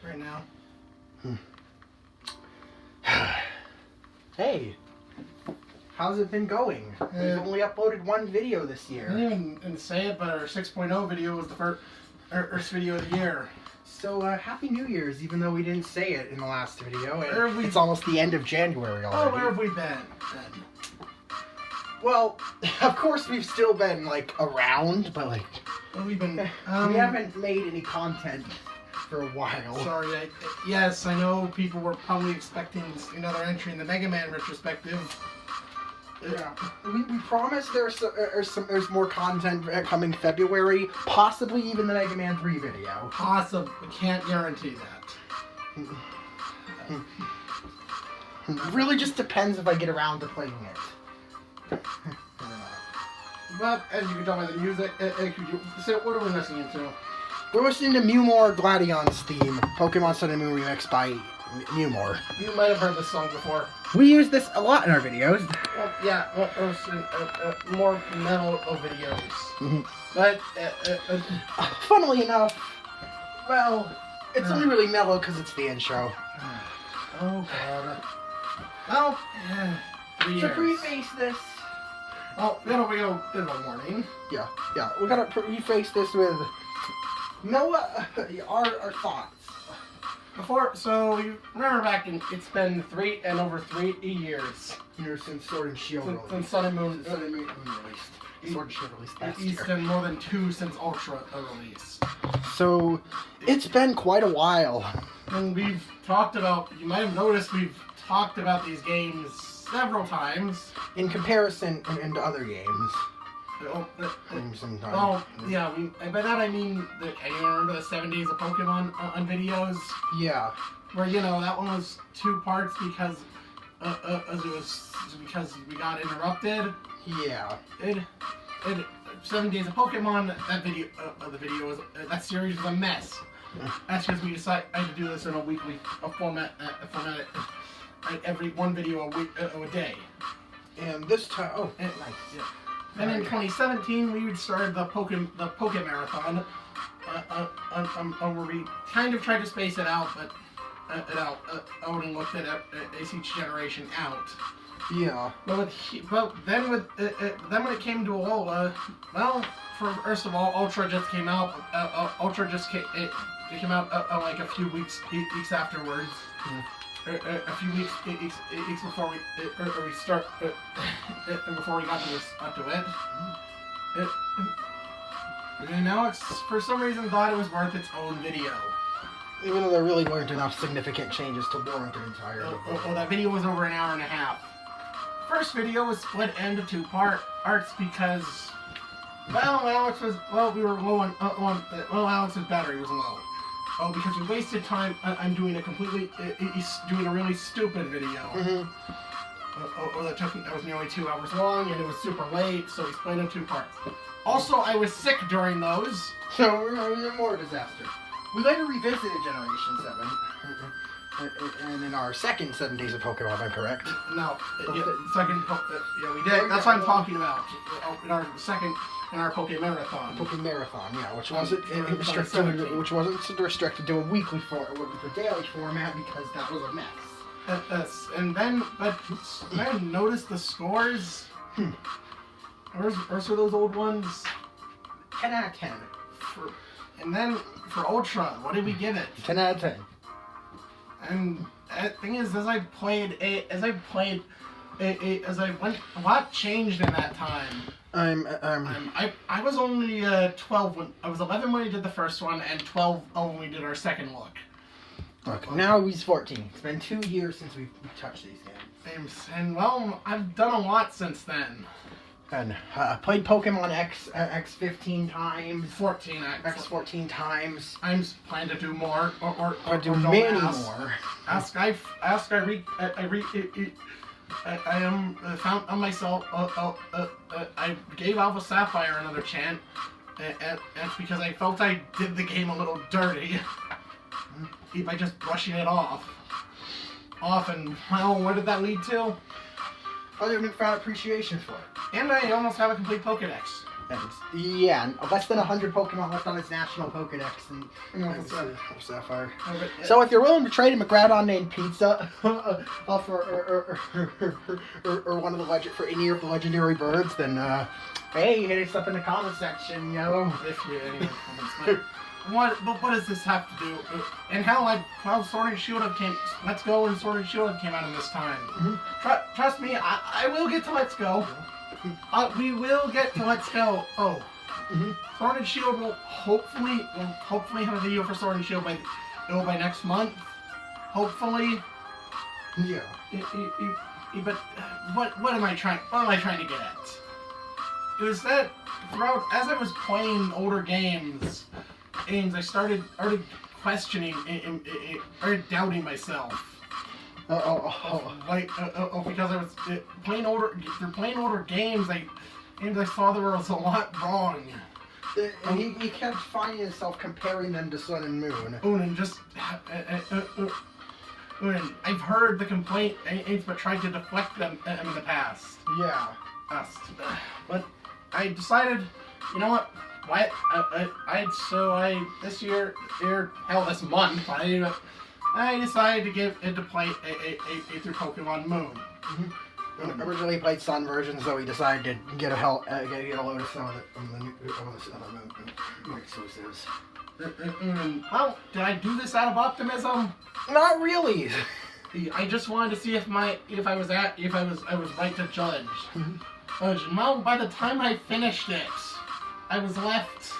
right now. Hey, how's it been going? We've only uploaded one video this year. I didn't even say it, but our 6.0 video was the first video of the year. So, Happy New Year's, even though we didn't say it in the last video. It's almost the end of January already. Oh, where have we been then? Well, of course we've still been, like, around, but, like... Well, we've been... we haven't made any content for a while. Sorry, yes, I know people were probably expecting another entry in the Mega Man retrospective. Yeah, we promise there's more content coming February, possibly even the Mega Man 3 video. Possibly, we can't guarantee that. It really just depends if I get around to playing it. But as you can tell by the music, so what are we listening to? We're listening to Mewmore Gladion's theme, Pokemon Sun and Moon remix by Mewmore. You might have heard this song before. We use this a lot in our videos. Well, yeah, more metal videos. Mm-hmm. But, funnily enough, well, it's only really mellow because it's the intro. Oh, God. Well, to preface this... Oh, we gotta give a warning. Yeah, we gotta preface this with our thoughts. So you remember back in, it's been over 3 years. Since Sword and Shield released. Since Sun and Moon released. Sword and Shield released last year. It's been more than 2 since Ultra released. So, it's been quite a while. And we've talked about, you might have noticed we've talked about these games several times. In comparison to other games. Sometimes. Oh, yeah, by that I mean, I remember the 7 Days of Pokemon on videos? Yeah. Where, that one was 2 parts because we got interrupted. Yeah. 7 Days of Pokemon, that series was a mess. That's because we decided to do this in a weekly format, every one video a day. And this time, nice. Yeah. And in 2017, we started the Poke Marathon, where we kind of tried to space it out, but and looked at each generation out. Yeah. But then when it came to Alola, well, first of all, Ultra just came out. It came out like a few weeks afterwards. Yeah. A few weeks before before we got to it. And Alex, for some reason, thought it was worth its own video. Even though there really weren't enough significant changes to warrant an entire video. That video was over an hour and a half. First video was split into 2 parts because, Alex's battery was low. Oh, because we wasted time. I'm doing doing a really stupid video. Mm-hmm. That was nearly 2 hours long, and it was super late, so we split into 2 parts. Also, I was sick during those. So, it was more disaster. We later revisited Generation 7. And in our second 7 Days of Pokemon, if I'm correct. No, second, we did. That's what I'm talking about. In our Poke Marathon. Poke Marathon, yeah, which wasn't restricted to a weekly the daily format because that was a mess. And then I noticed the scores. Or so those old ones. 10 out of 10. And then for Ultra, what did we give it? 10 out of 10. And the thing is, as I went, a lot changed in that time. I was only 12 when I was 11 when we did the first one, and 12 when we did our second look. Okay, now he's 14. It's been 2 years since we've touched these games. And I've done a lot since then. And played Pokemon X 15 times. 14 X 14 times. I'm planning to do more, or do many more. I found on myself. I gave Alpha Sapphire another chance, and it's because I felt I did the game a little dirty by just brushing it off. And what did that lead to? Other newfound appreciation for it. And I almost have a complete Pokedex. Yeah, less than 100 Pokemon left on its national Pokedex and Sapphire. So if you're willing to trade him a Groudon named Pizza or one of the for any of the legendary birds, then hey, hit us up in the comment section, yo. If you any comments. What does this have to do? And how Sword and Shield came? Let's Go and Sword and Shield came out in this time. Mm-hmm. Trust me, I will get to Let's Go. We will get to Let's Go. Oh, Sword and Shield will hopefully have a video for Sword and Shield by next month. Hopefully. Yeah. But what am I trying to get at? It was that throughout as I was playing older games, I started questioning and started doubting myself. Because I was playing older games, I saw there was a lot wrong. And he kept finding himself comparing them to Sun and Moon. And I've heard the complaints, but tried to deflect them in the past. Yeah. But I decided, you know what? This month, I decided to play through Pokemon Moon. Originally played Sun version, so he decided to get a load of some of the Moon exclusives. Well, did I do this out of optimism? Not really. I just wanted to see if I was right to judge. Well, by the time I finished it, I was left.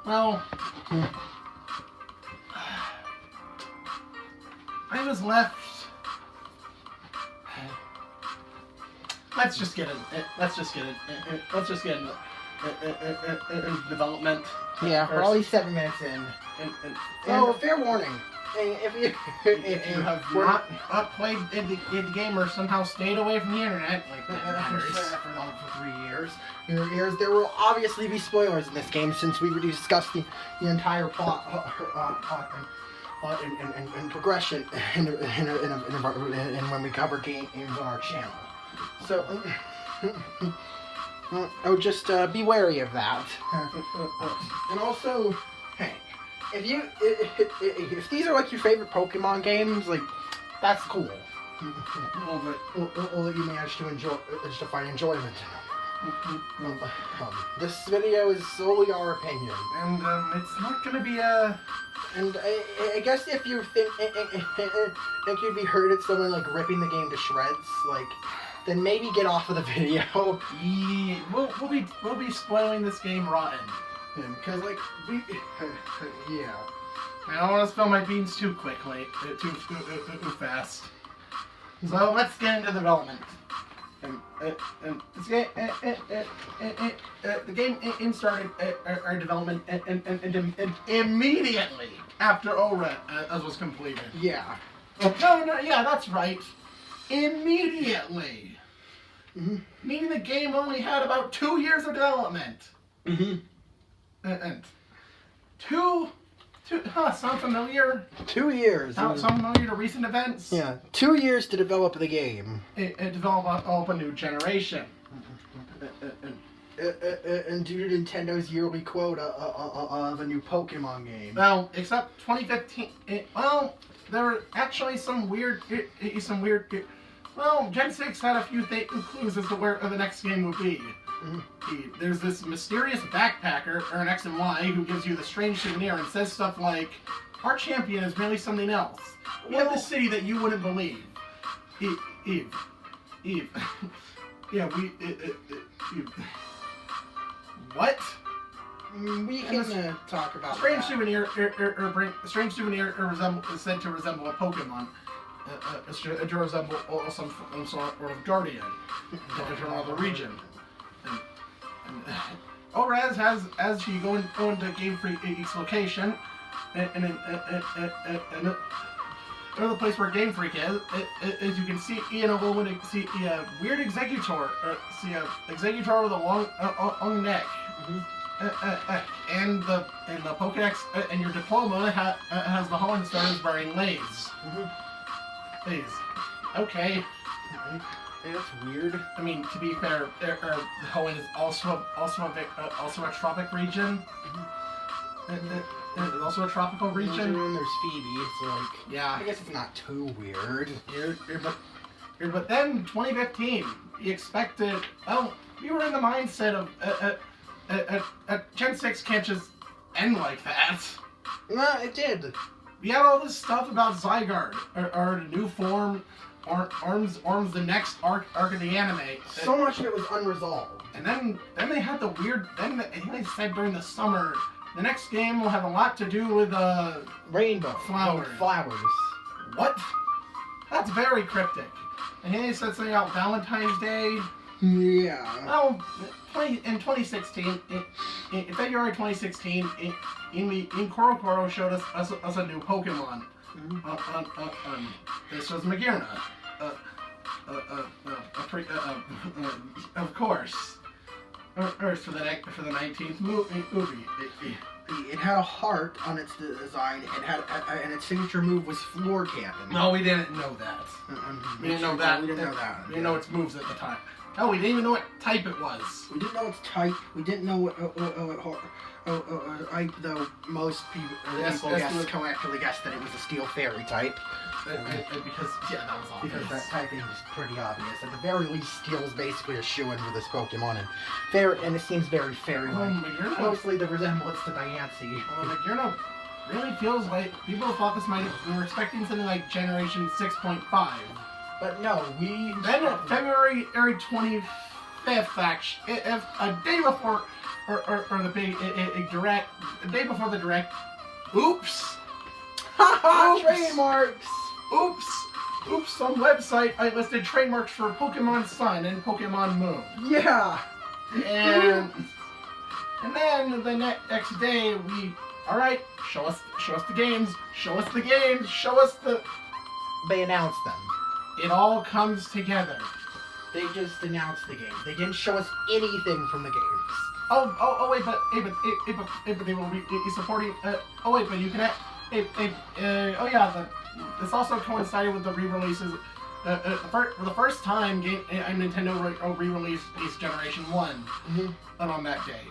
Well, I was left. Let's just get in development. Yeah, we're only 7 minutes in. So, fair warning. If you have not played the game or somehow stayed away from the internet, like for 3 years, there will obviously be spoilers in this game since we discussed the entire plot and progression in when we cover games on our channel. So, just be wary of that. And also, hey, if these are like your favorite Pokemon games, like that's cool. Or that you managed to find enjoyment in them. This video is solely our opinion, and it's not gonna be a. And I guess if you think you'd be hurt at someone like ripping the game to shreds, like, then maybe get off of the video. Yeah, we'll be spoiling this game rotten. Because yeah. I don't want to spill my beans too quickly, too fast. So let's get into development. This game, the game started our development and immediately after ORED as was completed. Yeah. No, yeah, that's right. Immediately. Meaning the game only had about 2 years of development. And sound familiar? 2 years. Sound familiar to recent events? Yeah, 2 years to develop the game. Develop a new generation. And due to Nintendo's yearly quota of a new Pokemon game. Well, except 2015. There were actually some weird. Well, Gen 6 had a few clues as to where the next game would be. There's this mysterious backpacker, or an X and Y, who gives you the strange souvenir and says stuff like, "Our champion is really something else. We have this city that you wouldn't believe." Eve. Yeah, Eve. What? We can talk about strange souvenir. Strange souvenir is said to resemble a Pokemon. To resemble some sort of guardian from another region. Or as you go into Game Freak's location, and another place where Game Freak is, as you can see, see a weird Executor, Executor with a long neck, and the Pokedex and your diploma has the Holland Stars wearing lays. Lays. Okay. Yeah, that's weird. I mean, to be fair, Hoenn is also a tropic region. It's also a tropical region. And there's Phoebe, so like, yeah, I guess it's not too weird. But then 2015, you expected. Oh, we were in the mindset of Gen 6 can't just end like that. No, it did. We had all this stuff about Zygarde, or the new form, or Arms the next arc of the anime. So much of it was unresolved. And then they had the weird. I think they said during the summer, the next game will have a lot to do with rainbow flowers. What? That's very cryptic. And he said something about Valentine's Day. Yeah. Oh, in 2016, in February 2016, in Korokoro showed us a new Pokemon. This was Magearna. Of course. For the 19th movie. It had a heart on its design. It had, and its signature move was floor camping. No, we didn't know that. We didn't know that. We didn't know that. We didn't know its moves at the time. No, we didn't even know what type it was. We didn't know its type. We didn't know what. Though most people correctly guessed that it was a Steel Fairy type. Because that was obvious. Because that typing is pretty obvious. At the very least, Steel is basically a shoo-in for this Pokemon, and it seems very fairy-like. Mostly the resemblance to Diancie. Magearna really feels like people thought this might. We were expecting something like Generation 6.5. But no, Then February 25th, actually, if a day before, or the big direct, a day before the direct. Oops. Trademarks. Oops. Some website I listed trademarks for Pokemon Sun and Pokemon Moon. Yeah. And then the next day all right, show us the games. Show us the. They announced them. It all comes together. They just announced the games. They didn't show us anything from the games. Wait, but they will be supporting. But you can. This also coincided with the re-releases. For the first time, Nintendo re-released Generation 1 on that day,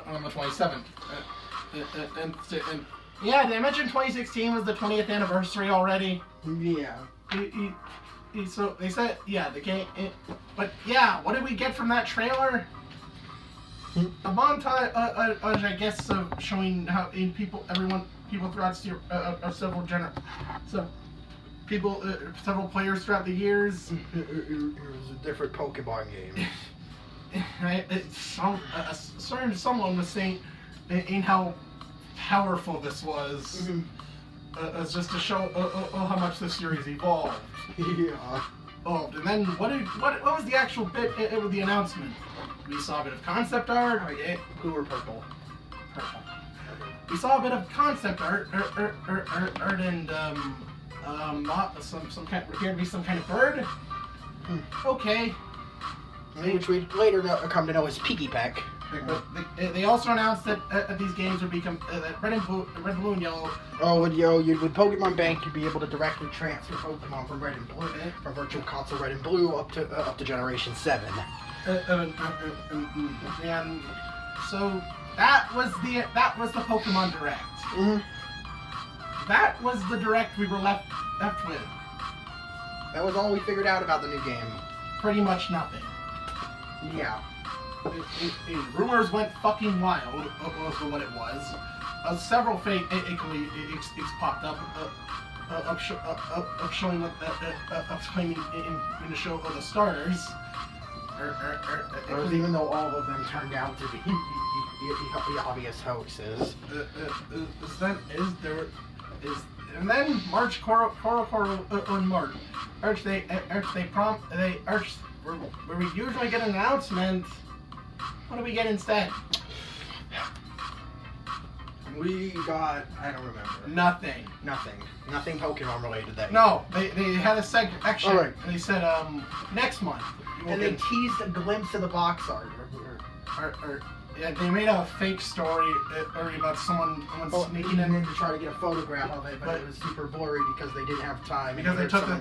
on the 27th. And yeah, did I mention 2016 was the 20th anniversary already? Yeah. So they said, the game. But yeah, what did we get from that trailer? A montage, I guess, of showing how people throughout several several players throughout the years. It was a different Pokemon game. Someone was saying how powerful this was. It's just to show how much the series evolved. Yeah. And then what was the actual bit with the announcement? We saw a bit of concept art. Blue or purple? Purple. We saw a bit of concept art, and some kind. Appeared to be some kind of bird. Okay. Which we later come to know as Piggy Peck. But they also announced that these games would become that Red, Blue, and Yellow. Oh, with Pokemon Bank, you'd be able to directly transfer Pokemon from Red and Blue, from Virtual Console Red and Blue up to Generation 7. And so that was the Pokemon Direct. That was the Direct we were left with. That was all we figured out about the new game. Pretty much nothing. Yeah. Rumors went fucking wild was what it was. Several fake leaks popped up of showing what claiming in the show of the starters. Even though all of them turned out to be obvious hoaxes. And then March on March. Where we usually get an announcement. What do we get instead? We got, I don't remember. Nothing Pokemon related that. No, they had a section. Right. And they said next month. And they teased a glimpse of the box art. Yeah, they made a fake story about someone sneaking in to try to get a photograph of it, but it was super blurry because they didn't have time. Because they took a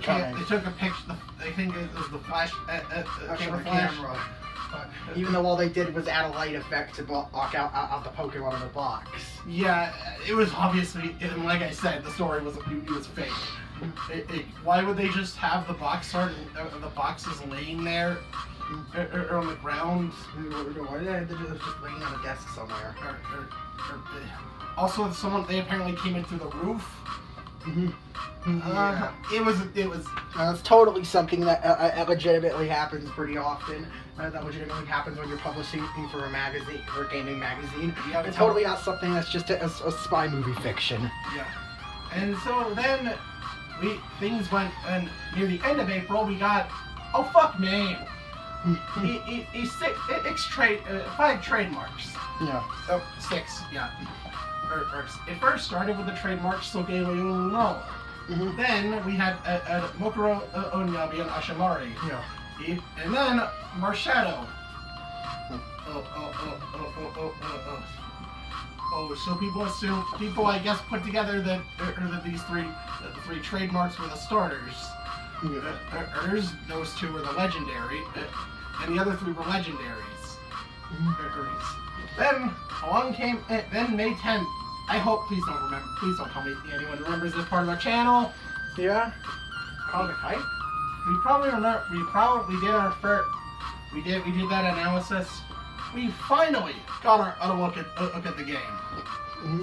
picture. I think it was the flash camera. But even though all they did was add a light effect to block out the Pokemon in the box. Yeah, it was obviously, and like I said, the story was fake. Why would they just have the box art, the boxes laying there or on the ground? Why did they just laying on a desk somewhere? Also, they apparently came in through the roof. Yeah. It was. It's totally something that legitimately happens pretty often. That legitimately happens when you're publishing for a magazine or a gaming magazine. Yeah, it's totally not something that's just a spy movie fiction. Yeah. And so then things went, and near the end of April we got name. Five trademarks. Yeah. Oh, 6. Yeah. It first started with the trademark Alola. Then we had Mokuro, Onyabi, and Ashimari. Yeah. And then Marshadow. So people I guess put together that these three trademarks were the starters. Yeah. Those 2 were the legendary, and the other 3 were legendaries. Then along came May 10th. Please don't tell me anyone remembers this part of our channel. Yeah. Comic Hype? We probably remember. We did that analysis. We finally got a look at the game.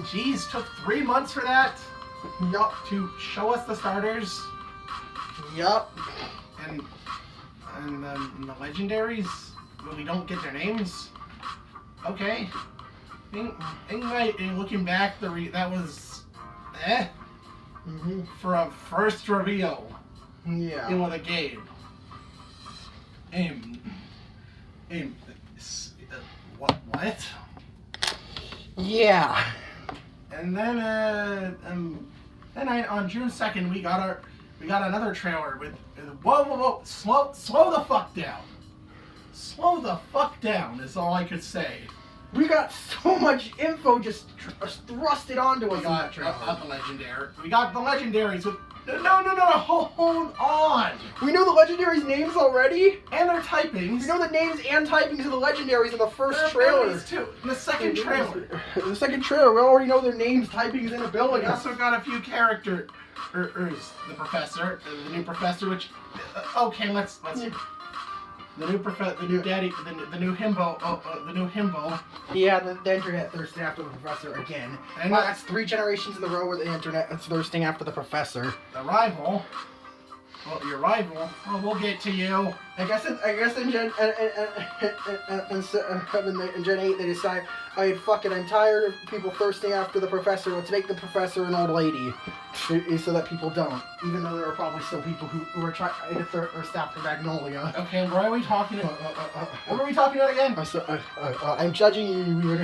Jeez, took 3 months for that. Yup. To show us the starters. Yup. And the legendaries, when we don't get their names. Okay. Looking back, that was for a first reveal. Yeah. In the game. What? Yeah. And then on June 2nd we got another trailer with whoa, slow the fuck down. Slow the fuck down is all I could say. We got so much info just thrusted onto us. We got the legendary. We got the legendaries with no, hold on. We know the legendaries' names already, and their typings. We know the names and typings of the legendaries in the first trailer. Too. In the second trailer. The second trailer, we already know their names, typings, and abilities. We also got a few characters. The professor, the new professor, which okay, let's. The new daddy, the new himbo, the new himbo. Yeah, the internet thirsting after the professor again. And that's 3 generations in a row where the internet is thirsting after the professor. The rival. Well, your rival. Well, we'll get to you. I guess in Gen in Gen 8 they decide, I'm tired of people thirsting after the professor. Let's make the professor an old lady, so that people don't. Even though there are probably still people who are trying to thirst after Magnolia. Okay, what are we talking about? What are we talking about again? I'm judging you. What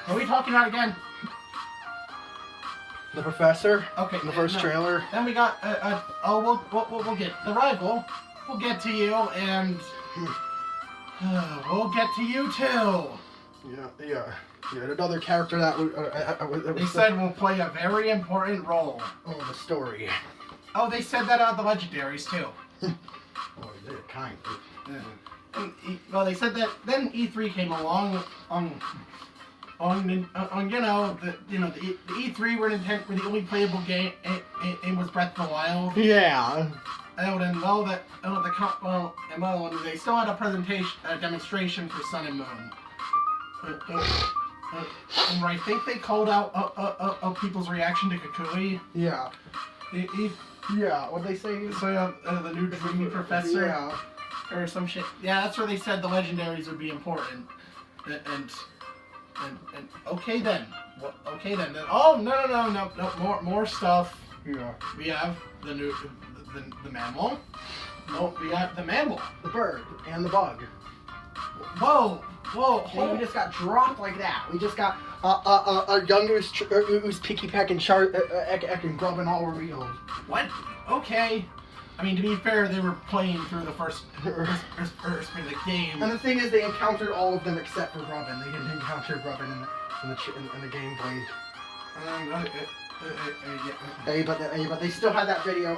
are we talking about again? The professor. Okay. In the first trailer. Then we got we'll get the rival. We'll get to you, and we'll get to you too. Yeah. Another character that they said will play a very important role. Oh, the story. Oh, they said that about the legendaries too. Oh, they did kind of. Yeah. Well, they said that. Then E3 came along the E3 where the only playable game it was Breath of the Wild. Yeah. And they still had a demonstration for Sun and Moon. And I think they called out people's reaction to Kukui. Yeah. Yeah. What'd they say? So the new dreamy professor. Yeah. Or some shit. Yeah, that's where they said the legendaries would be important. And okay then. Okay then. Oh no. More stuff. Yeah. We have the mammal. Oh, we got the mammal. The bird and the bug. Whoa. And we just got dropped like that. We just got a young who's picky pecking and grubbing all revealed. What? Okay. I mean, to be fair, they were playing through the first bit of the game. And the thing is, they encountered all of them except for Grubbin. They didn't encounter Grubbin in the gameplay. Hey, but they still had that video.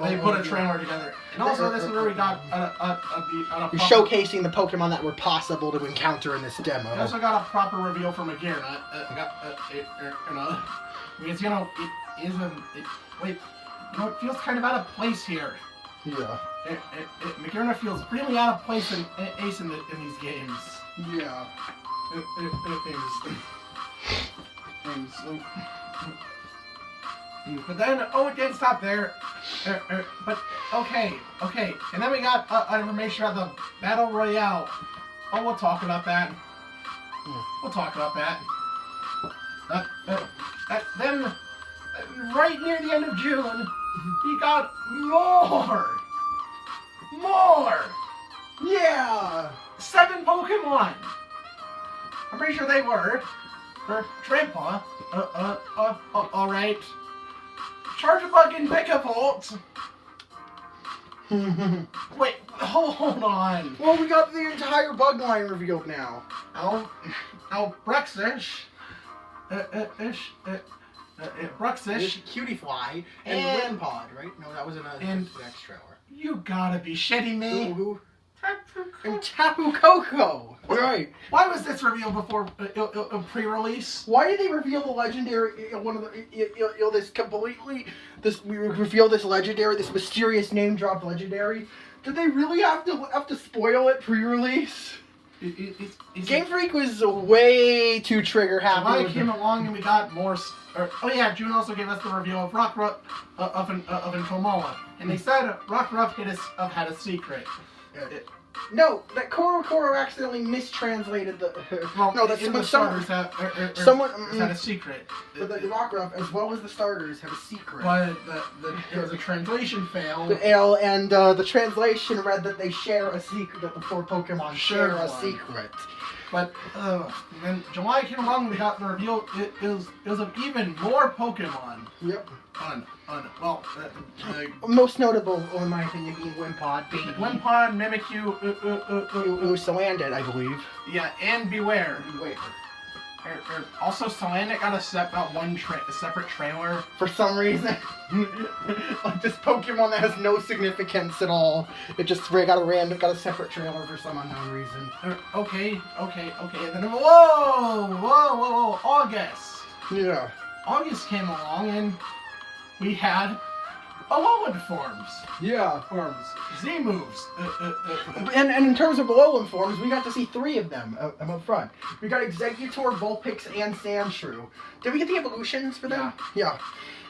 They put a trailer together. And also, this is where we got showcasing the Pokemon that were possible to encounter in this demo. We also got a proper reveal from Magirna. Because, you know, it feels kind of out of place here. Yeah. Magirna feels really out of place in Ace in these games. Yeah. But then, it didn't stop there. But, okay. And then we got information about the Battle Royale. Oh, we'll talk about that. Then, right near the end of June, we got more! Yeah! 7 Pokemon! I'm pretty sure they were. Trampa. Alright. Charjabug and Vikavolt. Wait, hold on. Well, we got the entire bug line revealed now. Bruxish. Bruxish. Cutie Fly and Wimpod, right? No, that was the next trailer. You gotta be shitting me. And Tapu Koko. Right. Why was this revealed before pre-release? Why did they reveal the legendary we reveal this legendary, this mysterious name drop legendary? Did they really have to spoil it pre-release? Game Freak was way too trigger happy. July came along and we got more. June also gave us the reveal of Rockruff of Entomola, and they said Rockruff had a secret. No, that Koro accidentally mistranslated the. The starters had a secret. But the Rockruff, as well as the starters, have a secret. But there was a translation fail. And the translation read that they share a secret, that the 4 Pokemon share a secret. But when July came along, we got the reveal. It was of even more Pokemon. Yep. Most notable, in my opinion, being Wimpod, Wimpod, Mimikyu, Salandit, I believe. Yeah, and Beware. Also, Salandit got a separate trailer for some reason. Like this Pokemon that has no significance at all. It just got a separate trailer for some unknown reason. Okay. And then whoa, August. Yeah. August came along and we had Alolan forms. Yeah. Forms. Z moves. And in terms of Alolan forms, we got to see 3 of them up front. We got Exeggutor, Vulpix, and Sandshrew. Did we get the evolutions for them? Yeah.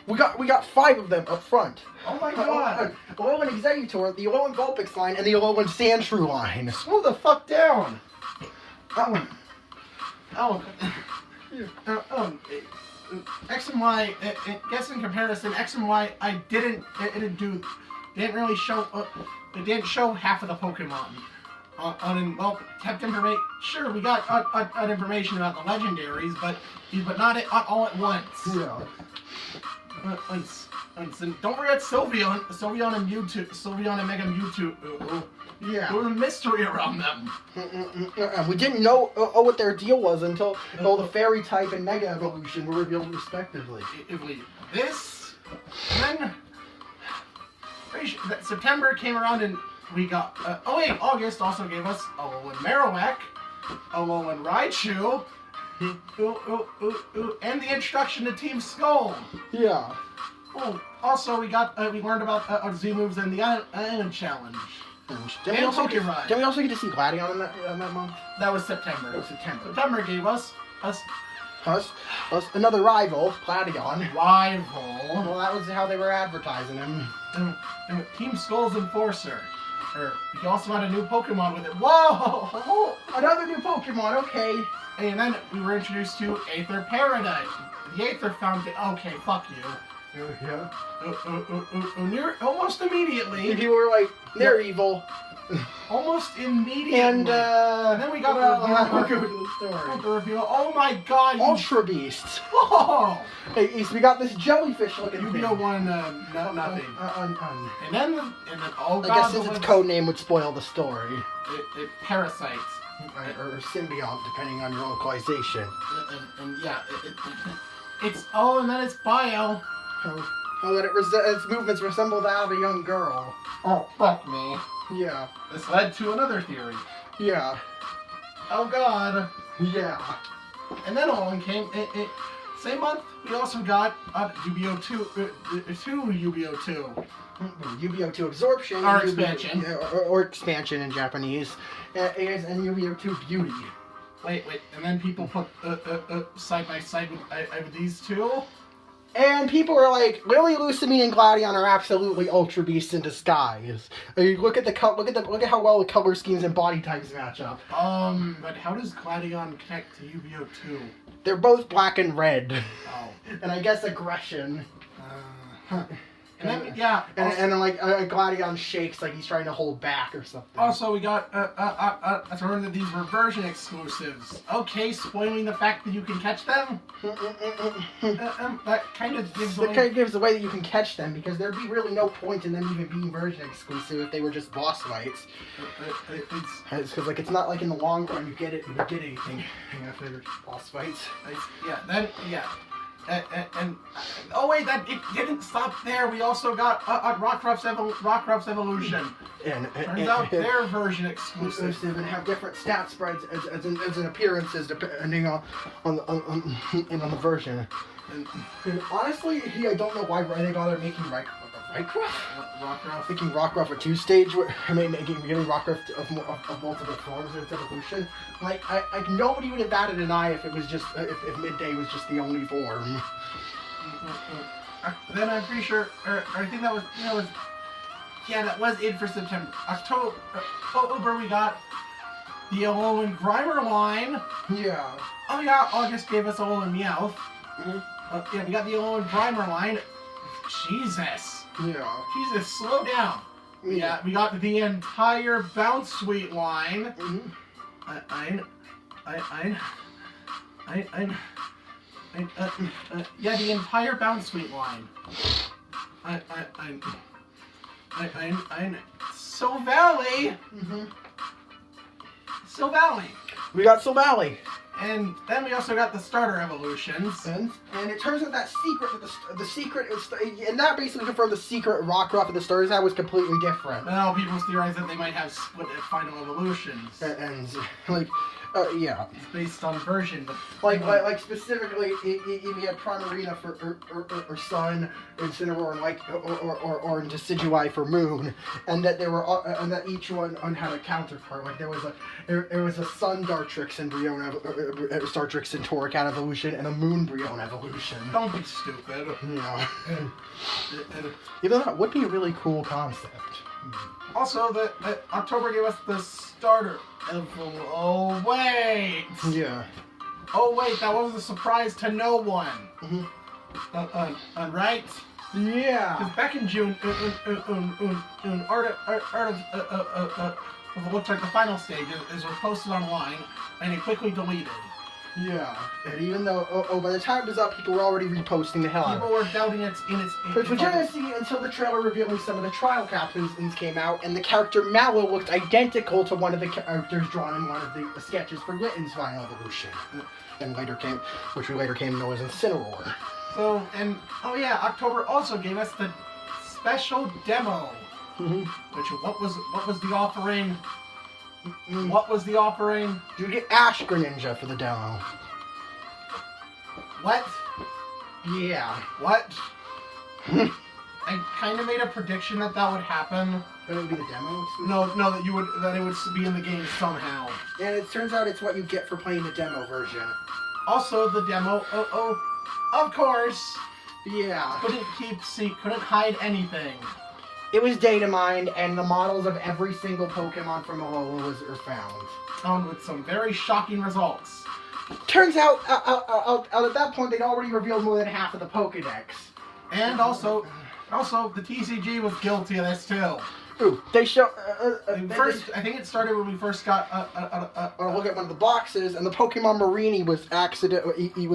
We got 5 of them up front. Oh my god. Alolan Exeggutor, the Alolan Vulpix line, and the Alolan Sandshrew line. Slow the fuck down. X and Y, guess in comparison, X and Y, it didn't show half of the Pokemon. Kept information. Sure, we got information about the legendaries, but not all at once. Yeah. And don't forget Sylveon and Mewtwo, Sylveon and Mega Mewtwo. Yeah. There was a mystery around them. We didn't know what their deal was until the Fairy type and Mega Evolution were revealed respectively. This, then, September came around and we got, August also gave us Alolan Marowak, Alolan Raichu, and the introduction to Team Skull. Yeah. Oh, also we learned about Z moves and the Island Challenge. Did we also get to see Gladion in that month? That was September. September gave us another rival, Gladion. Rival. Well, that was how they were advertising him. Team Skull's Enforcer. We also had a new Pokemon with it. Whoa! Another new Pokemon, okay. And then we were introduced to Aether Paradise. The Aether Fountain. Okay, fuck you. Yeah. Almost immediately. People were like, they're evil. Almost immediately. And then we got I'll go to the story. the reveal. Oh my god! Ultra Beasts. Oh! Hey, so we got this jellyfish looking thing. Yu-Gi-Oh! Won nothing. And then oh god. I guess since its code name would spoil the story. It parasites. Or symbiont, depending on your localization. And yeah, it's and then it's bio. Oh, that its movements resemble that of a young girl. Oh, fuck me. Yeah. This led to another theory. Yeah. Oh god. Yeah. And then along came same month we also got Yu-Gi-Oh! 2 Yu-Gi-Oh! 2. Yu-Gi-Oh! 2 Absorption. Or expansion. Or expansion in Japanese. And Yu-Gi-Oh! 2 Beauty. Wait, and then people put side by side with these two? And people are like, Lily, Lusamine, and Gladion are absolutely Ultra Beasts in disguise. Look at how well the color schemes and body types match up. But how does Gladion connect to Yu-Gi-Oh! 2? They're both black and red. Oh. And I guess aggression. And then, yeah. And then, like, Gladion shakes like he's trying to hold back or something. Also, we got a turn of these reversion exclusives. Okay, spoiling the fact that you can catch them? That kind of gives away... It kind of gives away that you can catch them, because there'd be really no point in them even being version exclusive if they were just boss fights. It's because, like, it's not like in the long run you get anything after they're boss fights. And oh wait, that it didn't stop there. We also got Rockruff's Evolution. And turns out their version exclusive and have different stat spreads as in appearances depending on the version. And honestly, I don't know why they bother making Rockruff. Thinking Rockruff a 2-stage, giving Rockruff of multiple forms of its evolution. Like nobody would have batted an eye if it was just if Midday was just the only form. Then I'm pretty sure, I think that was that was it for September. October we got the Alola and Grimer line. Yeah. Oh yeah, August gave us Alola and Meowth. Yeah, we got the Alola and Grimer line. Jesus. Yeah. Jesus, slow down. Yeah, we got the entire Bounce Suite line. Yeah, the entire Bounce Suite line. So Valley. So Valley. We got Silvally. And then we also got the starter evolutions. And it turns out that the secret is, and that basically confirmed the secret Rockruff and the starters had was completely different. Now people theorize that they might have split final evolutions. And like, yeah. It's based on version, but like specifically, if you had Primarina for Sun, Incineroar, and or Decidueye for Moon, and that there were and that each one had a counterpart. Like there was a Sun Dartrix and Startrix and Torracat evolution, and a Moon Brionne evolution. Don't be stupid. Yeah. Even though that would be a really cool concept. Also, the October gave us the starter. Oh wait! Yeah. Oh wait, that was a surprise to no one. Right? Yeah. Because back in June, art of what looked like the final stage is posted online, and it quickly deleted. Yeah. And even though, by the time it was up, people were already reposting the hell out of it. People were doubting its legitimacy until the trailer revealing some of the trial captains came out, and the character Mallow looked identical to one of the characters drawn in one of the sketches for Glitten's final evolution. And which we later came to know as Incineroar. So, and, oh yeah, October also gave us the special demo. Which, what was the offering? What was the offering? You get Ash Greninja for the demo. What? Yeah. What? I kind of made a prediction that would happen. That would be the demo? No, that it would be in the game somehow. And it turns out it's what you get for playing the demo version. Also, the demo, of course. Yeah. Couldn't hide anything. It was data mined, and the models of every single Pokemon from Alola are found. Found with some very shocking results. Turns out, at that point, they'd already revealed more than half of the Pokedex. And also the TCG was guilty of this too. Ooh, they show. I think it started when we first got. Look at one of the boxes, and the Pokemon Marini was accident. He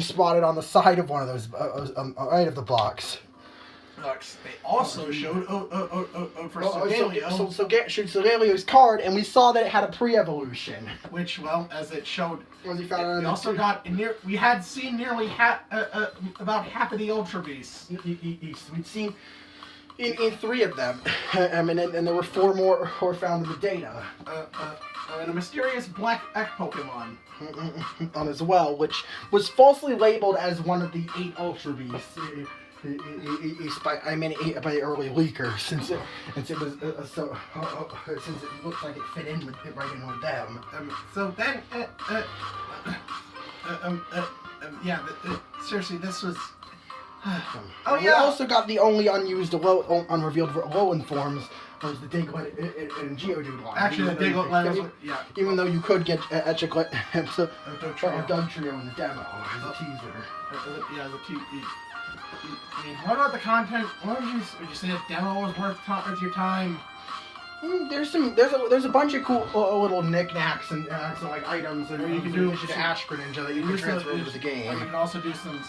spotted on the side of one of those, right of the box. They also showed for Solgaleo. Solgalio's card, and we saw that it had a pre-evolution. Which, well, as it showed, we also got we had seen nearly about half of the Ultra Beasts. We'd seen in 3 of them, and there were 4 more found in the data. And a mysterious black Ek Pokemon. On as well, which was falsely labeled as one of the 8 Ultra Beasts. By the early leakers, since it was since it looked like it fit in right in with them. So then, seriously, this was. We also got the only unused, unrevealed Alolan forms. Was the Diglett and Geodude line. Actually, the Diglett line, yeah. Even though you could get Echeclet or Dugtrio in the demo as a teaser. I mean, what about the content? What would you say the demo was worth your time? There's a bunch of cool little knickknacks and like items and you can do Ash Greninja that you can transfer into the game. You can also do some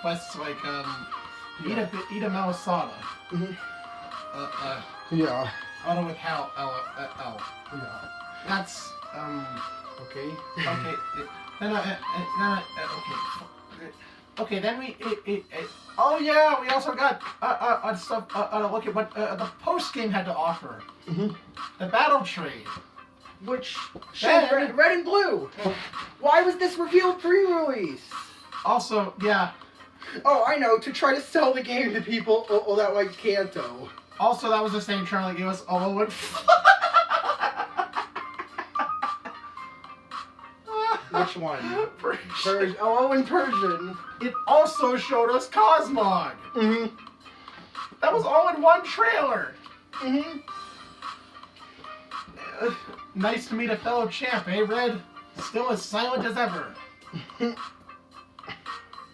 quests like eat a Malasada. Yeah. Auto with Hal L. Yeah. That's okay. Okay. Okay, then we we also got stuff. Look at what the post game had to offer. The battle tree, which showed red and blue. Why was this revealed pre-release? Also, yeah. Oh, I know, to try to sell the game to people that like Kanto. Also, that was the same channel that gave us Alola. Which one? Persian. Oh, in Persian. It also showed us Cosmog. That was all in one trailer. Nice to meet a fellow champ, eh, Red? Still as silent as ever.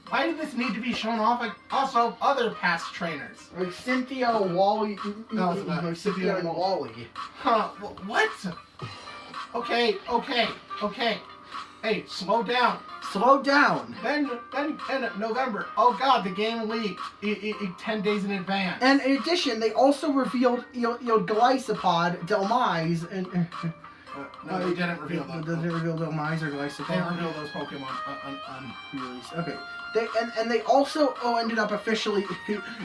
Why did this need to be shown off? Like also other past trainers, like Cynthia Wally. No, Cynthia and Wally. Huh? What? Okay. Hey, slow down. Slow down. Then in November. Oh God, the game leaked 10 days in advance. And in addition, they also revealed Glycopod, Delmise, and. No, they didn't reveal those. Did they reveal Delmise or Glycopod? They didn't reveal those Pokemon on release. Okay. They also ended up officially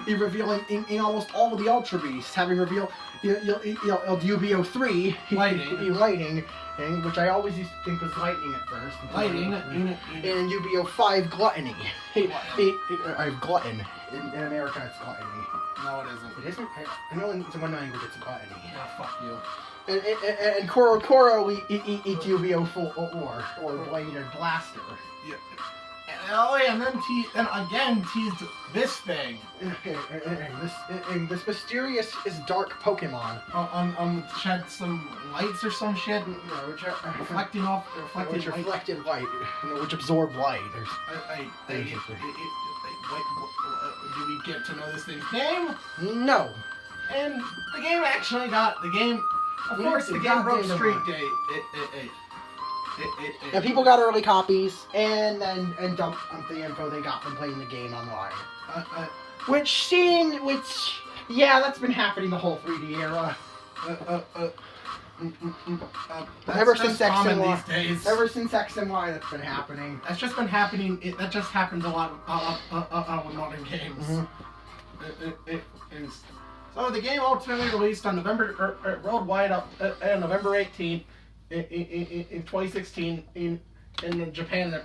revealing in almost all of the Ultra Beasts, having revealed UBO 3 Lightning, which I always used to think was Lightning at first. Lightning. And UBO 5 Gluttony. Glutton. In America, it's Gluttony. No, it isn't. It isn't? I know in one language it's Gluttony. Oh, fuck you. And Koro eat UBO 4 or Blade or Blaster. Yeah. Oh yeah, and then again teased this thing. This mysterious dark Pokemon. Which had some lights or some shit. Reflecting light, which absorb light. Do we get to know this thing's name? No. And the game actually got the game. Of course, the game broke street date. And people got early copies and dumped the info they got from playing the game online. That's been happening the whole 3D era. Ever since X and Y, that's been happening. That's just been happening. That just happens a lot with modern games. So the game ultimately released on worldwide on November 18th. In 2016 in Japan,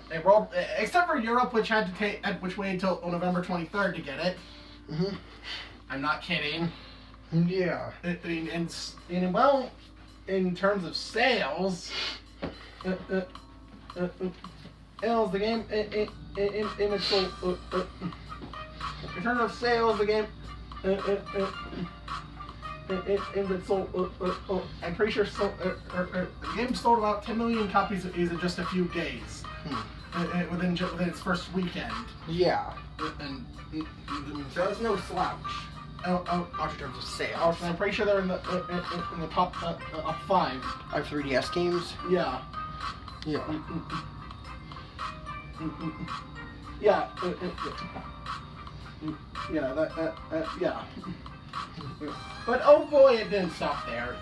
except for Europe, which waited until November 23rd to get it. I'm not kidding. Yeah. In terms of sales, the game in terms of sales, the game. I'm pretty sure the game sold about 10 million copies in just a few days. within its first weekend. Yeah. And So that's no slouch. oh, In terms of sales. I'm pretty sure they're in the top 5. I have 3DS games. Yeah. Yeah. Yeah. Yeah. Yeah. But oh boy, it didn't stop there.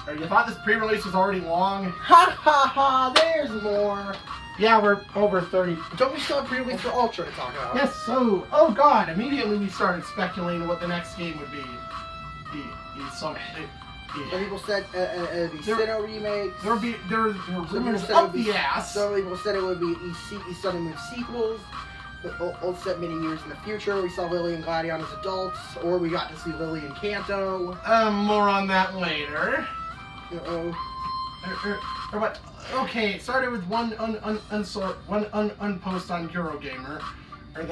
Or you thought this pre-release was already long? Ha ha ha! There's more. Yeah, we're over 30. Don't we still have pre-release for Ultra to talk about? Yes. So, oh god! Immediately we started speculating what the next game would be. Some people said it'd be Sinnoh remakes. There were rumors said up the ass. Some people said it would be Sun and Moon sequels. All set many years in the future. We saw Lily and Gladion as adults, or we got to see Lily and Kanto. More on that later. Uh-oh. But okay, it started with one unpost on Eurogamer, or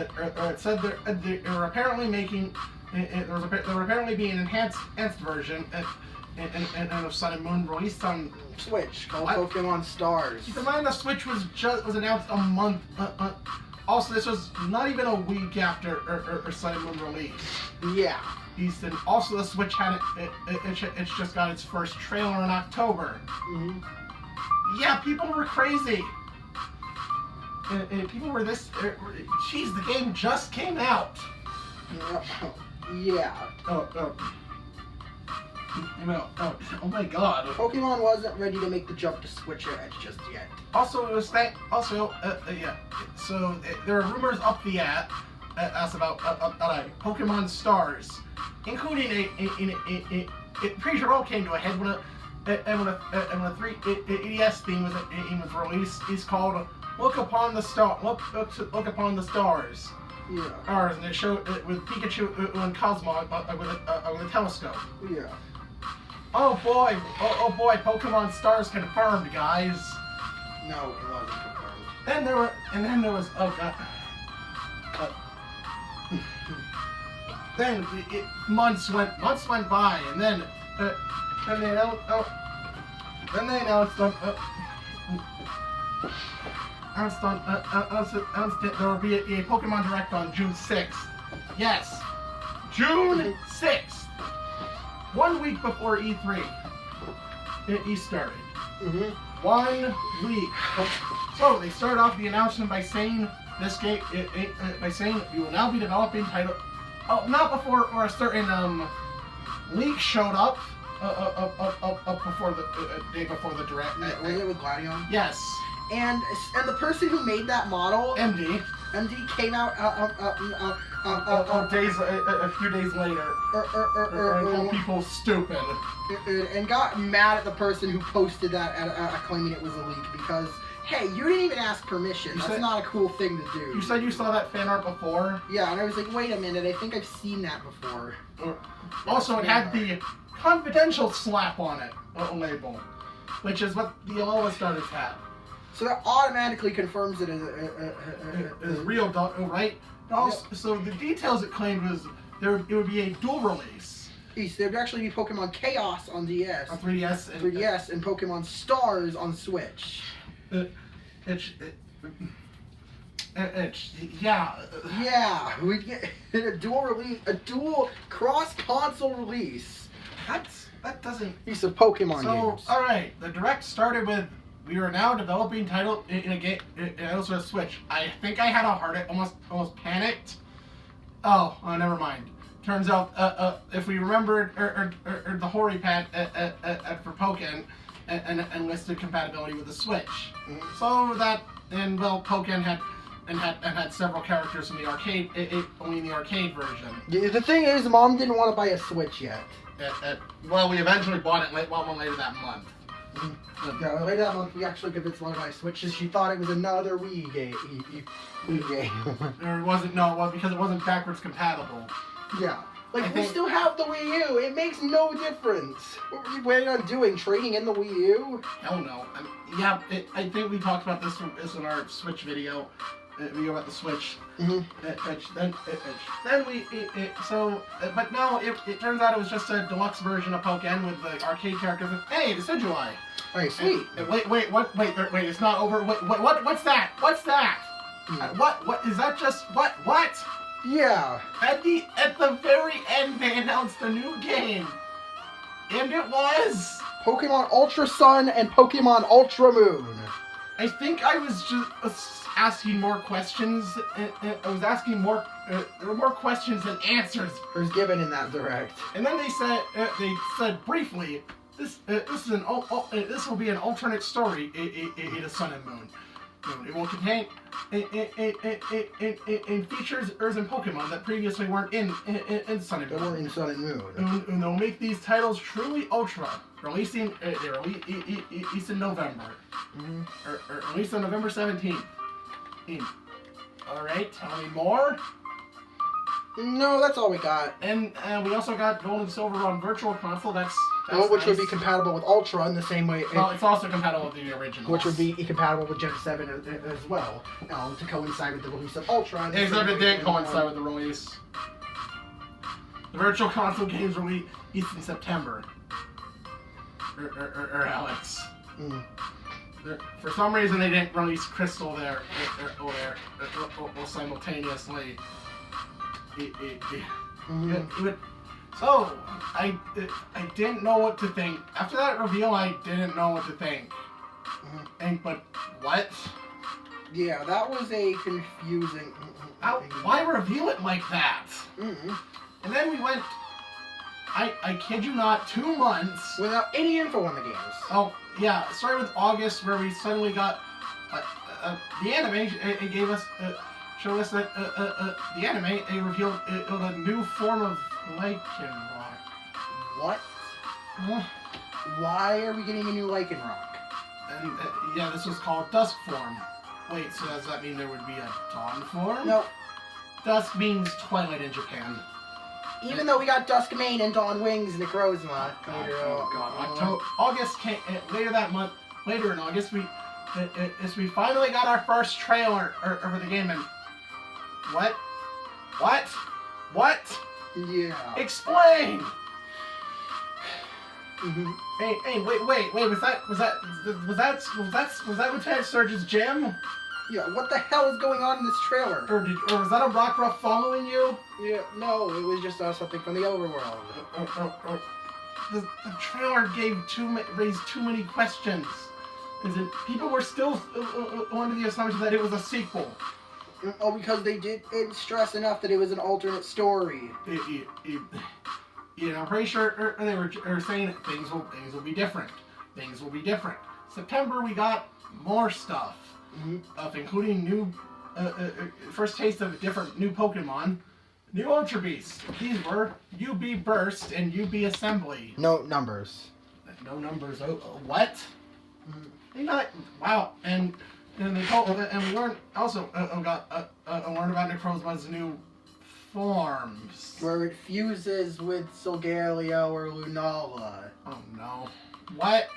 it said they were apparently making. There were apparently being an enhanced version of Sun and Moon released on Switch called Pokemon Stars. Keep in mind the Switch was announced a month. Also, this was not even a week after Sun and Moon release. Yeah. Easton. Also, the Switch had it's just got its first trailer in October. Yeah, people were crazy. And people were this. Jeez, the game just came out. Yeah. Oh my god. Pokemon wasn't ready to make the jump to Switch Edge just yet. Also, it was yeah. So there are rumors up the ass about Pokemon Stars, including a pretty sure all came to a head when a 3DS theme was released. It's called Look Upon the Stars. Yeah. Stars, and it showed with Pikachu and Cosmo with a telescope. Yeah. Oh boy, Pokemon Stars confirmed, guys. No, it wasn't confirmed. Then there was oh god. Then months went by, and then they announced there will be a Pokemon Direct on June 6th. Yes, June 6th. 1 week before E3. It started. 1 week. So they started off the announcement by saying this game, you will now be developing title. Oh, not before or a certain leak showed up before the day before the direct. Was it with Gladion? Yes. And the person who made that model, MD came out a few days later, and called people stupid, and got mad at the person who posted that claiming it was a leak because, hey, you didn't even ask permission. That's not a cool thing to do. You said you saw that fan art before? Yeah, and I was like, wait a minute, I think I've seen that before. Also, it had the confidential slap on it, label, which is what the Alola starters have. So that automatically confirms it as real, right? Also, so the details it claimed was it would be a dual release. There would actually be Pokemon Chaos on DS, on 3DS, and Pokemon Stars on Switch. Yeah, we get a dual release, a dual cross-console release. That doesn't. Piece of Pokemon games. All right, the direct started with. We are now developing title in a game. It also a Switch. I think I had a heart. Almost panicked. Oh, never mind. Turns out, if we remembered, the Hori pad for Pokken, and listed compatibility with the Switch. So that Pokken had several characters in the arcade. Only in the arcade version. Yeah, the thing is, Mom didn't want to buy a Switch yet. Well, we eventually bought it later that month. Yeah, later that month we actually convinced Mom to buy a Switch because she thought it was another Wii game. Or it wasn't, because it wasn't backwards compatible. Yeah. We still have the Wii U. It makes no difference. What were you planning on doing? Trading in the Wii U? Hell no. I think we talked about this in our Switch video. we go about the Switch. Mm-hmm. But no, it turns out it was just a deluxe version of Pokken with the arcade characters. Hey, Decidueye. Hey, sweet. Wait, it's not over. What's that? What's that? What is that? Just what? Yeah. At the very end, they announced a new game, and it was Pokemon Ultra Sun and Pokemon Ultra Moon. I think I was just asking more questions. I was asking more. There were more questions than answers. It was given in that direct. And then they said briefly, this will be an alternate story in a Sun and Moon. It will contain features and Pokemon that previously weren't in Sun and Moon. They weren't in Sun and Moon. And they'll make these titles truly ultra. Releasing in November. Mm-hmm. Or released on November 17th. Alright, tell me more. No, that's all we got. And we also got Gold and Silver on Virtual Console. That's which nice. would be compatible with Ultra in the same way. Well, it's also compatible with the original. Which would be compatible with Gen 7 as well. To coincide with the release of Ultra. Except it didn't coincide with the release. The Virtual Console games released in September. Or Alex. Mm. For some reason, they didn't release Crystal there simultaneously. Mm-hmm. So I didn't know what to think. After that reveal, I didn't know what to think. Mm-hmm. But what? Yeah, that was a confusing. Why reveal it like that? Mm-hmm. And then we went. I kid you not, 2 months without any info on the games. Oh yeah, started with August where we suddenly got the anime. It gave us showed us that the anime it revealed a new form of Lycanroc. What? Why are we getting a new Lycanroc? And yeah, this was called Dusk form. Wait, so does that mean there would be a Dawn form? No. Dusk means twilight in Japan. Even though we got Dusk Mane and Dawn Wings and Necrozma. August came, later that month, later in August, we finally got our first trailer for the game, and what? Yeah. Explain! Mm-hmm. Hey, wait, was that Lieutenant Surge's gym? Yeah, what the hell is going on in this trailer? Or was that a Rockruff following you? Yeah, no, it was just something from the overworld. The trailer raised too many questions. People were still under the assumption that it was a sequel. Oh, because they didn't stress enough that it was an alternate story. I'm pretty sure they were saying things will be different. Things will be different. September we got more stuff. Mm-hmm. Including new, first taste of different new Pokemon, new Ultra Beasts. These were UB Burst and UB Assembly. No numbers. No numbers. What? Wow. And they told, and we learned also learned about Necrozma's new forms. Where it fuses with Solgaleo or Lunala. Oh no. What?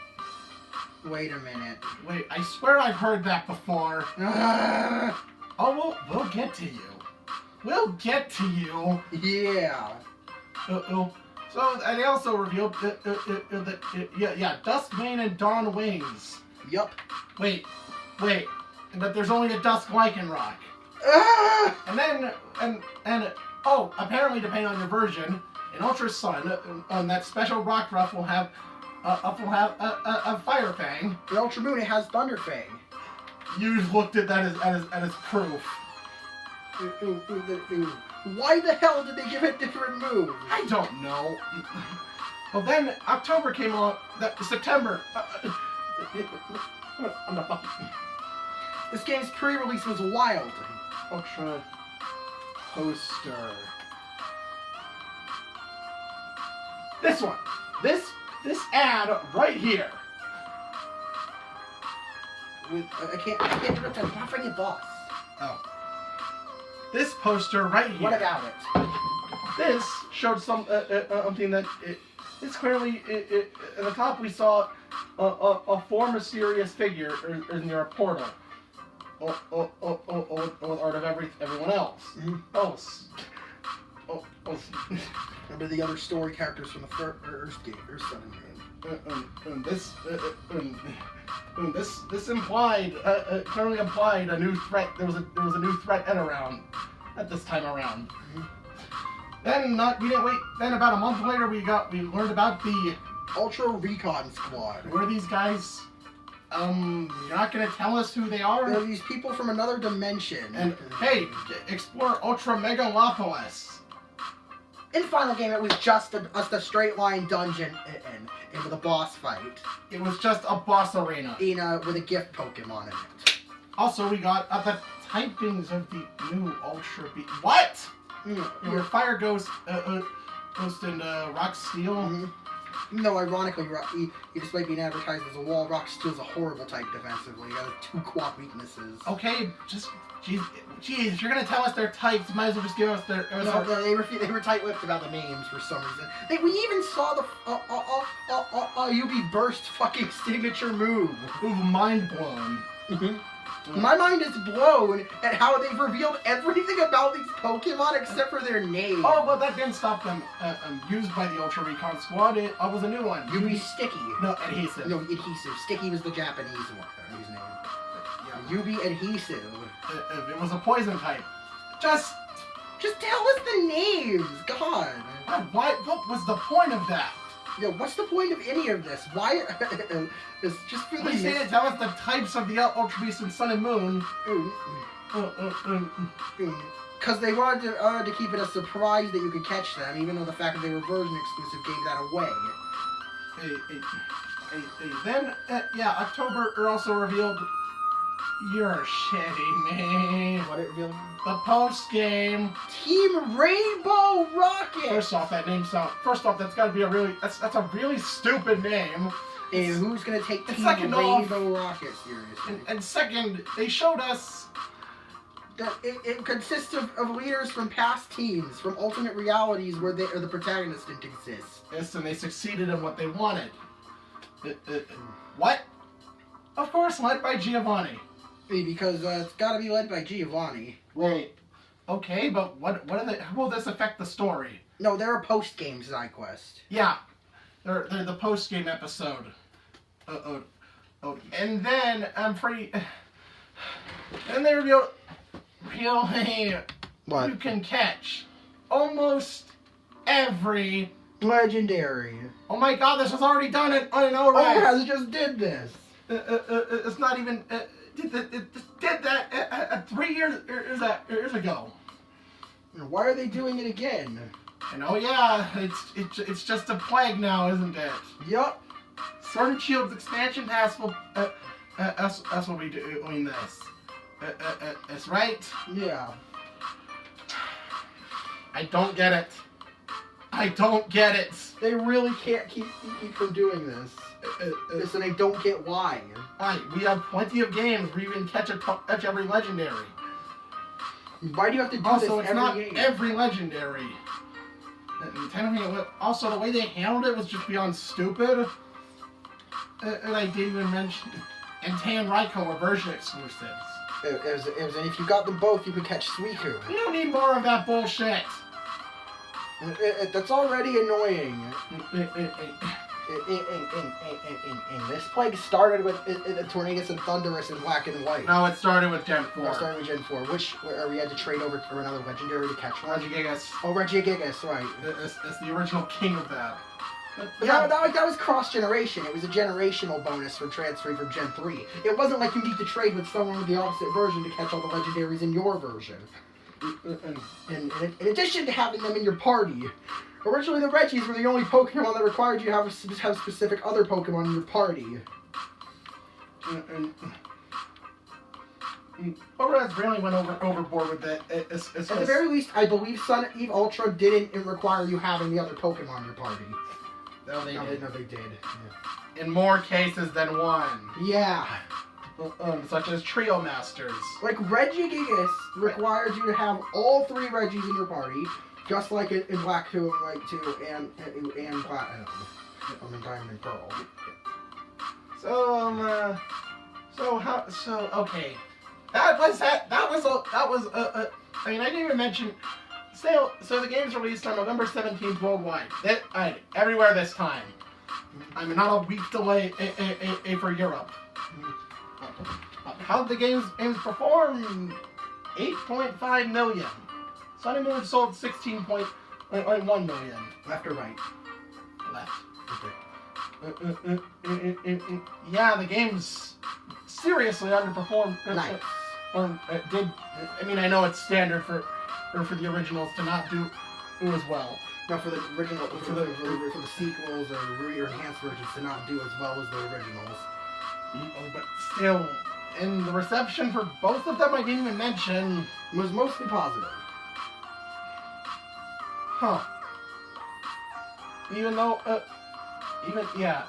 Wait a minute. Wait, I swear I've heard that before. Oh, we'll get to you. We'll get to you. Yeah. So, and they also revealed that, Dusk Mane and Dawn Wings. Yup. Wait, but there's only a Dusk Lycanroc. And then, apparently depending on your version, in Ultra Sun, that special Rockruff will have a Fire Fang. In Ultra Moon, it has Thunder Fang. You looked at that as proof. Why the hell did they give it different moves? I don't know. Well, then October came along. September. This game's pre-release was wild. Ultra poster. This one. This ad right here. I can't do it. I'm not bringing boss. Oh. This poster right here. What about it? This showed something that it's clearly at the top we saw a four mysterious figure near a portal. with art of everyone else. Remember the other story characters from the first game, or Sun and Moon. This implied, currently implied a new threat. There was a new threat at this time around. Then we didn't wait. Then about a month later, we learned about the Ultra Recon Squad. Who are these guys? You're not gonna tell us who they are? They're these people from another dimension. And hey, explore Ultra Megalopolis. In the final game, it was just a straight line dungeon and with a boss fight. It was just a boss arena. With a gift Pokemon in it. Also, we got the typings of the new Ultra Beast. What? Your Fire Ghost, Ghost and Rock Steel. Even though, ironically, despite being advertised as a wall, Rock Steel's a horrible type defensively. He has 2 quad weaknesses. Okay, just... Jeez, if you're gonna tell us their types, you might as well just give us their... No, they were tight-lipped about the names for some reason. We even saw the UB Burst fucking signature move. Ooh, mind blown. My mind is blown at how they've revealed everything about these Pokemon except for their names. Oh, but that didn't stop them used by the Ultra Recon Squad. It was a new one. UB Sticky. No, Adhesive. No, Adhesive. Sticky was the Japanese one. His name. Yeah, UB Adhesive. It was a poison type. Just tell us the names, God. What was the point of that? Yeah, what's the point of any of this? Why? It's just for the. We say to tell us the types of the Ultra Beast and Sun and Moon. Because they wanted to keep it a surprise that you could catch them, even though the fact that they were version exclusive gave that away. Then, October also revealed. You're shitting me. What it revealed? The post game. Team Rainbow Rocket. First off, that's got to be that's a really stupid name. And who's gonna take Team Rainbow Rocket seriously? And second, they showed us that it consists of leaders from past teams, from alternate realities where the protagonist didn't exist. Yes, and they succeeded in what they wanted. What? Of course, led by Giovanni. Because it's got to be led by Giovanni. Right. Okay, but how will this affect the story? No, they're a post-game side quest. Yeah, they're the post-game episode. And then and they reveal really What? you can catch almost every legendary. Oh my God, this was already done on an Oh yeah, they just did this. It's not even. Did that 3 years ago. Why are they doing it again? And oh yeah, it's just a plague now, isn't it? Yup. Sword and Shield's expansion pass will us will be doing this. That's right. Yeah. I don't get it. I don't get it. They really can't keep from doing this. So they don't get why. Alright, we have plenty of games where you can catch every legendary. Why do you have to do also, this it's not game? every legendary. Also, the way they handled it was just beyond stupid. And I didn't even mention. And Tan and Raikou were version exclusives. It was, and if you got them both, you could catch Suicune. We don't need more of that bullshit. That's already annoying. And this plague started with Tornadus and Thundurus in Black and White. No, it started with Gen 4. It started with Gen 4, where we had to trade over for another legendary to catch one. Regigigas. Oh, Regigigas, right. It's the original king of that. Yeah, that was cross-generation. It was a generational bonus for transferring from Gen 3. It wasn't like you need to trade with someone with the opposite version to catch all the legendaries in your version. In addition to having them in your party, originally the Reggies were the only Pokemon that required you to have specific other Pokemon in your party. Overheads really went overboard with that. At the very least, I believe Sun Eve Ultra didn't require you having the other Pokemon in your party. No, they did. No, they did. Yeah. In more cases than one. Yeah. Such as Trio Masters. Like, Regigigas required you to have all 3 Reggies in your party, just like in Black 2 and White 2 and Platinum. And Diamond and Pearl. Okay. That was I mean, I didn't even mention. So the game's released on November 17th worldwide. Everywhere this time. I'm not a week delay for Europe. How did the games perform? 8.5 million. Sun and Moon sold 16.1 million. Left or right? Left. Okay. Yeah, the game's seriously underperformed. Nice. I mean, I know it's standard for the originals to not do as well. No, for the original, for the sequels or enhanced versions to not do as well as the originals. But still, and the reception for both of them I didn't even mention was mostly positive. Huh. Even though, yeah.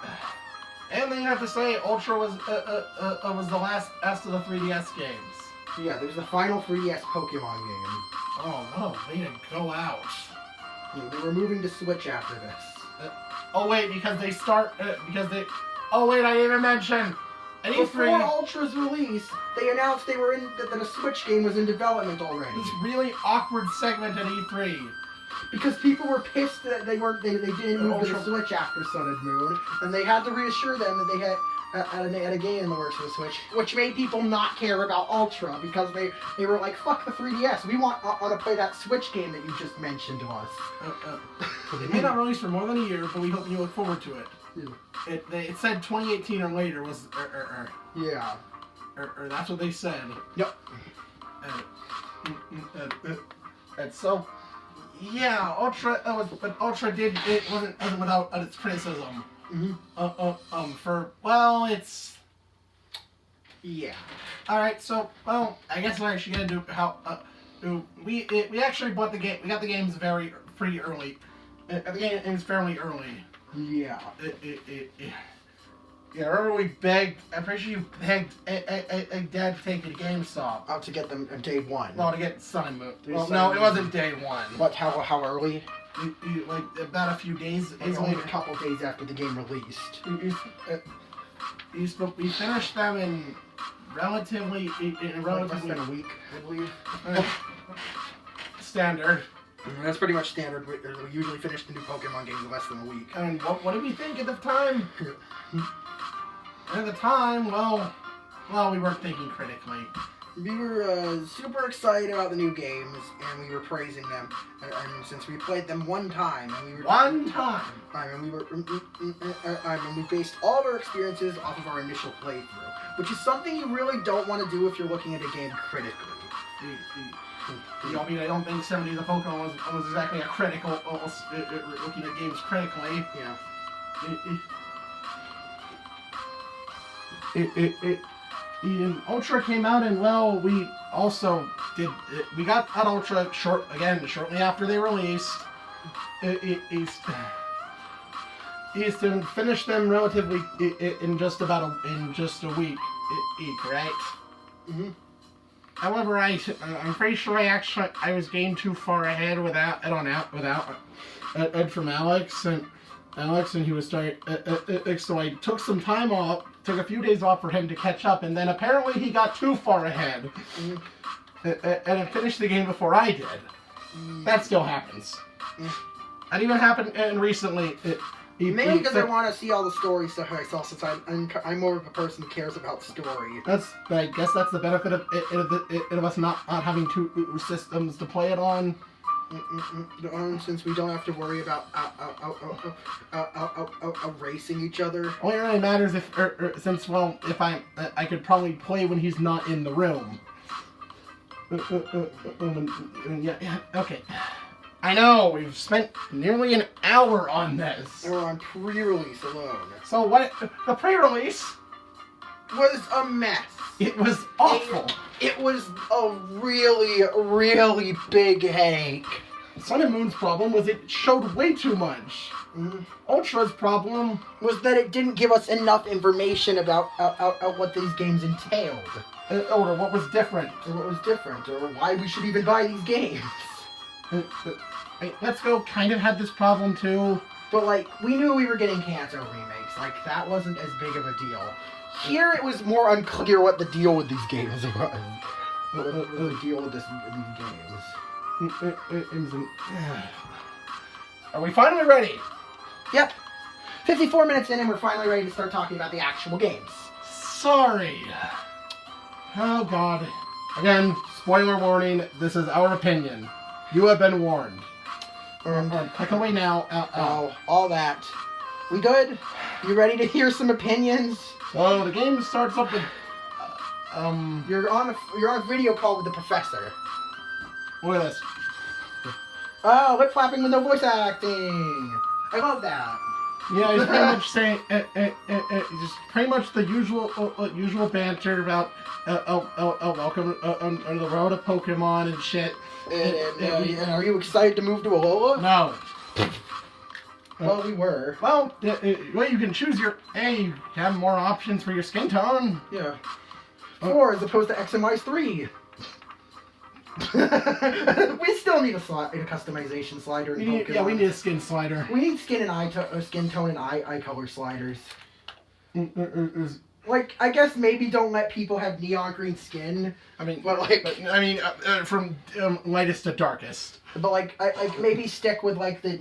And then you have to say, Ultra was the last of the 3DS games. Yeah, there's the final 3DS Pokemon game. Oh, what a way to go out. Yeah, they were moving to Switch after this. Oh wait, oh wait, I didn't even mention. At Before E3, Ultra's release, they announced that a Switch game was in development already. this really awkward segment at E3. Because people were pissed that they didn't move to the Switch after Sun and Moon, and they had to reassure them that they had a game in the works for the Switch, which made people not care about Ultra because they were like, fuck the 3DS, we want to play that Switch game that you just mentioned to us. It may not release for more than a year, but we hope you look forward to it. Yeah. It said 2018 or later was Yeah. Or that's what they said. Yep. And so, yeah, Ultra did it wasn't without its criticism. It's yeah. All right. So, well, I guess we're actually gonna do how we actually bought the game. We got the games pretty early. The game was fairly early. Yeah. Yeah, remember we begged, I'm pretty sure you begged Dad to take you to GameStop. Out to get them on day one. Well, to get Sun and Moon. Well, no, it wasn't day one. What, how early? Like, about a few days. It's only a couple days after the game released. We finished them in relatively less than a week, I believe. Standard. That's pretty much standard. We usually finish the new Pokemon games in less than a week. And what did we think at the time? At the time, well, we weren't thinking critically. We were super excited about the new games, and we were praising them. And since we played them one time, and we were and we based all of our experiences off of our initial playthrough, which is something you really don't want to do if you're looking at a game critically. I mean, I don't think 70 the Pokemon was exactly a critical, looking at games critically. Yeah. Ultra came out, and well, we also did. We got at Ultra shortly after they released. Is to finish them relatively in just a week, right? Mm-hmm. However, I'm pretty sure I was game too far ahead without Ed from Alex, and he was starting. So I took some time off, took a few days off for him to catch up, and then apparently he got too far ahead, and it finished the game before I did. That still happens. That even happened recently. Mainly because I want to see all the story stuff myself, since I'm more of a person who cares about story. I guess that's the benefit of us not having two systems to play it on. Since we don't have to worry about racing each other. Only really matters if I could probably play when he's not in the room. Yeah, okay. I know, we've spent nearly an hour on this. We're on pre-release alone. So the pre-release was a mess. It was awful. It was a really, really big headache. Sun and Moon's problem was it showed way too much. Ultra's problem was that it didn't give us enough information about what these games entailed. Or what was different. Or why we should even buy these games. Let's Go kind of had this problem too. But, like, we knew we were getting Kanto remakes. Like, that wasn't as big of a deal. Here it was more unclear what the deal with these games was. What the deal with these games? Are we finally ready? Yep. 54 minutes in and we're finally ready to start talking about the actual games. Sorry. Oh, God. Again, spoiler warning, this is our opinion. You have been warned. Click away now. All that. We good? You ready to hear some opinions? So the game starts up with... You're on a video call with the professor. Look at this. Oh, lip flapping with no voice acting. I love that. Yeah, he's pretty much saying, just pretty much the usual banter about, welcome on the road of Pokemon and shit. And are you excited to move to Alola? No. Well, we were. Well, you can choose your, you have more options for your skin tone. Yeah. 4 as opposed to X and Y's 3. We still need a customization slider in Pokemon. Yeah, we need a skin slider. We need skin tone and eye color sliders. Like, I guess maybe don't let people have neon green skin. I mean, from lightest to darkest. But like, I maybe stick with like the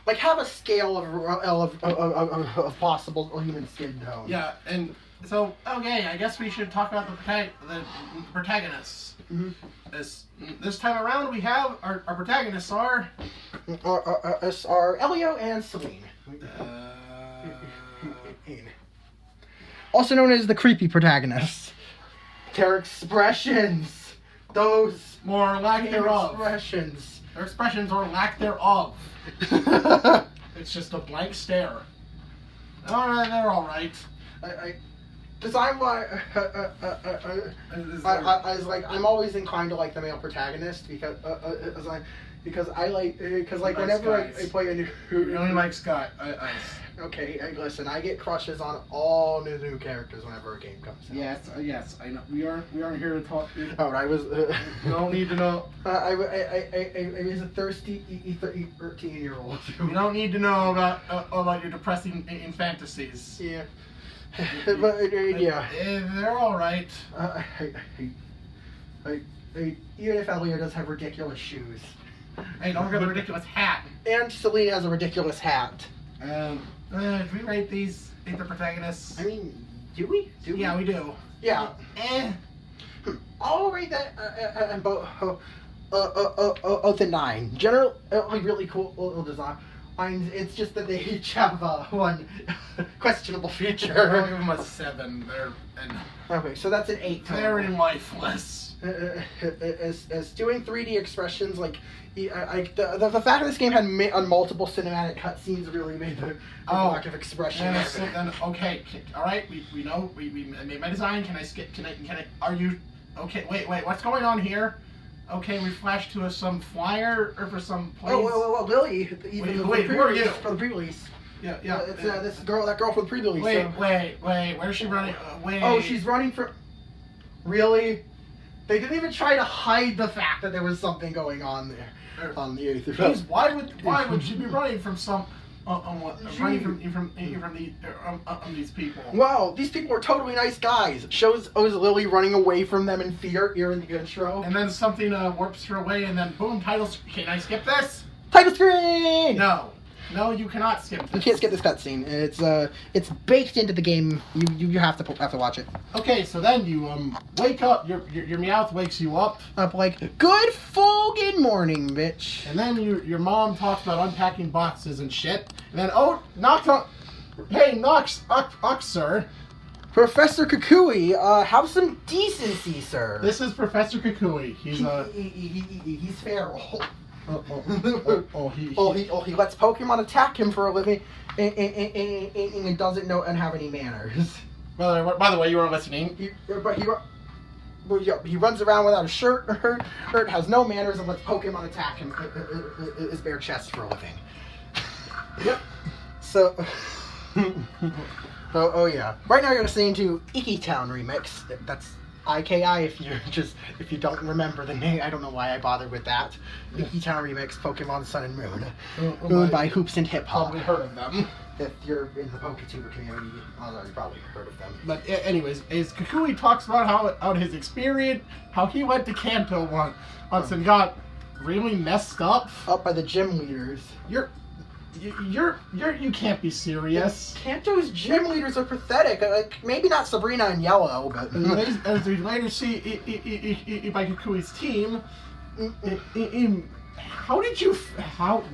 like have a scale of possible human skin tone. Yeah, and so okay, I guess we should talk about the protagonists. Mm-hmm. This time around, we have our protagonists are Elio and Celine. Also known as the creepy protagonists. Their expressions. Those more lack thereof. Expressions. Their expressions or lack thereof. It's just a blank stare. Alright, they're alright. Because I'm I'm always inclined to like the male protagonist because whenever I play a new. You only like Scott. Okay, listen. I get crushes on all new characters whenever a game comes out. Yes, I know. We aren't here to talk. Oh, I was. You don't need to know. I was a thirsty 13-year-old. You don't need to know about your depressing fantasies. Yeah. But yeah. They're all right. Even if Elio does have ridiculous shoes. Hey, don't forget the ridiculous hat. And Celine has a ridiculous hat. Do we rate the protagonists? I mean, do we? Yeah, we do. Yeah. I'll rate that both a 9. Generally, really cool little design. It's just that they each have one questionable feature. I'll give them a 7. Okay, so that's an 8. Very lifeless. As doing 3D expressions, like the fact that this game had multiple cinematic cutscenes really made the lack of expression. Then okay, all right, we know we made my design. Can I skip? Can I? Are you okay? Wait, what's going on here? Okay, we flashed to some flyer or for some place. Oh, Lily. Wait, who are you? For the pre-release. Yeah. It's that girl for the pre-release. Wait, where's she running? Wait. Oh, she's running for. Really? They didn't even try to hide the fact that there was something going on there on the 8th. Why would she be running from some? Running from these people. Wow, these people are totally nice guys. Shows Lily running away from them in fear here in the intro. And then something warps her away, and then boom, title screen. Can I skip this? Title screen! No, you cannot skip this. You can't skip this cutscene. It's baked into the game. You have to watch it. Okay, so then you wake up. Your Meowth wakes you up. Like good fucking morning, bitch. And then your mom talks about unpacking boxes and shit. And then knocks, sir. Professor Kukui, have some decency, sir. This is Professor Kukui. He's feral. He lets Pokemon attack him for a living, and doesn't know and have any manners. By the way, you weren't listening. He runs around without a shirt, has no manners, and lets Pokemon attack him his bare chest for a living. Yep. So. Oh yeah. Right now you're listening to Iki Town remix. That's IKI if you don't remember the name. I don't know why I bothered with that. The E-Town remix, Pokemon Sun and Moon. Owned by Hoops and Hip Hop. Probably heard of them. If you're in the PokeTuber community, you probably heard of them. But anyways, as Kukui talks about how his experience, how he went to Kanto once and got really messed up. Up by the gym leaders. You can't be serious. Kanto's gym leaders are pathetic. Like, maybe not Sabrina and Yellow, but as we later see by Kukui's team,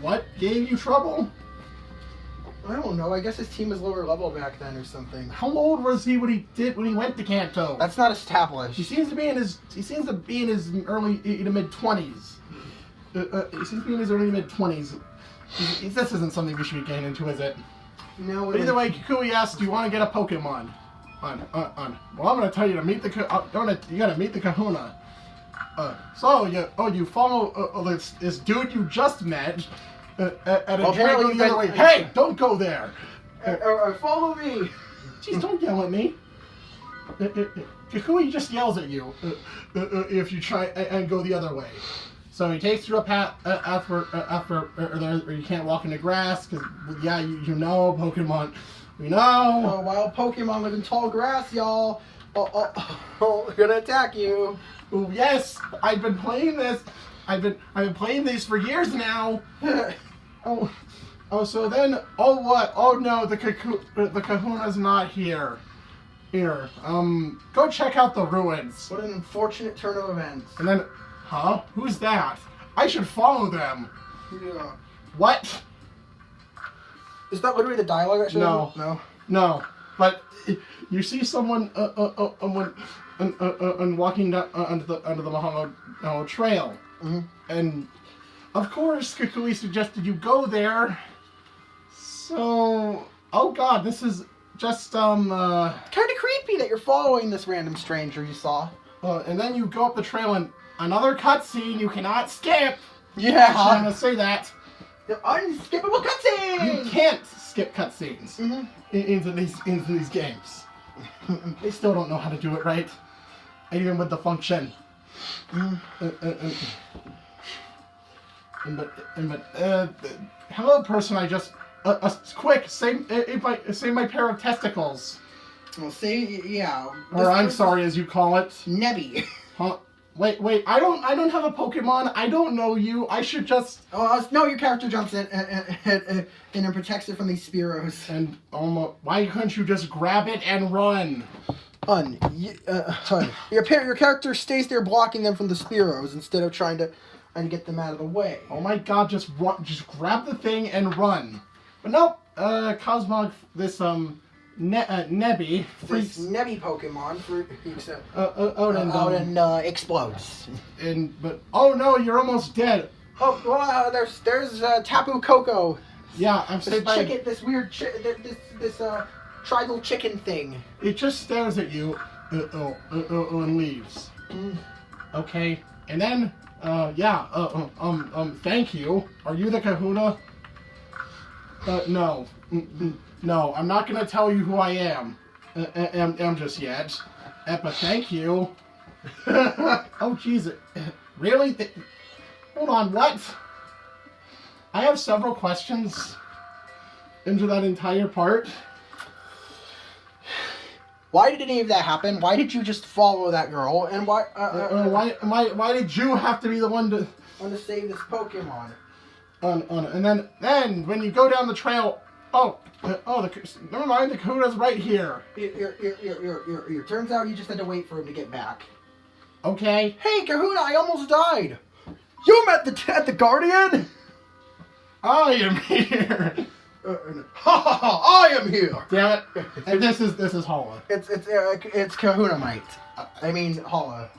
what gave you trouble? I don't know. I guess his team was lower level back then or something. How old was he when he went to Kanto? That's not established. He seems to be in his early to mid 20s. He seems to be in his early mid 20s. This isn't something we should be getting into, is it? No. But either way, Kukui asks, "Do you want to get a Pokemon?" Well, I'm gonna tell you to meet you gotta meet the Kahuna. You follow this dude you just met at a trail the other way. Hey, don't go there. Follow me. Jeez, don't yell at me. Kukui just yells at you if you try and go the other way. So he takes you a path where you can't walk in the grass because you know Pokemon. We know. Wild Pokemon live in tall grass, y'all. They're gonna attack you. Oh yes, I've been playing this. I've been playing these for years now. So then, what? Oh no, the Kahuna's not here. Here, go check out the ruins. What an unfortunate turn of events. And then, who's that? I should follow them. Yeah. What? Is that literally the dialogue that shows? No. But you see someone walking down under the Mahalo Trail. Mm-hmm. And of course, Kukui suggested you go there. So, oh god, this is just kind of creepy that you're following this random stranger you saw. And then you go up the trail and another cutscene you cannot skip. Yeah, actually, I'm gonna say that. The unskippable cutscenes. You can't skip cutscenes into these games. They still don't know how to do it right, even with the function. Hello, person. I just quick save my pair of testicles. Well, see, yeah. Or I'm sorry, as you call it, Nebby. Huh? Wait. I don't have a Pokemon. I don't know you. I should just. No, your character jumps in and protects it from these Spearows. And why couldn't you just grab it and run? Your character stays there blocking them from the Spearows instead of trying to get them out of the way. Oh my god, just grab the thing and run. But nope, Cosmog, this Nebby freaks. This Nebby Pokemon explodes. But oh no, you're almost dead. Oh well, there's Tapu Koko. Yeah, I'm saying this weird this tribal chicken thing. It just stares at you and leaves. Okay, and then thank you. Are you the Kahuna? No. No, I'm not gonna tell you who I am. Am just yet. But thank you. Oh jeez, really? Hold on, what? I have several questions into that entire part. Why did any of that happen? Why did you just follow that girl? And why did you have to be the one to save this Pokemon? And then when you go down the trail, never mind, the Kahuna's right here. Turns out you just had to wait for him to get back. Okay. Hey, Kahuna, I almost died. You met the Guardian? I am here. I am here. Damn it! And this is Hala. It's Kahuna Mite. I mean Hala.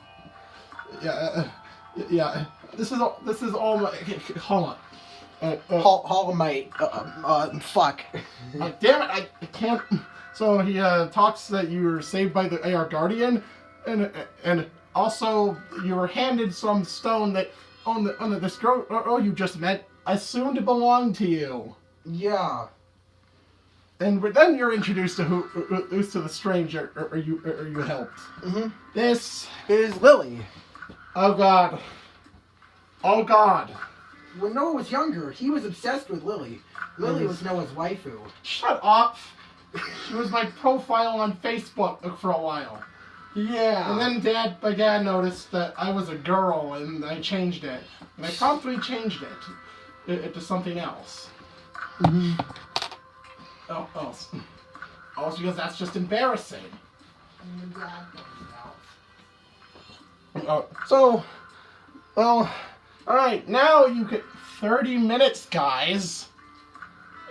Yeah. This is all my Hala. Hala Mite. Fuck. Damn it! I can't. So he talks that you were saved by the AR Guardian, and also you were handed some stone that this girl you just met assumed belonged to you. Yeah. And then you're introduced to who's to the stranger, or you helped. Mm-hmm. This is Lily. Oh God. Oh God. When Noah was younger, he was obsessed with Lily. Lily was Noah's waifu. Shut up. She was my profile on Facebook for a while. Yeah. And then my dad noticed that I was a girl, and I changed it. And I promptly changed it to something else. Mm-hmm. Oh, because that's just embarrassing. So, well, alright, now you get 30 minutes, guys.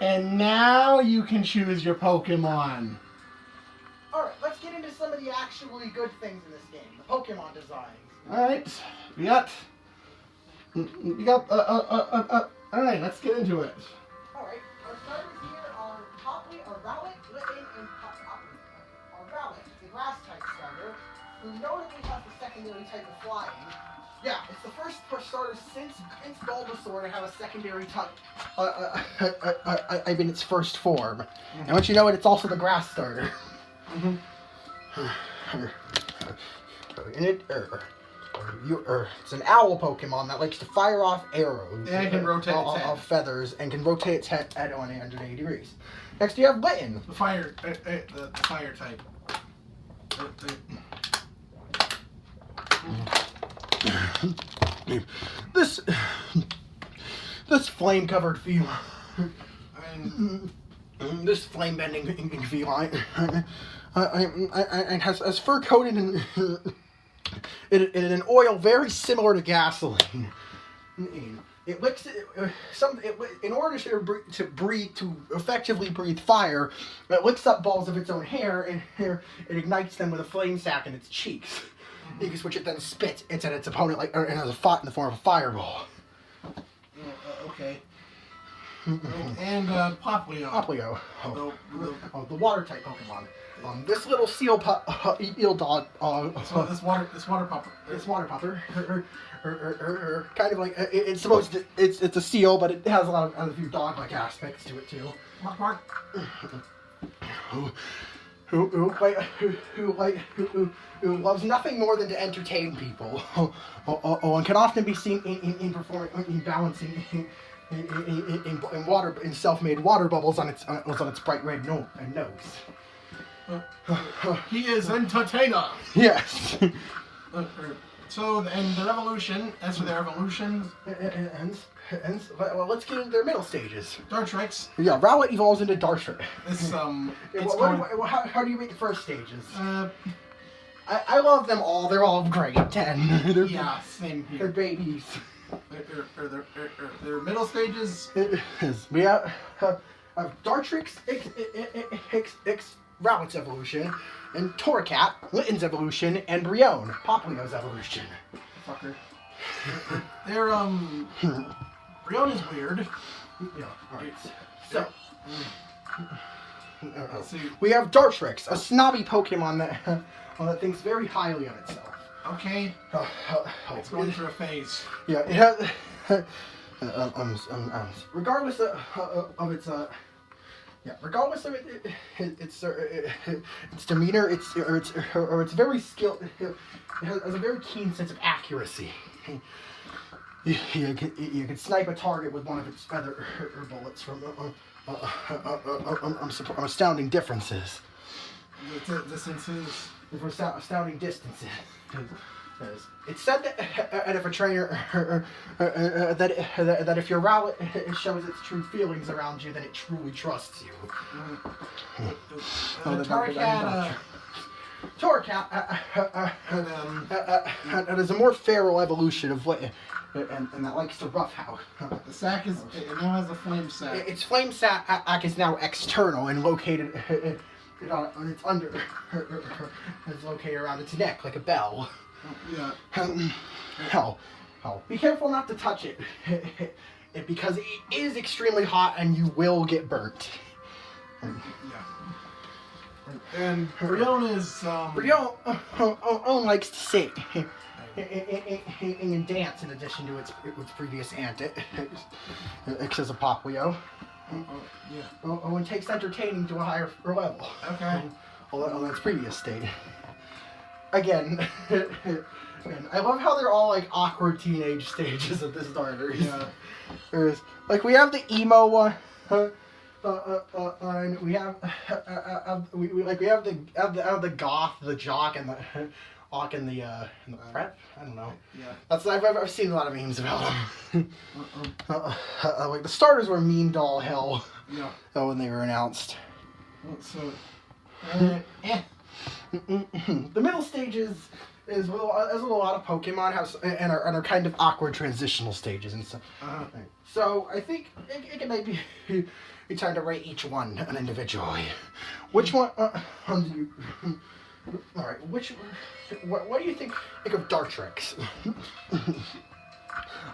And now you can choose your Pokemon. Alright, let's get into some of the actually good things in this game. The Pokemon designs. Alright, we got, alright, let's get into it. Alright, our starters here are Popley, or Rowlet, Litten, and Popley. Or Rowlet, the grass type starter, who notably has the secondary type of flying. Yeah, it's the first starter since Bulbasaur to have a secondary type, in its first form. Mm-hmm. And once you know it, it's also the grass starter. Mm-hmm. It's an owl Pokemon that likes to fire off arrows. And it can rotate its head. Of feathers, and can rotate its head at 180 degrees. Next, you have Litten. The fire type. This flame-covered feline. This flame-bending feline. And has fur coated in an oil very similar to gasoline. It licks in order to effectively breathe fire. It licks up balls of its own hair, and it ignites them with a flame sack in its cheeks, which it then spits at its opponent and has a fought in the form of a fireball. Okay. And Poplio. Poplio. The water type Pokemon. This little seal eel dog. This water pupper. This water pupper. Kind of like it's supposed to. It's a seal, but it has a few dog-like aspects to it too. Who loves nothing more than to entertain people. And can often be seen in balancing in self-made water bubbles on its bright red nose. He is entertainer. Yes. So, and their evolution, as for their evolution... Well, let's get into their middle stages. Dartrix. Yeah, Rowlet evolves into Dartrix. How do you rate the first stages? I love them all. They're all great. 10. Yeah, same here. They're babies. Their middle stages? We have Dartrix, Rowlet's evolution, and Torracat, Litten's evolution, and Brion, Poplio's evolution. Fucker. They're, Brion is weird. Yeah, alright. So, let's see. We have Dartrix, a snobby Pokemon that thinks very highly of itself. Okay. It's going through a phase. Yeah, it has... regardless of its... regardless of its demeanor, it's very skilled. It has a very keen sense of accuracy. You can snipe a target with one of its feather bullets from astounding differences. Distances. For astounding distances. It's said that if a trainer that if your Rowlet shows its true feelings around you, then it truly trusts you. Torracat is a more feral evolution of what, and that likes to roughhouse. The sack it now has a flame sack. Its flame sack is now external and located on its under. It's located around its neck like a bell. Yeah. Be careful not to touch it, because it is extremely hot and you will get burnt. Yeah. And Brion is Brion likes to sit and dance in addition to its previous antics as a Poplio. Yeah. And takes entertaining to a higher level. Okay. On its previous state. Again, and I love how they're all like awkward teenage stages of the starters. Yeah. There's like we have the emo one. And we have the goth, the jock, and the Hawk and the prep. I don't know. Yeah. I've seen a lot of memes about them. Like the starters were meme doll hell. Yeah. When they were announced. So. The middle stages is with a lot of Pokemon have and are kind of awkward transitional stages and stuff. So I think it can maybe be time to rate each one individually. Which one? Do you? All right. What do you think of Dartrix?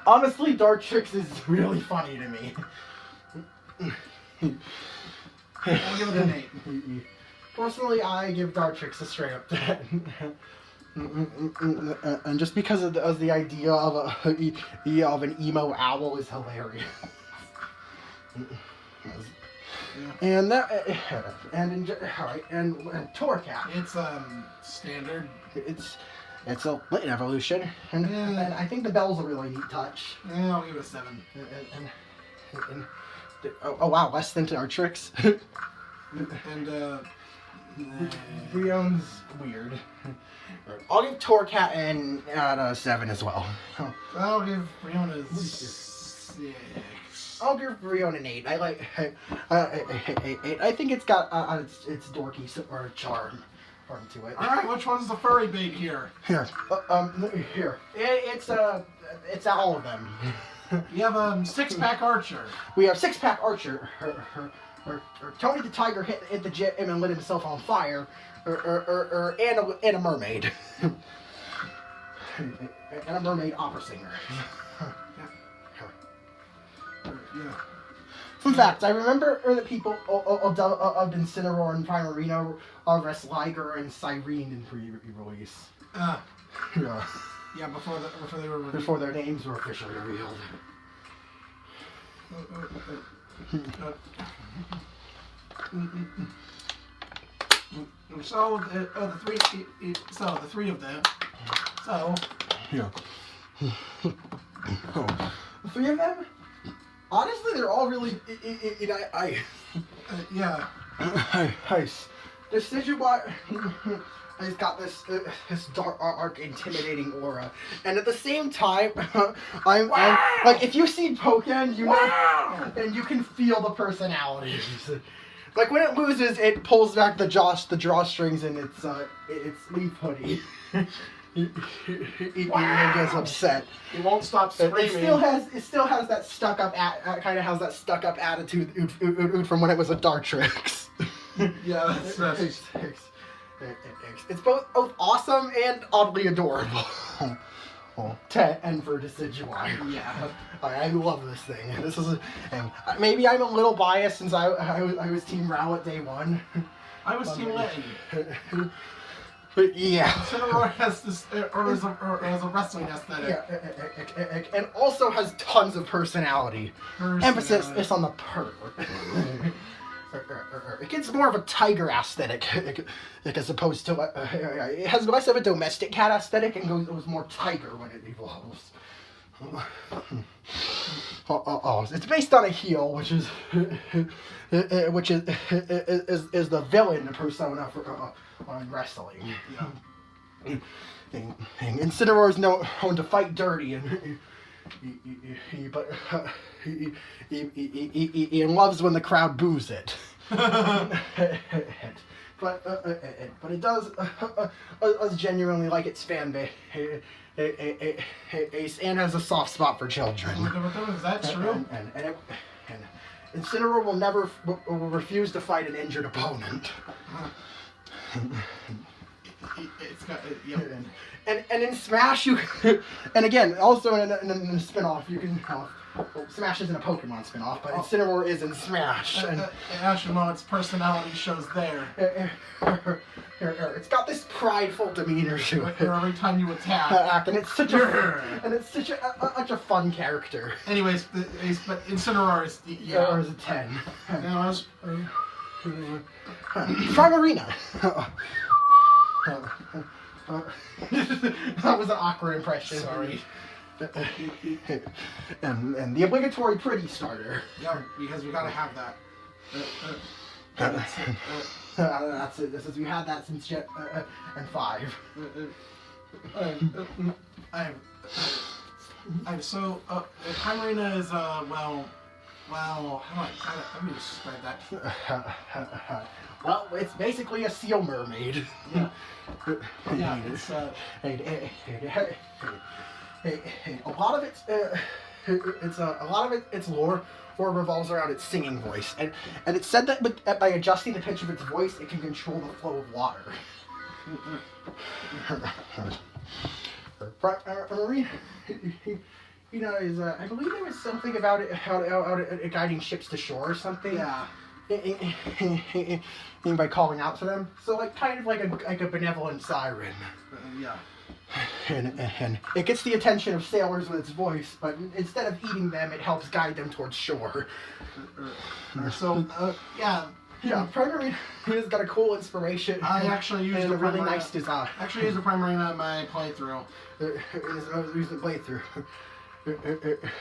Honestly, Dartrix is really funny to me. I'll give it an 8. Personally, I give Dartrix a straight up 10. And just because of the idea of an emo owl is hilarious. And Torcat. It's standard. It's a late evolution, and I think the bell's a really neat touch. Yeah, I'll give it a 7. Oh wow, less than Dartrix. And Brion's weird. I'll give Torcat a 7 as well. I'll give Brianna a 6. I'll give Brion an 8. I think it's got its dorky or charm to it. All right, which one's the furry bait here? Here, here. It's all of them. You have a 6-pack Archer. We have 6-pack Archer. Tony the Tiger hit the gym and lit himself on fire. And a mermaid. And a mermaid opera singer. Yeah. Fun fact, I remember that people of Incineroar and Primarina Rest Liger and Cyrene in pre-release. Yeah. Yeah, before they were revealed. Before their names were officially revealed. So the three of them. So yeah. The 3 of them. Honestly, they're all really. Yeah. Nice. Decidueye has got this dark, intimidating aura, and at the same time, I'm like, if you see Pokemon, you know, and you can feel the personalities. Like when it loses, it pulls back the drawstrings in its leaf hoodie. He gets upset. He won't stop screaming. It still has that stuck up attitude from when it was a Dartrix. Yeah, that's it's both awesome and oddly adorable. And for Decidueye. Yeah. I love this thing. And maybe I'm a little biased since I was Team Rowlet day one. I was Team Letty. But yeah. Incineroar has this, has a wrestling aesthetic. Yeah, and also has tons of personality. Emphasis is on the purr. It gets more of a tiger aesthetic, as opposed to it has less of a domestic cat aesthetic and goes more tiger when it evolves. It's based on a heel, which is the villain persona for on wrestling. Yeah. And Incineroar is known to fight dirty, and he loves when the crowd boos it. But it does genuinely like its fan base. And has a soft spot for children. Is that true? And Incineroar will refuse to fight an injured opponent. It's got, yeah. And in Smash, and again, also in a spin-off, you can Well, Smash isn't a Pokemon spin-off, but Incineroar is in Smash. And Actually, its personality shows there. it's got this prideful demeanor to it. Every time you attack. And it's such a fun character. Anyways, but Incineroar is Or is a 10. No, Primarina. That was an awkward impression. Sorry. And the obligatory pretty starter. Yeah, because we gotta have that. That's it. This is we had that since Gen and 5. Primarina is how do you describe that? Well, it's basically a seal mermaid. Yeah. Yeah. It's a lot of its lore revolves around its singing voice, and it's said that by adjusting the pitch of its voice, it can control the flow of water. Marine, is I believe there was something about it how guiding ships to shore or something. Yeah. By calling out to them, so kind of like a benevolent siren. Yeah. And it gets the attention of sailors with its voice, but instead of eating them, it helps guide them towards shore. Yeah. Yeah, Primarina has got a cool inspiration. I actually used a really nice design. Actually used a Primarina in my playthrough. In his most recent playthrough.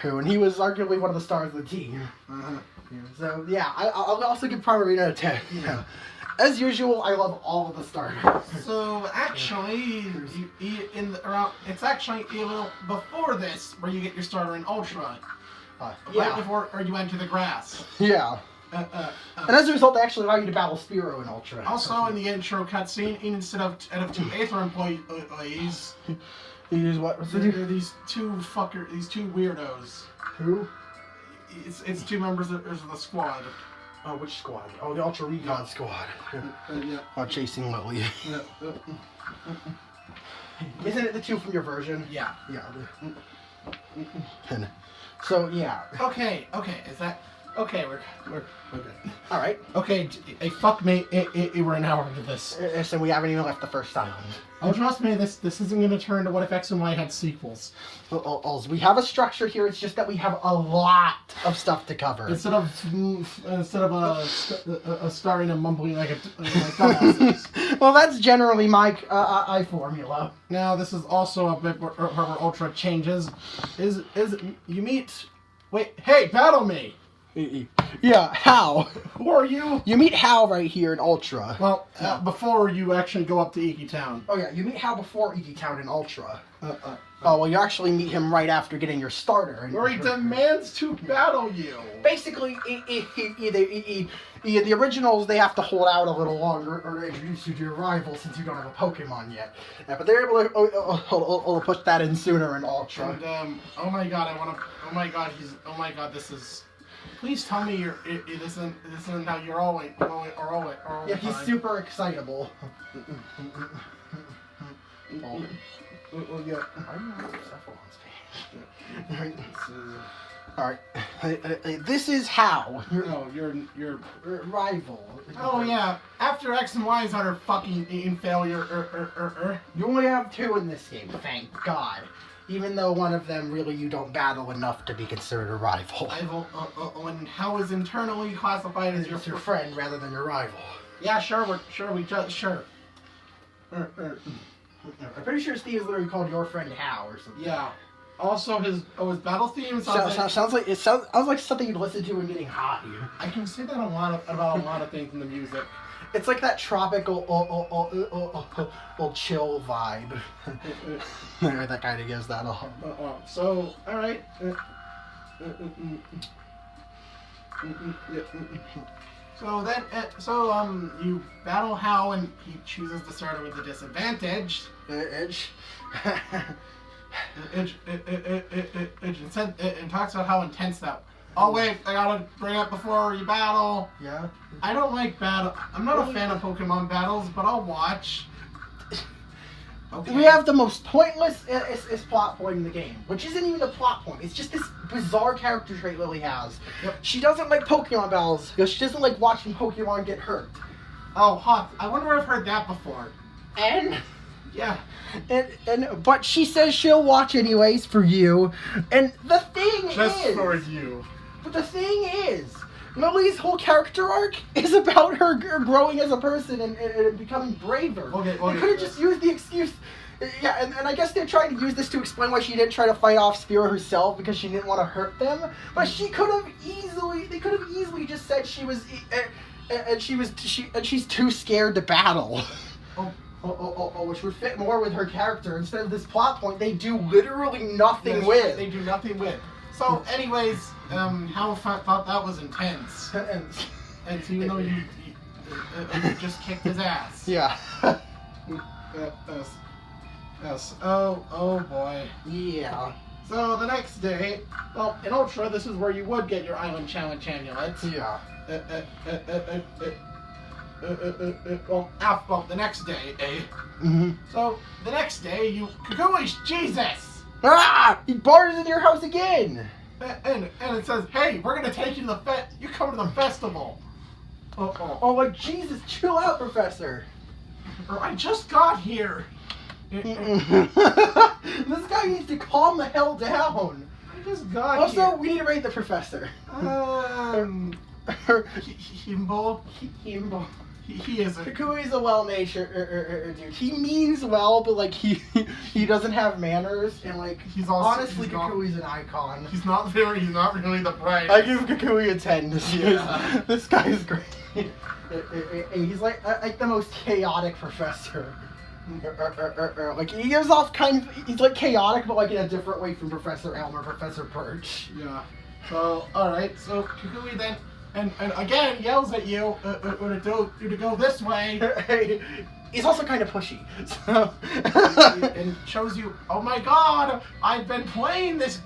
And he was arguably one of the stars of the team. Uh-huh. Yeah, so, yeah, I'll also give Primarina a 10. Yeah. As usual, I love all of the starters. So actually, it's actually a little before this where you get your starter in Ultra. Right before or you enter the grass. Yeah. And as a result, they actually allow you to battle Spearow in Ultra. Also, in the intro cutscene, instead of 2 Aether employees, these these two weirdos. Who? It's 2 members of the squad. Oh, which squad? Oh, the Ultra Recon squad. Yeah. Oh, chasing Lily. Yeah. Isn't it the 2 from your version? Yeah. Yeah. So yeah. Okay. Is that okay? We're good. All right. Okay. Fuck me. We're an hour into this. So we haven't even left the first island. Oh, trust me. This isn't going to turn to What If X and Y had sequels. Well, we have a structure here. It's just that we have a lot of stuff to cover. Instead of starring and mumbling like dumbasses. Well, that's generally my formula. Now, this is also a bit where Ultra changes. Is you meet? Wait, hey, battle me. Yeah, Hal. Who are you? You meet Hal right here in Ultra. Well, before you actually go up to Iki Town. Oh yeah, you meet Hal before Iki Town in Ultra. Oh well, you actually meet him right after getting your starter. Where he demands to battle you. Basically, the originals, they have to hold out a little longer or introduce you to your rival since you don't have a Pokemon yet. But they're able to push that in sooner in Ultra. And oh my god, this is. Please tell me this isn't how you're always. Yeah, he's super excitable. Yeah. Alright. This is how. Your rival. Oh yeah. After X and Y's utter fucking in failure. You only have 2 in this game, thank God. Even though one of them really you don't battle enough to be considered a rival. And how is internally classified as your friend rather than your rival. Yeah, sure. I'm pretty sure Steve is literally called your friend Hal or something. Yeah. Also, his battle theme sounds like something you'd listen to when getting hot. I can say that about a lot of things in the music. It's like that tropical, chill vibe. That kind of gives that a hum. So, all right. You battle Hal, and he chooses to start with a disadvantage. Edge. It talks about how intense that. Oh wait, I gotta bring up before you battle. Yeah. I don't like battle. I'm not a fan of Pokemon battles, but I'll watch. Okay. We have the most pointless is plot point in the game, which isn't even a plot point. It's just this bizarre character trait Lily has. Yep. She doesn't like Pokemon battles because she doesn't like watching Pokemon get hurt. Oh, huh. I wonder where I've heard that before. And Yeah. But she says she'll watch anyways for you. And the thing Just is, for you. But the thing is, Lily's whole character arc is about her growing as a person and becoming braver. Okay, They could have just used the excuse. Yeah, and I guess they're trying to use this to explain why she didn't try to fight off Spear herself because she didn't want to hurt them. But they could have easily just said she was, and she's too scared to battle. Which would fit more with her character. Instead of this plot point, they do literally nothing with. They do nothing with. So, anyways, Hal thought that was intense. And so even though you just kicked his ass. Yeah. Yes. Oh boy. Yeah. So the next day, well, in Ultra, this is where you would get your Island Challenge amulet. Yeah. Well, the next day, Mm-hmm. So the next day, Kukui's Jesus. Ah! He bars in your house again. And it says, hey, we're gonna take you to the you come to the festival. Oh, like Jesus, chill out, Professor. Or I just got here. This guy needs to calm the hell down. I just got Also, here. we need to rate the Professor. Himbo. He is a... Kukui's a well-natured dude. He means well, but like he doesn't have manners, and like honestly, Kukui's an icon. He's not really the brightest. I give Kukui a 10. This guy is great. He's like the most chaotic professor. Like he gives off he's like chaotic, but like in a different way from Professor Elm or Professor Perch. Yeah. So alright, so Kukui then and again yells at you to go this way. He's also kind of pushy. So and shows you, oh my god, I've been playing this.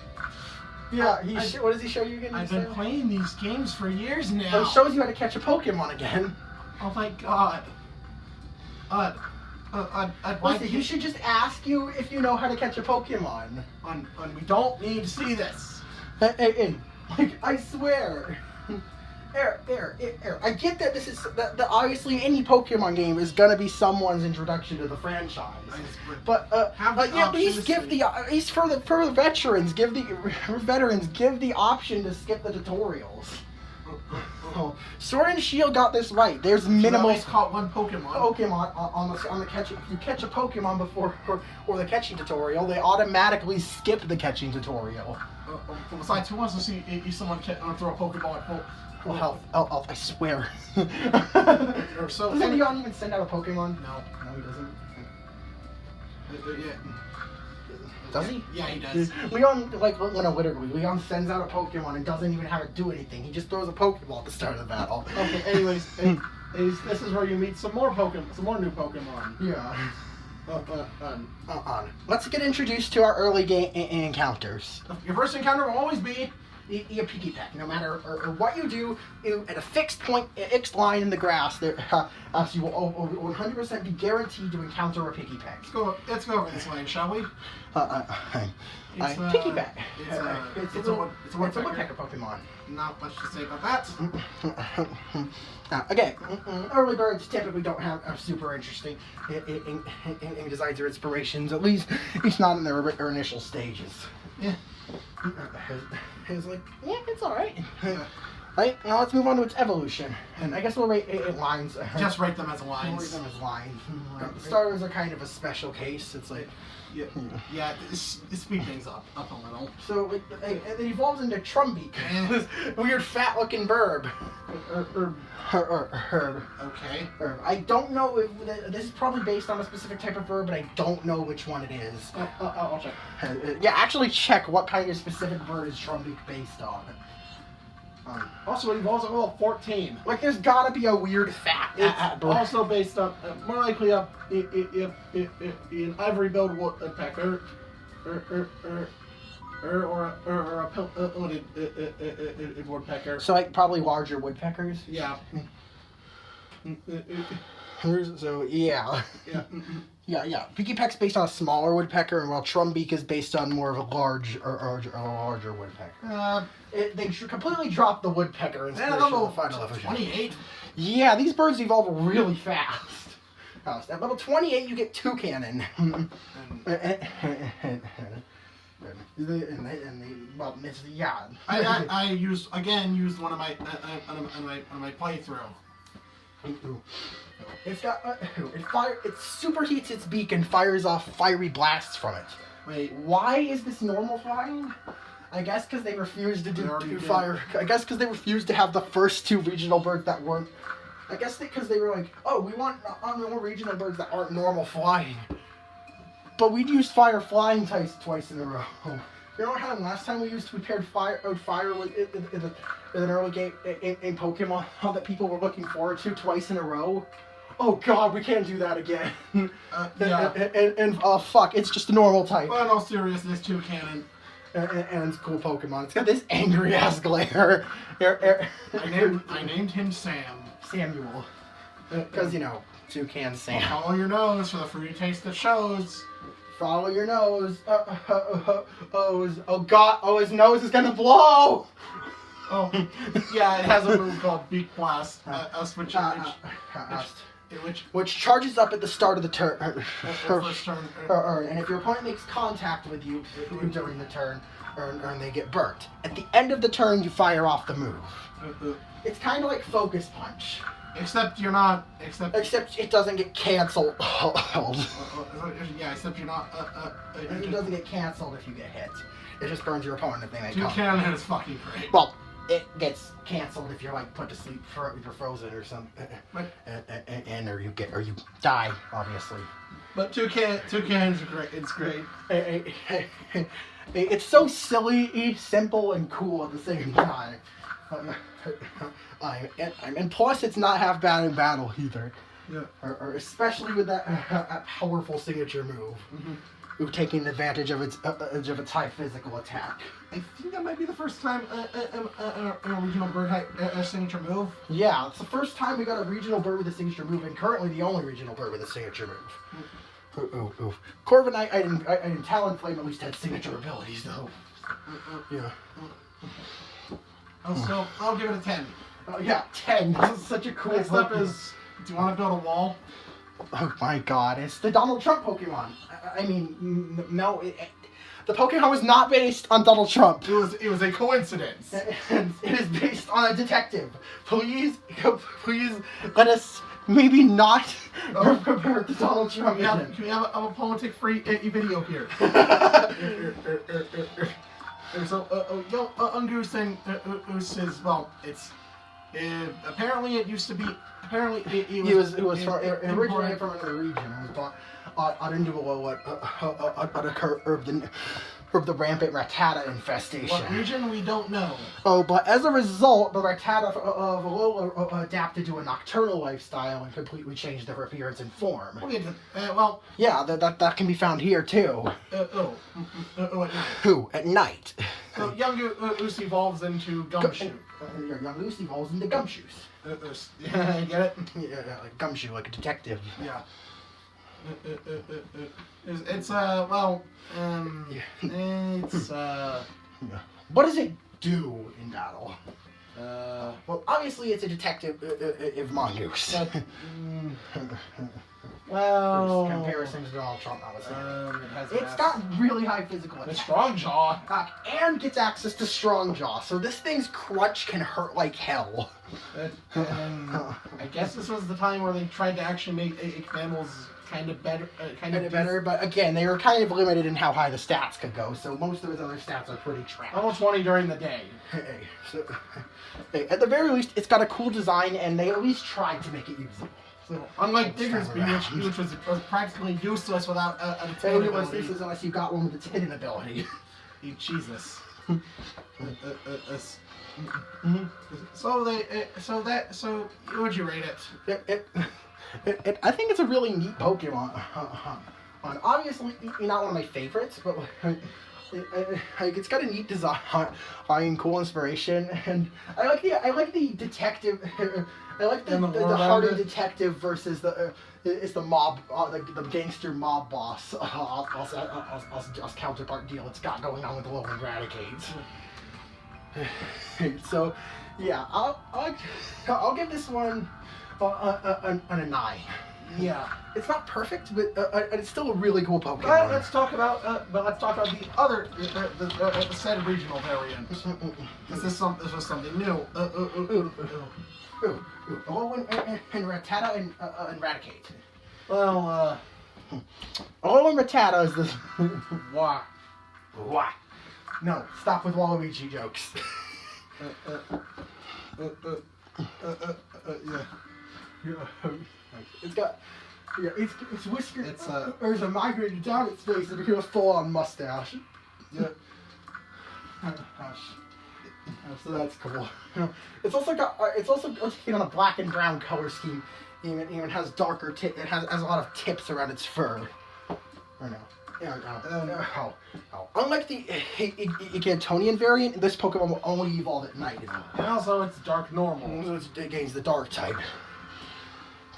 Yeah, what does he show you again? I've been playing these games for years now. Well, he shows you how to catch a Pokemon again. Oh my god. Listen, he should just ask you if you know how to catch a Pokemon. We don't need to see this. And like, I swear. I get that this is that obviously any Pokemon game is gonna be someone's introduction to the franchise, but at least give at least for the veterans, give the option to skip the tutorials. Sword and Shield got this right. There's minimal. You caught one Pokemon on the catch. If you catch a Pokemon before or the catching tutorial, they automatically skip the catching tutorial. Besides, who wants to see someone throw a Pokeball at full health? I swear. Or so. Doesn't Leon even send out a Pokemon? No, he doesn't. Yeah. Does he? Yeah, he does. Leon, literally, Leon sends out a Pokemon and doesn't even have it do anything. He just throws a Pokeball at the start of the battle. Okay, anyways, this is where you meet some more new Pokemon. Yeah. Let's get introduced to our early game encounters. Your first encounter will always be a piggy pack. No matter what you do, at a fixed point, X line in the grass, you will 100% be guaranteed to encounter a piggy pack. Let's go over this line, shall we? Piggy pack. It's a woodpecker Pokemon. Not much to say about that. Again, early birds typically don't have super interesting designs or inspirations. At least not in their initial stages. Yeah. It's like, yeah, it's alright. Right, now let's move on to its evolution. And I guess we'll rate it lines. Just rate them as lines. We'll rate them as lines. Starters are kind of a special case. It's like... Yeah, speed things up a little. So it evolves into Trumbeak, this weird fat-looking bird. Herb. Okay. Herb. I don't know if this is probably based on a specific type of bird, but I don't know which one it is. I'll check. Yeah, actually check what kind of specific bird is Trumbeak based on. Also, it evolves at level 14. Like, there's gotta be a weird fat bird. Also based on, more likely, an ivory billed woodpecker, or a pileated woodpecker. So, like, probably larger woodpeckers? Yeah. So yeah. Yeah. Yeah. Peaky-Peck's based on a smaller woodpecker, and while Trumbeak is based on more of a larger woodpecker. They should completely drop the woodpecker inspiration in the final evolution. 28. Yeah, these birds evolve really fast. At level 28, you get toucanon. And I used one of my on my playthrough. It's got it superheats its beak and fires off fiery blasts from it. Wait, why is this normal flying? I guess because they refused to do fire. I guess because they refused to have the first two regional birds that weren't. I guess because they were like, oh, we want more regional birds that aren't normal flying. But we'd used fire flying twice in a row. You know how last time we paired fire with in an early game in Pokemon that people were looking forward to twice in a row? Oh god, we can't do that again. Yeah. And fuck, it's just a normal type. But in all seriousness, toucanon. And it's a cool Pokemon. It's got this angry ass glare. I named him Sam. Samuel. Because, Toucan Sam. Follow your nose for the fruity taste that shows. Follow your nose. Oh god, his nose is gonna blow! Oh, yeah, it has a move called Beak Blast, which charges up at the start of the turn. First turn. And if your opponent makes contact with you during the turn, they get burnt. At the end of the turn, you fire off the move. It's kind of like Focus Punch. Except you're not. Except it doesn't get cancelled. Yeah, except you're not. It doesn't get cancelled if you get hit. It just burns your opponent if they make contact. Toucanon is fucking great. Well, it gets cancelled if you're like put to sleep, if you're frozen or something, or you die, obviously. But Toucanon's great. It's great. It's so silly, simple, and cool at the same time. And plus, it's not half bad in battle either. Yeah. Or especially with that powerful signature move. Mm-hmm. Taking advantage of its high physical attack. I think that might be the first time a regional bird had a signature move. Yeah, it's the first time we got a regional bird with a signature move, and currently the only regional bird with a signature move. Corviknight, I didn't Talonflame at least had signature abilities though. Yeah. I'll give it a 10. Yeah, 10. This is such a cool. Next up is, do you want to build a wall? Oh my god, it's the Donald Trump Pokemon. I mean, no, the Pokemon was not based on Donald Trump. It was a coincidence. It is based on a detective. Please let us maybe not compare it to Donald Trump. Can we have a politic-free video here? So, Ungoose and Oos is, well, it's, apparently it used to be, it was originated from another region. It was brought out into the rampant Rattata infestation. What region, we don't know. Oh, but as a result, the Rattata of Alola adapted to a nocturnal lifestyle and completely changed their appearance and form. Well... Yeah, that can be found here, too. Who? At night. So, young Oos evolves into Gumshoe. Young Oos evolves into Gumshoes. Yeah, you get it? Yeah, like Gumshoe, like a detective. Yeah. It's what does it do in battle? Well, obviously it's a detective mongoose. Well, comparisons to Donald Trump, I was saying. It's got really high physical attack. A strong jaw. And gets access to strong jaw, so this thing's crutch can hurt like hell. I guess this was the time where they tried to actually make animals kind of better. But again, they were kind of limited in how high the stats could go, so most of his other stats are pretty trash. Almost 20 during the day. At the very least, it's got a cool design, and they at least tried to make it usable. So, unlike Diggersby, which was practically useless without a ability. It was useless unless you got one with its hidden ability. Jesus. So would you rate it? I think it's a really neat Pokemon. Obviously, not one of my favorites, but Like it's got a neat design, cool inspiration, and I like the detective. I like the hardened detective versus the mob, the gangster mob boss. Us counterpart deal it's got going on with Alola and Raticate. So, yeah, I'll give this one a 9. Yeah. It's not perfect, but it's still a really cool Pokemon. Let's talk about the other the said regional variant. This was something new. Alola and Rattata and Raticate. Well, Alola and Rattata is this. why? Why? No, stop with Waluigi jokes. Yeah. It's got, it's whiskers. There's a migrated down its face and became a full-on mustache. Yeah. So that's cool. It's also taken on a black and brown color scheme. Even has darker tip. It has a lot of tips around its fur. Or no. Yeah, unlike the Gantonian variant, this Pokemon will only evolve at night. And also, it's dark normal. It gains the dark type.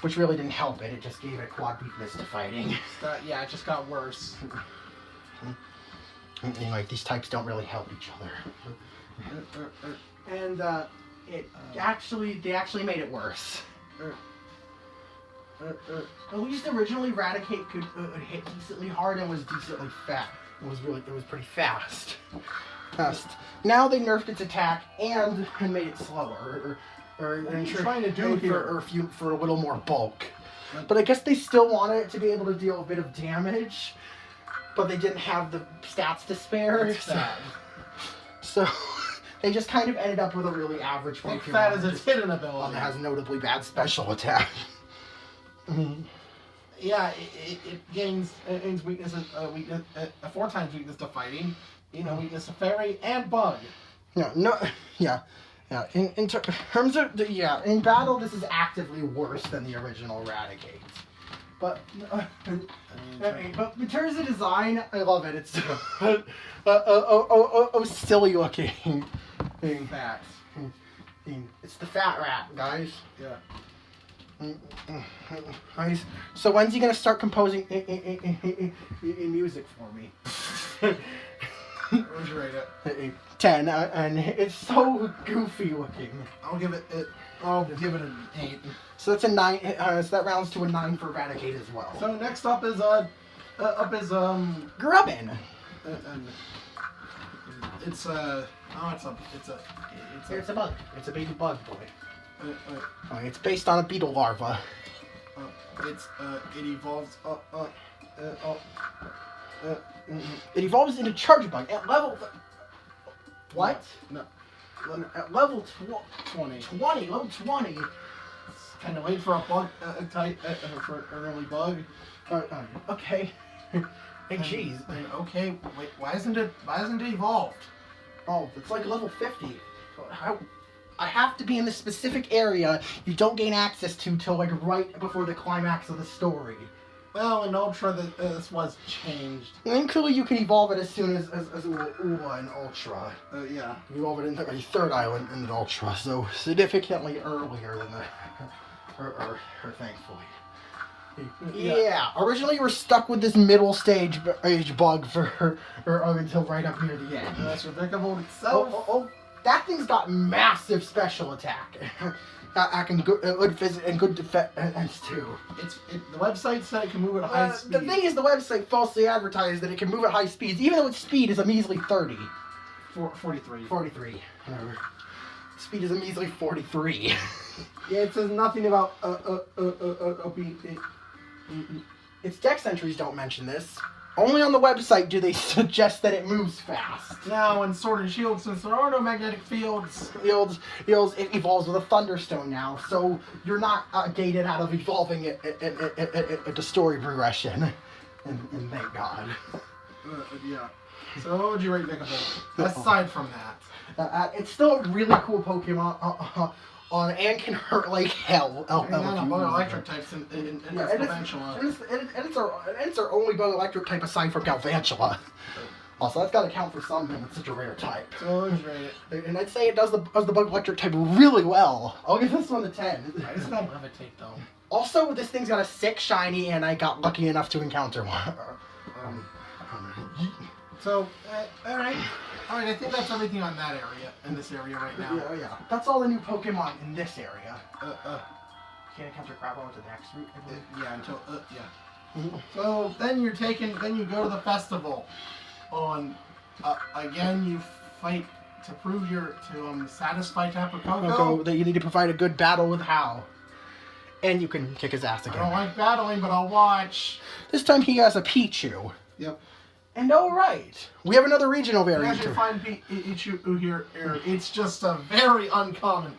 Which really didn't help it. It just gave it quad weakness to fighting. Yeah, it just got worse. Like these types don't really help each other. And they actually made it worse. At least originally Raticate could hit decently hard and was decently fat. It was pretty fast. Now they nerfed its attack and made it slower. What are you trying to do here? For a little more bulk. But I guess they still wanted it to be able to deal a bit of damage, but they didn't have the stats to spare. That's sad. So they just kind of ended up with a really average Pokemon. Fat is its hidden ability. One that has notably bad special attack. Yeah, it gains weakness, a 4 times weakness to fighting, weakness to fairy and bug. Yeah. In terms of in battle, this is actively worse than the original Raticate. But in terms of design, I love it. It's silly looking. Fat. It's the fat rat, guys. Yeah. Nice. So when's he gonna start composing in music for me? Where'd you rate it? 10, and it's so goofy looking. I'll give it an 8. So that's a 9. So that rounds to a 9 for Raticate as well. So next up is Grubbin. It's a bug. It's a baby bug boy. It's based on a beetle larva. It evolves it evolves into Charge Bug at level. What? No. At level 20. 20. Level 20. Kind of late for a bug type for an early bug. Okay. Hey, jeez. Okay. Wait. Why isn't it evolved? Oh, it's like level 50. I have to be in this specific area you don't gain access to till like right before the climax of the story. Well, in Ultra, this was changed. And clearly you can evolve it as soon as Ula in Ultra. Yeah. You evolve it in the third island in the Ultra, so significantly earlier than or thankfully. Yeah. Originally you were stuck with this middle stage age bug for until right up near the end. That's ridiculous itself. That thing's got massive special attack. Good visit and good defense too. The website said it can move at high speed. The thing is, the website falsely advertised that it can move at high speeds, even though its speed is a measly 30. 43. 43. Speed is a measly 43. Yeah, it says nothing about Its dex entries don't mention this. Only on the website do they suggest that it moves fast. Now, in Sword and Shield, since there are no magnetic fields, it evolves with a Thunderstone now, so you're not gated out of evolving it at the story progression. And thank God. Yeah. So what would you rate Vikavolt? Aside from that. It's still a really cool Pokemon. And can hurt like hell. Electric types in Galvantula. And it's our only bug electric type aside from Galvantula. Also, that's got to count for something with such a rare type. So it's rated. And I'd say it does the bug electric type really well. I'll give this one a 10. I just got levitate though. Also, this thing's got a 6 shiny, and I got lucky enough to encounter one. So, alright. Alright, I think that's everything on that area, in this area right now. Yeah. That's all the new Pokemon in this area. Can't encounter Crabble into the next route, I believe. Yeah, until, So, then you go to the festival. Again, you fight to prove to satisfy Tapu Koko. That you need to provide a good battle with Hao. And you can kick his ass I again. don't like battling, but I'll watch. This time he has a Pichu. Yep. And alright, we have another regional You variant. actually find Pichu here. It's just a very uncommon.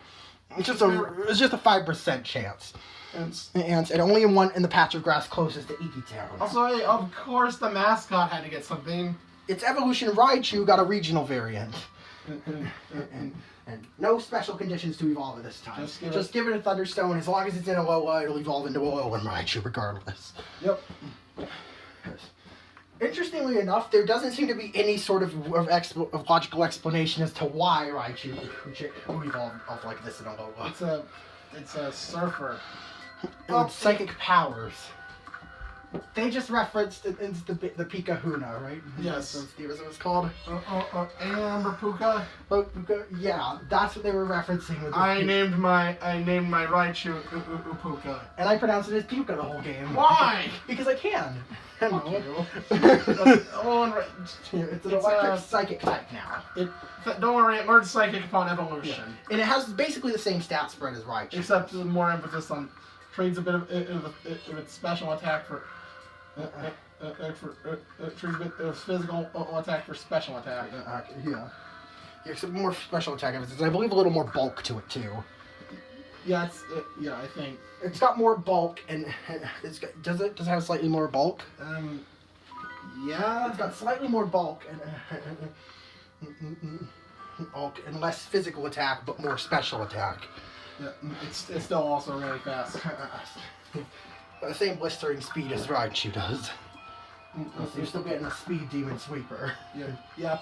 It's just a 5% chance. And only in the patch of grass closest to Iki Town. Also, of course, the mascot had to get something. Its evolution Raichu got a regional variant. And no special conditions to evolve at this time. Just give it a Thunderstone. As long as it's in Alola, it'll evolve into Alolan Raichu regardless. Yep. Interestingly enough, there doesn't seem to be any sort of logical explanation as to why Raichu evolved like this in Alola. It's a surfer. Psychic powers. They just referenced it's the Pikahuna, right? Yes. That's what it was called. Amber Puka. Yeah, that's what they were referencing. With I named my Raichu Puka. And I pronounced it as Puka the whole game. Why? Because I can. Fuck you. It's an electric psychic type now. Don't worry, it learns psychic upon evolution. Yeah. And it has basically the same stat spread as Raichu. Except more emphasis on trades a bit of its special attack for trades a bit of physical attack for special attack. Yeah, some more special attack emphasis. I believe a little more bulk to it too. Yeah, I think it's got more bulk, and does it have slightly more bulk? Yeah, it's got slightly more bulk and less physical attack, but more special attack. Yeah, it's still also really fast. The same blistering speed as Raichu does. So you're still getting a speed demon sweeper. Yeah.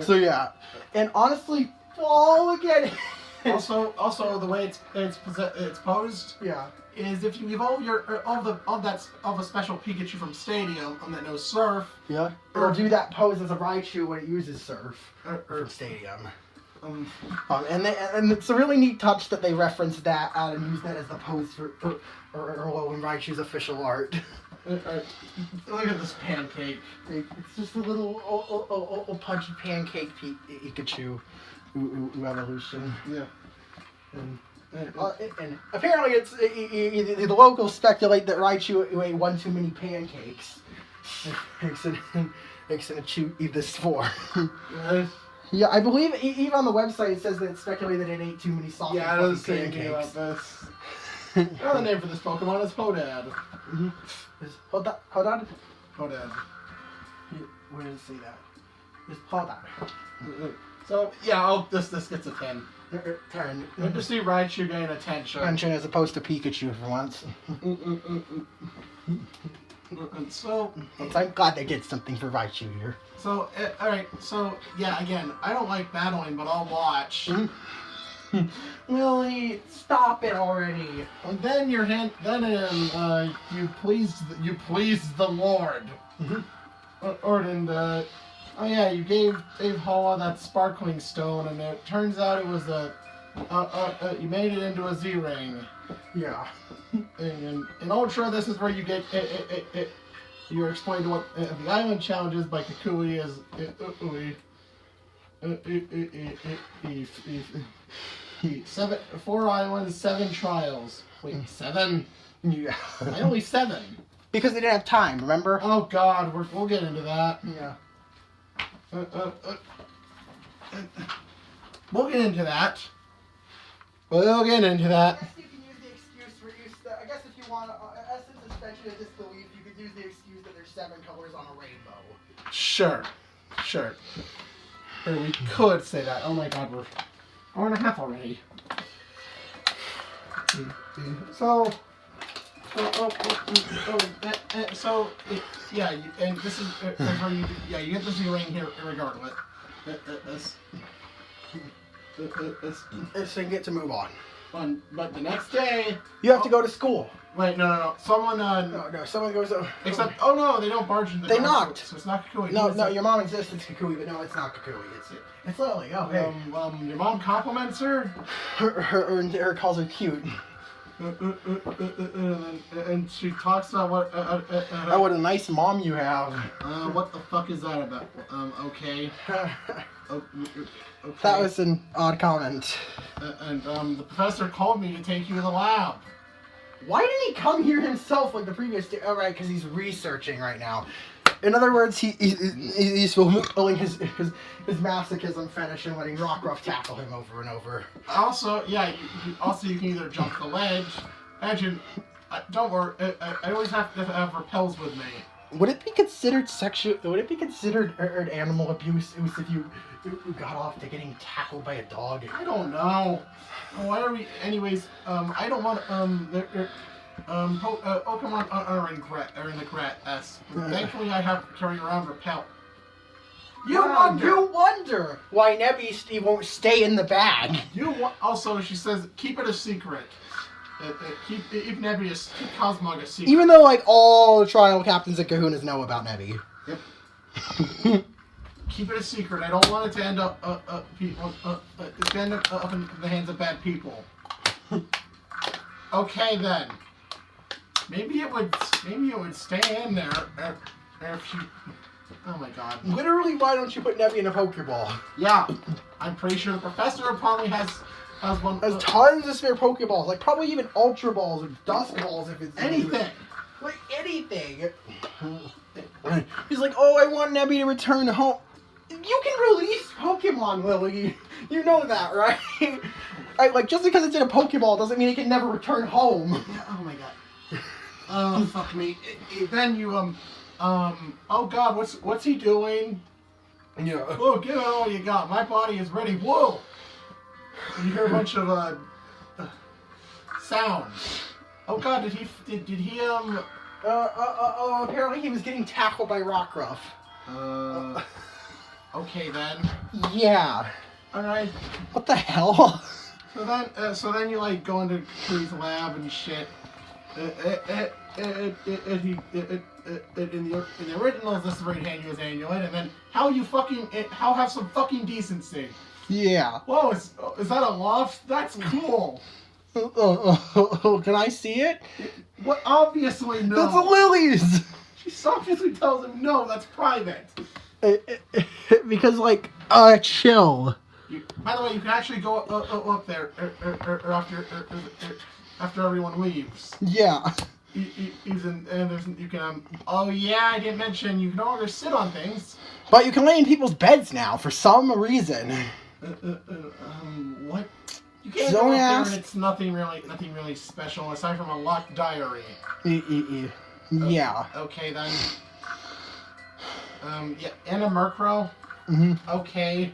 So yeah, and honestly, again. Also, the way it's posed, is if you evolve of a special Pikachu from Stadium that knows Surf, or do that pose as a Raichu when it uses Surf from Stadium. And it's a really neat touch that they reference that out and use that as the pose for Alolan Raichu's official art. Look at this pancake. It's just a little punchy pancake Pikachu evolution. Yeah. And apparently it's the locals speculate that Raichu ate one too many pancakes. Makes it eat this for. Yeah, I believe even on the website it says that it's speculated it ate too many soft and fluffy pancakes. Yeah, about this. The name for this Pokemon is Hodad. Mm-hmm. Hodad? Hodad. Where does it say that? It's Hodad. So, yeah, this gets a 10. 10. Good to see Raichu gain attention. Attention as opposed to Pikachu for once. So I'm glad they did something for Raichu here. So, alright, so, yeah, again, I don't like battling, but I'll watch. Willie, stop it already. And then you pleased the Lord. Oh yeah, you gave Hala that sparkling stone, and it turns out it was you made it into a Z-ring. Yeah. And in Ultra, this is where you get you're explained what the island challenges by Kukui is. 4 islands, 7 trials. Wait, 7? Yeah. Why only 7? Because they didn't have time, remember? Oh God, we'll get into that. Yeah. We'll get into that. We'll get into that. I guess you can use the excuse for I guess if you want essence suspension of disbelief, you could use the excuse that there's 7 colors on a rainbow. Sure. Or we could say that. Oh my God, we're 1.5 already. So, So, yeah, and this is how you. Yeah, you get the Z ring here regardless. So you get to move on. But the next day, you have to go to school. Wait, no. Someone. No. Someone goes. Except, oh no, they don't barge in the. They door, knocked. So it's not Kukui. No. Your mom insists it's Kukui, but no, it's not Kukui. It's Lily. Oh, hey. Your mom compliments her. Her calls her cute. And she talks about what. Oh, what a nice mom you have. What the fuck is that about? Okay. Okay. That was an odd comment. And the professor called me to take you to the lab. Why didn't he come here himself like the previous day? Oh, right, because he's researching right now. In other words, he's fulfilling his masochism fetish and letting Rockruff tackle him over and over. Also, yeah, you can either jump the ledge. Imagine, don't worry, I always have to have repels with me. Would it be considered sexual? Would it be considered animal abuse if you got off to getting tackled by a dog? I don't know. Why are we? Anyways, I don't want Pokemon are in the grass. Thankfully, I have to carry around repel. You wonder why Nebby won't stay in the bag. Also, she says keep it a secret. Keep Cosmog a secret. Even though, like, all trial captains and kahunas know about Nebby. Yep. Keep it a secret. I don't want it to end up in the hands of bad people. Okay then. Maybe it would stay in there if she. Oh my god. Literally, why don't you put Nebby in a Pokeball? Yeah, I'm pretty sure the professor probably has one. Has tons of spare Pokeballs, like probably even Ultra Balls or Dusk Balls if it's anything. Like anything. He's like, oh, I want Nebby to return home. You can release Pokemon, Lily. You know that, right? Like, just because it's in a Pokeball doesn't mean it can never return home. Oh my god. Oh, fuck me. Then you, oh god, what's he doing? Yeah. Oh, give it all you got. My body is ready. Whoa! You hear a bunch of, sounds. Oh god, did he, apparently he was getting tackled by Rockruff. Okay then. Yeah. Alright. What the hell? So then you, like, go into Kukui's lab and shit. In the originals, this is where he'd hand you his amulet, and then how have some fucking decency. Yeah. Whoa, is that a loft? That's cool. Can I see it? What? Obviously no. That's a Lily's. She obviously tells him no. That's private. Because like, chill. By the way, you can actually go up there after everyone leaves. Yeah. You can. Oh yeah, I didn't mention you can no longer sit on things. But you can lay in people's beds now for some reason. What? You can't go up there and it's nothing really special aside from a locked diary. Yeah. Okay then. Yeah, and a Murkrow. Mm-hmm. Okay.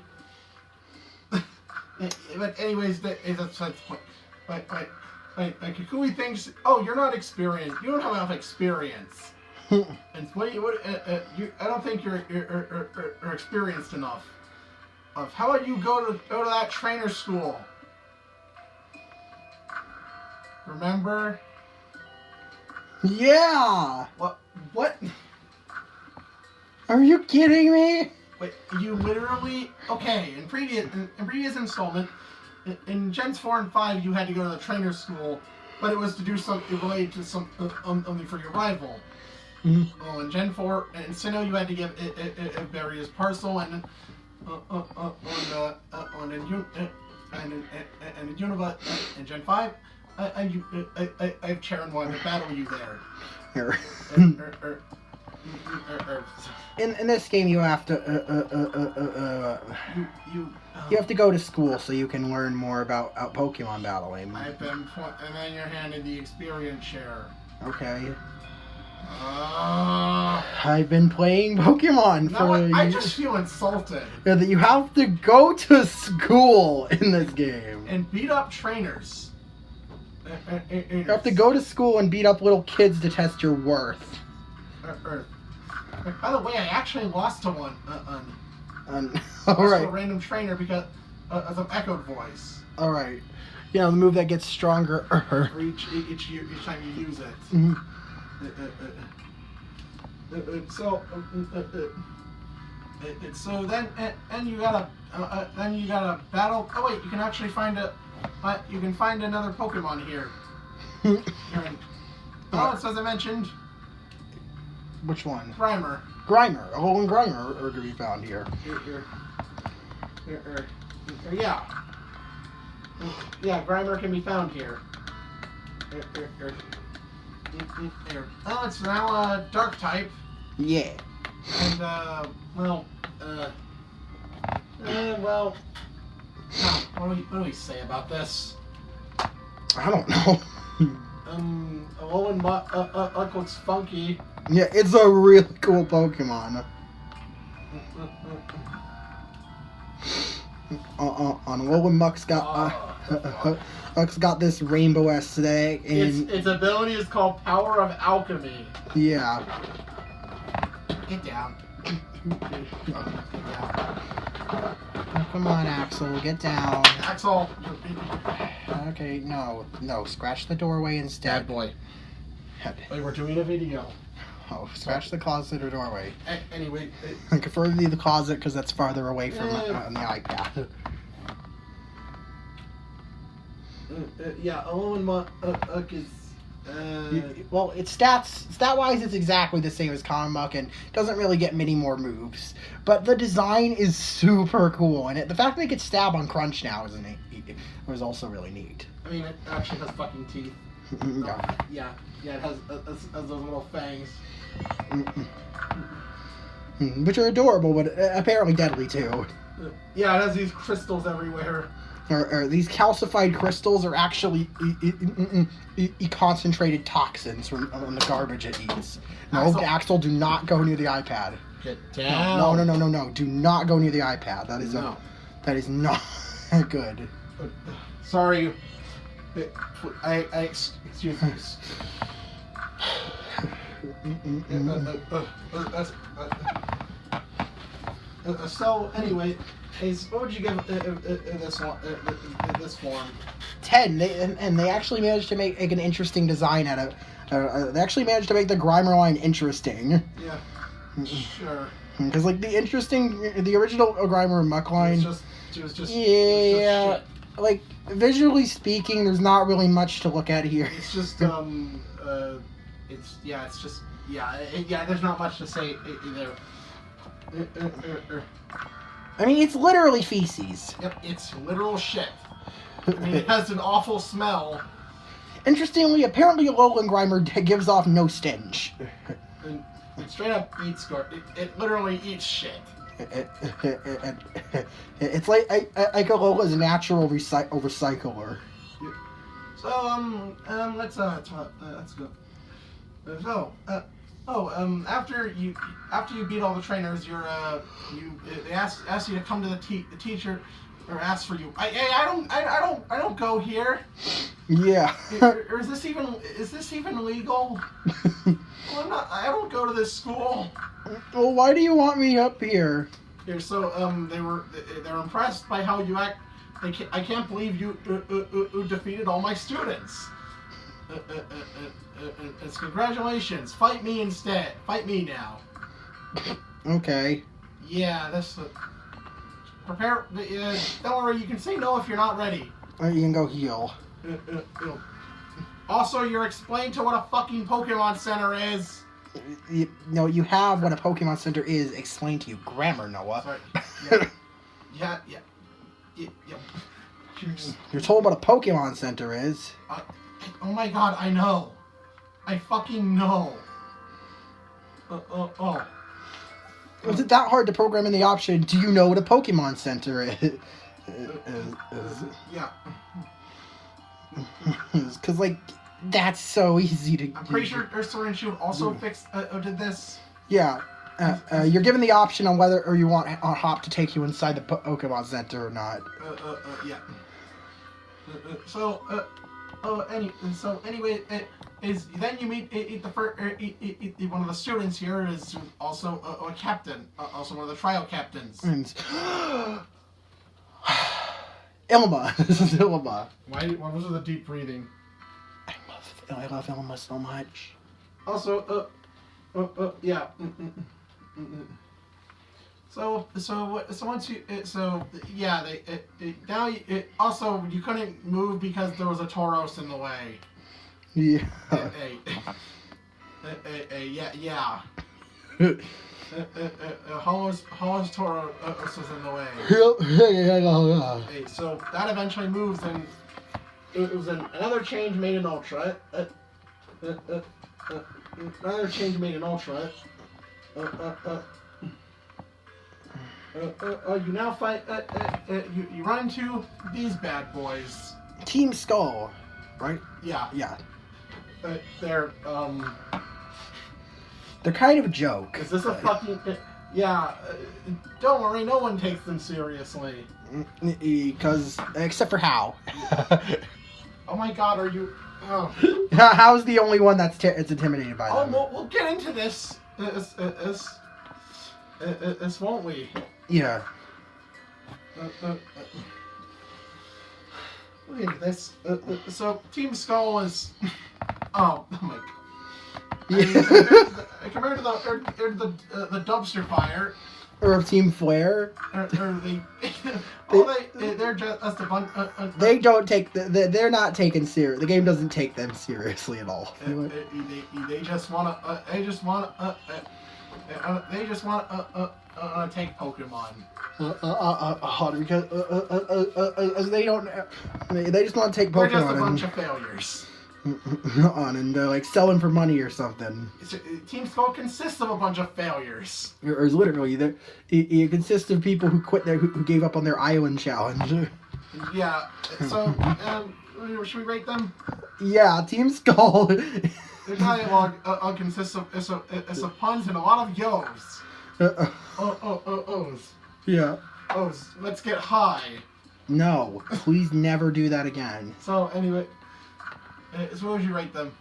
But anyways, that's the point. But Kukui thinks, oh, you're not experienced. You don't have enough experience. And I don't think you're experienced enough. How about you go to that trainer school? Remember? Yeah. What? Are you kidding me? Wait, you literally... Okay, in previous installment, in Gens 4 and 5, you had to go to the trainer school, but it was to do something related to something for your rival. Mm-hmm. Oh, in Gen 4, and Sinnoh, you had to give it Barry's parcel, and in Unova, in Gen 5, I have Charon wanted to battle you there. Here. In this game, you have to you have to go to school so you can learn more about Pokemon battling. And then you're handed the experience share. Okay. I've been playing Pokemon for. I just feel insulted. Yeah, that you have to go to school in this game and beat up trainers. You have to go to school and beat up little kids to test your worth. By the way, I actually lost to one. Alright. A random trainer because of an echoed voice. Alright. You know, the move that gets stronger. For each time you use it. Mm-hmm. So then you gotta battle. Oh wait, you can actually find another Pokemon here. Oh, it says I mentioned. Which one? Grimer. Grimer. Alolan Grimer are to be found here. Yeah. Yeah, Grimer can be found here. Oh, it's now a dark type. Yeah. And, what do we say about this? I don't know. Alolan Muck looks funky. Yeah, it's a really cool Pokemon. On Alolan Muck's got this rainbow aesthetic, and its ability is called Power of Alchemy. Yeah. Get down. Oh, come on, Axel, get down. Axel. Okay, no, scratch the doorway instead. Bad boy. Wait, we're doing a video. Oh, scratch the closet or doorway. Anyway. I prefer the closet because that's farther away from the iPad. Yeah, Alolan Muck is... well, it's stat-wise, it's exactly the same as Common Muck and doesn't really get many more moves. But the design is super cool, and the fact that it can stab on Crunch now was also really neat. I mean, it actually has fucking teeth. Yeah. Yeah, it has those little fangs. Which are adorable, but apparently deadly too. Yeah, it has these crystals everywhere. Or these calcified crystals are actually concentrated toxins from the garbage it eats. No, Axel, do not go near the iPad. Get down. No. Do not go near the iPad. That is not good. Sorry. Excuse me. So anyway, what would you give this form? 10. They actually managed to make an interesting design out of. They actually managed to make the Grimer line interesting. Yeah. Sure. Because the original Grimer Muck line. It was just. Yeah. Like visually speaking, there's not really much to look at here. It's just there's not much to say there. I mean, it's literally feces. Yep, it's literal shit. I mean, it has an awful smell. Interestingly, apparently Alolan Grimer gives off no stench. And it straight up eats it literally eats shit. It's like Alola's a natural recycler. So let's go. After you beat all the trainers, they ask you to come to the teacher, or ask for you. I don't go here. Yeah. Or is this even legal? Well, I don't go to this school. Well, why do you want me up here? So they're impressed by how you act. I can't believe you defeated all my students. It's congratulations. Fight me instead. Fight me now. Okay. Yeah, that's prepare. Don't worry. You can say no if you're not ready. You can go heal. Also, you're explained to what a fucking Pokemon Center is. You have what a Pokemon Center is explained to you. Grammar, Noah. Sorry. Yeah. You're told what a Pokemon Center is. Oh my god, I know. I fucking know. Was it that hard to program in the option, do you know what a Pokemon Center is? Yeah. Because, that's so easy to... I'm pretty sure Ursula and Shield also did this. Yeah. You're given the option on whether or you want Hop to take you inside the Pokemon Center or not. Yeah. So, Anyway, then you meet one of the students here is also a captain, also one of the trial captains. And Ilma. This is Ilma. Why was it the deep breathing? I love Ilma so much. Also, yeah. So once you yeah also you couldn't move because there was a Tauros in the way. Yeah. Yeah. Hollows Tauros was in the way. Hey, so that eventually moves, and it was another change made in Ultra. Another change made in Ultra. You now fight. You run into these bad boys. Team Skull, right? Yeah. Yeah. They're kind of a joke. Is this a fucking? Yeah. Don't worry, no one takes them seriously. Because except for Hal. Oh my God, are you? Oh. Hal's the only one that's intimidated by them. Oh, we'll get into this. This won't we? Yeah. Look at this. So Team Skull is. Oh my God. Compared to the dumpster fire. Or Team Flare. They're just a bunch. They don't take they're not taken serious. The game doesn't take them seriously at all. They just want to. They just want to take Pokemon. Because they don't. They just want to take Pokemon. They're just a bunch of failures. And like selling for money or something. Team Skull consists of a bunch of failures. Or literally, it consists of people who quit who gave up on their island challenge. Yeah. So, should we rate them? Yeah, Team Skull. Their dialogue consists of it's a puns and a lot of yo's. O's. Yeah. O's. Let's get high. No, please never do that again. So anyway, so what would you rate them?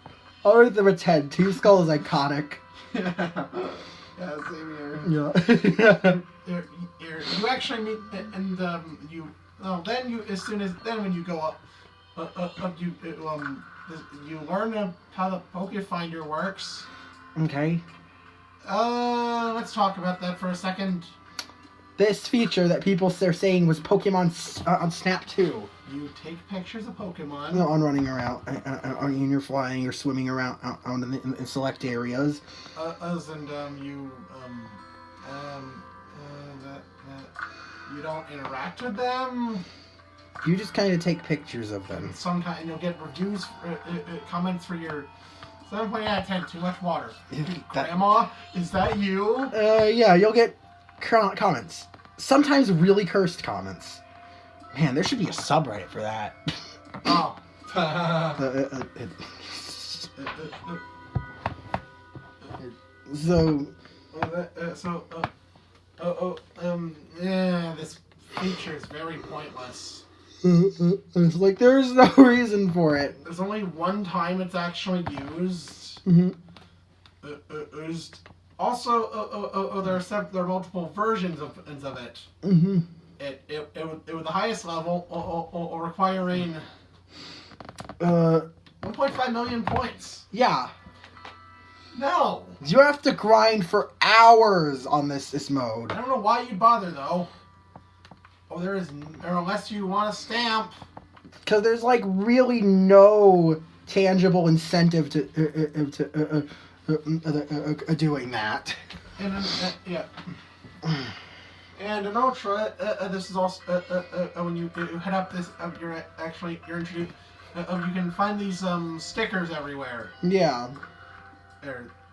I'll rate them a 10. Team Skull is iconic. Yeah, same here. Yeah. You actually meet and then when you go up, you learn how the Pokefinder works. Okay. Let's talk about that for a second. This feature that people are saying was Pokemon on Snap 2. You take pictures of Pokemon. On running around, and you're flying, you're swimming around out in select areas. You don't interact with them. You just kind of take pictures of them. Sometimes you'll get reviews, comments for your 7.8 out of 10. Too much water. Grandma, is that you? Yeah, you'll get comments. Sometimes really cursed comments. Man, there should be a subreddit for that. Oh. Yeah, this feature is very pointless. It's like there's no reason for it. There's only one time it's actually used. Mm-hmm. Also, there are multiple versions of it. Mm-hmm. It was the highest level, requiring 1.5 million points. Yeah. No. You have to grind for hours on this mode. I don't know why you'd bother though. Or unless you want a stamp. Because there's like really no tangible incentive to doing that. And yeah. And in Ultra, this is also when you head up this, you're introduced. You can find these stickers everywhere. Yeah.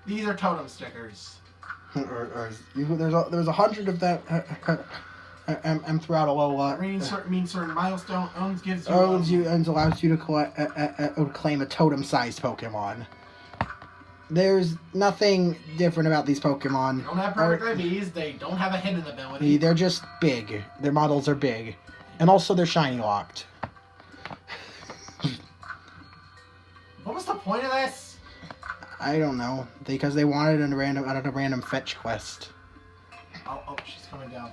These are totem stickers. There's 100 of them. And throughout Alola. Means certain milestones gives you. And allows you to claim a totem-sized Pokemon. There's nothing different about these Pokemon. They don't have perfect IVs. They don't have a hidden ability. They're just big. Their models are big. And also they're shiny locked. point of this? I don't know. Because they wanted a random fetch quest. Oh, she's coming down.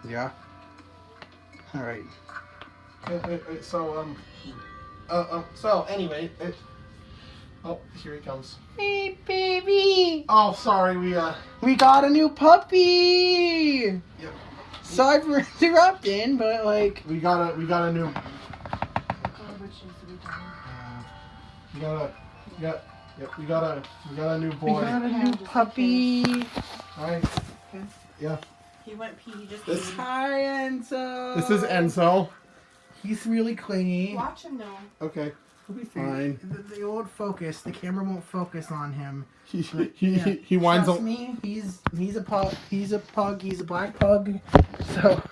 Yeah. All right. So anyway, oh, here he comes. Hey, baby. Oh, sorry, We got a new puppy. Yep. Sorry for interrupting, but like. We got a new. We got a new boy. We got a new puppy. Alright. Yeah. He went pee. He just peed. Hi, Enzo. This is Enzo. He's really clingy. Watch him though. Okay. He'll be Fine. The old focus. The camera won't focus on him. He whines. Trust me. He's a pug. He's a pug. He's a black pug. So.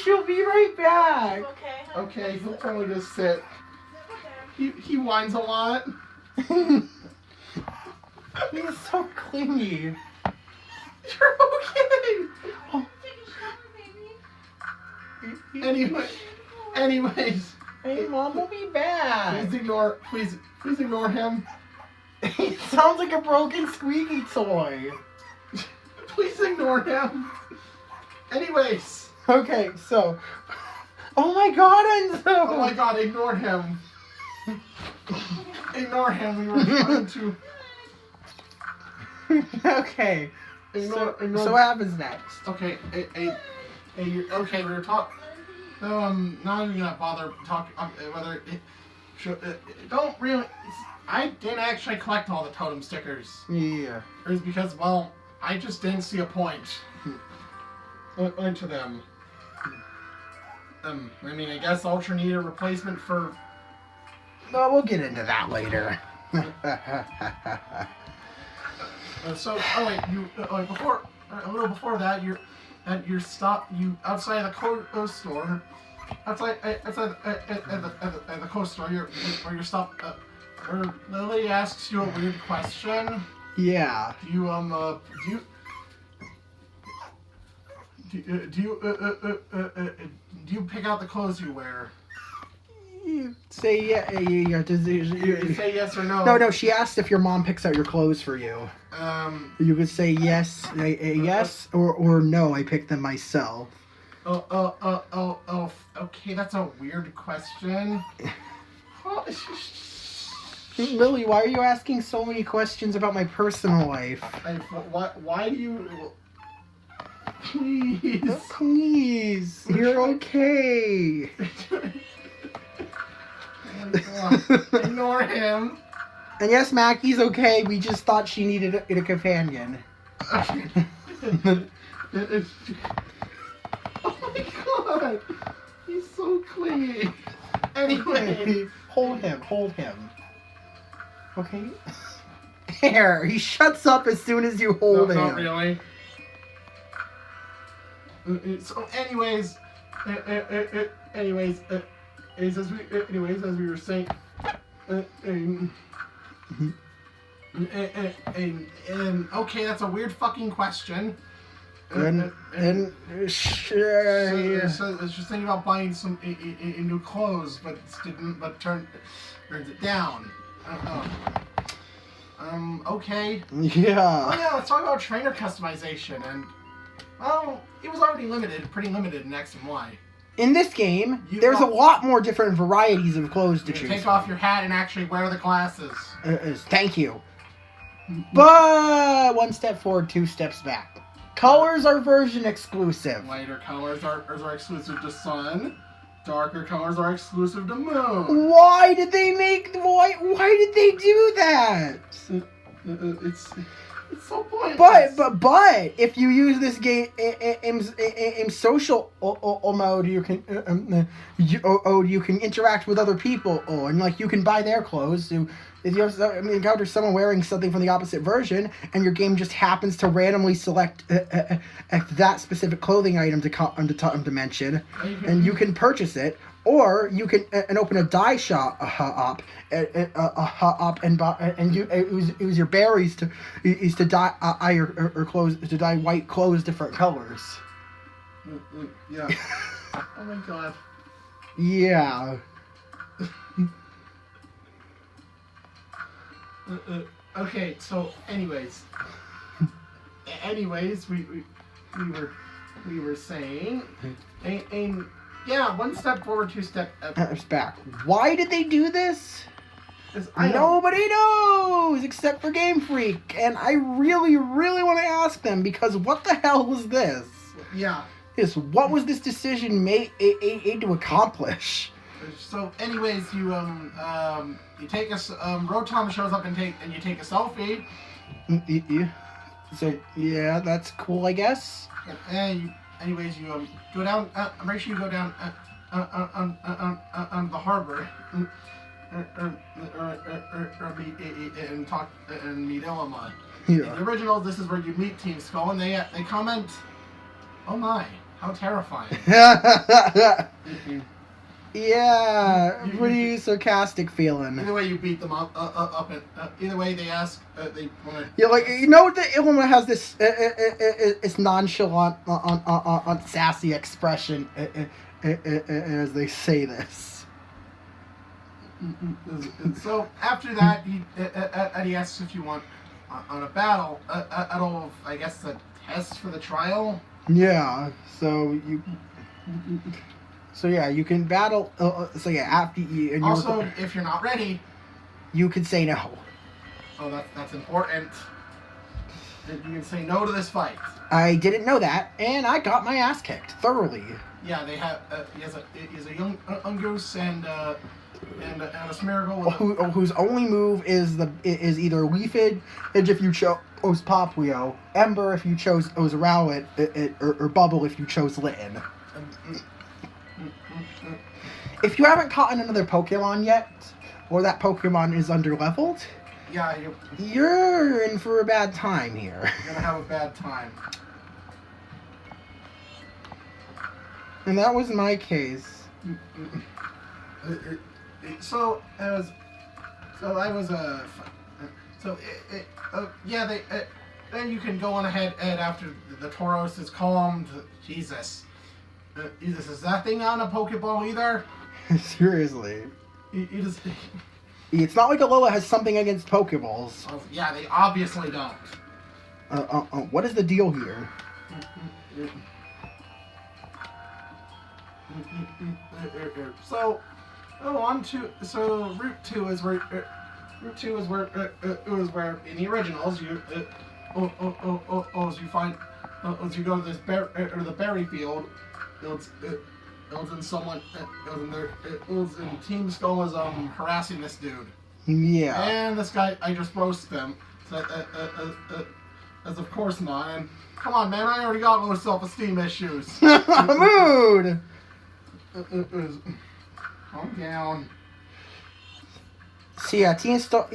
She'll be right back. Okay. Okay, he'll probably just sit. He whines a lot. He's so clingy. You're okay. Anyways. Hey, Mom, we'll be back. Please ignore him. He sounds like a broken squeaky toy. Please ignore him. Anyways. Okay, so. Oh my God, Enzo! Oh my God, ignore him. Ignore him. We were trying to. Okay. Ignore. So what happens next? Okay. Okay, we were talking. Not even gonna bother talking whether it should. Don't really. I didn't actually collect all the totem stickers. Yeah. It was because, well, I just didn't see a point into them. I mean, I guess Ultra needed a replacement for. No, we'll get into that later. Oh wait, a little before that, you outside the code store, outside the code store, where you're stopped, where the lady asks you a weird question. Yeah. Do you pick out the clothes you wear? You say yeah. You say yes or no. No. She asked if your mom picks out your clothes for you. You could say yes, yes, or no. I pick them myself. Oh. Okay, that's a weird question. Lily, why are you asking so many questions about my personal life? Why do you? Please. No, please. You're okay. Ignore him. And yes, Mackie's okay. We just thought she needed a companion. Oh my God. He's so clingy. Anyway. Hold him. Okay? There. He shuts up as soon as you hold him. Not really. So, anyways, as we were saying, okay, that's a weird fucking question. So it's just thinking about buying some new clothes, but turns it down. Okay. Yeah. Oh yeah, let's talk about trainer customization, and well, it was already pretty limited in X and Y. In this game, there's a lot more different varieties of clothes to choose. Take off your hat and actually wear the glasses. Thank you. But 1 step forward, 2 steps back. Colors are version exclusive. Lighter colors are exclusive to Sun. Darker colors are exclusive to Moon. Why did they do that? It's so pointless. But if you use this game in social mode, you can you can interact with other people. And like you can buy their clothes. So if you encounter someone wearing something from the opposite version, and your game just happens to randomly select that specific clothing item to mention, and you can purchase it. Or you can open a dye shop up and use your berries to dye your clothes, to dye white clothes different colors. Yeah. Oh my God. Yeah. Okay, so anyways, we were saying, and yeah, one step forward, two step back. Why did they do this? I don't. Nobody knows except for Game Freak, and I really, really want to ask them because what the hell was this? Yeah. What was this decision made to accomplish? So, anyways, you take a Rotom shows up and you take a selfie. So yeah, that's cool, I guess. And anyways, you go down. Make sure you go down on the harbor. And talk and meet Alola. Yeah. In the originals, this is where you meet Team Skull, and they comment, "Oh my, how terrifying!" Yeah, pretty sarcastic feeling. Either way, you beat them up, and either way, they ask, they want to. Yeah, like you know, the Alola has this nonchalant, sassy expression as they say this. So after that, he asks if you want on a battle. I guess the test for the trial. Yeah. So you can battle. So yeah, after you. And also, if you're not ready, you can say no. Oh, that's important. You can say no to this fight. I didn't know that, and I got my ass kicked thoroughly. Yeah, they have. He has a young Ungoose and a Smeargle whose only move is either Leaf Edge if you chose Popplio, Ember if you chose Rowlet, or Bubble if you chose Litten. If you haven't caught another Pokemon yet, or that Pokemon is underleveled, yeah, you're in for a bad time here. You're gonna have a bad time. And that was my case. So then you can go on ahead and after the Tauros is calmed. Jesus, is that thing on a Pokeball either? Seriously. You just. It's not like Alola has something against Pokeballs. Oh, yeah, they obviously don't. What is the deal here? So, Route 2 is where it was where in the originals you you find as you go to this the berry field, it was in Team Skull was harassing this dude. Yeah. And this guy, I just roasted them. So, as of course not. And come on, man, I already got low self-esteem issues. Mood. Calm down. So yeah, Team Skull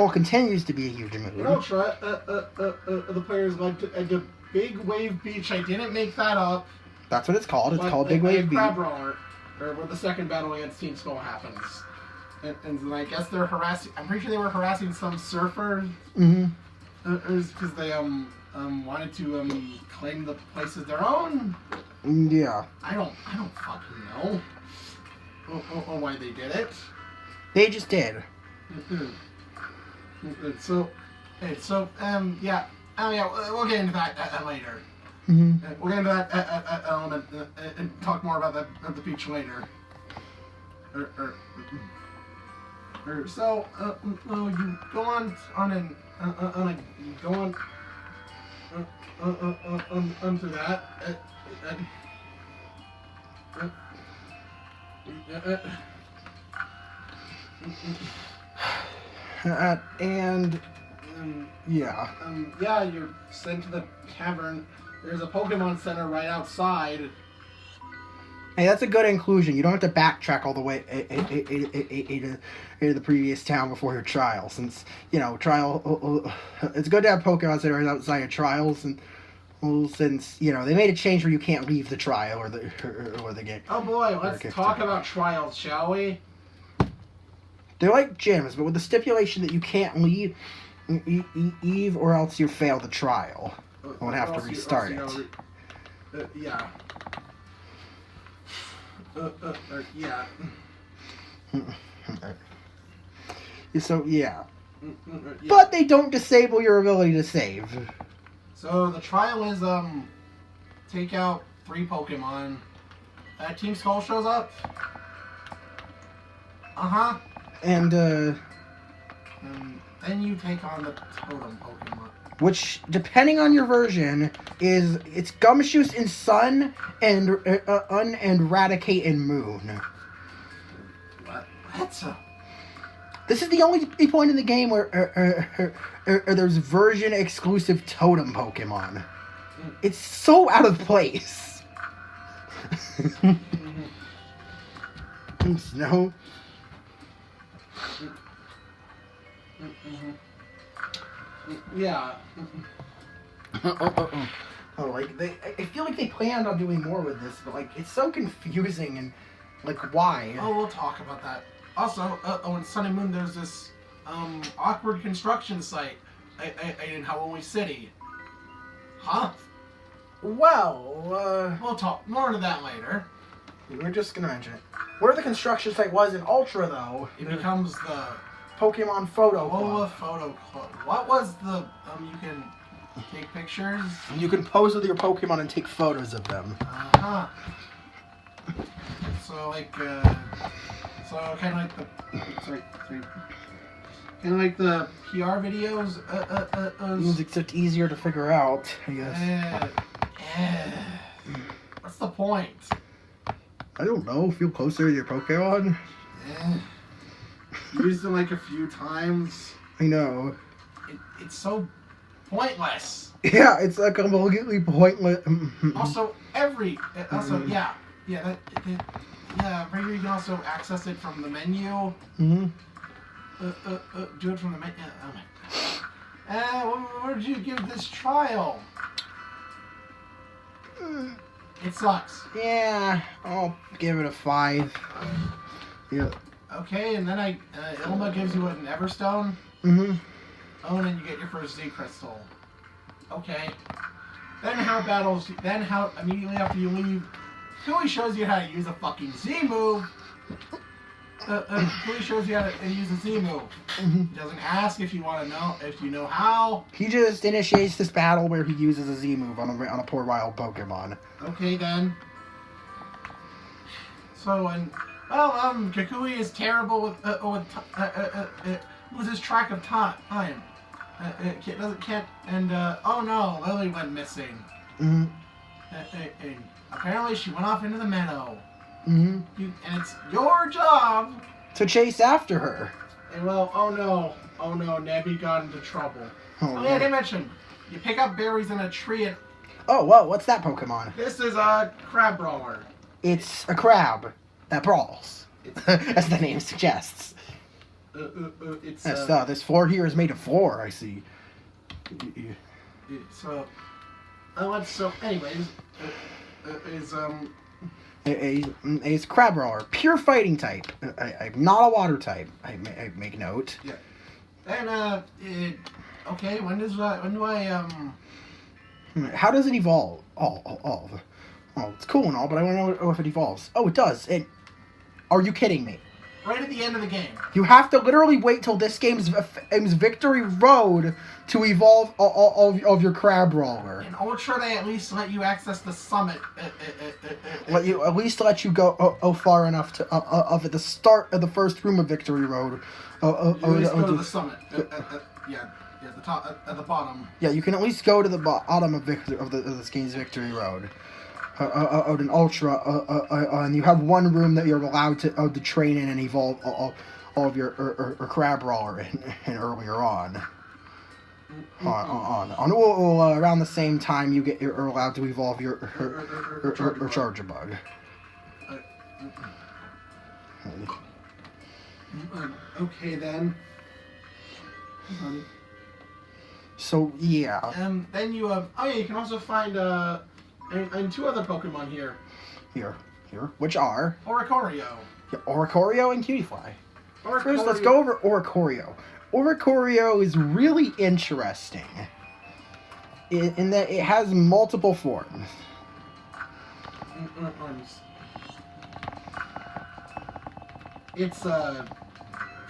continues to be a huge mood. You know, the players like the Big Wave Beach. I didn't make that up. That's what it's called. It's called Big Wave Beach. Crab Roller, or where the second battle against Team Skull happens. And I guess they're harassing. I'm pretty sure they were harassing some surfer. Mm-hmm. Because they wanted to claim the place as their own. Yeah. I don't fucking know. Why they did it. They just did. So yeah. Oh yeah, we'll get into that later. Mm-hmm. We'll get into that element and talk more about the beach later. So you go on through that. Yeah, you're sent to the cavern. There's a Pokemon Center right outside. Hey, that's a good inclusion. You don't have to backtrack all the way to the previous town before your trial, since, you know, it's good to have Pokemon Center outside of trials, and since, you know, they made a change where you can't leave the trial or the game. Oh boy, let's talk about trials, shall we? They're like gyms, but with the stipulation that you can't leave Eve or else you fail the trial. You would have to restart it. Yeah. Yeah. So, yeah. Yeah. But they don't disable your ability to save. So the trial is take out 3 Pokemon. Team Skull shows up. Uh-huh. And then you take on the Totem Pokemon. which, depending on your version, it's Gumshoos in Sun and Eradicate in Moon. What? This is the only point in the game where there's version exclusive Totem Pokemon. It's so out of place. Snow. Yeah. Oh, like I feel like they planned on doing more with this, but like it's so confusing and like why? Oh, we'll talk about that. Also, in Sun and Moon, there's this awkward construction site in Hawaii City. Huh? Well, We'll talk more of that later. we're just gonna mention it. Where the construction site was in Ultra, though, It becomes the Pokemon Photo Alola Club. Photo Club. What was the you can take pictures? You can pose with your Pokemon and take photos of them. Uh-huh. So like so kind of like the kind of like the PR videos. It's easier to figure out, I guess. What's the point? I don't know. Feel closer to your Pokemon. Used it like a few times. I know. It's so pointless. Yeah, it's like completely pointless. Also, right here you can also access it from the menu. Mm-hmm. Do it from the menu. Oh my god. What did you give this trial? It sucks. Yeah, I'll give it a 5. Yeah. Okay, and then Ilma gives you an Everstone. Mm-hmm. Oh, and then you get your first Z Crystal. Okay. Then how immediately after you leave, Kui shows you how to use a fucking Z move. Kui shows you how to use a Z move. Mm-hmm. He doesn't ask if you want to know if you know how. He just initiates this battle where he uses a Z move on a poor wild Pokemon. Okay then. So Kakui is terrible with loses track of time. Oh no, Lily went missing. Mm-hmm. And apparently she went off into the meadow. Mm-hmm. And it's your job. To chase after her. And oh no, Nebby got into trouble. Oh, Yeah, I didn't mention. You pick up berries in a tree and Oh, whoa, what's that Pokemon? this is a crab brawler. It's a crab that brawls. As the name suggests. It's This floor here is made of floor, I see. Anyways, It's crab brawler, pure fighting type. I'm not a water type. I make note. Yeah. And okay. When do I How does it evolve? Oh, it's cool and all, but I want to know if it evolves. Oh, it does. Are you kidding me? Right at the end of the game. You have to literally wait till this game's Victory Road to evolve all of your crab brawler. In Ultra, they at least let you access the summit. At least let you go far enough to at the start of the first room of Victory Road. You at least go to the summit. The top at the bottom. Yeah, you can at least go to the bottom of this game's Victory Road. Out in Ultra, and you have one room that you're allowed to train in and evolve all of your crab brawler in earlier on. Around the same time you're allowed to evolve your Charjabug. Okay then. So yeah. Then you you can also find and 2 other Pokemon here. Here. Which are Oricorio. Yeah, Oricorio and Cutiefly. Oricorio. First, let's go over Oricorio. Oricorio is really interesting in that it has multiple forms. It's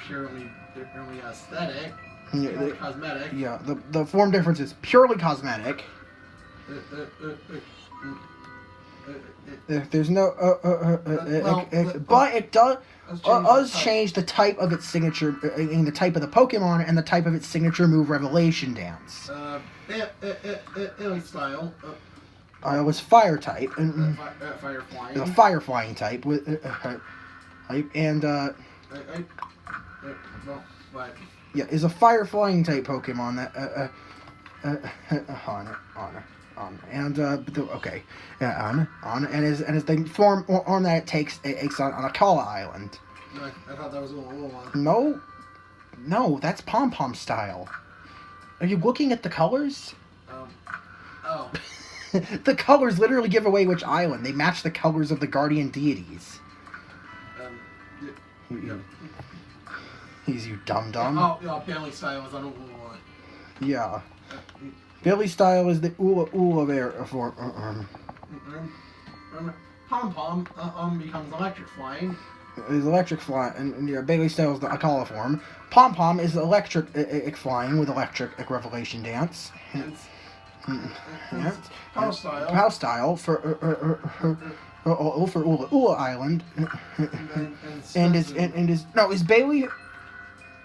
purely they're purely aesthetic. Yeah, Purely cosmetic. Yeah, the form difference is purely cosmetic. There's no but it does change the type of its signature, the type of the Pokemon and the type of its signature move, Revelation Dance. Style. It was fire type and Fire flying. the fire flying type with type and well, what? yeah, is a fire flying type Pokemon that and is the form on that it takes on Alola Island. I thought that was a little one. No, that's Pom Pom style. Are you looking at the colors? Oh. The colors literally give away which island. They match the colors of the guardian deities. Yeah. He's you dum-dum. Oh, Bailey style is on Alola. Yeah. Billy style is the Ula form. Pom Pom becomes electric flying. Is electric flying, and yeah, Bailey style is the Alola form. Pom Pom is electric flying with electric Revelation Dance. It's Pow style. Pow style for Ula Island. Is Bailey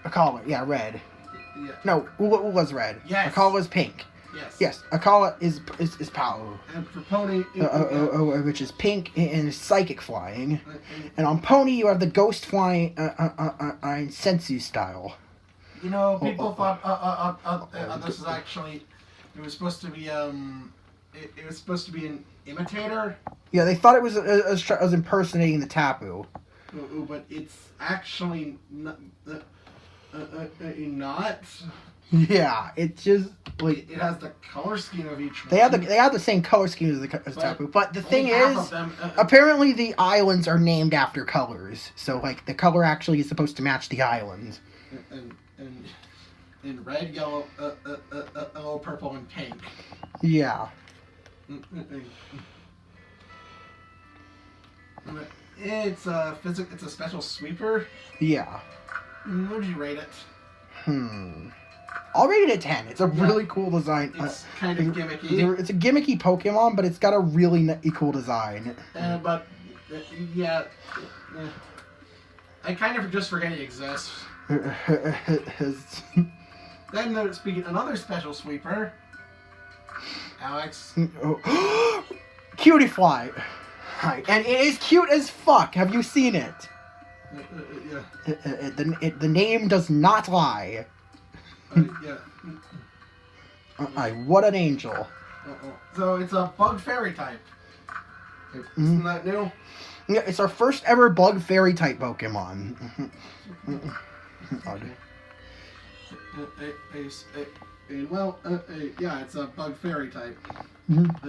Alola? Yeah, red. Yeah. No, Ula's red. Yes. Akala's pink. Yes. Yes, Alola is Pow. And for Pony, Which is pink and is psychic flying. And on Pony, you have the ghost flying Sensu style. You know, people thought this is actually it was supposed to be it was supposed to be an imitator. Yeah, they thought it was impersonating the Tapu. But it's actually not. Not. Yeah, it's just like it has the color scheme of each one. They have the same color scheme as Tapu, but the thing half is, of them, apparently the islands are named after colors. So like the color actually is supposed to match the islands. In red, yellow, purple, and pink. Yeah. It's a special sweeper. Yeah. What would you rate it? I'll rate it a 10. It's a really cool design. It's kind of gimmicky. It's a gimmicky Pokemon, but it's got a really cool design. But I kind of just forget it exists. Then speaking another special sweeper, Alex. Cutie Fly. Right. And it is cute as fuck. Have you seen it? Yeah. The name does not lie. Yeah. What an angel. So it's a bug fairy type. Isn't that new? Yeah, it's our first ever bug fairy type Pokemon. Yeah, it's a bug fairy type. I've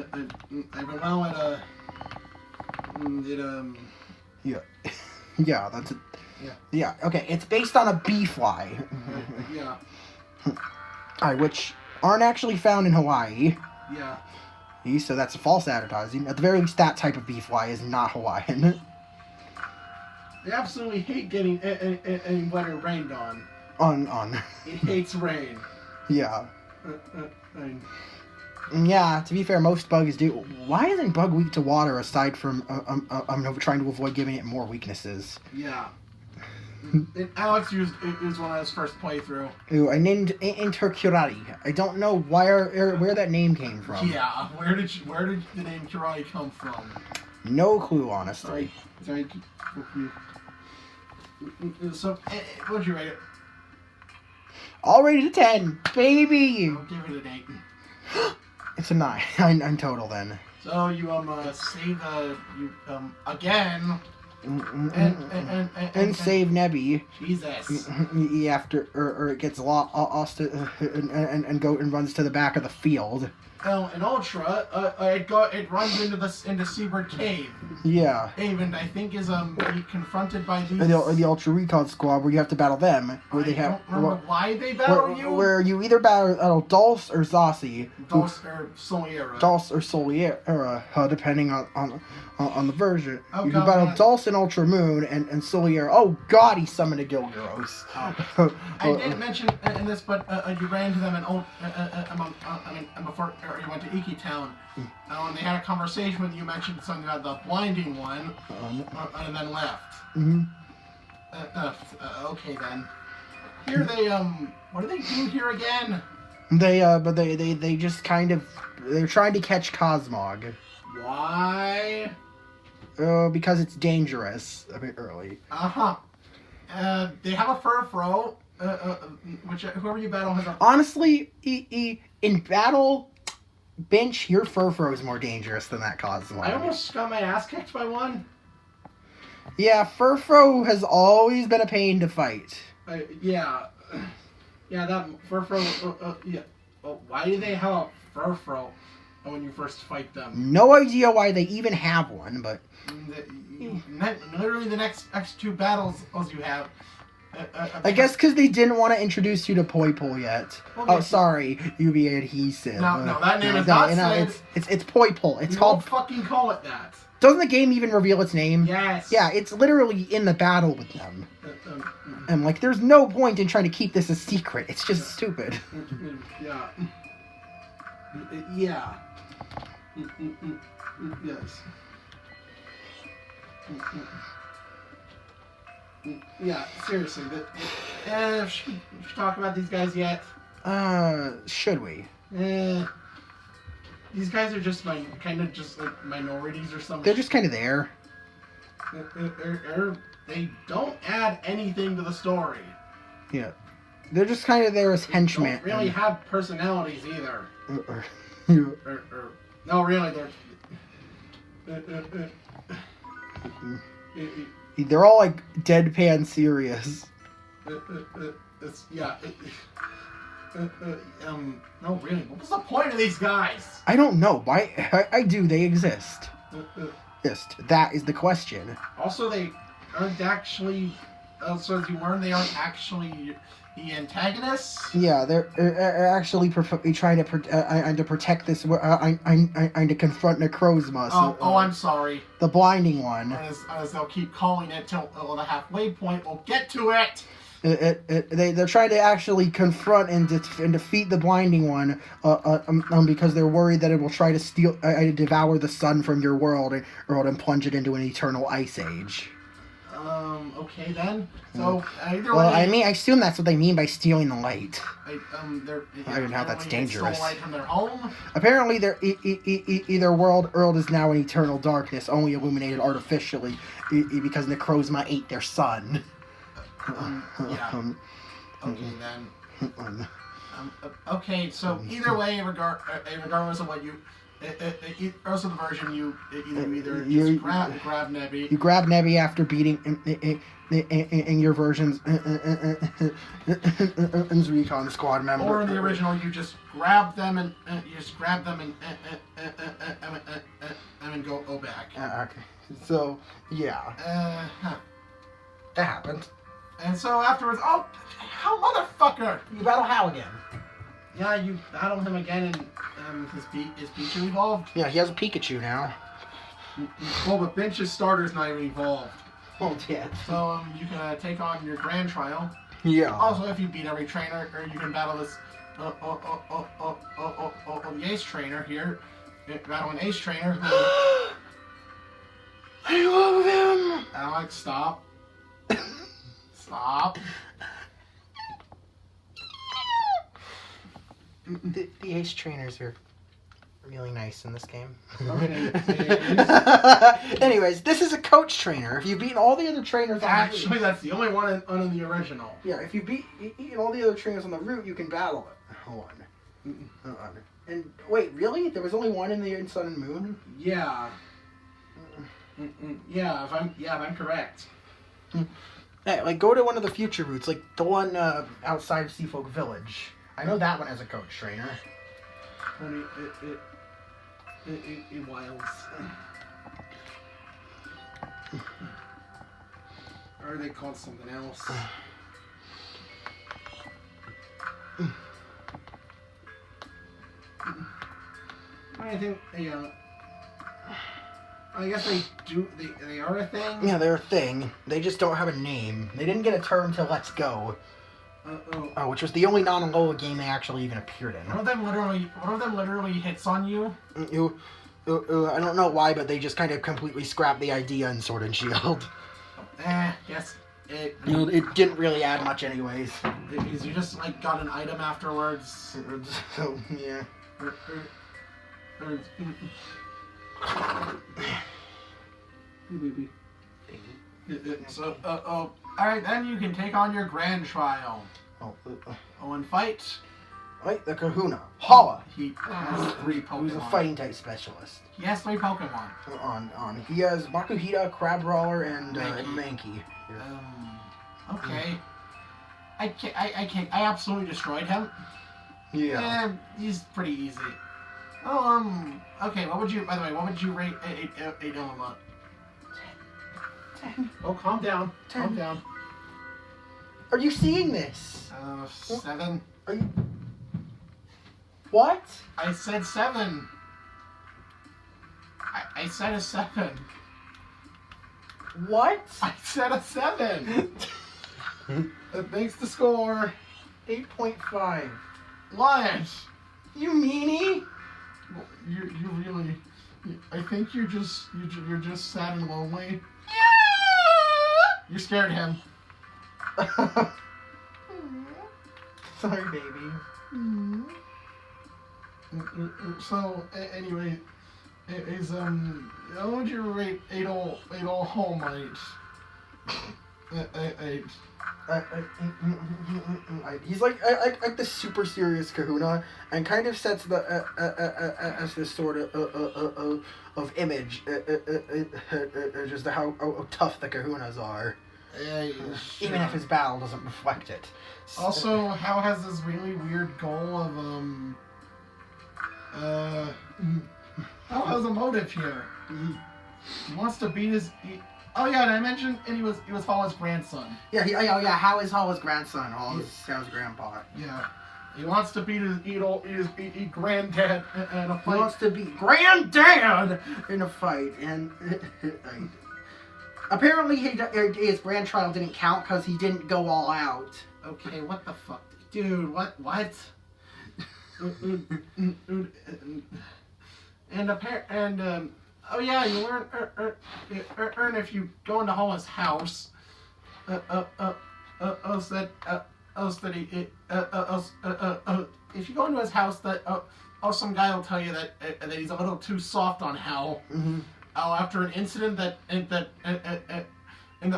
been well at Yeah, that's it. Yeah. Yeah, okay, it's based on a bee fly. Yeah. Which aren't actually found in Hawaii. Yeah. So that's false advertising. At the very least, that type of bee fly is not Hawaiian. They absolutely hate getting any wet or rained on. On. It hates rain. Yeah. Yeah, to be fair, most bugs do. Why isn't bug weak to water aside from trying to avoid giving it more weaknesses? Yeah. And Alex is one of his first playthrough. Ooh, I named Intercurati. I don't know where that name came from. Yeah, where did the name Curati come from? No clue, honestly. Sorry. So, what'd you rate it? I'll rate it a 10, baby. I'll give it an 8. It's a 9. I'm total then. So you save again. And save Nebby. Jesus. After or it gets lost and runs to the back of the field. in Ultra, it runs into Seabird Cave. Yeah. Haven, I think, is confronted by these. The Ultra Recon Squad, where you have to battle them. Where they have. Don't remember why they battle you. Where you either battle Dulce or Zossi. Dulce or Soliera. Dulce or Soliera, depending on the version. Oh, you can God, battle man. Dulce in Ultra Moon and Soliera. Oh God, he summoned a Gilgaros. Oh. I didn't mention in this, but you ran into them in before you went to Iki Town. When they had a conversation with you, mentioned something about the blinding one, and then left. Mm-hmm. Okay then. Here they what do they do here again? They just kind of they're trying to catch Cosmog. Why? Because it's dangerous a bit early. They have a Furfro. Which whoever you battle has a. Honestly, in battle, bench your Furfro is more dangerous than that Cosmog. I almost got my ass kicked by one. Yeah, Furfro has always been a pain to fight. Yeah, that Furfro. Yeah. Oh, why do they have a Furfro when you first fight them? No idea why they even have one, but Literally the next two battles you have. I guess because they didn't want to introduce you to Poipole yet. Okay. Oh, sorry, UB adhesive. No, that name is not said. It's Poipole. It's You called. won't fucking call it that. Doesn't the game even reveal its name? Yes. Yeah, it's literally in the battle with them. And like, there's no point in trying to keep this a secret. It's just stupid. Yeah. Yeah. Yes. Yeah, seriously. Should we talk about these guys yet? Should we? These guys are just kind of just like minorities or something. They're just kind of there. They don't add anything to the story. Yeah. They're just kind of there as henchmen. Don't really have personalities either. Yeah. No, really, They're all like deadpan serious. No, really, what was the point of these guys? I don't know. Why? I do. They exist. That is the question. Also, they aren't actually. Also, as you learn, they aren't actually the antagonists. Yeah, they're actually trying to protect this. And to confront Necrozma. So, I'm sorry. The blinding one. As they'll keep calling it till the halfway point. We'll get to it. They're trying to actually confront and defeat the blinding one, because they're worried that it will try to steal, devour the sun from your world, and plunge it into an eternal ice age. Okay then. So either way. Well, I mean, I assume that's what they mean by stealing the light. I don't know how that's dangerous. Stole light from their home. Apparently, their world is now in eternal darkness, only illuminated artificially, because Necrozma ate their sun. Yeah. Okay then. Okay, so either way, regardless of what you, regardless of the version, you either grab Nebby. You grab Nebby after beating in your versions and Recon Squad member. Or in the original, you just grab them and and go back. Okay. So yeah. That happened. And so afterwards, how motherfucker! You battle Hal again. Yeah, you battle him again, and his Pichu evolved. Yeah, he has a Pikachu now. Well, but Bench's starter's not even evolved. Oh, yeah. So you can take on your Grand Trial. Yeah. Also, if you beat every trainer, or you can battle this the Ace Trainer here. Battle an Ace Trainer. I love him. Alex, stop. Stop. The Ace Trainers are really nice in this game. Okay. Anyways, this is a coach trainer. If you've beaten all the other trainers Actually, that's the only one in the original. Yeah, if you beat all the other trainers on the route, you can battle it. Hold on. And wait, really? There was only one in Sun and Moon? Yeah. Yeah, if I'm correct. Hey, like, go to one of the future routes, like the one outside of Seafolk Village. I know that one has a coach trainer. 20 it wilds. Or are they called something else? I think they, I guess they do. They are a thing. Yeah, they're a thing. They just don't have a name. They didn't get a term till Let's Go. Which was the only non-Alola game they actually even appeared in. One of them literally hits on you. I don't know why, but they just kind of completely scrapped the idea in Sword and Shield. Yes. It didn't really add much anyways. Because you just like got an item afterwards. So yeah. So alright, then you can take on your grand trial. And fight. Right, the Kahuna. Hala. He has 3 Pokemon. Who's a fighting type specialist. He has 3 Pokemon. He has Makuhita, Crabrawler, and Mankey. Okay. I absolutely destroyed him. Yeah. He's pretty easy. Okay, what would you rate a Alola? 10. Oh, calm down. 10. Calm down. Are you seeing this? 7. Are you... What? I said 7. I said a 7. What? I said a 7. That makes the score 8.5. What? You meanie? You really? I think you're just sad and lonely. You scared him. Sorry, baby. So anyway, is how would you rate Adol Home He's like the super serious Kahuna, and kind of sets the as this sort of image, just how tough the Kahunas are. Even if his battle doesn't reflect it. Also, Hal has this really weird goal of Hal has a motive here. He wants to beat his. Oh yeah, and I mentioned, and he was Hala's grandson. Yeah, How is Hala's grandson? Hala's grandpa. Yeah, he wants to beat his granddad in a fight. He wants to beat granddad in a fight, and apparently his grand trial didn't count because he didn't go all out. Okay, what the fuck, dude? What? Oh yeah, you earn if you go into Hala's house. If you go into his house, some guy will tell you that he's a little too soft on Hal. Mm-hmm. After an incident that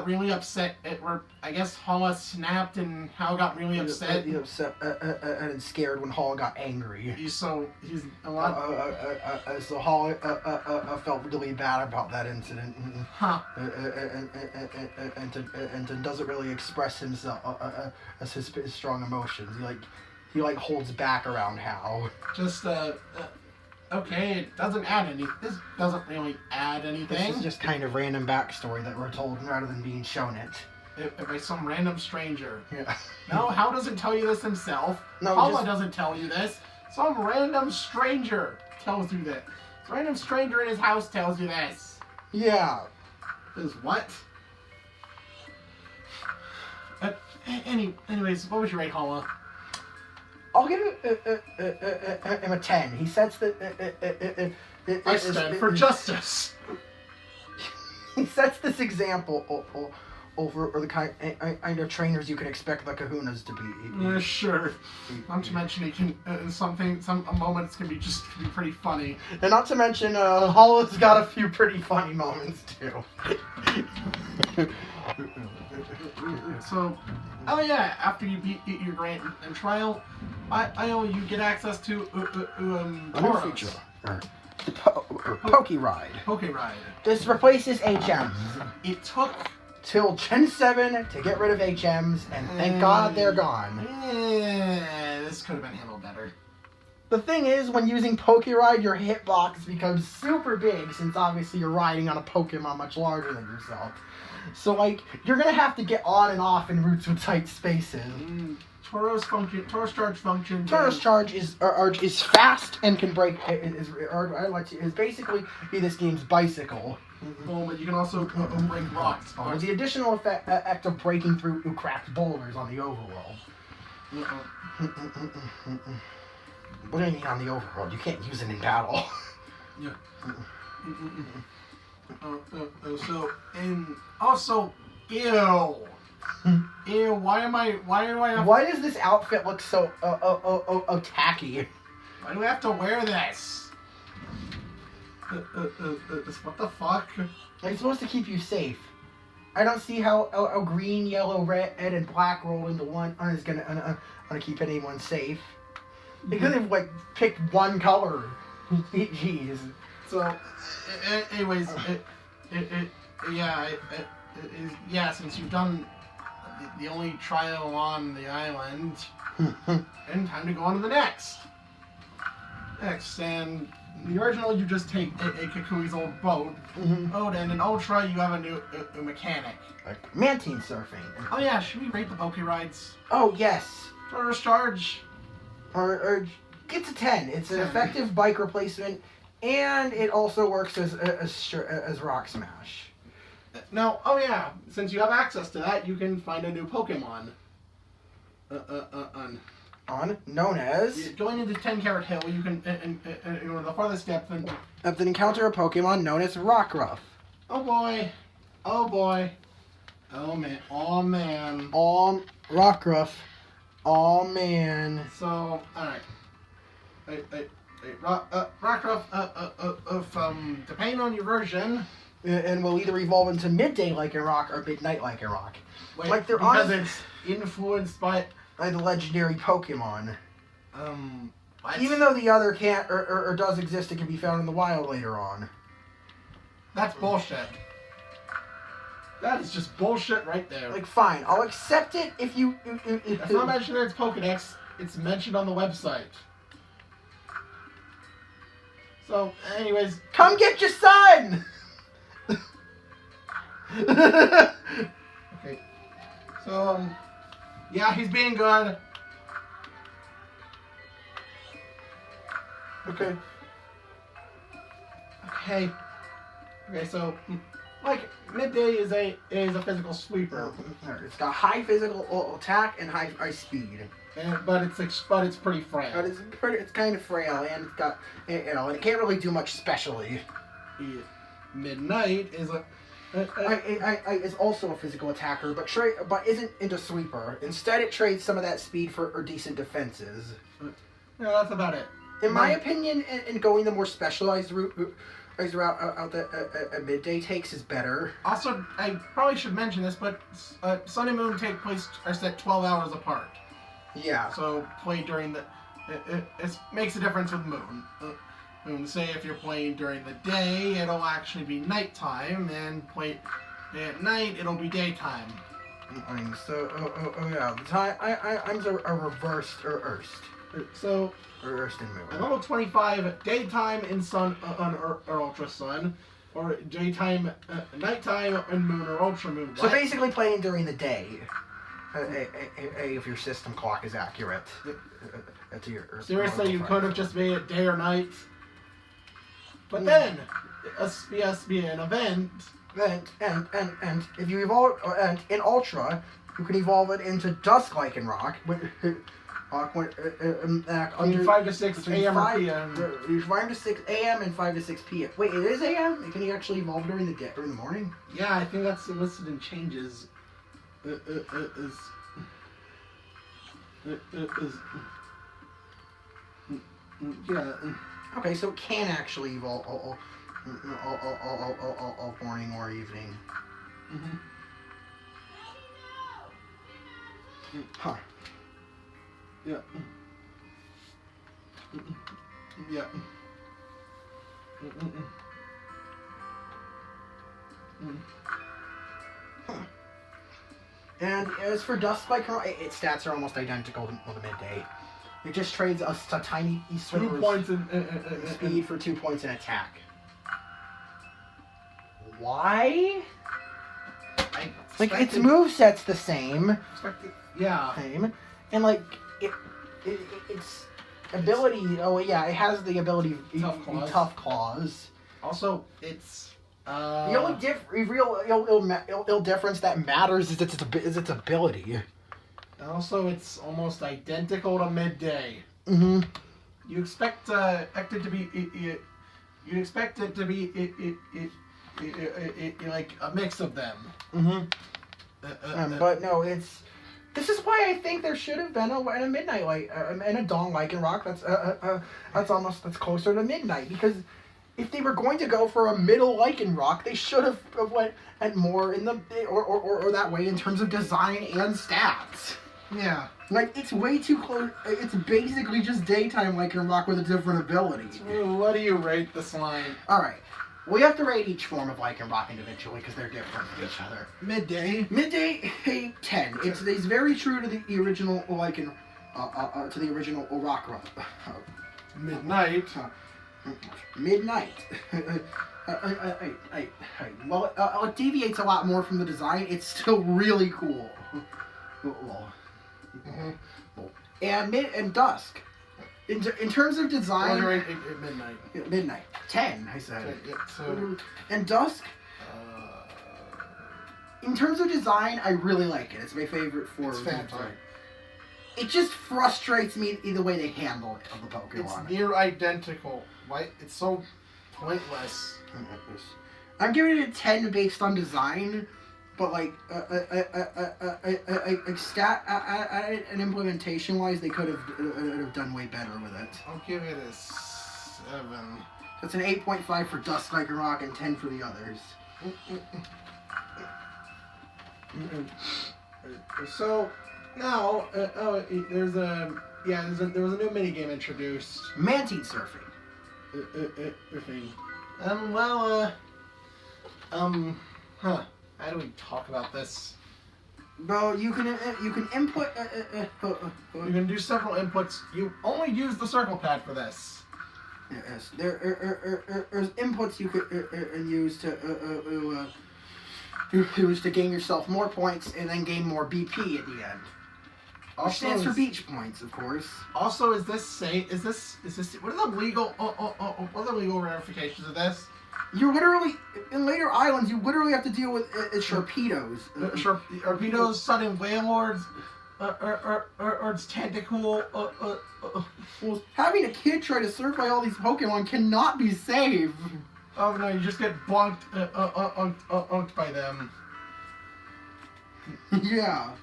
really upset it, where I guess Hala snapped and Hal got really upset. He upset and scared when Hala got angry. He's a lot. So Hala felt really bad about that incident. Huh. And doesn't really express himself as his strong emotions. He holds back around Hal. Just okay, it doesn't add any. This doesn't really add anything. This is just kind of random backstory that we're told rather than being shown it. By some random stranger. Yeah. No, Hal doesn't tell you this himself. No, Hala doesn't tell you this. Some random stranger tells you this. Some random stranger in his house tells you this. Yeah. Is what? Anyways, what would you rate Hala? I'll give him a 10. He sets the. I stand for justice. He sets this example over the kind of trainers you can expect the Kahunas to be. Sure. Not to mention, he can some moments can be pretty funny. And not to mention, Hala's got a few pretty funny moments too. So, oh yeah, after you beat your grand trial, you get access to a new feature. Poke Ride. Poke Ride. This replaces HMs. It took till Gen 7 to get rid of HMs, and thank God they're gone. This could have been handled better. The thing is, when using Pokéride, your hitbox becomes super big, since obviously you're riding on a Pokemon much larger than yourself. So, like, you're gonna have to get on and off in routes with tight spaces. Tauros Charge function. Tauros Charge is fast and can break. Is basically be this game's bicycle. Oh, but you can also break rocks. With the additional effect of breaking through cracked boulders on the overworld. What do you mean on the overworld? You can't use it in battle. Yeah. And also, ew. Ew, why does this outfit look so tacky? Why do I have to wear this? What the fuck? It's supposed to keep you safe. I don't see how green, yellow, red, and black roll into one is gonna keep anyone safe. They could have like picked one color. Jeez. So, anyways, since you've done the only trial on the island, and time to go on to the next. And the original, you just take a Kukui's old boat. Oh, and in Ultra, you have a new mechanic. Like Mantine surfing. Oh yeah, should we rate the Poké Rides? Oh yes. Tauros Charge. Or gets a 10. It's an effective bike replacement, and it also works as Rock Smash. Now, oh yeah, since you have access to that, you can find a new Pokemon. Known as... Going into 10 Carat Hill, you can, in the farthest depth, then encounter a Pokemon known as Rockruff. Oh boy. Oh boy. Oh man. Oh man. Rockruff. Oh man. So, alright. Rockruff, depending on your version... And will either evolve into midday like a rock or midnight like a rock. Wait, like they're because it's influenced by the legendary Pokemon. What? Even though the other can't or does exist, it can be found in the wild later on. That's bullshit. That is just bullshit right there. Like, fine, I'll accept it if you... It's not mentioned in its Pokedex, it's mentioned on the website. So, anyways... Come get your son! Okay. So, yeah, he's being good. Okay. Okay, so, like, midday is a physical sweeper. It's got high physical attack and high speed. But it's pretty frail. But it's kind of frail, and it's got, and it can't really do much specially. Yeah. Midnight is is also a physical attacker, but isn't into sweeper. Instead, it trades some of that speed for decent defenses. Yeah, that's about it. In my opinion, in going the more specialized route out that midday takes is better. Also, I probably should mention this, but Sun and Moon take place are set 12 hours apart. Yeah. So play during the it makes a difference with Moon. Say if you're playing during the day, it'll actually be nighttime, and play at night, it'll be daytime. So, yeah, the time I'm a reversed Erst. So, Erst and Moon. At level 25, daytime in Sun or Ultra Sun, or daytime, nighttime in Moon or Ultra Moon. So basically playing during the day. If your system clock is accurate. Seriously, you could have just made it day or night. But then, be an event. And if you evolve, and in Ultra, you can evolve it into Dusk Lycanroc. Between 5 to 6 a.m. or p.m. 5 to 6 a.m. and 5 to 6 p.m. Wait, it is a.m.? Can you actually evolve during the day, during the morning? Yeah, I think that's listed in changes. Yeah. Okay, so it can actually evolve all morning or evening. Huh. Yeah. Yeah. And as for Dusk Spike, its stats are almost identical to the midday. It just trades a tiny 2 points in speed for 2 points in attack. Why? Like, its moveset's the same. Yeah. Same. And, like, its ability... Oh, yeah, it has the ability of Tough Claws. Also, it's... The only real difference that matters is its ability. Also, it's almost identical to Midday. Mm-hmm. You expect it to be... You expect it to be... like a mix of them. Mm-hmm. But no, it's... This is why I think there should have been a Midnight Light and a Dawn Lycanroc that's closer to Midnight, because if they were going to go for a middle Lycanroc, they should have went at more in the or that way in terms of design and stats. Yeah. Like, it's way too close. It's basically just daytime Lycanroc with a different ability. What do you rate this line? All right. We have to rate each form of Lycanroc individually because they're different from each other. Midday. Midday, a 10. It's very true to the original Lycan, to the original Rockruff. Midnight. Midnight. Well, it deviates a lot more from the design. It's still really cool. And Dusk. In terms of design... Right, Midnight. Midnight. 10, I said. So, and Dusk... in terms of design, I really like it. It's my favorite form. It's fantastic. It just frustrates me the way they handle it of the Pokemon. It's near identical. Right? It's so pointless. I'm giving it a 10 based on design, but like stat and implementation wise, they could have done way better with it. I'll give it a 7. That's an 8.5 for Dusk Lycanroc and 10 for the others. So now, there was a new mini game introduced. Mantine surfing. How do we talk about this? Well, you can input. You can do several inputs. You only use the circle pad for this. Yes, there's inputs you could use to gain yourself more points and then gain more BP at the end. Which stands for beach points, of course. Also, is this what are the legal ramifications of this? You literally, in later islands, you literally have to deal with Sharpedos. Sharpedos, Sudden Wailords, or it's Tentacool. Well, having a kid try to surf by all these Pokemon cannot be safe. Oh no, you just get bonked, unked by them. Yeah.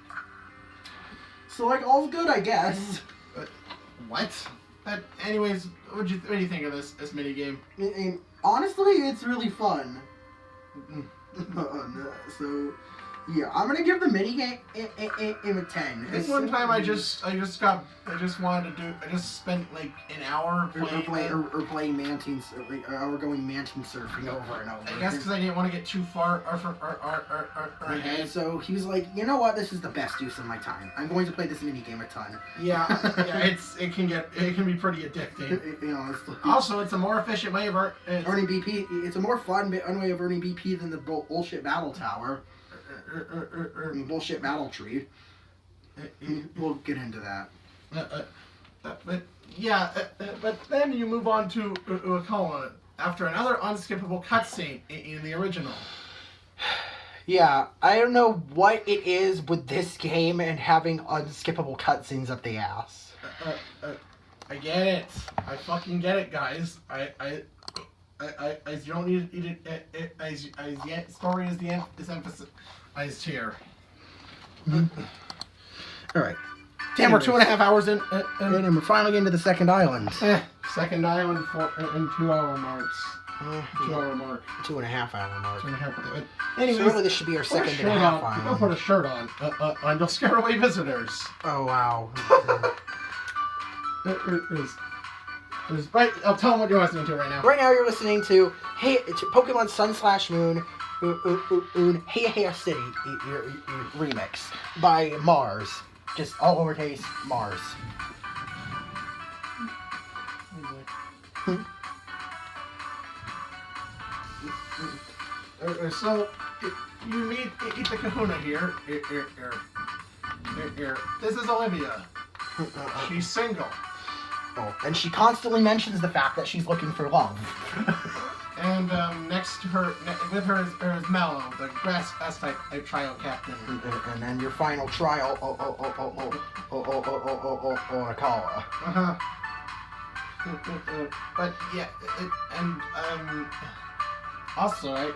So, like, all's good, I guess. What? Anyways, what do you think of this minigame? Honestly, it's really fun. So, yeah, I'm gonna give the minigame a 10. This one time I just spent like an hour playing Mantine, or going Mantine surfing over and over. I guess because I didn't want to get too far ahead. And so he was like, you know what, this is the best use of my time. I'm going to play this minigame a ton. Yeah, it can be pretty addicting. Also, it's a more efficient way of earning BP. It's a more fun way of earning BP than the bullshit battle tower. Bullshit battle tree. We'll get into that. But then you move on to Colin after another unskippable cutscene in the original. Yeah, I don't know what it is with this game and having unskippable cutscenes up the ass. I get it. I fucking get it, guys. I you don't need it as yet. Story is emphasized here. All right. Damn, we're 2.5 hours in, and we're finally getting to the second island. Second island in 2 hour marks. 2 hour mark. 2.5 hour mark. 2.5. Anyways, so really, this should be our second and a half island. Don't put a shirt on, and you'll scare away visitors. Oh wow. Right, I'll tell them what you're listening to right now. Right now, you're listening to Pokemon Sun/Moon, Heya City remix by Mars. Just all lowercase Mars. So you meet the Kahuna here. Here. This is Olivia. She's single. Oh, and she constantly mentions the fact that she's looking for love. And next to her, with her is Mello, the grass type trial captain. And then your final trial, Alola. But yeah, and also,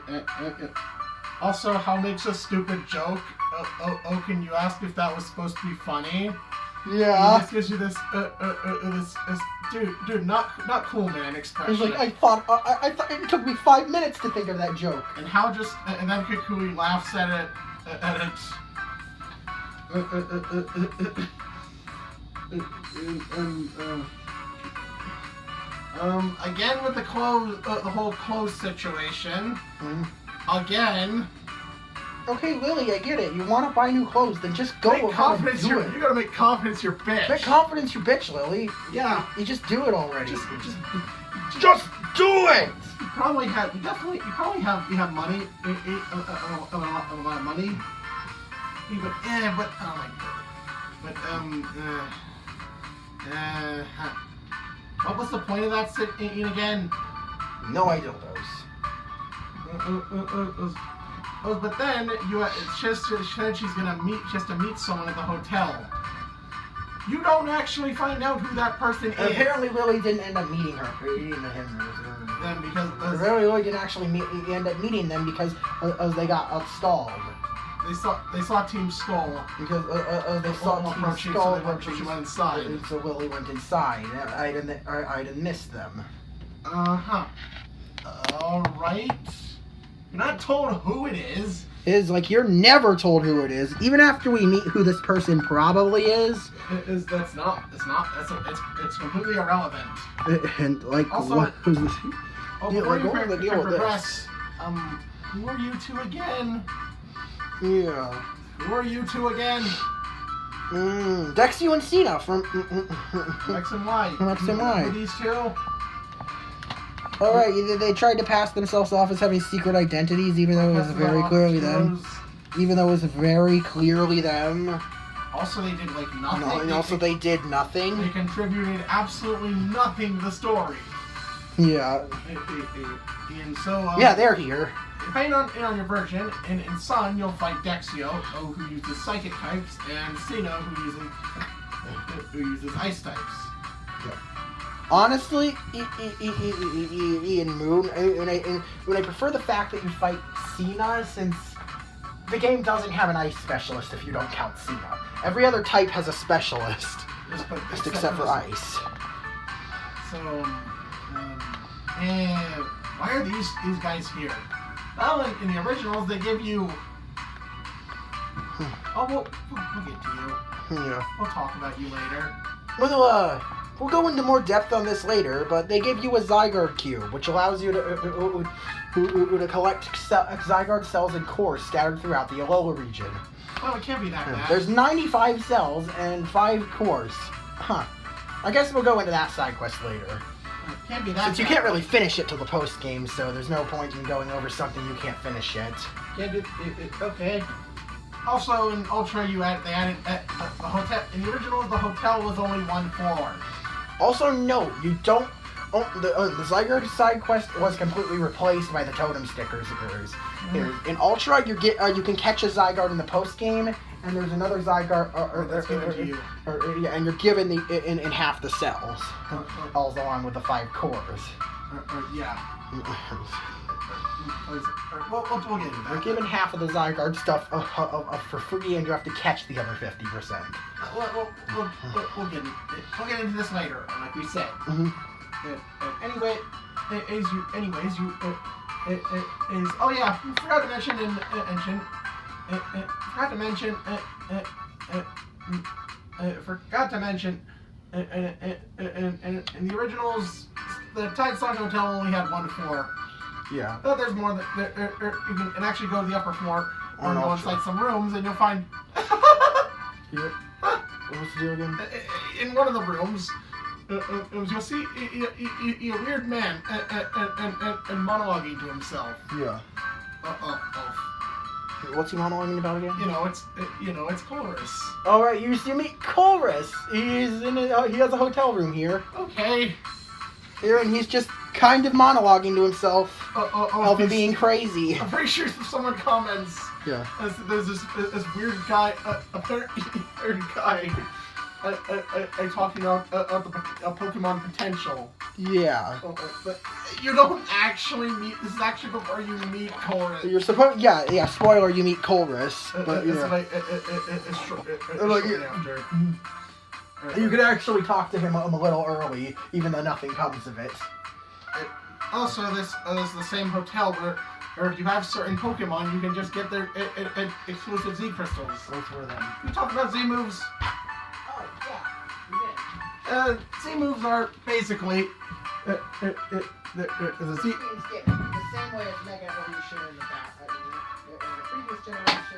also, how makes a stupid joke? Can you ask if that was supposed to be funny? Yeah. This gives you this, dude, not cool, man expression. He's like, I thought it took me 5 minutes to think of that joke. And how and then Kukui laughs at it, again with the whole clothes situation. Again. Okay, Lily, I get it. You want to buy new clothes, then just go. Make confidence you gotta make confidence your bitch. Make confidence your bitch, Lily. Yeah. You just do it already. Just do it. You probably have money, a lot of money. But oh my god. But what was the point of that scene again? No, I don't. But then she said she has to meet someone at the hotel. You don't actually find out who that person is. Apparently, Lily didn't end up meeting her. Then because Lily didn't actually end up meeting them because they got stalled. They saw Team Skull. Because they saw Team Skull, so she went inside. So Lily went inside. I didn't miss them. Alright. You're not told who it is. Is like you're never told who it is, even after we meet who this person probably is. It's completely irrelevant. And like also, what was this? Before you progress, who are you two again? Yeah. Who are you two again? Dexio and Cena from X and Y. X and Y. These two? Alright, they tried to pass themselves off as having secret identities, even though it was very clearly them. Even though it was very clearly them. Also, they did like nothing. No, and also they did nothing. They contributed absolutely nothing to the story. Yeah. And so, yeah, they're here. Depending on your version, in Sun, you'll fight Dexio, who uses psychic types, and Cena, who uses ice types. Yeah. Honestly, Ian Moon, and I prefer the fact that you fight Cena, since the game doesn't have an ice specialist if you don't count Cena. Every other type has a specialist, just except for ice. So, why are these guys here? Well, in the originals, they give you... Oh, we'll get to you. Yeah. We'll talk about you later. We'll go into more depth on this later, but they give you a Zygarde cube, which allows you to collect Zygarde cells in cores scattered throughout the Alola region. Well, it can't be that bad. There's 95 cells and 5 cores. Huh. I guess we'll go into that side quest later. It can't be that Since you bad. can't really finish it till the post game, so there's no point in going over something you can't finish yet. Okay. Also, in Ultra, they added the hotel. In the original, the hotel was only 1 floor. Also, no, you don't. The Zygarde side quest was completely replaced by the totem stickers. In Ultra, you can catch a Zygarde in the post game, and there's another Zygarde, and you're given in half the cells, all along with the 5 cores. Yeah. We'll get into that. You're given half of the Zygarde stuff for free, and you have to catch the other 50%. We'll get into this later, like we said. Anyways, oh yeah, forgot to mention in the originals, the Tide Song Hotel only had 1 floor. Yeah. But there's more that you can actually go to the upper floor or go inside some rooms, and you'll find. Yep. What's the deal again? In one of the rooms, you'll see a weird man and monologuing to himself. Yeah. What's he monologuing about again? It's chorus. All right, you meet Chorus. He has a hotel room here. Okay. Here, and he's just kind of monologuing to himself of him being crazy. I'm pretty sure if someone comments, Yeah. there's this weird guy, apparently weird guy, talking about Pokemon potential. Yeah. But you don't actually meet. This is actually before you meet Chorus. You're supposed. Yeah. Spoiler: you meet Chorus, but it's shortly after. You could actually talk to him a little early, even though nothing comes of it. Also, this is the same hotel where if you have certain Pokemon, you can just get their exclusive Z crystals. Those were them. We talked about Z moves. Oh yeah, we did. Z moves are basically the Z. The same way as Mega Evolution in the past. In the previous generation,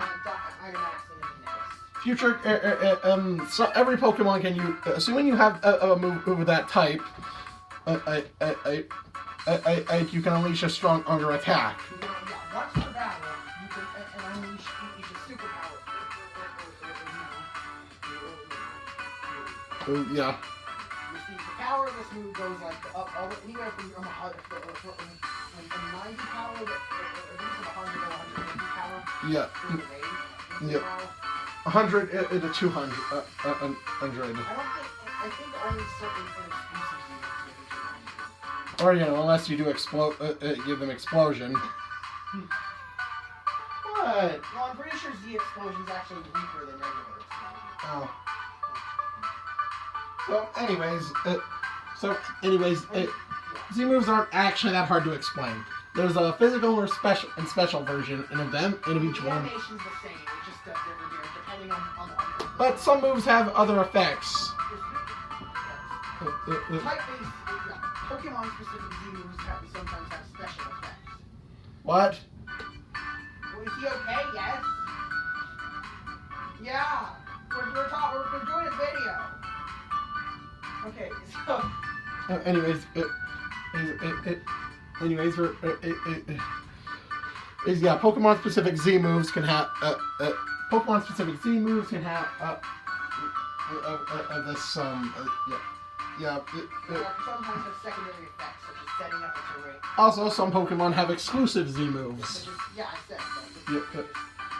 Iron Max and Infinite. Future, so every Pokemon can you, assuming you have a move of that type, you can unleash a stronger attack. Yeah, once per battle, you can unleash each superpower. Yeah. You see, the power of this move goes like up anywhere from 90 power, at least 100 or 150 power. Yeah. Yeah. 100 to 200. I think only certain exclusive units. Or unless you do give them explosion. What? Well, I'm pretty sure Z Explosion is actually weaker than regular Explosion. Oh. So anyways, Z moves aren't actually that hard to explain. There's a physical or special version of them in each The one. animation's the same, it just does different depending on the But some moves have other effects. type-based, Pokemon-specific Z moves sometimes have special effects. What? Well, is he okay? Yes. Yeah. We're doing a video. Okay, so. Pokemon specific Z moves can have this sometimes have secondary effects, such as setting up a terrain. Also, some Pokemon have exclusive Z moves. Such as, yeah, I said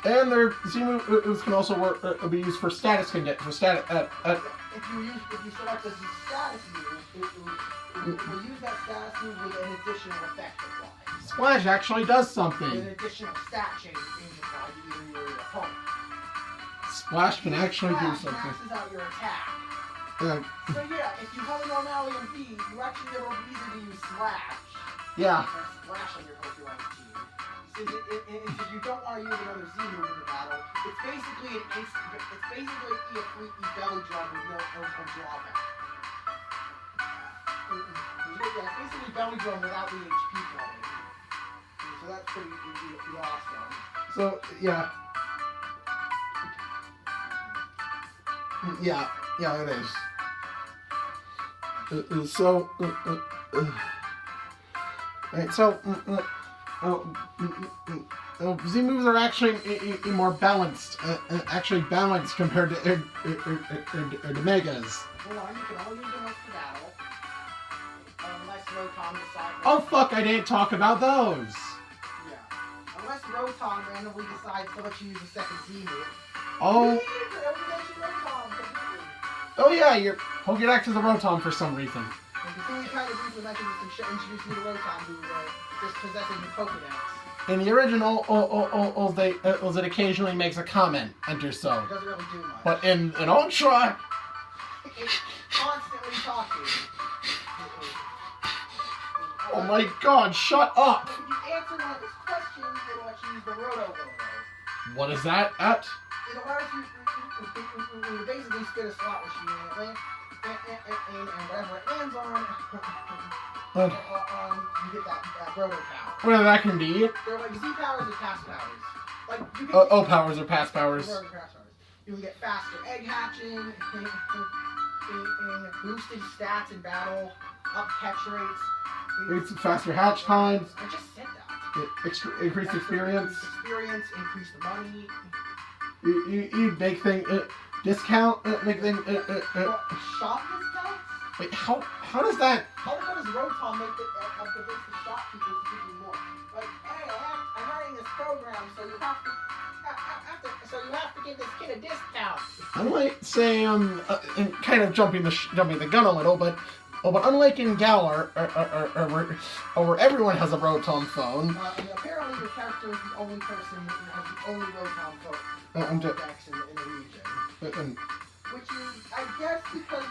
that. And their Z moves can also be used for status If you select the status move, it will use that status move with an additional effect applied. Splash actually does With something. an additional stat change being applied to either your opponent. Splash can actually do Splash something. maxes out your attack. Uh, So yeah, if you have a normally on V, you actually have a reason to use Slash. yeah. Or Splash on your Pokemon's team. So if you don't want to use another Z move in the battle, it's basically a free belly drum with no drawback. Yeah, it's basically belly drum without the HP problem. So that's pretty awesome. So yeah. Yeah, it is. Z moves are actually more balanced. Actually balanced compared to Megas. Hold on, you can only use them once per battle. Unless Rotom decides. Oh fuck! I didn't talk about those. Yeah. Unless Rotom randomly decides to let you use a second Z move. Oh yeah, your Pokédex is a Rotom for some reason. And before we kind of briefly mentioned this and introduce you to Rotom, who just possesses the Pokédex. In the original, it occasionally makes a comment enter so. It doesn't really do much. But in an Ultra, It's constantly talking. oh my god, shut up! If you answer one of its questions, it'll let you use the Roto Roto. What is that at? It allows you to basically spin a slot machine and whatever it lands on, you get that Roto power. Whatever that can be. They're like Z powers or pass powers. Like you can Powers or past powers. You can get faster egg hatching. in boosted stats in battle, up catch rates. It's faster hatch times. I just said that. Increased experience. Experience, increase the money. You make thing discount. Make thing. Shop discounts? Wait, how does that? How does Rotom make the shopkeepers to give you more? Like, hey, I'm running this program, so you have to give this kid a discount. I might say and kind of jumping the gun a little, but unlike in Galar, where everyone has a Rotom phone. Apparently, your character is the only person who has the only Rotom phone in the region. Which is, I guess, because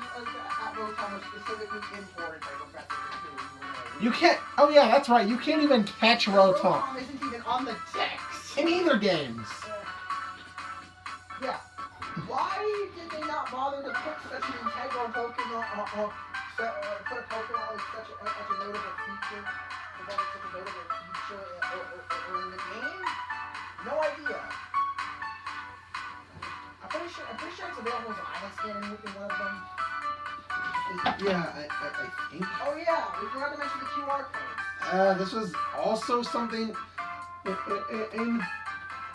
Rotom was specifically imported by Professor 2. You can't. Oh yeah, that's right. You can't even catch Rotom. Rotom isn't even on the decks in either games. Yeah. Why did they not bother to put such an integral Pokemon, put a Pokemon with such a notable feature, or in the game? No idea. I'm pretty sure it's available as an island scan in one of them. Yeah, I think. Oh yeah, we forgot to mention the QR codes. This was also something in.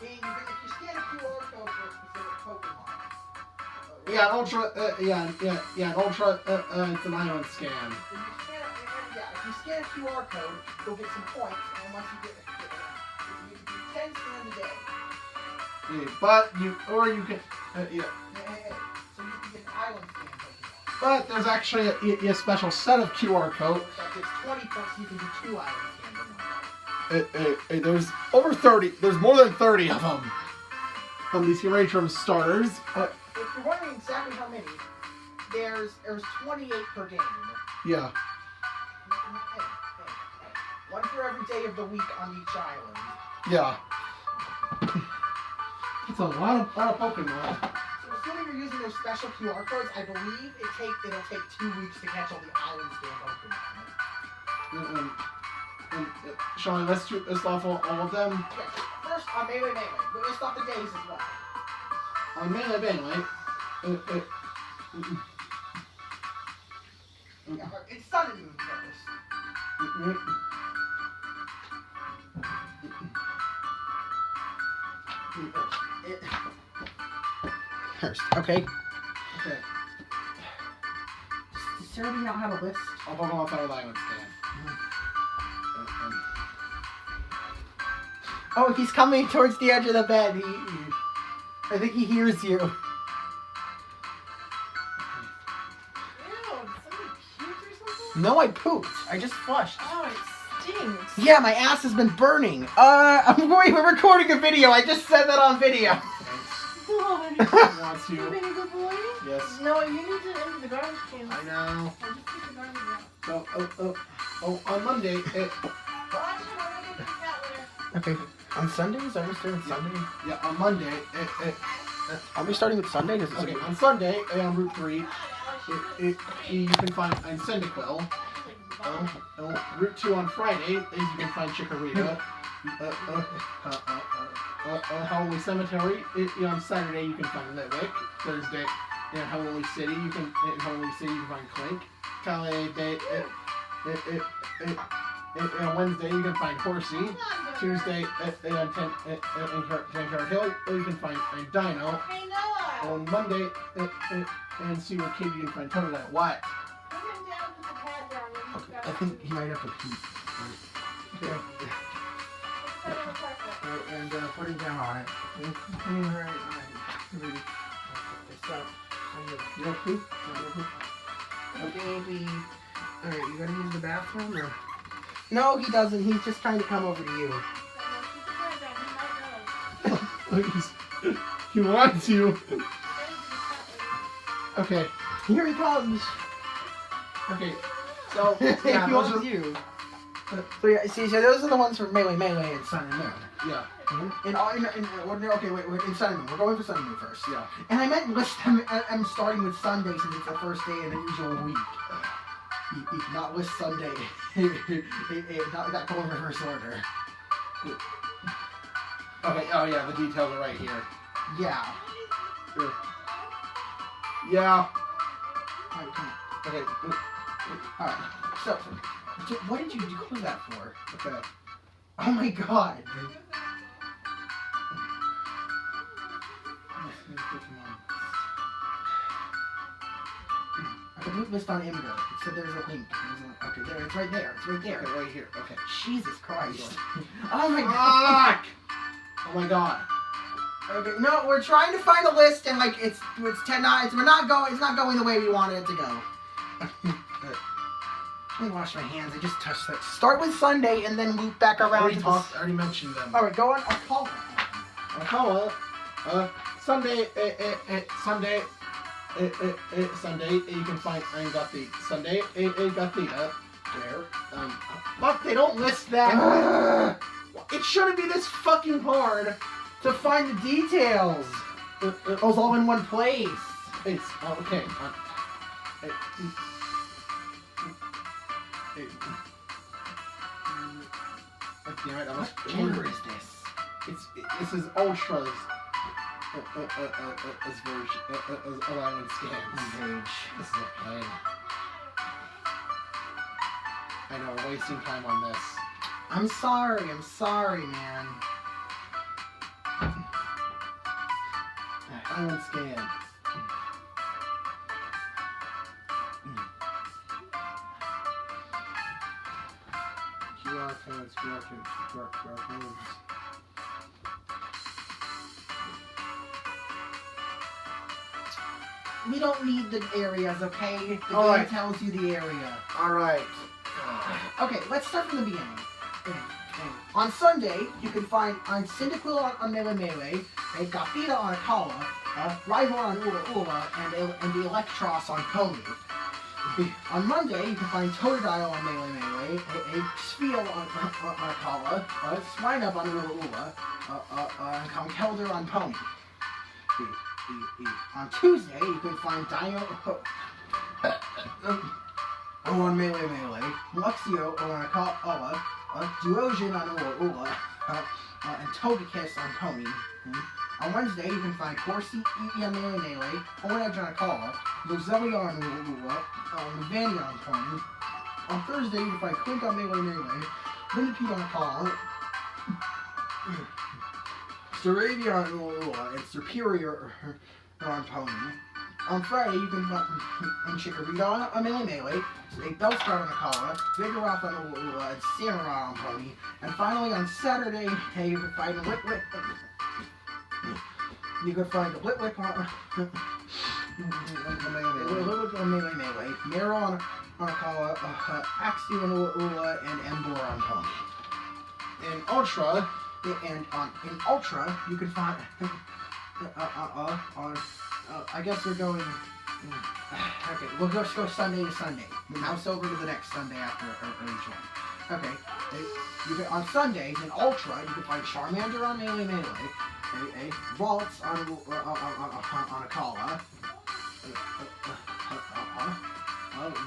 If you scan a QR code for a specific Pokemon. Yeah, Ultra. Yeah, Ultra. It's an island scan. If you scan a QR code, you'll get some points, and once you get 10 scans a day. Yeah, but you can. So you can get an island scan Pokemon. But there's actually a special set of QR codes. That gets 20 points, so you can do 2 island scans in one. There's over 30. There's more than 30 of them. These can range from starters. If you're wondering exactly how many, there's 28 per game. Yeah. Hey. One for every day of the week on each island. Yeah. It's a lot of Pokemon. So assuming you're using those special QR codes, I believe it'll take 2 weeks to catch all the island scan Pokemon. Sean, let's off all of them. Okay, first on Melee. But let's stop the days as well. On Melee. It's Sun and Moon first. First, okay. Does Serenity not have a list? I'll go off our island scan. Oh, he's coming towards the edge of the bed. I think he hears you. Ew, did somebody puke or something? No, I pooped. I just flushed. Oh, it stinks. Yeah, my ass has been burning. We're recording a video. I just said that on video. Why? Want to? You being a good boy? Yes. No, you need to empty the garbage can. I know. Or just take the garbage out. So, on Monday, Watch it, I'm gonna get the cat litter. Okay. On Sundays? Are we starting Sunday? yeah, on Monday, Are we starting with Sunday? okay, on Sunday, on Route 3, you can find Cyndaquil. Route 2 on Friday, you can find Chikorita. Holloway Cemetery, on Saturday, you can find Litwick. Thursday, in Holloway City, you can find Clink. Calais Bay, on Wednesday, you can find Horsey. Tuesday, in Grankyard Hill, you can find Dino. Hey, Noah! On Monday, in Seward Cave, you can find Totodile. What? Put him down, put the pad down. and he's got I think he might have to pee. Okay. And put him down on it. Alright. You don't poop? Baby. Alright, you gotta use the bathroom or? No, he doesn't. He's just trying to come over to you. He wants you. Okay. Here he comes. Okay. So, He yeah, those wants are, you. So yeah, see, so those are the ones for Melee and Sun and Moon. yeah. Okay, wait, in Sun and Moon. We're going for Sun and Moon first. Yeah. And I meant list. I'm starting with Sunday since it's the first day of the usual week. Not list Sunday. Not going in reverse order. Okay, oh yeah, the details are right here. Yeah. Sure. Yeah. Alright, come on. Okay. Alright. So, what did you close that for? Okay. Oh my god. I can move list on Imgur. It said there's a link. Okay, there. It's right there. It's right there. Okay, right here. Okay. Jesus Christ. Oh my god. Fuck! Oh my god. Okay, no, we're trying to find a list and like it's 10 nights. It's not going the way we wanted it to go. Let me wash my hands. I just touched that. Start with Sunday and then loop back I around already to talked. I already mentioned them. Alright, go on. I'll call them. Alcala, Sunday, Sunday, Sunday, you can find, I got the Sunday, got the, there, fuck, they don't list that. It shouldn't be this fucking hard to find the details. It was all in one place. It's, okay, damn it, I was, What order is this? this is Ultra's, version, allowance scans. Page. This is a pain. I know, we're wasting time on this. I'm sorry, man. Allowance scan. QR codes, QR codes. We don't need the areas, okay? The game Alright. tells you the area. Alright. Okay, let's start from the beginning. On Sunday, you can find on Cyndaquil on Melee, a Gothita on Akala, Rivor on Ula Ula, and the Electros on Pony. On Monday, you can find Totodile on Melee, a Spiel on Akala, a Swinub on Ula Ula, and Conkeldurr on Pony. On Tuesday, you can find Dino on Melee, Luxio on Akala, Duosion on Ula Ula, and Togekiss on Pony. On Wednesday, you can find Corsi on Melee, Orange on Akala, Roselia on Ula Ula, Luvania on Pony. On Thursday, you can find Quink on Melee, Minipede on Akala, Staravia on Ula Ula, and Superior on Pony. On Friday, you can find Chikorita on Melee, a Bellsprout on Akala, Vigoroth on Ula Ula, and Samurai on Pony. And finally, on Saturday, you can find Litwick. You can find Litwick on Melee, Mero on Akala, Axew on Ula Ula, and Emboar on Pony. In Ultra, And in Ultra, you can find I guess we're going. Okay, we'll just go Sunday to Sunday. Mouse over to the next Sunday after each one. Okay, on Sundays in Ultra, you can find Charmander on Melee, a Waltz on Akala,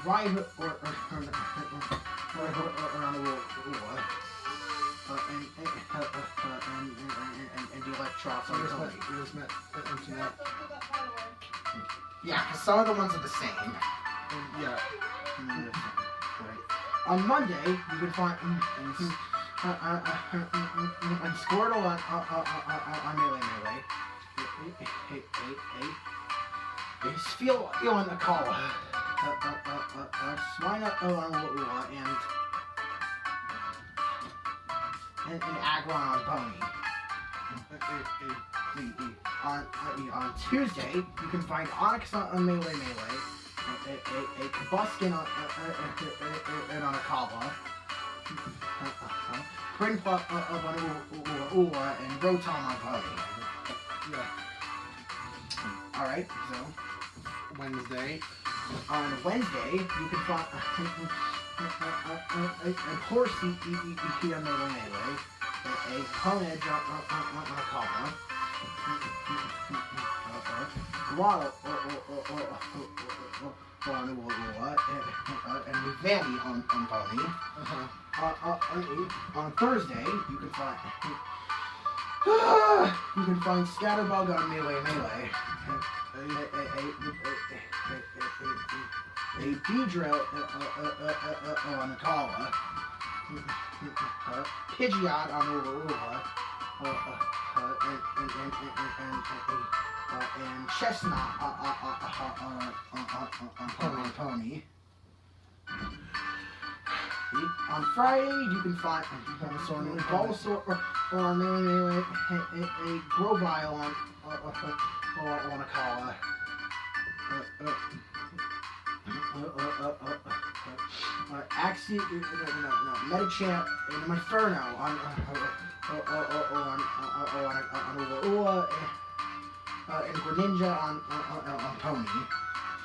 Rhyhorn on Ula, and the Electros on Pony. Internet. Yeah, because some of the ones are the same. Yeah. Right. On Monday, you can find Squirtle on Melee, a Spheal on Akala, Swinub on Ula, and Aggron on Pony. On Tuesday, you can find Onyx on Melee, a Kabuskin on Akala, Prinplup on Ula, and Rotom on Pony. Yeah. Alright, so Wednesday. on Wednesday, you can find a Horsey on Melee, a Honedge on Akala, Guado on Ula, and Vanny on Pony. On Thursday, you can find Scatterbug on Melee, Beedrill on Alola, Pidgeot on Alola, and Chestnut on Pony. On Friday, you can find Bulbasaur or maybe a Grovyle on Alola. Axie, Medicham, and Inferno on and Greninja on Pony.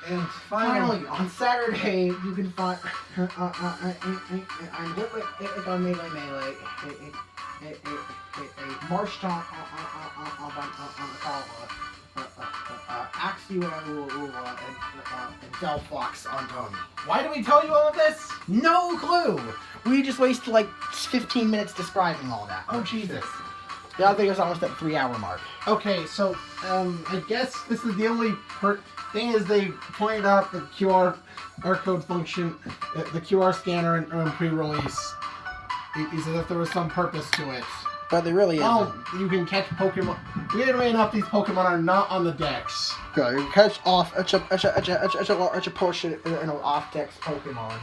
And Finally, on Saturday, you can find on Melee, a Marshtomp on Alola. Axie and Delphox on Pony. why do we tell you all of this? No clue! We just wasted like 15 minutes describing all that. Oh, Jesus. Yeah, I think it's almost at the 3-hour mark. Okay, so, I guess this is the only thing is they pointed out the QR code function, the QR scanner in pre-release. He said if there was some purpose to it. But there really isn't. Oh, you can catch Pokemon. Weirdly enough, these Pokemon are not on the decks. Good. You catch off a portion in an off-dex Pokemon.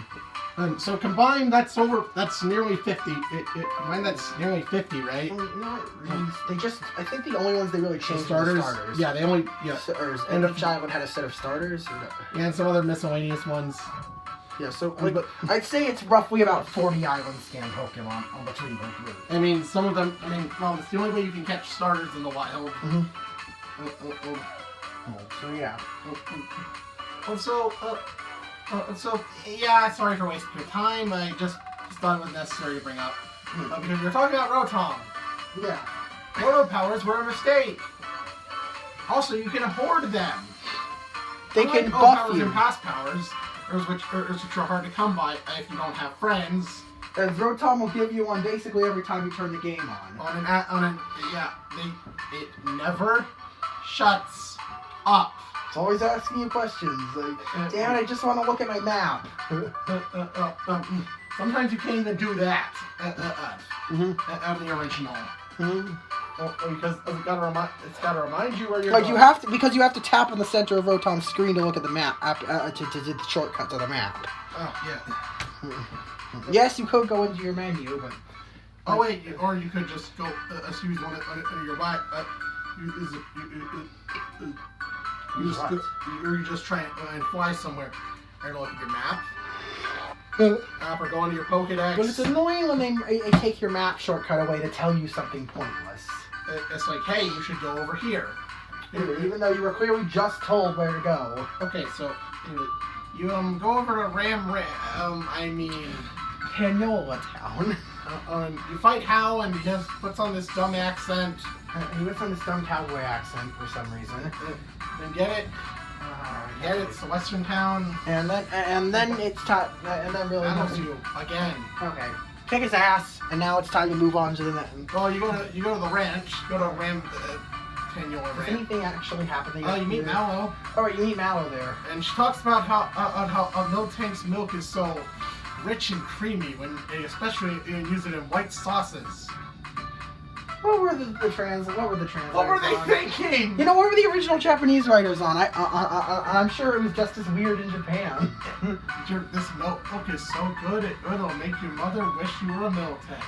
And so combined, that's nearly 50. Combined, that's nearly 50, right? They just, I think the only ones they really changed were the starters. Yeah, they only, And each island had a set of starters. Yeah, and some other miscellaneous ones. Yeah, so I'd say it's roughly about 40 island scan Pokemon on between both groups. I mean, some of them, well, it's the only way you can catch starters in the wild. Mm-hmm. So yeah. So yeah, sorry for wasting your time. I just thought it was necessary to bring up. Because you're talking about Rotom. Yeah. Roto powers were a mistake. Also, you can hoard them. They can buff buff you. And you. pass powers, which are hard to come by if you don't have friends. And Rotom will give you one basically every time you turn the game on. It never shuts up. It's always asking you questions. Like, Dad, I just want to look at my map. Sometimes you can't even do that out of the original. Because it's gotta remind you where you're going. You have to tap on the center of Rotom's screen to look at the map, to the shortcut to the map. Oh, yeah. Yes, you could go into your menu, but... Oh, wait, or you could just go, use one of your back. You just try and fly somewhere and look at your map. Or go into your Pokedex. But it's annoying when they take your map shortcut away to tell you something pointless. It's like, hey, you should go over here. Even though you were clearly just told where to go. Okay, so you go over to Canola Town. You fight Hal and he just puts on this dumb accent. He puts on this dumb cowboy accent for some reason. Then get it? It's the Western Town. And then it's time. And then really. Battles you again. Okay. Kick his ass, and now it's time to move on to the next. Well, you go to the ranch. Go to Canola Ranch. Does anything actually happen? Oh, you meet Mallow. Oh, right, you meet Mallow there. And she talks about how Miltank's milk is so rich and creamy, especially when you use it in white sauces. What were the translators What were they on? thinking? You know, what were the original Japanese writers on? I'm sure it was just as weird in Japan. This milk is so good, it'll make your mother wish you were a Miltank.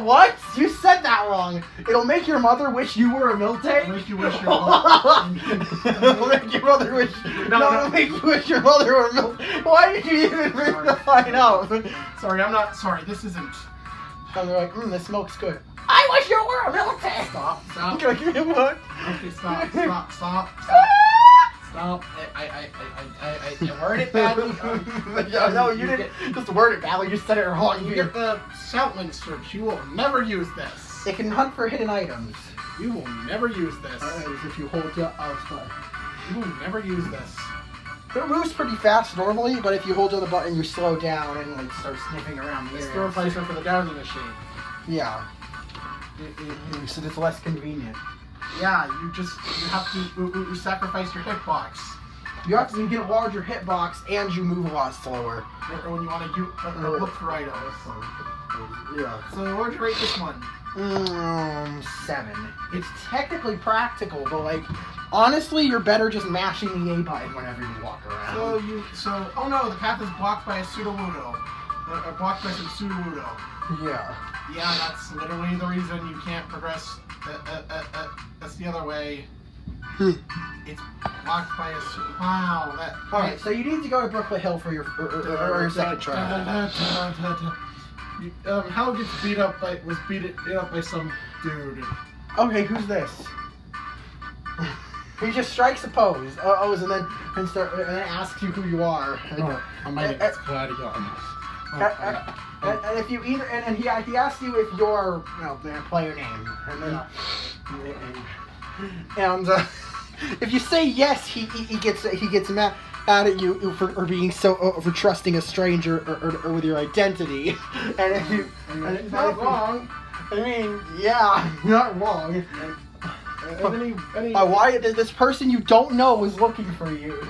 What? You said that wrong. It'll make your mother wish you were a Miltank? It'll make you wish your mother... It'll make your mother wish... it'll make you wish your mother were a Miltank. Why did you even bring the fight up? Sorry, I'm not... Sorry, this isn't... And they're like, this milk's good. I wish you were a Miltank! Stop. Okay, stop. I worded it badly. No, you didn't just word it badly, you said it wrong. You get the Shoutling search. You will never use this. It can hunt for hidden items. You will never use this. If you hold your You will never use this. It moves pretty fast normally, but if you hold the button, you slow down and like start sniffing around the It's area. the replacement for the dowsing machine. Yeah. So it's less convenient. Yeah, you have to sacrifice your hitbox. You have to get a larger hitbox and you move a lot slower. Or when you want to look for items. Yeah. So what would you rate this one? 7. It's technically practical, but like, honestly, you're better just mashing the A button whenever you walk around. Oh no, the path is blocked by a Sudowoodo. Or blocked by some Sudowoodo. Yeah. Yeah, that's literally the reason you can't progress. That's the other way. It's blocked by a Wow. Alright, so you need to go to Brooklyn Hill for your second try. Hal gets beat up by some dude. Okay, who's this? He just strikes a pose, and then asks you who you are. My name is Gladion. And if you he asks you if you're player name, and if you say yes, he gets mad at you for being for trusting a stranger or with your identity. And if you it's not wrong. I mean, yeah, not wrong. Why this person you don't know is looking for you,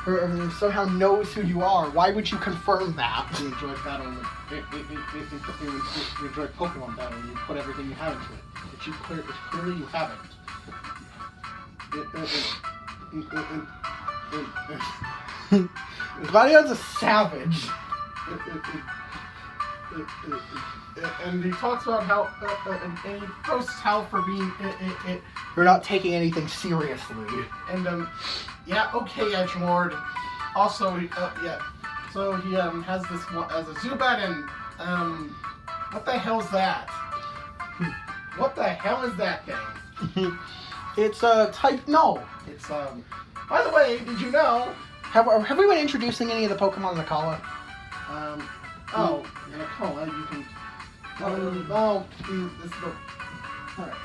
or somehow knows who you are? Why would you confirm that? You enjoy battle. You enjoy Pokemon battle. You put everything you have into it. But clearly you haven't. Gladion's a savage. And he talks about how, and he roasts Hal for being, We're not taking anything seriously. And, yeah, okay, Edgelord. Also, yeah, so he, has this one, as a Zubat, and, what the hell's that? What the hell is that thing? It's type no. It's, by the way, did you know? Have we been introducing any of the Pokemon in the Kala? Oh, in a Kala, you can. This is the. Alright.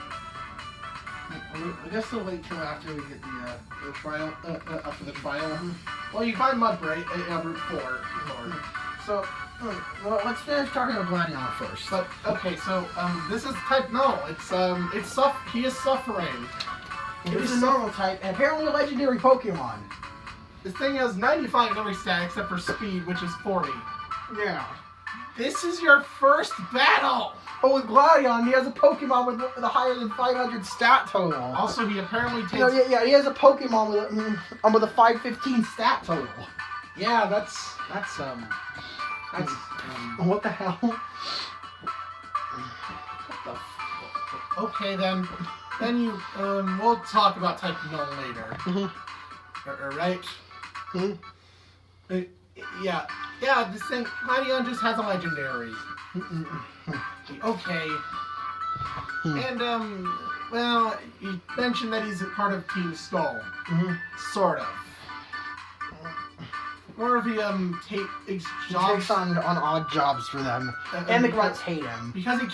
I guess we'll wait till after we get the trial. After the trial. Mm-hmm. Well, you find Mudbray at Route 4. So, well, let's finish talking about Gladion first. but okay, so this is type no. He is suffering. It's a normal type, and apparently a legendary Pokemon. This thing has 95 in every stat except for speed, which is 40. Yeah. This is your first battle! But with Gladion, he has a Pokemon with a higher than 500 stat total. Also, he apparently takes... he has a Pokemon with a 515 stat total. Yeah, that's What the hell? Okay, then you, we'll talk about type no later. Mm-hmm. Right? Mm-hmm. Yeah, this thing, Gladion just has a legendary. Okay. And, well, you mentioned that he's a part of Team Skull. Mm-hmm. Sort of. Or if he, takes jobs... He takes on odd jobs for them. And the grunts hate him. Because he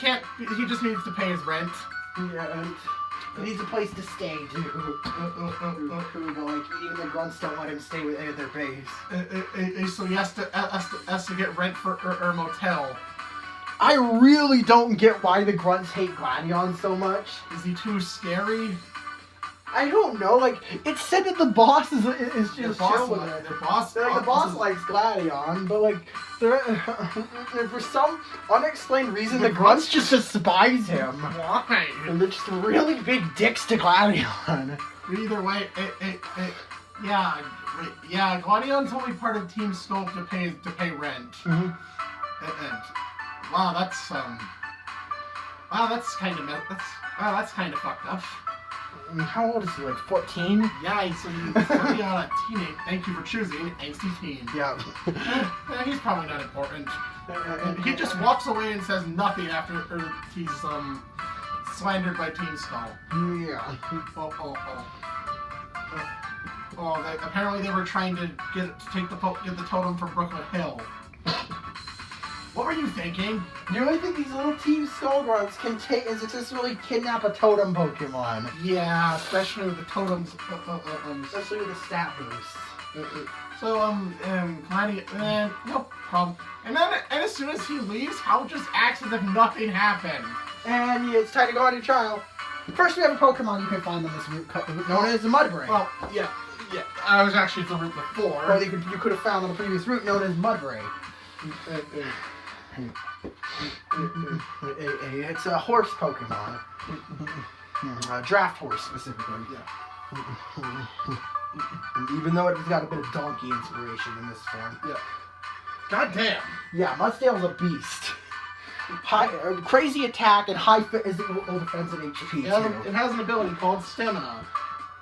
just needs to pay his rent. Yeah, and he needs a place to stay, too. Even the grunts don't let him stay at their base. So he has to get rent for a motel. I really don't get why the grunts hate Gladion so much. Is he too scary? I don't know. Like, it's said that the boss is just chill with it. The boss Likes Gladion, but like, for some unexplained reason, the grunts just despise him. Why? And they're just really big dicks to Gladion. Either way, yeah, Gladion's only part of Team Skull to pay rent. Mm-hmm. Wow, that's kind of fucked up. How old is he? Like 14? Yeah, he's probably on a teenage. Thank you for choosing angsty teen. Yeah. He's probably not important. He just walks away and says nothing after he's slandered by Team Skull. Yeah. Apparently they were trying to get the totem from Brooklyn Hill. What were you thinking? You really think these little Team Skull grunts can successfully kidnap a totem Pokemon? Yeah, especially with the totems. Especially with the stat boost. Gladion, no problem. And as soon as he leaves, Hal just acts as if nothing happened. And it's time to go on your trial. First, we have a Pokemon you can find on this route known as the Mudbray. Well, yeah. I was actually at the route before. Or you could have found on the previous route known as Mudbray. It's a horse Pokemon. A draft horse, specifically. Yeah. Even though it's got a bit of donkey inspiration in this form. Yeah. God damn. Yeah, Mudsdale's a beast. High, crazy attack and high physical defense and HP. It has an ability called Stamina.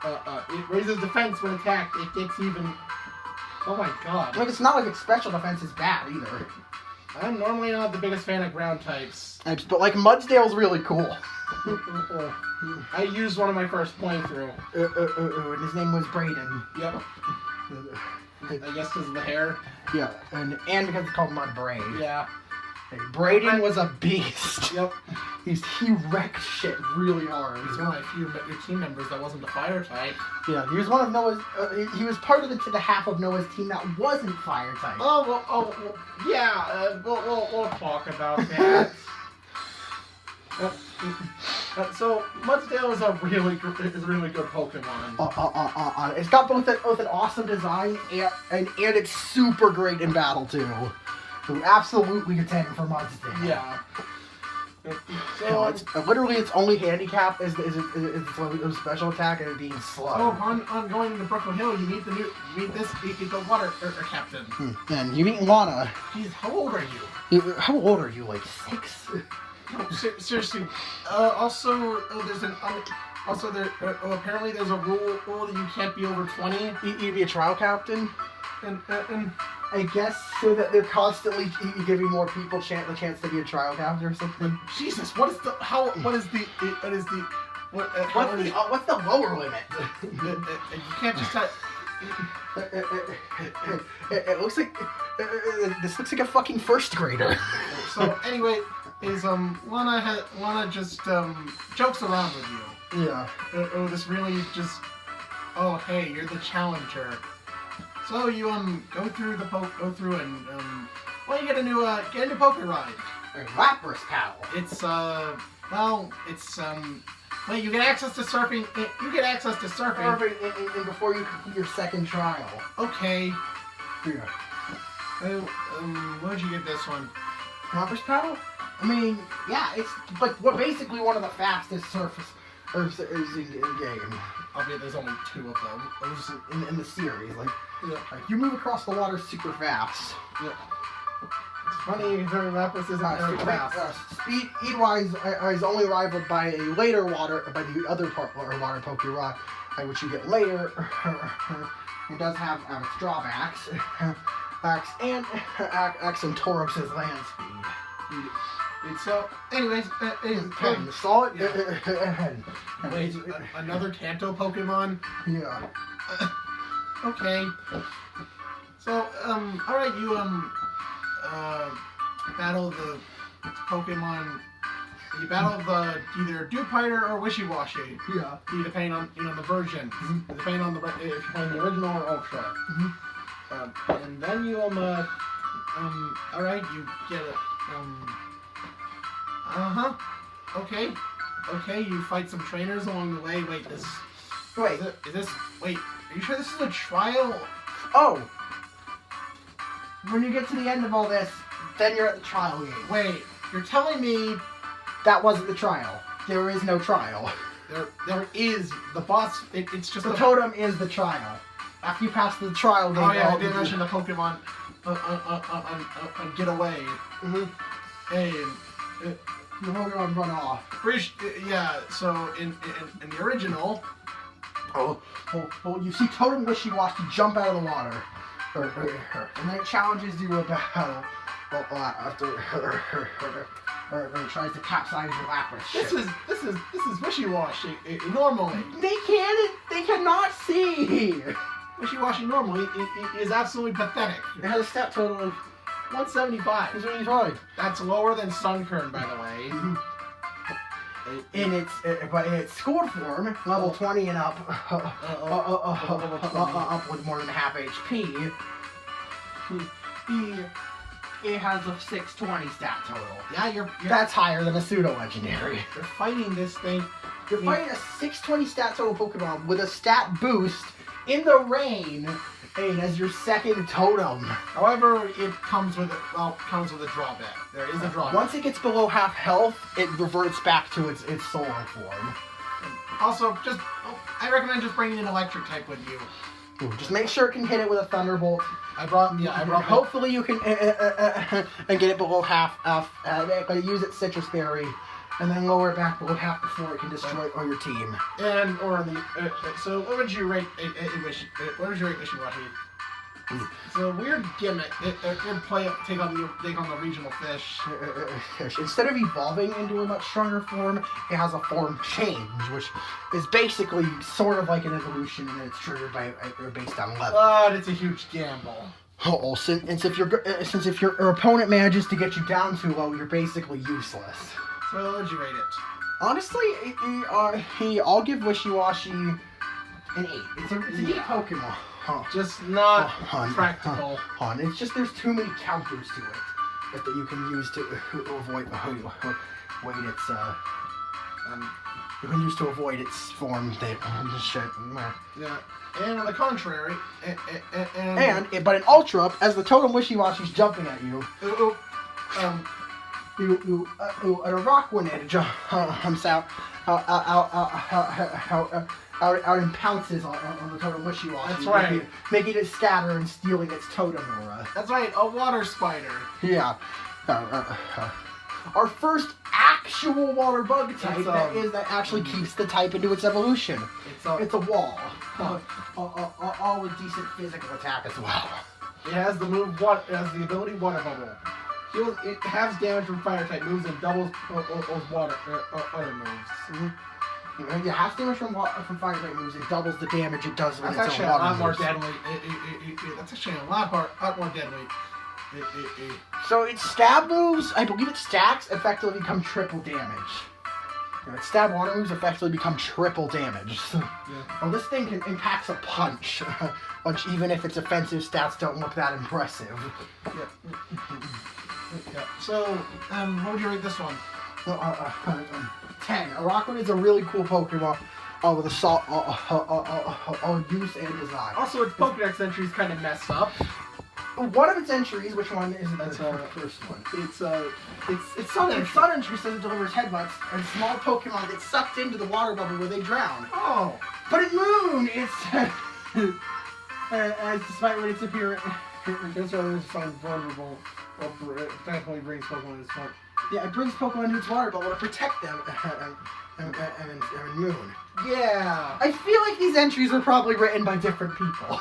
It raises defense when attacked. It gets even... Oh my god. Like, it's not like its special defense is bad, either. I'm normally not the biggest fan of ground types. But, like, Mudsdale's really cool. I used one of my first playthrough. And his name was Brayden. Yep. I guess because of the hair. Yeah, and because it's called Mudbray. Yeah. Brayden was a beast. Yep. He wrecked shit really hard. He's one of my few team members that wasn't a fire type. Yeah, he was one of Noah's. He was part of the half of Noah's team that wasn't fire type. Well, yeah. We'll talk about that. So Mudsdale is a really good Pokemon. It's got both an awesome design and it's super great in battle too. So absolutely a 10 for Mudsdale. Yeah. So literally its only handicap is its special attack and it being slow. On going into Brooklyn Hill, you meet the water captain. And you meet Lana. Jeez, how old are you? How old are you? Like 6? No, seriously. Apparently there's a rule that you can't be over 20. You'd be a trial captain. And I guess so that they're constantly giving more people the chance to be a trial captain or something. Jesus, what's the lower limit? You can't just have... It looks like this looks like a fucking first grader. So anyway, Lana just jokes around with you. Yeah. This really just... Oh, hey, you're the challenger. So you go through and well, you get a new poker ride. A Lapras paddle. It's well, you get access to surfing. You get access to surfing. And before you complete your second trial. Okay. Yeah. Where'd you get this one? Lapras paddle? I mean, yeah, it's like basically one of the fastest surfers in game. Albeit there's only 2 of them. In the series, like you move across the water super fast. Yeah. It's funny, Lapras isn't very fast. Speed-wise, is only rivaled by the other water Pokemon, which you get later. It does have its drawbacks. And Tauros' land speed. So, anyways, solid. Wait, another Kanto Pokemon? Yeah. Okay. So, alright, you, battle the Pokemon. You battle the either Dewpider or Wishy-Washy. Yeah. Depending on, the version. Depending on if you're playing the original or Ultra. And then you, alright, you get a, Okay, you fight some trainers along the way. Wait, are you sure this is a trial? Oh! When you get to the end of all this, then you're at the trial game. Wait, you're telling me... That wasn't the trial. There is no trial. There is. The boss, it's just... The totem is the trial. After you pass the trial game... Oh yeah, I did mention the Pokemon Get Away. Hey, the Pokemon run off. Yeah, so in the original... Well, you see Totem Wishy-Washy jump out of the water. And then it challenges you a battle. Or it tries to capsize your Lapras. This is Wishy-Washy normally. They cannot see. Wishy-Washy normally is absolutely pathetic. It has a stat total of 175. 175. That's lower than Sunkern, by the way. In its scored form, level 20 and up, up with more than half HP, it has a 620 stat total. Yeah, That's higher than a pseudo-legendary. You're fighting this thing. You're fighting a 620 stat total Pokemon with a stat boost in the rain, and as your second totem. However, it comes with a drawback. There is a drawback. Once it gets below half health, it reverts back to its solar form. Also, I recommend just bringing an electric type with you. Just make sure it can hit it with a thunderbolt. I brought. Hopefully you can and get it below half. Use its citrus berry, and then lower it back below half before it can destroy all your team. So what would you rate what would you rate Wishy-Washy? It's a weird gimmick. Take on the regional fish. Instead of evolving into a much stronger form, it has a form change, which is basically sort of like an evolution, and it's triggered by based on level. But it's a huge gamble. Oh, since if your opponent manages to get you down too low, you're basically useless. So what would you rate it? Honestly, I'll give Wishy-Washy an 8. It's a neat Pokemon. Just not practical. It's just there's too many counters to it that you can use to avoid its you can use to avoid its form. Yeah. And on the contrary, but in Ultra, as the totem Wishy-Washy's jumping at you, a rock winded jumps out and pounces on the totem Wishy-Washy. That's right. Making it scatter and stealing its totem aura. That's right, a water spider. Yeah. Our first actual water bug type that actually keeps the type into its evolution. It's a wall. All with decent physical attack as well. It has the ability Water Bubble. It halves damage from fire type moves and doubles water moves. Mm-hmm. Yeah, half damage from fire type moves. It doubles the damage it does when it's on water moves. More deadly. That's actually a lot more deadly. So its stab moves, I believe its stacks effectively become triple damage. Its stab water moves effectively become triple damage. So, well, this thing impacts a punch, which even if its offensive stats don't look that impressive. Yeah. So, what would you rate this one? 10. Araquanid is a really cool Pokemon with a use and design. Also, its Pokedex entry is kind of messed up. One of its entries, which one is it? That's the first one. It's Sun entry. Sun entry says it delivers headbutts, and small Pokemon get sucked into the water bubble where they drown. Oh. But in Moon, it's as despite what its appearance, it's rather vulnerable. It definitely brings Pokemon to its front. Yeah, it brings Pokemon to its water bubble to protect them. And Moon. Yeah. I feel like these entries were probably written by different people.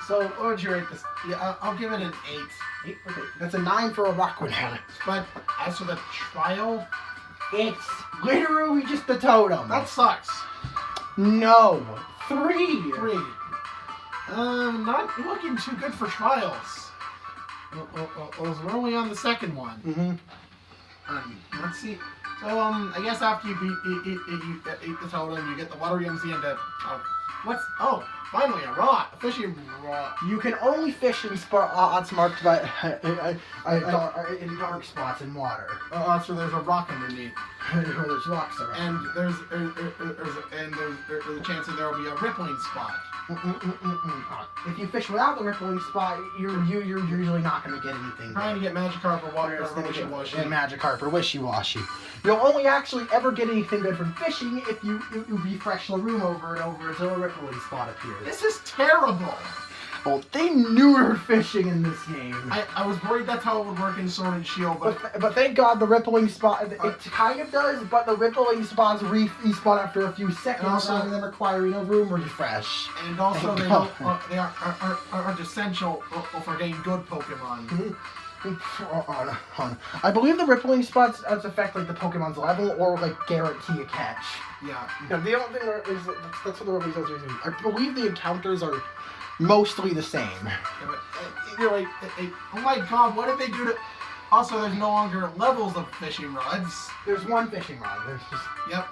So, what would you rate this? Yeah, I'll give it an 8. 8? Okay, that's a 9 for Araquanid. But as for the trial, it's literally just the totem. That sucks. No. 3. Not looking too good for trials. We're only on the second one. Mm-hmm. Let's see. So, I guess after you eat the totem, you get the water Yumsy and finally a rot. A fishing rot. You can only fish in spots marked by in dark spots in water. So there's a rock underneath. Where there's rocks around. And there's a chance that there will be a rippling spot. If you fish without the rippling spot, you're usually not going to get anything. Trying to get Magikarp or water or Wishy-Washy. And Magikarp or Wishy-Washy. You'll only actually ever get anything good from fishing if you refresh the room over and over until a rippling spot appears. This is terrible. Well, they neutered fishing in this game. I was worried that's how it would work in Sword and Shield, but thank God the rippling spot, it kind of does, but the rippling spots respawn after a few seconds rather than requiring a room refresh. And also they aren't essential for getting good Pokemon. I believe the rippling spots affect like the Pokemon's level or like guarantee a catch. Yeah. The only thing that's what the rippling spots are. I believe the encounters are mostly the same. Oh my God! What did they do to? Also, there's no longer levels of fishing rods. There's one fishing rod. There's just. Yep.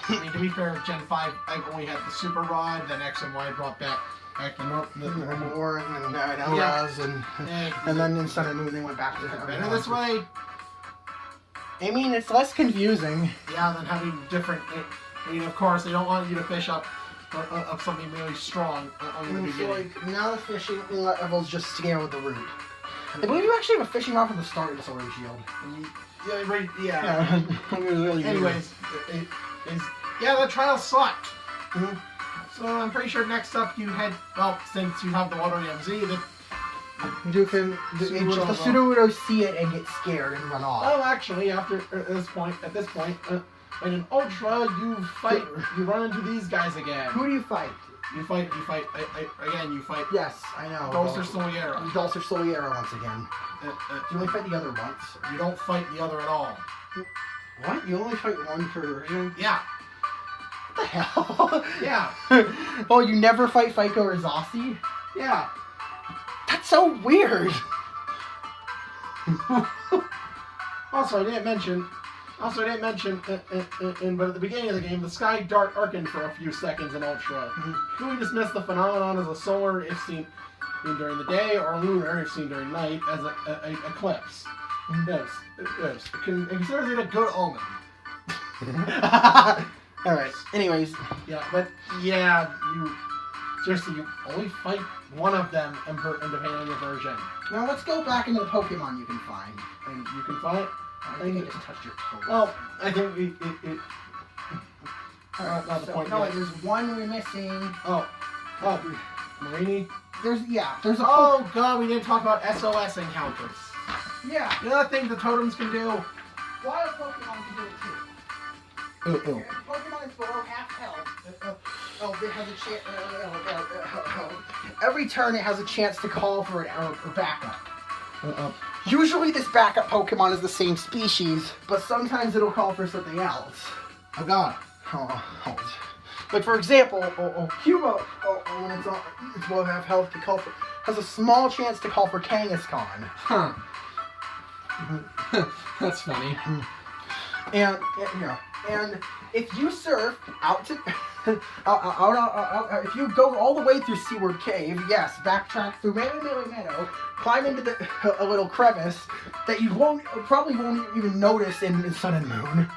I mean, to be fair, Gen 5, I've only had the Super Rod, then X and Y brought back the normal War and Eras, and then in Sun and Moon they went back to better this way. I mean, it's less confusing. Yeah, than having different. I mean, of course, they don't want you to fish up something really strong on the So, beginning. like, now the fishing levels just scale with the route. I believe you actually have a fishing rod from the start in Sword and Shield. Yeah, right. Yeah. Yeah. It was really weird. Anyways, yeah, the trial sucked. Mhm. So I'm pretty sure next up you head. Well, since you have the Water EMZ, that. You can the Sudowoodo see it and get scared and run off. Oh, actually, at this point, in an Ultra, you run into these guys again. Who do you fight? You fight. You fight. Yes, I know. Dulcer Soliera. Dulcer Soliera once again. Do you only fight the other once? You don't fight the other at all. What? You only fight one per version? Yeah. What the hell? Yeah. Oh, you never fight Fyco or Zossie? Yeah. That's so weird. Also, I didn't mention, but at the beginning of the game, the Sky Dart darkened for a few seconds in Ultra. Can we dismiss the phenomenon as a solar if seen during the day or lunar if seen during night as an eclipse? Yes. Considers it a good omen. Alright, anyways. Yeah, but yeah, seriously, you only fight one of them depending on your version. Now let's go back into the Pokemon you can find. And you can fight. I think I just touched your toe. Well, I think it not the point no, yet. there's one we're missing. Oh, Marini? There's a Oh god, we didn't talk about SOS encounters. yeah. The other thing the totems can do. Wild Pokemon can do it too. If Pokemon is below half health, it has a chance. Every turn, it has a chance to call for a backup. Usually, this backup Pokemon is the same species, but sometimes it'll call for something else. Oh god. Like for example, Cubo, when it's below half health, has a small chance to call for Kangaskhan. Huh. That's funny. And if you surf out to if you go all the way through Seaward Cave, yes, backtrack through Melee Meadow, climb into a little crevice that you probably won't even notice in Sun and Moon.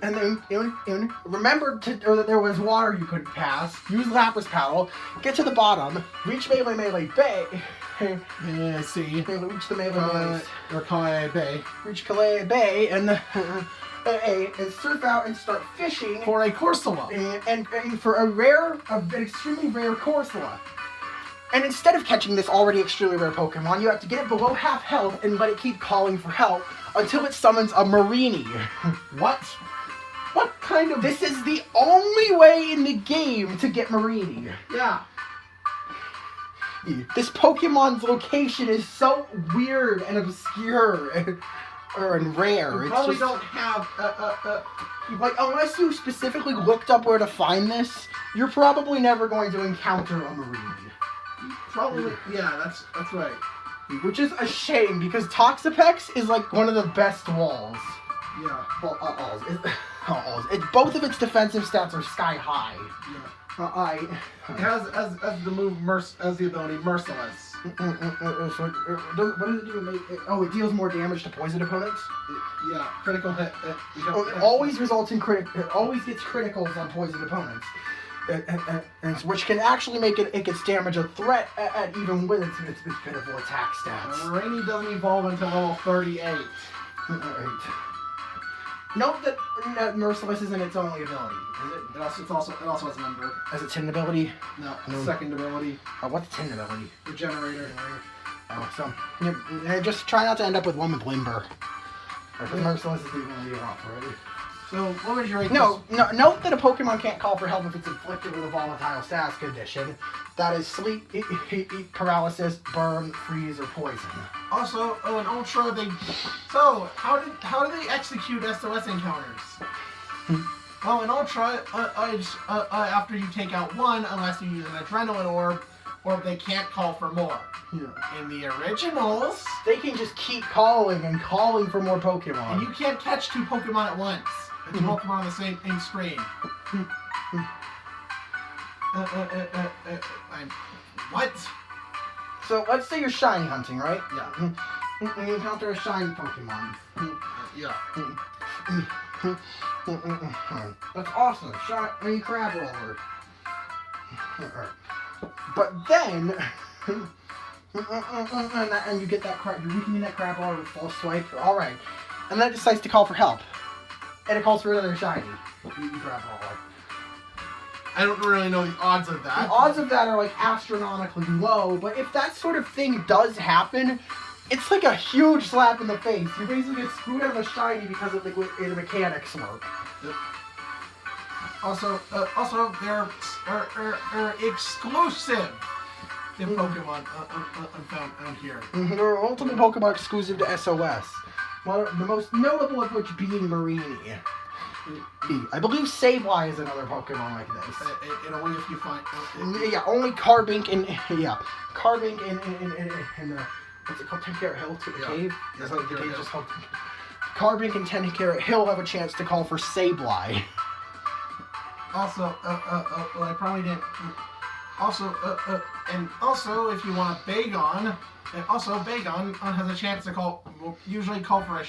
And then remember that there was water you couldn't pass. Use Lapras Paddle, get to the bottom, reach Melee Bay. Yeah, I see. Reach the Melee or Kalei Bay. Reach Kalei Bay and surf out and start fishing For a Corsola. and for an extremely rare Corsola. And instead of catching this already extremely rare Pokemon, you have to get it below half health and let it keep calling for help until it summons a Marini. What? What kind of... This is the only way in the game to get Marini. Yeah. This Pokemon's location is so weird and obscure and rare. You probably don't have... Like, unless you specifically looked up where to find this, you're probably never going to encounter a Marini. Probably... Yeah, that's right. Which is a shame, because Toxapex is like one of the best walls. Yeah. Well, both of its defensive stats are sky high. Yeah. It has as the move as the ability Merciless. What does it do? It deals more damage to poison opponents. Yeah, critical hit. It always results in It always gets criticals on poison opponents, which can actually make it gets damage a threat at even with its pitiful attack stats. Rainy doesn't evolve until level 38. Note that Merciless isn't its only ability, is it? It also has a member. Has its hidden ability? No, second ability. What's its hidden ability? Regenerator. Just try not to end up with one with Limber. Because Merciless is the ability off already. So, what would you rate No, note that a Pokemon can't call for help if it's inflicted with a volatile status condition. That is sleep, heat, paralysis, burn, freeze, or poison. Also, in Ultra, So, how do they execute SOS encounters? Well, in Ultra, after you take out one, unless you use an Adrenaline Orb, they can't call for more. Yeah. In the originals, they can just keep calling and calling for more Pokemon. And you can't catch two Pokemon at once. Two Pokemon on the same screen. What? So let's say you're shiny hunting, right? Yeah. And you encounter a shiny Pokemon. Yeah. That's awesome. Shiny crab roller. But then, and you get that crab, you're weakening that crab roller with false swipe. All right, and then it decides to call for help, and it calls for another shiny crab roller. I don't really know the odds of that. The odds of that are like astronomically low, but if that sort of thing does happen, it's like a huge slap in the face. You basically get screwed out of a shiny because of the mechanics work. Yep. Also, they're exclusive in Pokemon found here. They're ultimate Pokemon exclusive to SOS. One of the most notable of which being Marini. I believe Sableye is another Pokemon like this. And only if you find. Yeah, only Carbink and Carbink and what's it called? 10 Carat Hill to the cave. Yeah, So the 10 cave Carat just helped. Carbink and 10 Carat Hill have a chance to call for Sableye. Also, well, I probably didn't. Also, and also, if you want a Bagon, Bagon has a chance to usually call for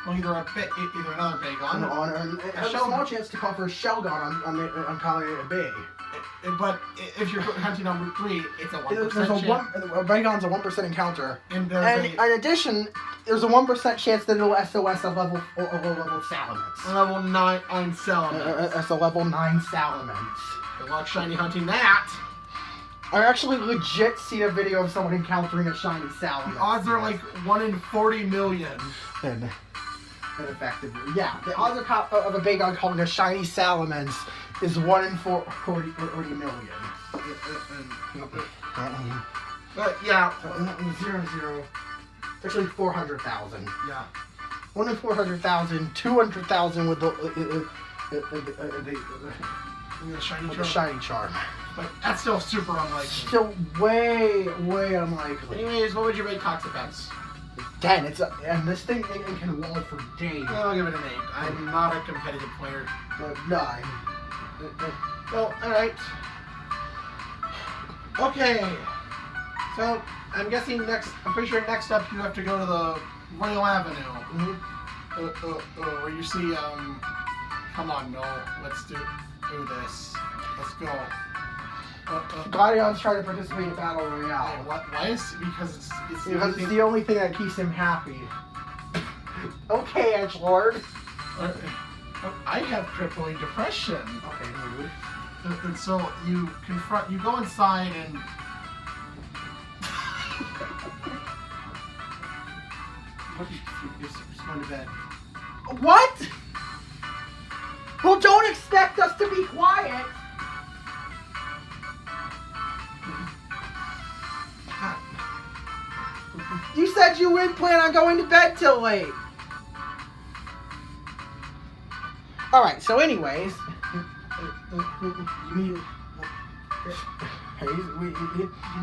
either another Bagon. And a small chance to call for a Shelgon on Kalia Bay. But if you're hunting on Route 3, it's a 1% There's a chance. Bagon's a 1% encounter. And in addition, there's a 1% chance that it'll SOS a level Salamence. Level 9 on Salamence. That's a level 9 Salamence. Good luck shiny hunting that. I actually legit seen a video of someone encountering a shiny Salamence. The odds are like 1 in 40 million. And effectively, yeah, the odds of a Bagon calling a shiny Salamence is 1 in 40 million. But yeah, 0. Actually, 400,000. Yeah. 1 in 400,000, 200,000 with the shiny charm. But that's still super unlikely. Still way unlikely. Anyways, what would you rate Toxapex? 10. And this thing it can roll for days. I'll give it an 8. I'm not a competitive player. 9. Well, alright. Okay. So, I'm guessing I'm pretty sure next up you have to go to the Royal Avenue. Where you see, come on, no, let's do this. Let's go. Gladiol's trying to participate in Battle Royale. Why is because it's the only thing that keeps him happy. Okay, Edgelord. I have crippling depression. Okay, dude. And so you go inside and you're going to bed. What? Well, don't expect us to be quiet. You said you wouldn't plan on going to bed till late. Alright, so anyways. You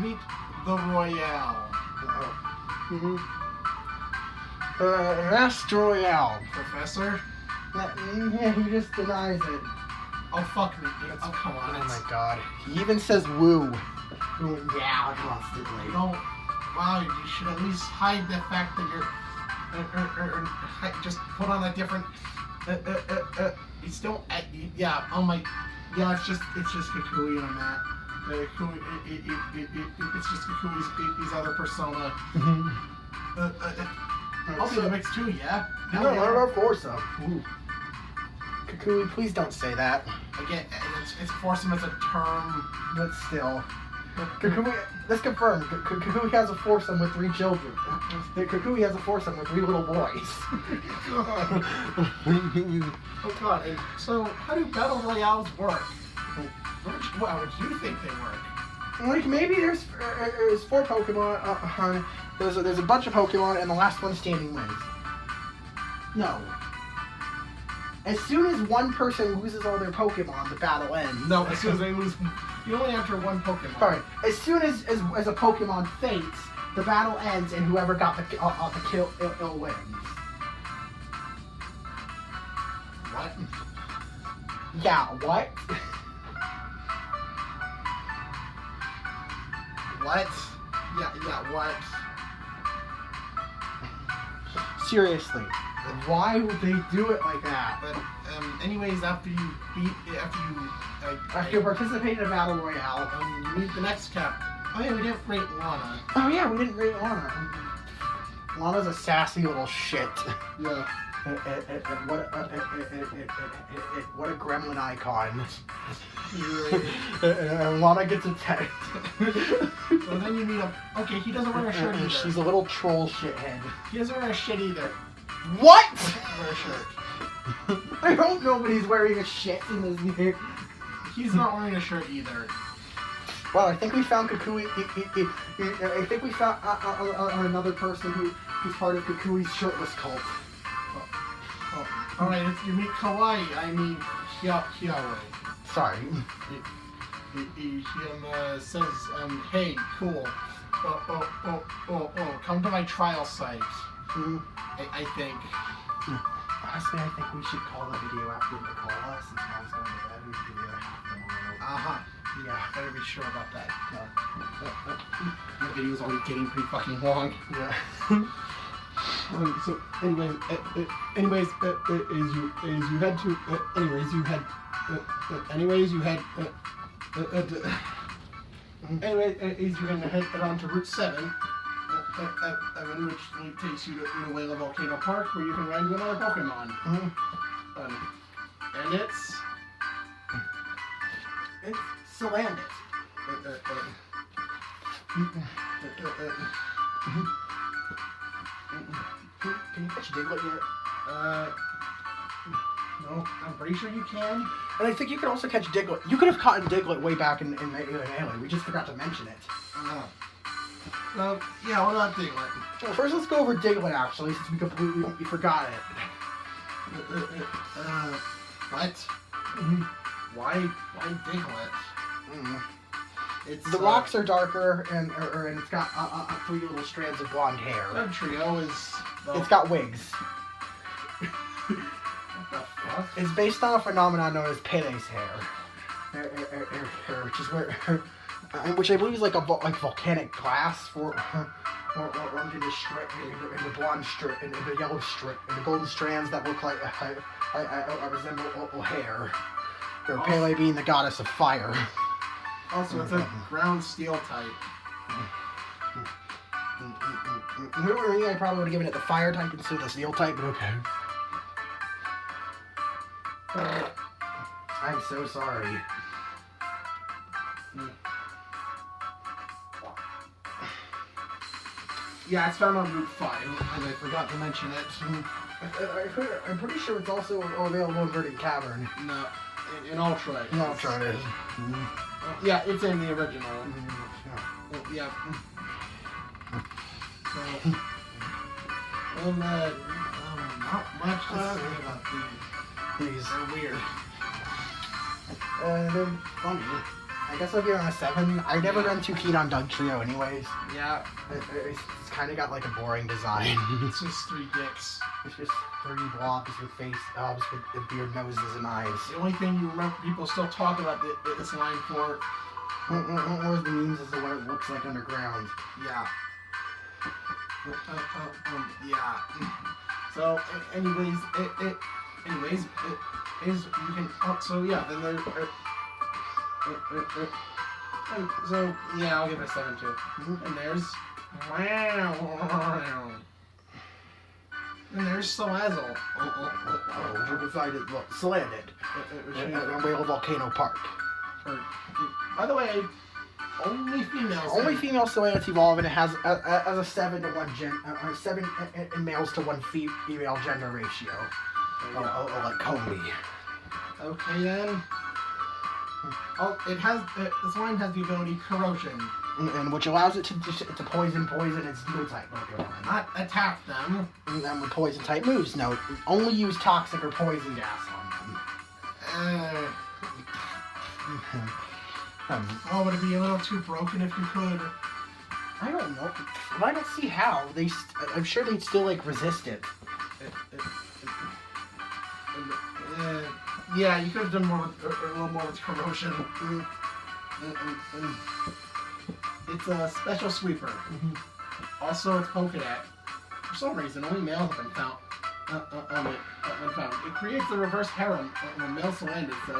meet the Royale. Last Royale. Professor? Yeah, he just denies it. Oh, fuck me. Oh, come on. Oh my god. He even says woo. Yeah, constantly. No. Wow, you should at least hide the fact that you're... just put on a different... You still... yeah, oh my... Yeah, it's just Kukui and that. It's just Kukui's other persona. I'll be the mix too, yeah? No, of course so. Kukui, please don't say that. Again, it's foursome as a term. But still. Kukui, let's confirm. Kukui has a foursome with 3 children. Kukui has a foursome with 3 little boys. Oh god, and so how do battle royales work? How would you think they work? Like, maybe there's 4 Pokemon, there's a bunch of Pokemon, and the last one standing wins. No. As soon as one person loses all their Pokemon, the battle ends. No, as soon as they lose, you only enter 1 Pokemon. Alright, as soon as a Pokemon faints, the battle ends, and whoever got the kill wins. What? Yeah, what? What? Yeah, what? Seriously. Why would they do it like that? But anyways, after you participate in a battle royale. you meet the next cap. Oh yeah, we didn't rate Lana. Oh yeah, we didn't rate Lana. Lana's a sassy little shit. Yeah. What a gremlin icon. Right. Lana gets attacked. So then you meet up. Okay, he doesn't wear a shirt either. She's a little troll shithead. He doesn't wear a shit either. What? He doesn't wear a shirt. I hope nobody's wearing a shit in this game. He's not wearing a shirt either. Well, I think we found Kukui. I think we found another person who's part of Kukui's shirtless cult. Alright, if you meet Kawaii, I mean Hiawe. Sorry. He says, hey, cool. Come to my trial site. I think. Honestly, I think we should call the video after Nicola, since Mom's going to bed. We should do the other half tomorrow. Yeah, better be sure about that. The video's already getting pretty fucking long. Yeah. So, anyways, you had you're gonna head on to Route 7, which takes you to Alola Volcano Park, where you can ride with another Pokemon. And it's Salandit. Can you catch Diglett yet? No, I'm pretty sure you can. And I think you can also catch Diglett. You could have caught Diglett way back in Melee. We just forgot to mention it. Yeah, what about Diglett? Well, first, let's go over Diglett, actually, since we forgot it. What? Why Diglett? It's The rocks are darker, and it's got 3 little strands of blonde hair. That trio is... Well, It's got wigs. what the fuck? It's based on a phenomenon known as Pele's hair, which is which I believe is like volcanic glass or into the strip, in the blonde strip, in the yellow strip, and the golden strands that look like resemble hair. Or Pele being the goddess of fire. Also, it's a ground steel type. If it were me, I probably would have given it the fire type instead of the steel type, but okay. I'm so sorry. Yeah, it's found on Route 5, and I forgot to mention it. I'm pretty sure it's also available in Verdant Cavern. No, in Ultra. In Ultra it is. Yeah, it's in the original. Yeah. So, not much to say about these. They're weird. They're funny. I guess I'll give it a 7. I never been too keen on Doug Trio anyways. Yeah. It's kind of got like a boring design. It's just 3 dicks. It's just 3 blobs with face, with beard, noses, and eyes. The only thing you remember people still talk about this line for... Or the memes is the what it looks like underground. Yeah. Yeah. So, anyways, you can... so, yeah, then there... so, yeah, I'll give it a 7 too. And there's... And there's Salazzle. Which we decided, look, Salandit. And Whale Volcano Park. By the way, only females. Only female Salandits evolve, and it has a 7 to 1 7 in males to 1 female gender ratio. Like Combi. Okay then. Oh, it has. This line has the ability Corrosion. And which allows it to poison its dual type Pokemon. Not attack them. And with poison type moves. No, only use toxic or poison gas on them. Oh, would it be a little too broken if you could? I don't know. But I don't see how. I'm sure they'd still like resist it. Yeah, you could have done more with, a little more with Corrosion. It's a special sweeper. Also, it's Pokedex. For some reason, only males have been found. found. It creates a reverse harem when male Salandis that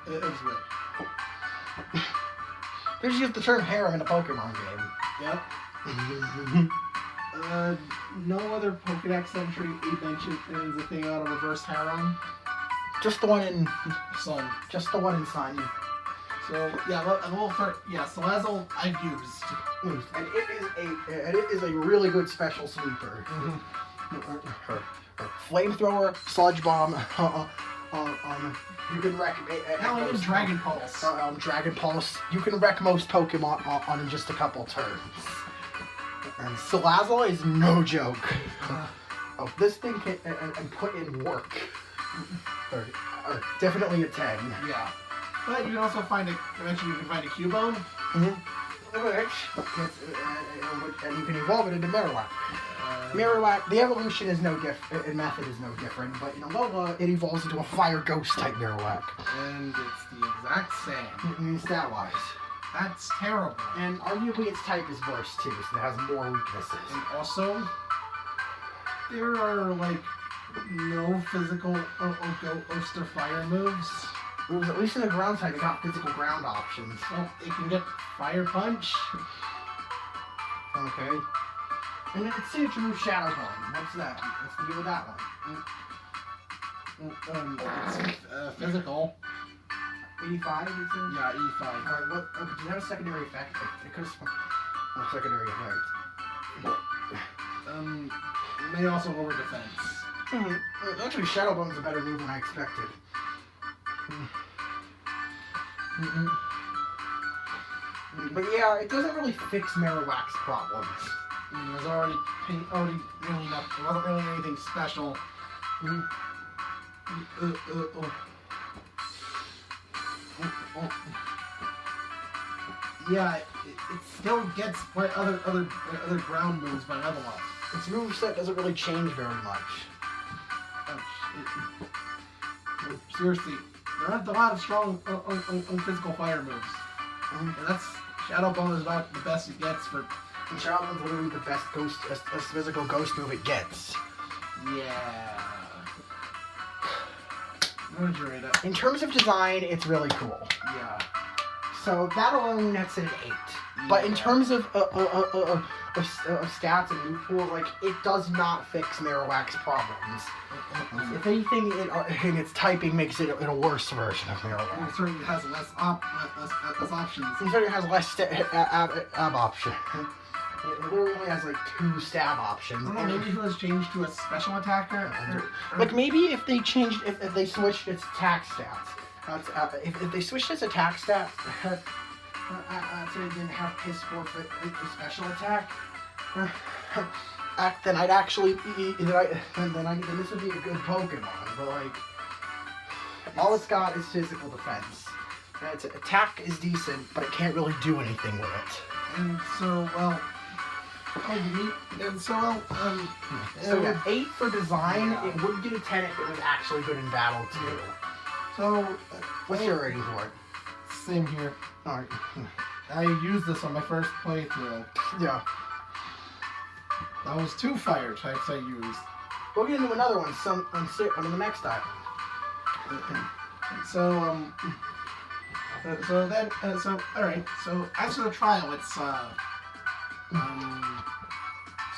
it lives with. They just used the term harem in a Pokemon game. Yep. No other Pokedex entry mentions a thing out of reverse harem. Just the one in Sun. Just the one in Sun. So yeah, Salazzle I've used. And it is a really good special sweeper. Flamethrower, Sludge Bomb. You can wreck. Hell, it was Dragon Pulse. Dragon Pulse. You can wreck most Pokemon in just a couple turns. And Salazzle is no joke. This thing can and put in work. Definitely a 10. Yeah. But you can also find eventually you can find a Cubone. And you can evolve it into Marowak. Marowak, the evolution is no different, method is no different, but in Alola, it evolves into a fire ghost type Marowak. And it's the exact same. Stat-wise. That's terrible. And arguably its type is worse too, so it has more weaknesses. And also, there are like no physical ghost or fire moves. At least in the ground type, it got physical ground options. Well, it can get Fire Punch. Okay. And then its signature move, Shadow Bone. What's that? What's the deal with that one? It's physical. 85, you said? Yeah, 85. Alright, what? Okay, does it have a secondary effect? It could have secondary effect. It may also lower defense. Actually, Shadow Bone is a better move than I expected. But yeah, it doesn't really fix Marowak's problems. It was already really not. It wasn't really anything special. Yeah, it still gets other ground moves by level up. Its moveset doesn't really change very much. Seriously, there aren't a lot of strong physical fire moves. And that's Shadow Bone is about the best it gets for. And Shadow Bone's literally the best physical ghost move it gets. Yeah. What would you rate it? In terms of design, it's really cool. Yeah. So that alone nets it at 8. But in terms of stats and move pool, like, it does not fix Marowak's problems. If anything, in its typing makes it a worse version of Marowak. It certainly has less options. It certainly has less ab option. It literally only has like 2 stab options. I don't know, maybe it was changed to a special attacker. Like maybe if they changed, if they switched its attack stats. If they switched its attack stats, so it didn't have piss poor for the special attack, then I'd actually, then this would be a good Pokemon. But like, all it's got is physical defense. And its attack is decent, but it can't really do anything with it. And so, well. So yeah, 8 for design. Yeah. It would get a 10 if it was actually good in battle too. So, what's your rating for it? Same here. All right. I used this on my first playthrough. Yeah. That was 2 fire types I used. We'll get into another one on the next time. So all right. So as for the trial, it's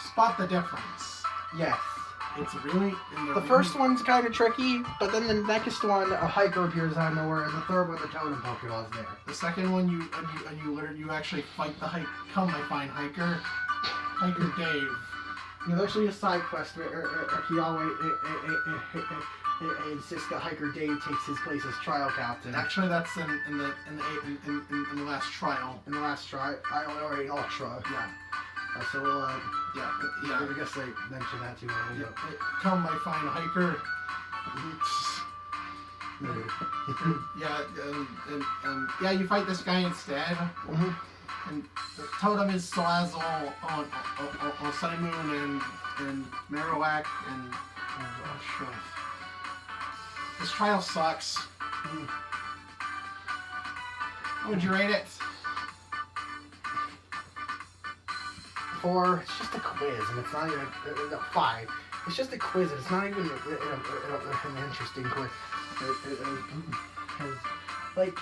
spot the difference. Yes. It's really the first one's kind of tricky, but then the next one, a hiker appears out of nowhere, and the third one, the totem Pokemon's there. The second one, you actually fight the hiker Dave. There's actually a side quest where Kiawe insists that hiker Dave takes his place as trial captain. Actually, that's in the last trial. In the last trial, in Ultra. Yeah. So we'll yeah. I guess I mentioned that too. Come, my fine hiker. Yeah, you fight this guy instead. And the totem is Salazzle on Sun and Moon and Marowak and sure. This trial sucks. How would you rate it? 4. It's just a quiz, and it's not even a 5. It's just a quiz. It's not even an interesting quiz. Like,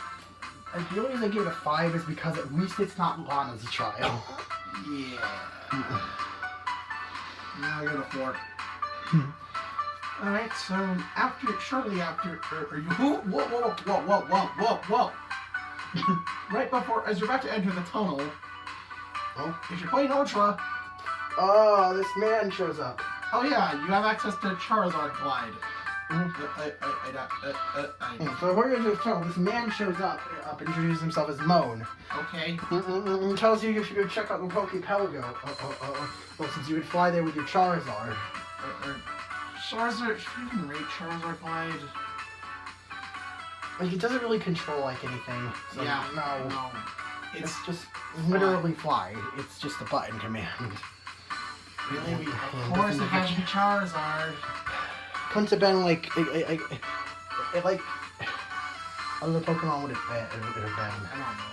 the only reason I give it a 5 is because at least it's not Lana's trial. Yeah. Now I go to 4. Alright, so shortly after, are you, whoa. Right before, as you're about to enter the tunnel, if you're playing Ultra, oh, this man shows up. oh yeah, you have access to Charizard Glide. So according to the tunnel, this man shows up, introduces himself as Moan. Okay. And tells you should go check out the Poképelago. Well, since you would fly there with your Charizard. Charizard, should we even rate Charizard Glide? Like, it doesn't really control, like, anything. So Yeah. No. It's It's just literally fly. It's just a button command. really, of course it has to be Charizard. Couldn't have been, like, like, other Pokemon would have been. I don't know.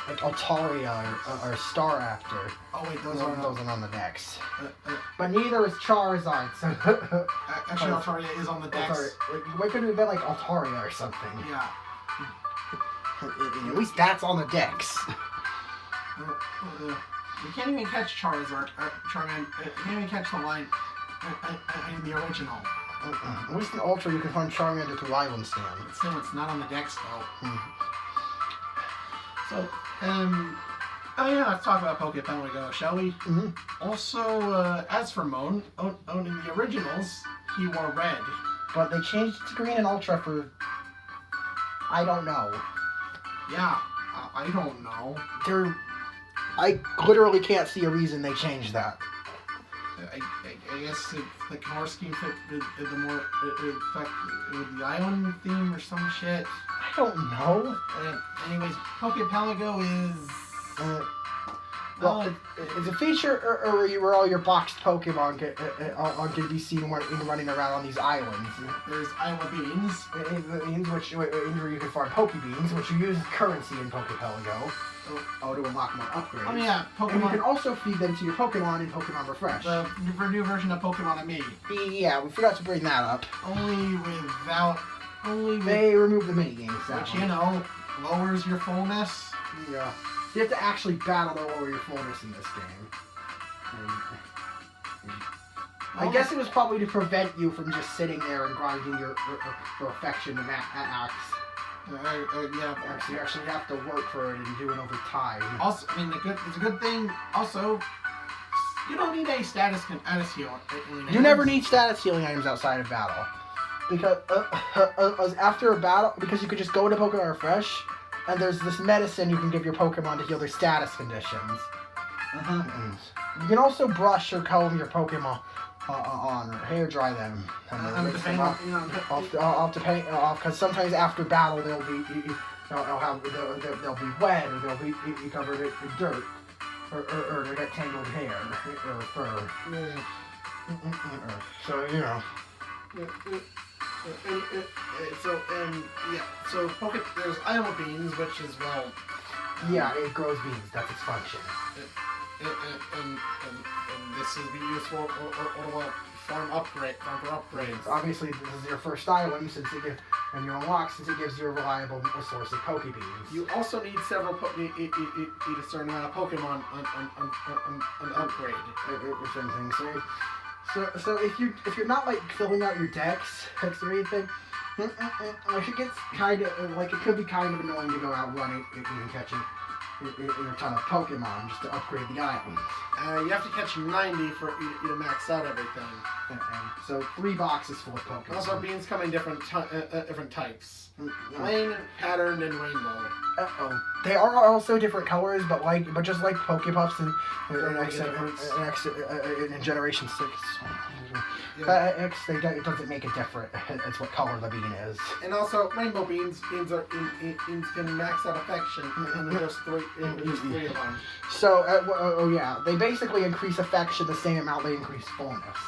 Like Altaria or Staraptor. Oh wait, Those those aren't on the decks. are... But neither is Charizard, so... Actually, Altaria is on the decks. Why couldn't it have been like Altaria or something? Yeah. At least that's on the decks. You can't even catch Charizard, Charmander. You can't even catch the line in the original. At least in Ultra you can find Charmander through Island Stand. But still, it's not on the decks though. So, oh yeah, let's talk about Poképelago, shall we? Also, as for Moan, in the originals, he wore red. But they changed it to green in Ultra for... I don't know. Yeah, I don't know. I literally can't see a reason they changed that. I guess if the color scheme fit the more with the island theme or some shit. I don't know. Anyways, Poképelago is Well, it's a feature where all your boxed Pokemon can be seen running around on these islands. There's Isla Beans. Where you can farm Pokebeans, which you use as currency in Poképelago. To unlock more upgrades. Oh yeah, Pokemon. And you can also feed them to your Pokemon in Pokemon Refresh. The new version of Pokemon and Me. Yeah, we forgot to bring that up. Only They removed the minigames. Which, you know, lowers your fullness. Yeah. You have to actually battle to lower your fullness in this game. I guess it was probably to prevent you from just sitting there and grinding your affection and max. Yeah. You actually have to work for it and do it over time. Also, I mean, it's a good thing. Also, you don't need any status heal. You never need status healing items outside of battle. Because after a battle, because you could just go to Pokemon Refresh, and there's this medicine you can give your Pokemon to heal their status conditions. You can also brush or comb your Pokemon on, or hair dry them. Because sometimes after battle they'll be wet, or they'll be covered in dirt, or they get tangled hair or fur. So you know. So there's Isla Beans, which is yeah, it grows beans. That's its function. And this is used for farm upgrades. Obviously, this is your first island since it gives you a reliable source of Pokebeans. You also need several need a certain amount of Pokemon on upgrade. Certain things. So if you're not like filling out your decks or anything, it gets kind of like it could be kind of annoying to go out running and catching a ton of Pokemon just to upgrade the islands. You have to catch 90 for you to max out everything. So 3 boxes full of Pokemon. Also, beans come in different types: plain, patterned, and rainbow. They are also different colors, but just like Pokepuffs in Generation 6. It doesn't make it different. It's what color the bean is. And also, rainbow beans can max out affection, and there's just three of them. So, yeah, they basically increase affection the same amount they increase fullness.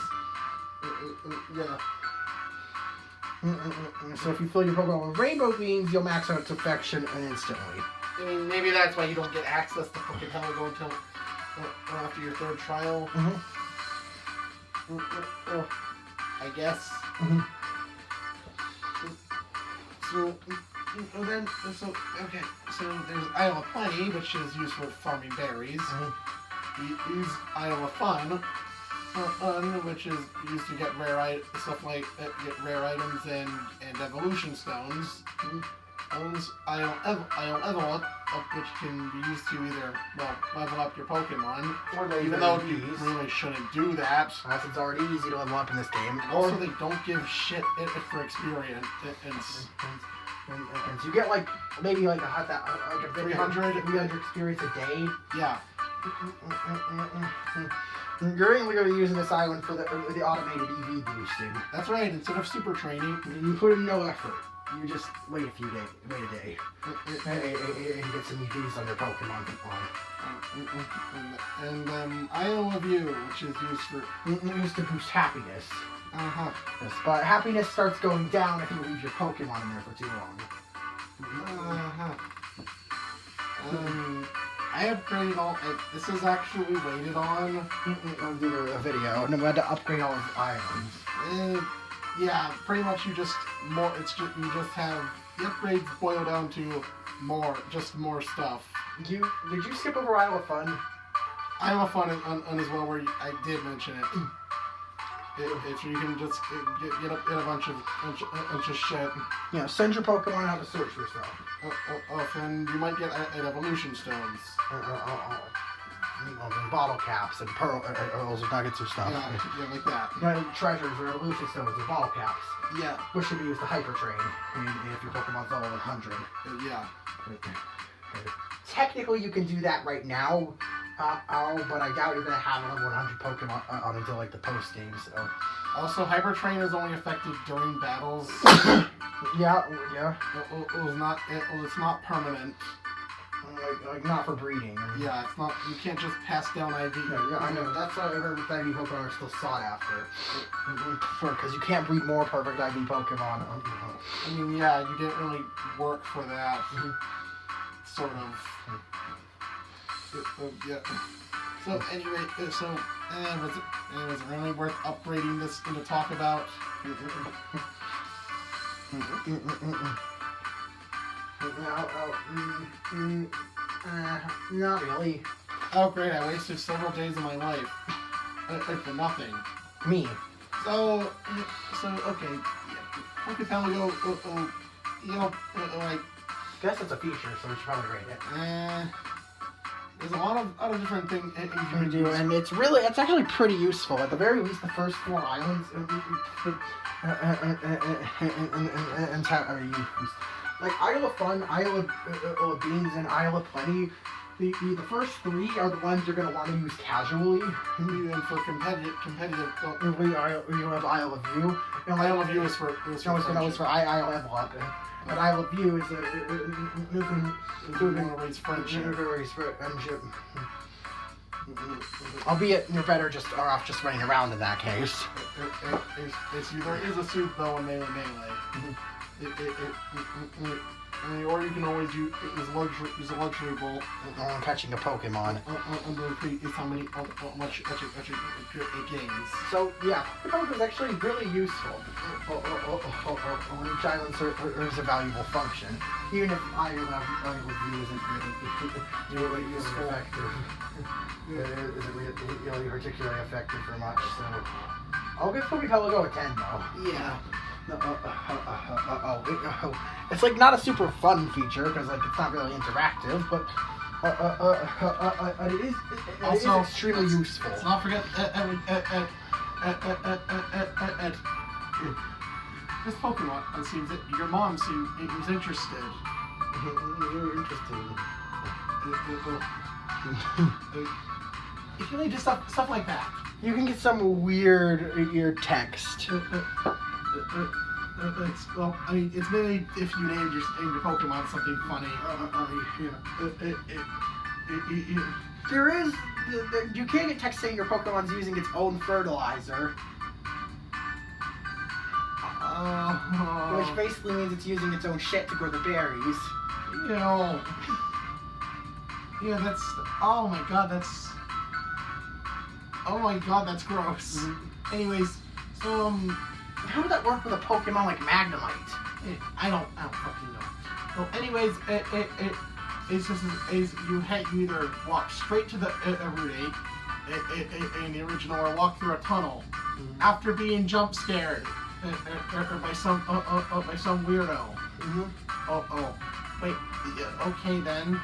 Yeah. So if you fill your Pokemon with rainbow beans, you'll max out its affection instantly. I mean, maybe that's why you don't get access to Poképelago until after your 3rd trial. I guess. Mhm. So there's Isle of Plenty, which is used for farming berries. Use Isle of Fun, which is used to get stuff like get rare items and evolution stones. Owns Isle Evelop, which can be used to either level up your Pokemon, Or they even though you really shouldn't do that. It's already easy to level up in this game. And also, they don't give shit for experience. And you get like maybe like a 300 experience a day. Yeah. You're only going to be using this island for the automated EV boosting. That's right. Instead of super training, You put in no effort. You just wait a day, and get some EVs on your Pokemon. and Isle of You, which is used for Used to boost happiness. Yes, But happiness starts going down if you leave your Pokemon in there for too long. I upgraded all. This is actually waited on. I'll do a video, and I'm going to upgrade all of the items. Yeah, pretty much you just more. You just have the upgrades boil down to more stuff. Did you skip over Isle of Fun? Isle of Fun on as well, where I did mention it. If you can just get a bunch of shit. Yeah, send your Pokemon out to search for stuff. And you might get evolution stones. Bottle caps and pearls and nuggets or stuff. Yeah, like that. Treasures or evolution stones or bottle caps. Yeah. Which should be used to hyper train if your Pokemon's level 100. Yeah. Technically, you can do that right now, but I doubt you're gonna have a level 100 Pokemon on until like the post game. So. Also, hyper train is only effective during battles. Yeah. It's not permanent. Like not for breeding. Yeah, it's not. You can't just pass down IV. Yeah, I know. That's why I heard that IV Pokemon are still sought after. Because you can't breed more perfect IV Pokemon. I mean, yeah, you didn't really work for that. Sort of. Yeah. So anyway, was it really worth upgrading this thing to talk about? Not really. Oh great, I wasted several days of my life. For nothing. Me. So okay. Pokepelago, like... I guess it's a feature, so we should probably rate it. There's a lot of different things you can do, and it's actually pretty useful. At the very least, the first 4 islands, like Isle of Fun, Isle of Beans, and Isle of Plenty. The first 3 are the ones you're going to want to use casually. And for competitive. You have Isle of View. Isle of View is for Isle of Luck. But Isle of View is you can raise friendship. Albeit you're better off just running around in that case. There is a soup though in Melee. Or you can always use a luxury bolt. Catching a Pokemon. Is how much it gains. So yeah, Pokemon is actually really useful. Each island serves a valuable function, even if Isle of View isn't really effective. Isn't really particularly effective for much. So I'll give Pokepelago a 10 though. Yeah. It's like not a super fun feature because like it's not really interactive, but it is extremely useful. Let's not forget this Pokemon. It seems that your mom was interested. Very interesting. If you need to stuff like that, you can get some weird text. It's maybe if you named your Pokemon something funny. There is. You can get text saying your Pokemon's using its own fertilizer. Which basically means it's using its own shit to grow the berries. Yeah, that's... Oh my god, that's... Oh my god, that's gross. Anyways, so how would that work with a Pokemon like Magnemite? I don't fucking know. Well, anyways, it's just is you either walk straight to the Route 8 in the original, or walk through a tunnel after being jump scared by some weirdo. Wait, okay then.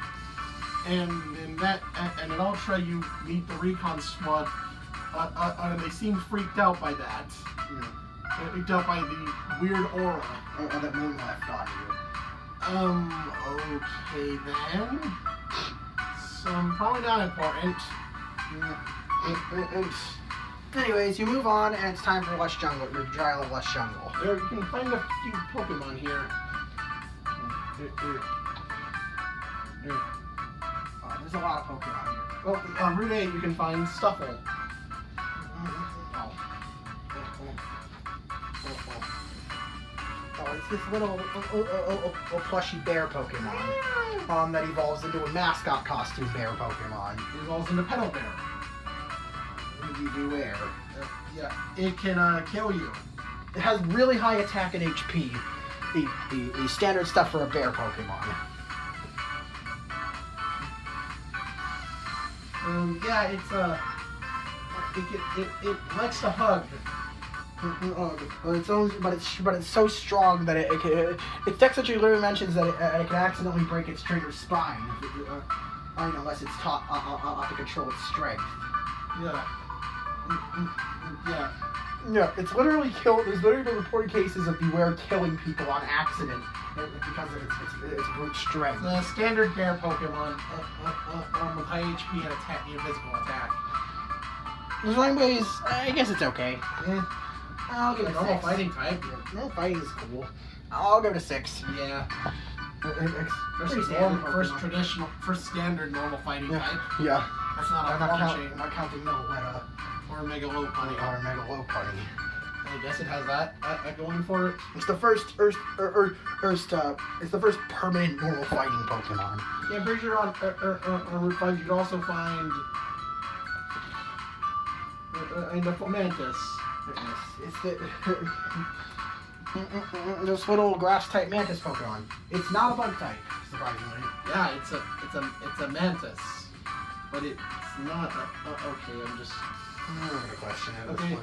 And in Ultra you meet the recon squad, and they seem freaked out by that. Freaked out by the weird aura that Moon left on you. Okay then. So probably not important. Anyways, you move on, and it's time for Lush Jungle. Your trial of Lush Jungle. There, you can find a few Pokemon here. There's a lot of Pokemon here. Well, on Route 8 you can find Stuffle. Oh, it's this little plushy bear Pokemon that evolves into a mascot costume bear Pokemon. It evolves into Petal Bear. Beware. Yeah, it can kill you. It has really high attack and HP. The standard stuff for a bear Pokemon. Yeah, it likes to hug. But it's so strong that its text actually literally mentions that it can accidentally break its trainer's spine, unless it's taught to control its strength. Yeah. Yeah. Yeah, it's literally killed. There's literally been reported cases of Beware killing people on accident because of its brute strength. The standard bear Pokemon with high HP and physical attack. Anyways, I guess it's okay. Yeah. I'll give it a normal 6. fighting type. Normal fighting is cool. I'll give it a 6. Yeah. First standard normal fighting type. Yeah. That's not a I'm not counting Megaletta. Or Megalopunny. Or Megalopunny. I guess it has that going for it. It's the first it's the first permanent normal fighting Pokemon. Yeah, I'm pretty sure on Route 5 you'd also find the Fomantis. It's this little grass type Mantis Pokemon. It's not a bug type, surprisingly. Yeah, it's a Mantis, but it's not. Okay, I'm gonna question it. Okay.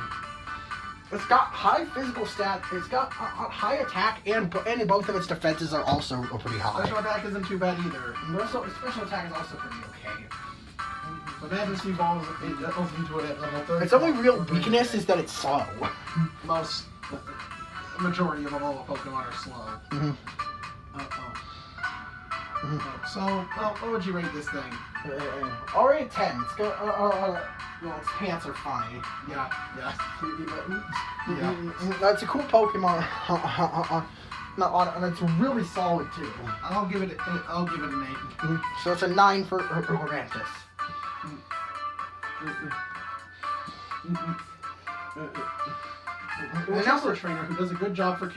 It's got high physical stat. It's got high attack, and both of its defenses are also pretty high. Special attack isn't too bad either. Special attack is also pretty okay. The Mantis evolves into it at level 30. Its only real weakness is that it's slow. Majority of all Pokemon are slow. So, what would you rate this thing? Already 10. It's good. Its pants are funny. Yeah. That's a cool Pokemon. And it's really solid too. I'll give it an 8. So it's a 9 for Hormantis. There's also a trainer who does a good job of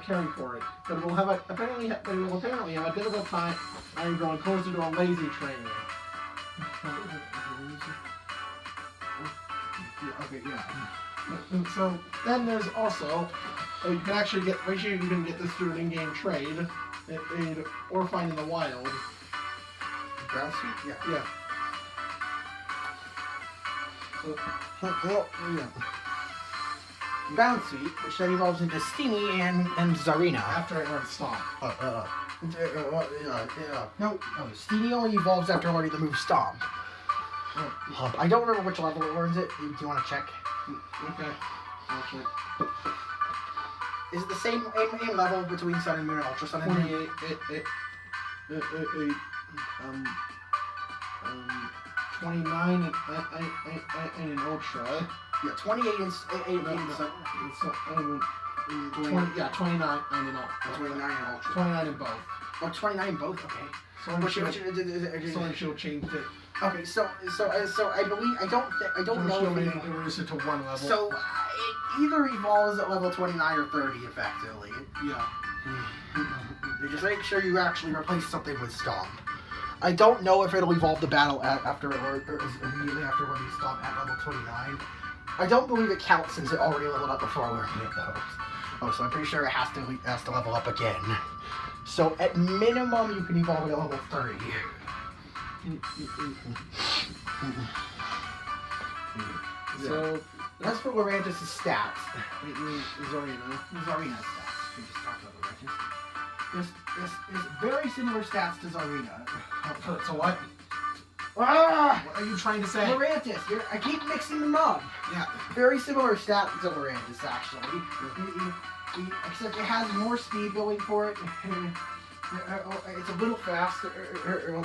caring for it, but will apparently have a difficult time growing closer to a lazy trainer. And so then there's also you can actually make sure you can get this through an in-game trade, or find in the wild. Ground suit? Yeah. Bouncy, which then evolves into Steamy and Zarina. After I learn Stomp. No, Steamy only evolves after learning the move Stomp. I don't remember which level it learns it. Do you want to check? Okay. Is it the same aim level between Sun and Moon and Ultra Sun and Moon? 29 and an Ultra. Yeah, 28 and Sun. 29 and an Ultra. 29 and Ultra. 29 in both. Oh, 29 in both. Okay. Someone should have changed it. Okay, so I believe I don't know if it reduced it to one level. So it either evolves at level 29 or 30, effectively. Yeah. You just make sure you actually replace something with Stomp. I don't know if it'll evolve the battle after or immediately after when you stop at level 29. I don't believe it counts since it already leveled up before learning it though. Oh, so I'm pretty sure it has to level up again. So at minimum, you can evolve it at level 30. So that's for Lurantis' stats. Wait, you mean Zarina? Zarina's stats. We just talked about Lurantis. This is very similar stats to Zarina. So what? Ah! What are you trying to say? Lurantis. I keep mixing them up. Yeah. Very similar stats to Lurantis, actually. Except it has more speed going for it. It's a little faster,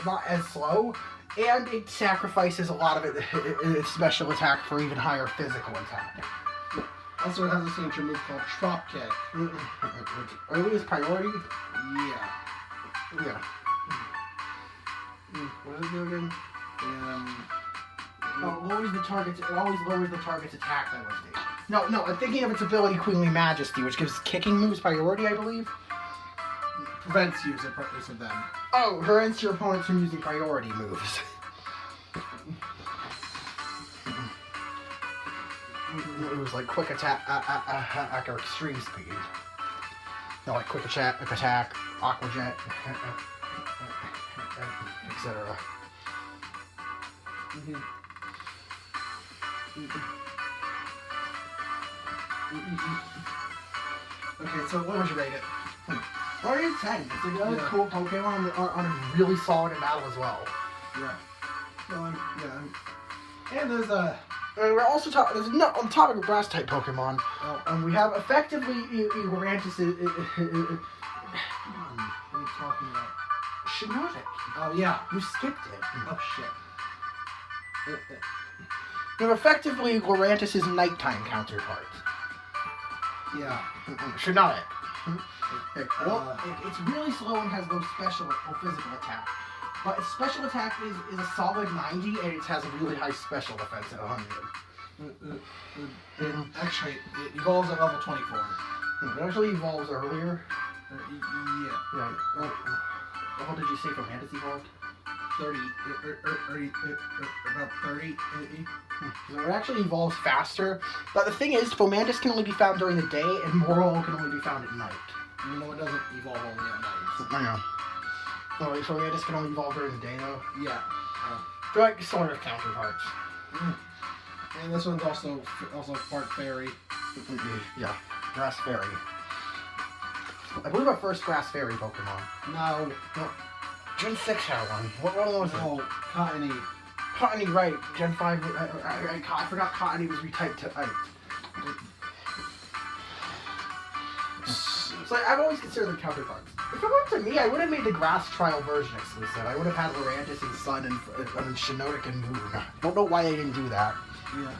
not as slow, and it sacrifices a lot of its special attack for even higher physical attack. Also, it has a signature move called Drop Kick. Earliest priority? Yeah. Yeah. What does it do again? It always lowers the target's attack by 1 stage. No, I'm thinking of its ability Queenly Majesty, which gives kicking moves priority, I believe. Prevents use of them. Oh, prevents your opponents from using priority moves. It was like quick attack, or extreme speed. No, like quick attack, aqua jet, etc. Okay, so what would you rate it? Already 10. It's another cool Pokemon on a really solid in battle as well. Yeah. Well, and there's a. We're also talking. On the topic of grass type Pokemon, we have effectively Lurantis. What are you talking about? Shiinotic. Oh yeah. You skipped it. Oh shit. We have effectively Lurantis' nighttime counterpart. Yeah. Shiinotic. It's really slow and has no special or physical attack. But its special attack is a solid 90, and it has a really high special defense at 100. Actually, it evolves at level 24. It actually evolves earlier. Yeah. Right. What did you say for Mantis evolved? 30. About 30. So it actually evolves faster. But the thing is, Fomantis can only be found during the day, and Moral can only be found at night. You know, it doesn't evolve only at night. I know. Oh, wait, Fomantis can only evolve during the day, though? Yeah. They're like sort of counterparts. And this one's also part fairy. Yeah, Grass Fairy. I believe our first Grass Fairy Pokemon. No. Gen 6 had one. What one was it? Oh, Cottony. Cottony, right. Gen 5, I forgot Cottony was retyped to Ice. So I've always considered them counterparts. If it were up to me, I would have made the Grass Trial version exclusive. I would have had Lurantis and Sun and Shiinotic and Moon. I don't know why they didn't do that. Yeah.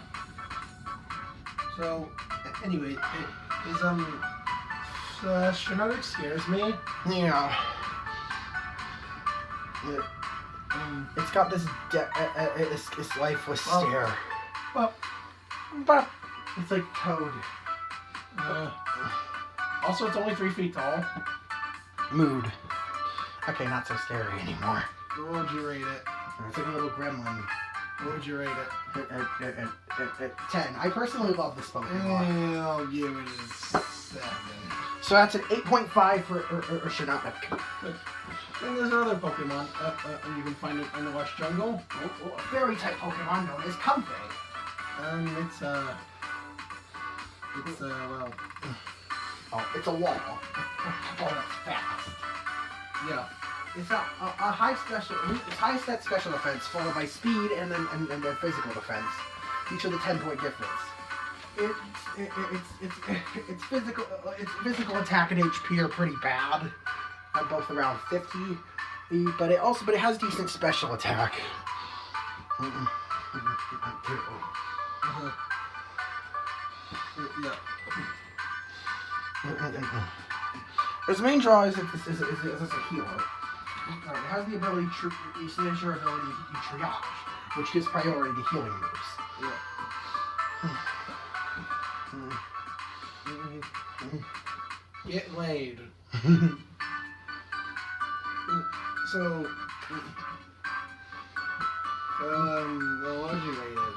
So, anyway, Shiinotic scares me. Yeah. It's got this this lifeless stare. Well, But it's like Toad. Also, it's only 3 feet tall. Mood. Okay, not so scary anymore. What would you rate it? It's like a little gremlin. What would you rate it? At 10. I personally love this Pokemon. I'll give it a 7. So that's an 8.5 for Shiinotic. And there's another Pokemon you can find it in the West Jungle. A fairy type Pokemon known as Comfey. Well, Oh, it's a wall. Oh, that's fast. yeah. It's got a high special, it's high set special defense followed by speed and then physical defense. Each of the 10-point difference. Its physical attack and HP are pretty bad. At both around 50, but it has decent special attack. Yeah. Its main draw is it's a healer. It has the ability to signature ability triage, which gives priority to healing moves. Yeah. Get laid. So, Well, what did you rate it?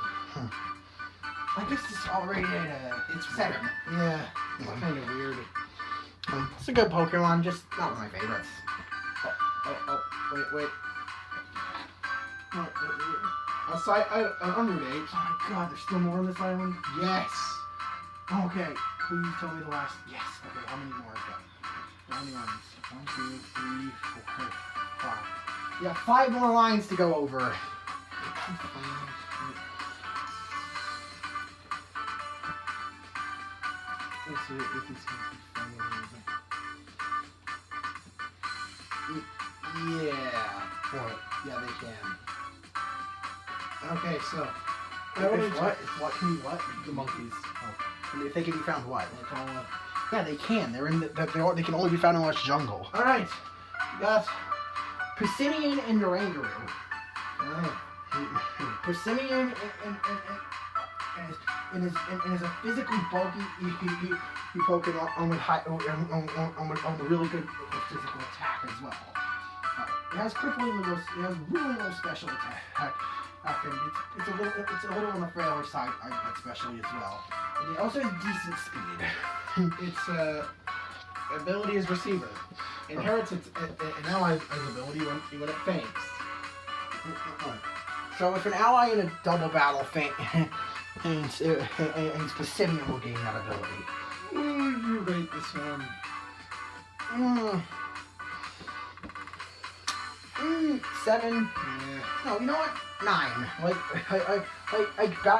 I guess it's already it's 7. Yeah, it's kind of weird. It's a good Pokemon, just not one of my favorites. Wait. Outside, on Route 8. Oh my god, there's still more on this island? Yes. Okay, please tell me the last. Yes, okay, how many more is that? How many lines? 1, 2, 3, 4, 5. Yeah, 5 more lines to go over. Let's see if this can Yeah. What? Yeah, they can. Okay, so. What can you what? The monkeys. Oh. And if they can be found what? Like all Yeah, they can. They're in the, they can only be found in Lush Jungle. Alright. Got. Persimmon and Durangaroo. Oh. Persimmon and is a physically bulky Pokemon with high on a really good physical attack as well. It has crippling little, it has really low special attack. It's a little on the frailer side, especially as well. And it also has decent speed. Its ability is Receiver. Inherits its an ally's ability when it faints. So if an ally in a double battle faints, Persimmon will gain that ability. What would you rate this one? 7. Yeah. No, you know what? 9.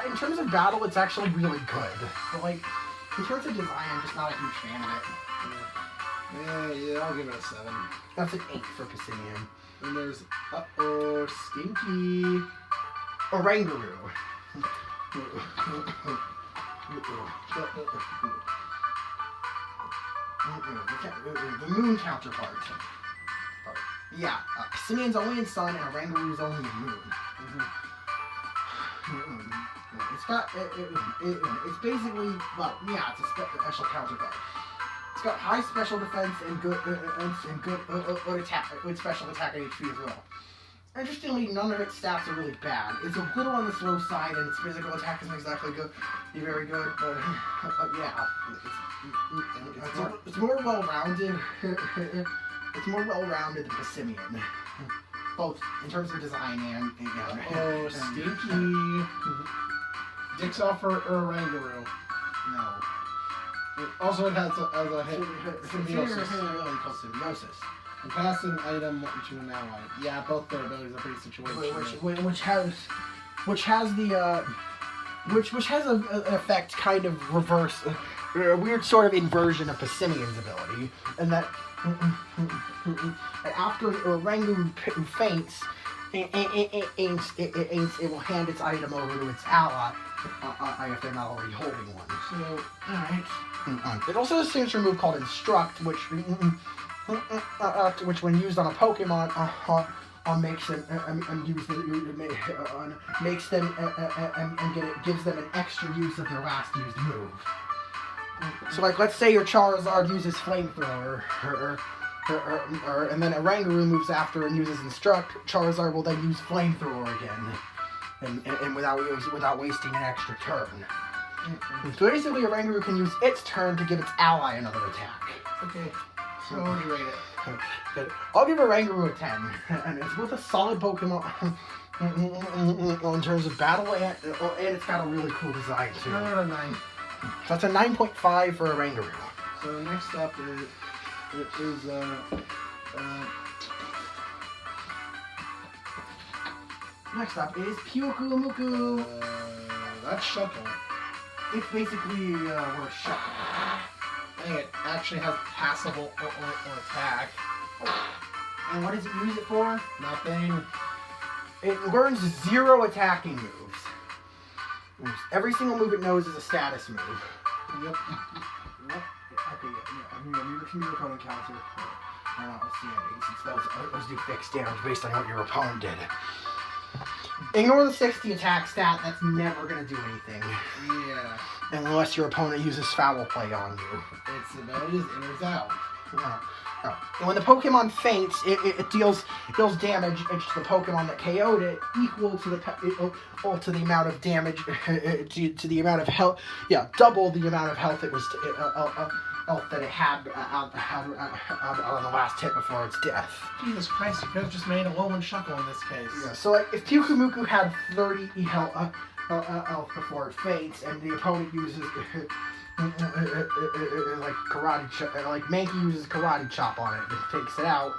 In terms of battle, it's actually really good. But like, in terms of design, I'm just not a huge fan of it. Yeah, I'll give it a 7. That's an 8 for Persimmon. And there's Stinky. Orangaroo. The moon counterpart. Yeah, Persimmon's only in sun and Orangaroo's only in moon. It's got, it's basically, well, yeah, it's a special counterpart. It's got high special defense and good attack, good special attack and HP as well. Interestingly, none of its stats are really bad. It's a little on the slow side, and its physical attack isn't exactly good, very good. But yeah, it's more well-rounded. It's more well-rounded than Persimmon, both in terms of design and Stinky. Dicks off or Orangaroo. No. Also, it has a hit. Symbiosis. Really called symbiosis. And pass an item to an ally. Yeah, both their abilities are pretty situational. Which has an effect kind of reverse, a weird sort of inversion of Persimmon's ability, and that after Orangaroo faints, it will hand its item over to its ally if they're not already holding one. So, alright. It also has a signature move called Instruct, which when used on a Pokemon, makes them gives them an extra use of their last used move. So, like, let's say your Charizard uses Flamethrower, and then Orangaroo moves after and uses Instruct. Charizard will then use Flamethrower again, and without wasting an extra turn. So basically, Orangaroo can use its turn to give its ally another attack. Okay. So, what do you rate it? I'll give Orangaroo a 10, and it's with a solid Pokemon in terms of battle, and it's got a really cool design too. No, out of 9. So that's a 9.5 for Orangaroo. So next up is Next up is Pyukumuku. That's Shuckle. It's basically we're Shuckle. I think it actually has passable or attack. And what does it use it for? Nothing. It learns 0 attacking moves. Every single move it knows is a status move. Yep. Okay, yeah. Your opponent counter. Notwithstanding, since those do fixed damage based on what your opponent did. Ignore the 60 attack stat, that's never going to do anything. Yeah. Unless your opponent uses Foul Play on you. Its ability is Enters Out. And when the Pokemon faints, it deals damage to the Pokemon that KO'd it, equal to the amount of damage to the amount of health. Yeah, double the amount of health it was health that it had on the last hit before its death. Jesus Christ, you could have just made Alolan Shuckle in this case. Yeah, so like if Pyukumuku had 30 health before it faints, and the opponent uses like karate chop, like Mankey uses karate chop on it and takes it out,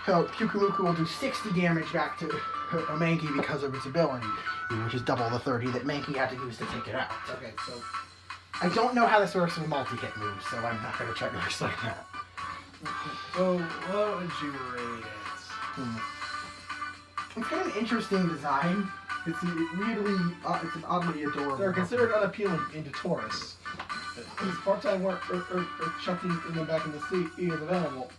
Pyukumuku will do 60 damage back to Mankey because of its ability, which is double the 30 that Mankey had to use to take it out. Okay, so I don't know how this works with multi-hit moves, so I'm not going to try to explain that. so what would you rate it? It's got an interesting design. It's weirdly, it's an oddly adorable. They're considered unappealing into Taurus. His part-time work or chucking them back in the sea is available.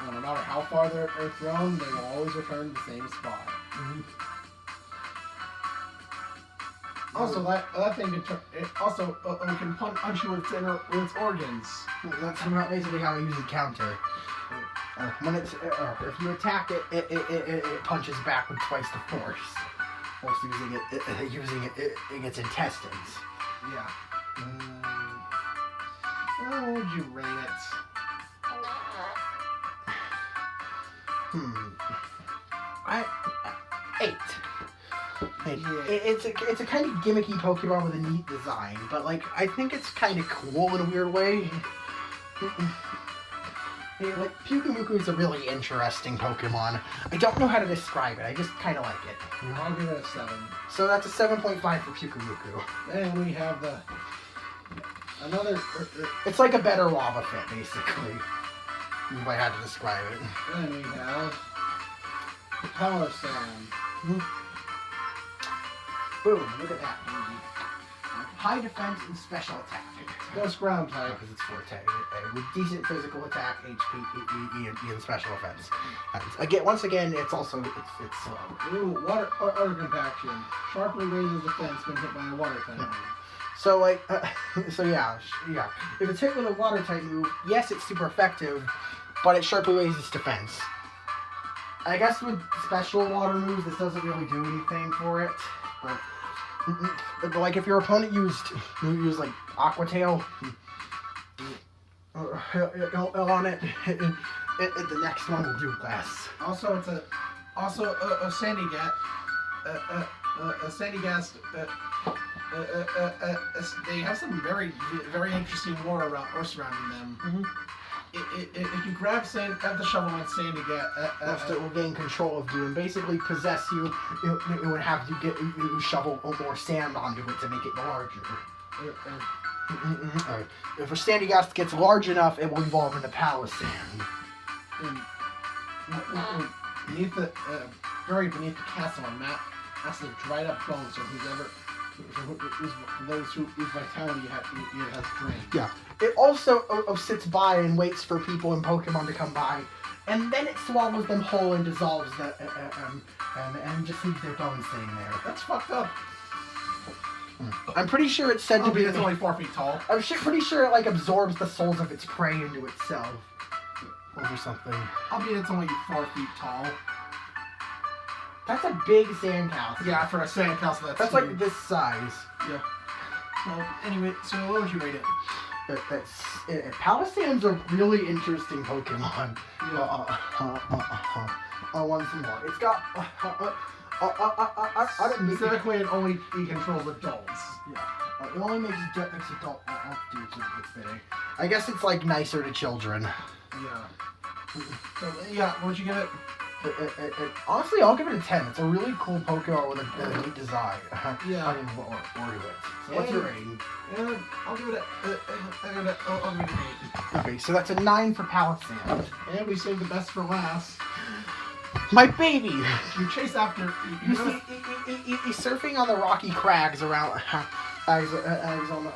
No matter how far they're thrown, they will always return to the same spot. Mhm. Also, that thing can can punch you with its organs. That's basically how it uses counter. When it's if you attack it, it punches back with twice the force. Whilst using it against intestines. Yeah. How would you rate it? I 8. Yeah. It's a kind of gimmicky Pokemon with a neat design, but like I think it's kind of cool in a weird way. Like Pyukumuku is a really interesting Pokemon. I don't know how to describe it. I just kind of like it. I'll give it a 7. So that's a 7.5 for Pyukumuku. And we have another. It's like a better lava fit, basically. If I had to describe it. Then we have Power Sand. Boom! Look at that. High defense and special attack. Goes ground type. Because it's forte. With decent physical attack, HP, and special offense. Once again, it's also it's slow. Ooh, water compaction. Sharply raises defense when hit by a water type. So like, yeah. If it's hit with a water type move, yes, it's super effective, but it sharply raises defense. I guess with special water moves, this doesn't really do anything for it. But like if your opponent used like Aqua Tail on it, the next one will do less. Also, it's a Sandygast. Sandygast. They have some very very interesting lore surrounding them. Mm-hmm. If you grab the shovel on Sandygast, it will gain control of you and basically possess you. It would have you shovel more sand onto it to make it larger. If a Sandygast gets large enough, it will evolve into Palisand. Beneath buried beneath the castle on massive dried up bones. So those whose vitality it has drained. Yeah. It also sits by and waits for people and Pokemon to come by, and then it swallows them whole and dissolves them, and just leaves their bones sitting there. That's fucked up. I'm pretty sure it's said to be. It's only 4 feet tall. I'm pretty sure it like absorbs the souls of its prey into itself, or something. It's only 4 feet tall. That's a big sandcastle. Yeah, for a sandcastle, that's like this size. Yeah. Well, anyway, so what would you rate it? Palisand's a really interesting Pokemon. Yeah. Once more. It's got specifically, it only controls adults. Yeah. It only makes adult dudes it's fitting. I guess it's like nicer to children. Yeah. So, yeah, what'd you give it? Honestly, I'll give it a 10. It's a really cool Pokemon with a neat design. Yeah. I mean, or do it. So what's your rating? I'll give it an 8. Okay, so that's a 9 for Palisand. And we saved the best for last. My baby! You chase after... He's surfing on the rocky crags around... Eggs on the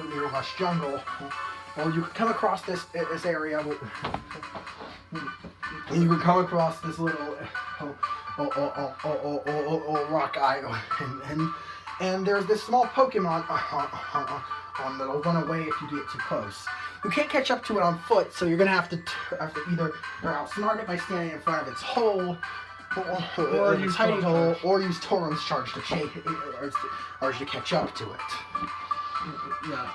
near lush jungle. Well, you come across this area with... You can come across this little rock island, and there's this small Pokemon that'll run away if you get too close. You can't catch up to it on foot, so you're gonna have to either outsmart it by standing in front of its hole, or its hiding hole, or use Tauren's charge to chase or to catch up to it. Yeah.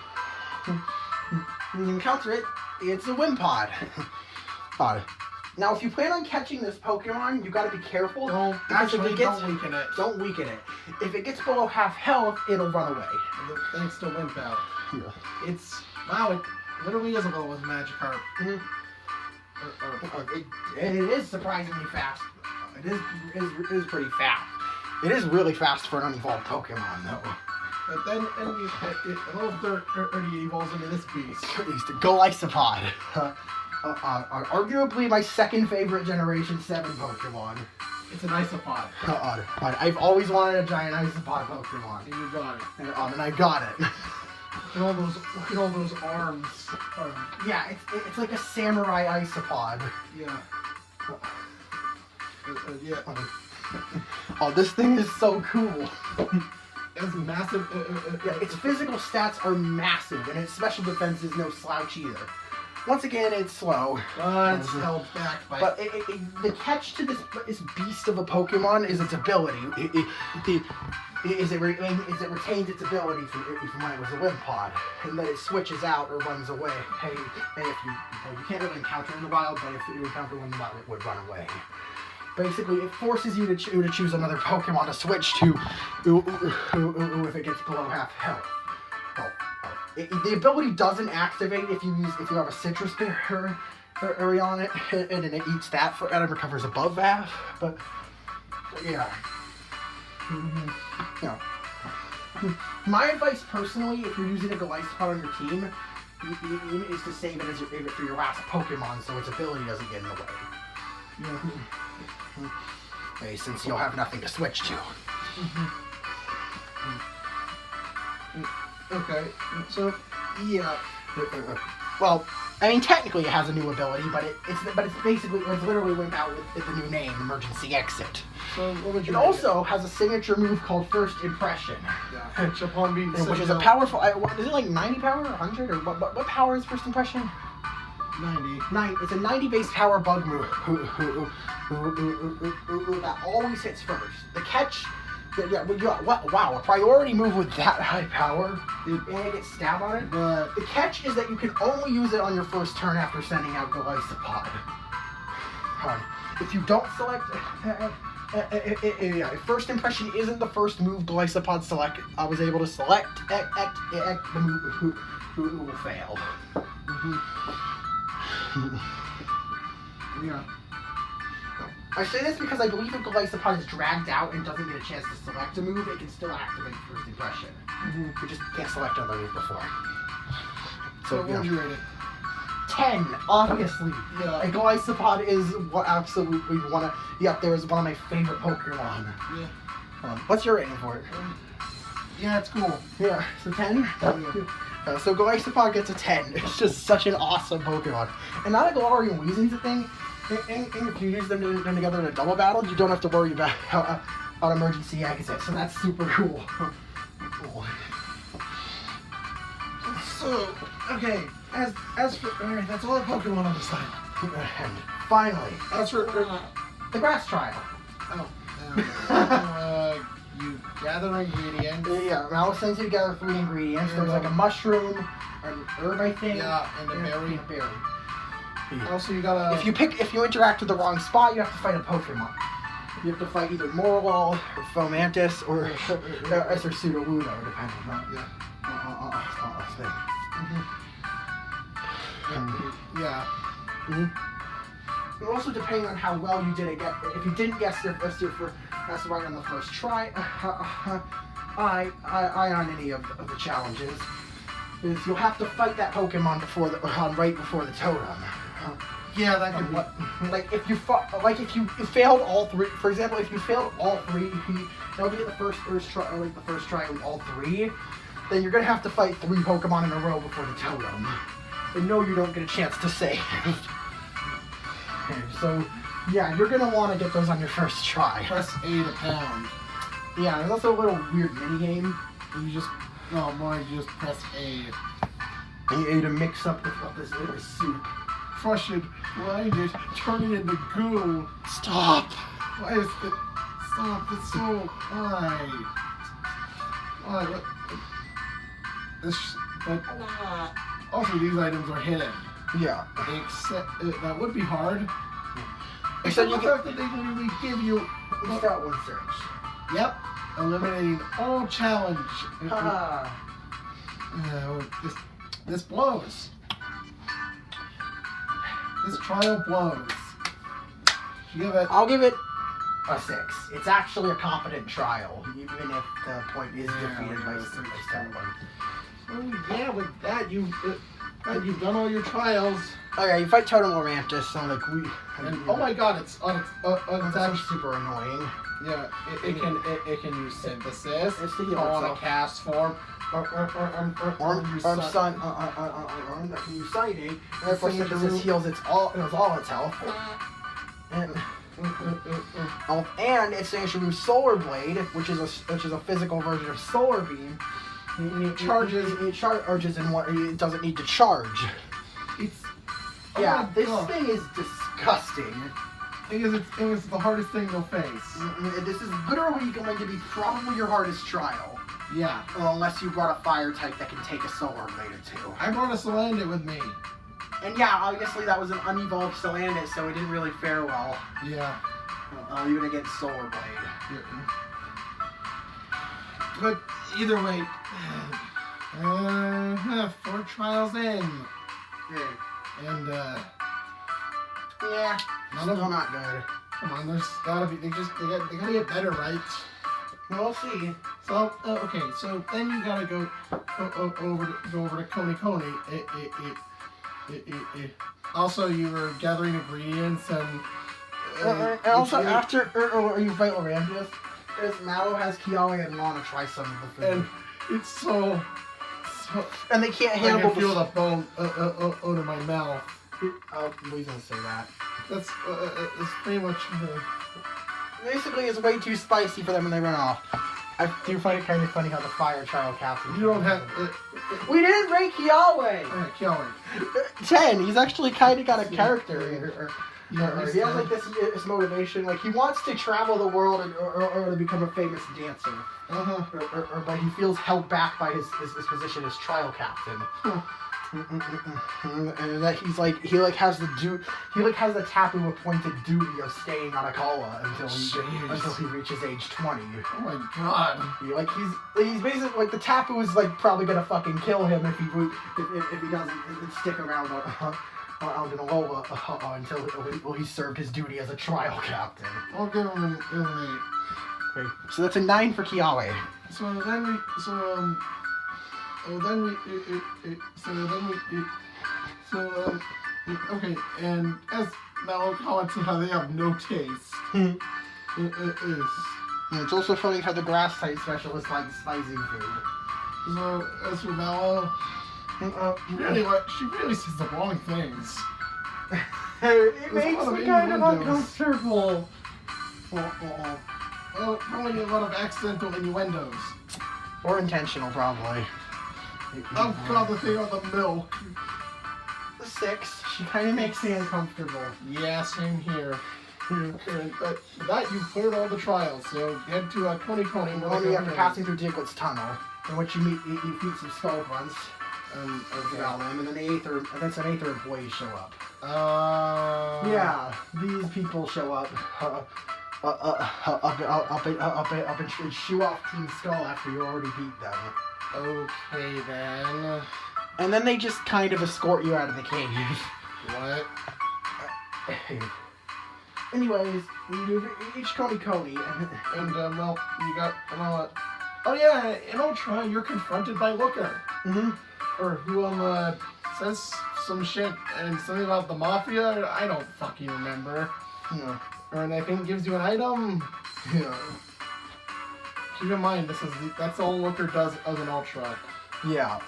You can counter it. It's a Wimpod. Now, if you plan on catching this Pokemon, you got to be careful. Don't weaken it. Don't weaken it. If it gets below half health, it'll run away. Thanks to Wimp Out. Yeah. It literally is a little with Magikarp. Mm-hmm. It is surprisingly fast. It is pretty fast. It is really fast for an unevolved Pokemon, though. But then it already evolves into this beast. It's the Golisopod. Arguably my second favorite Generation 7 Pokemon. It's an Isopod. I've always wanted a giant Isopod Pokemon. And you got it. And I got it. Look at all those arms. Yeah, it's like a samurai Isopod. Yeah. Yeah. Oh, this thing is so cool. It's massive. Yeah, its physical stats are massive, and its special defense is no slouch either. Once again, it's slow. It's held back by... But the catch to this beast of a Pokemon is its ability. It retains its ability from when it was a Wimpod, and then it switches out or runs away. Hey, if you can't really encounter it in the wild, but if you encounter one in the wild, it would run away. Basically, it forces you to choose another Pokemon to switch to if it gets below half health. The ability doesn't activate if you have a citrus berry on it, and it eats that and it recovers above half. But yeah. Yeah. My advice personally, if you're using a Golisopod on your team, is to save it as your favorite for your last Pokemon, so its ability doesn't get in the way. Yeah. Okay, since you'll have nothing to switch to. Okay, so yeah. Well, I mean, technically it has a new ability, but it's literally went out with the new name, Emergency Exit. So what would you? It also has a signature move called First Impression. Yeah. Which upon being Which is a powerful. Is it like 90 power or 100 or what power is First Impression? 90. It's a 90 base power bug move that always hits first. The catch. Wow, a priority move with that high power, and it gets stab on it. But the catch is that you can only use it on your first turn after sending out Golisopod. If you don't select, if First Impression isn't the first move Golisopod select, I was able to select the move who will fail. yeah. I say this because I believe if Golisopod is dragged out and doesn't get a chance to select a move, it can still activate First Impression. You just can't select another move before. So what would you rate it? 10, obviously. Yeah. And Golisopod is what absolutely up there is one of my favorite Pokemon. Yeah. What's your rating for it? Yeah, it's cool. Yeah, so 10? Yeah. So Golisopod gets a 10. It's just such an awesome Pokemon. And not a Galarian Weezing's a thing. And if you use them together in a double battle, you don't have to worry about on Emergency Exit. So that's super cool. So, okay, as for alright, that's all the Pokemon on the side. And finally, As for the grass trial. you gather ingredients. Yeah, Malice sends you together 3 ingredients. There's like a mushroom, an herb, I think. Yeah, and a berry. Also, you gotta. If you interact with the wrong spot, you have to fight a Pokemon. You have to fight either Morlul or Fomantis or Sudowoodo, depending on Yeah. thing. Yeah. And also depending on how well you did it, if you didn't guess right on the first try, on any of the challenges, is you'll have to fight that Pokemon right before the totem. Yeah, that could be. If you failed all 3, for example, if you failed all 3, don't get the first try with all 3, then you're gonna have to fight 3 Pokemon in a row before the totem. And no, you don't get a chance to save. So, yeah, you're gonna want to get those on your first try. Press A to pound. Yeah, there's also a little weird mini game. You just press A. He ate a mix up of this soup. Crush it, grind it, turn it into goo. Stop. Why is it? Stop! It's so why? Why? What? This. But also, these items are hidden. Yeah. Except that would be hard. Except you the fact that they literally give you. Let's start one search. Yep. Eliminating all challenge. Haha. This blows. This trial blows. You give it. I'll give it a 6. It's actually a competent trial, even if the point is defeated by someone. Oh yeah, with that you've done all your trials. Okay, you fight Totem Lorantis, so like And, oh my god, it's actually super annoying. Yeah, it can use synthesis. It's the heal on a itself. cast form. Or Sun that can use Sighting, and therefore synthesis heals all its health. And it's saying it should use Solar Blade, which is a physical version of Solar Beam. It charges and what it doesn't need to charge. It's This thing is disgusting. It's the hardest thing you'll face. This is literally going to be probably your hardest trial. Yeah. Unless you brought a fire type that can take a Solar Blade or two. I brought a Salandit with me. And yeah, obviously that was an unevolved Salandit, so it didn't really fare well. Yeah. Even against Solar Blade. But either way, 4 trials in. And Yeah, still not good. Come on, there's gotta be. They gotta get better, right? We'll see. So okay, so then you gotta go over to Coney. Also, you were gathering ingredients and also after you fight Lorantis, Mallow has Kiawe and Lana try some of the food. and it's so And they can't I handle can feel the bone under my mouth. Please don't say that. That's pretty much. Basically, it's way too spicy for them and they run off. I do find it kind of funny how the fire trial captain. You don't have. We didn't rank Kiawe! Kelly. 10. He's actually kind of got a character. He has Yeah, like this motivation. Like he wants to travel the world or to become a famous dancer. But he feels held back by his position as trial captain. And that he has the tapu appointed duty of staying on Alola until he reaches age 20. Oh my god. He's basically like the tapu is like probably gonna fucking kill him if he doesn't stick around on Alola until he served his duty as a trial captain. I'll give him an 8. Okay, so that's a 9 for Kiawe. Okay, and as Mallow comments on how they have no taste. It is. And it's also funny how the grass type specialist likes spicy food. So, as for Mallow, she really says the wrong things. It makes a lot me of kind of innuendos. uncomfortable. Well, probably a lot of accidental innuendos. Or intentional, probably. Oh god, the thing on the milk. 6. She kind of makes me uncomfortable. Yeah, same here. But that you cleared all the trials, so head to Coney. Only after passing through Diglett's tunnel, in which you meet some skull grunts. And then that's an Aether employees show up. Yeah, these people show up. Up and shoo off Team Skull after you already beat them. Okay then. And then they just kind of escort you out of the cave. What? Anyways, you reach Coney. And well, you got oh yeah, in Ultra you're confronted by Looker. Or who says some shit and something about the Mafia. I don't fucking remember. Yeah. And I think gives you an item. Yeah. Keep in mind, that's all Looker does as an Ultra. Yeah.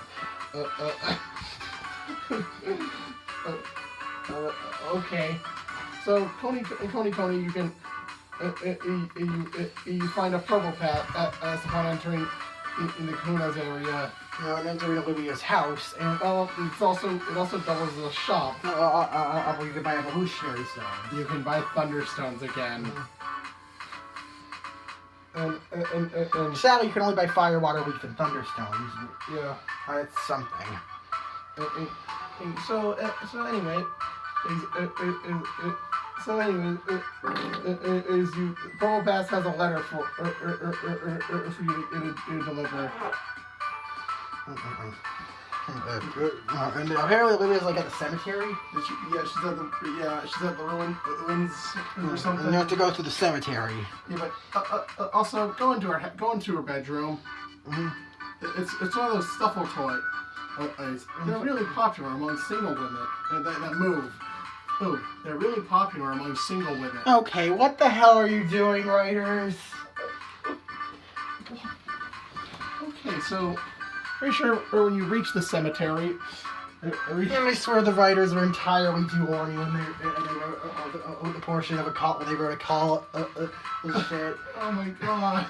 Okay. So Coney, you can you find a purple path as upon entering in the Kuna's area. You know, and entering Olivia's house, and It also doubles as a shop. you can buy evolutionary stones. You can buy Thunderstones again. And Sadly, you can only buy Fire, Water, Leaf, and Thunderstones. yeah. That's something. So anyway, is you Promo Pass has a letter for you to deliver. And apparently Olivia's like at the cemetery. She's at the ruins or something. You have to go through the cemetery. Yeah, but also go into her bedroom. It's one of those stuffle toys. They're really popular among single women that move. Oh, they're really popular among single women. Okay, what the hell are you doing, writers? Okay, so pretty sure when you reach the cemetery, I swear the writers were entirely too horny when they wrote the portion of a call when they wrote a call and shit. Oh my god.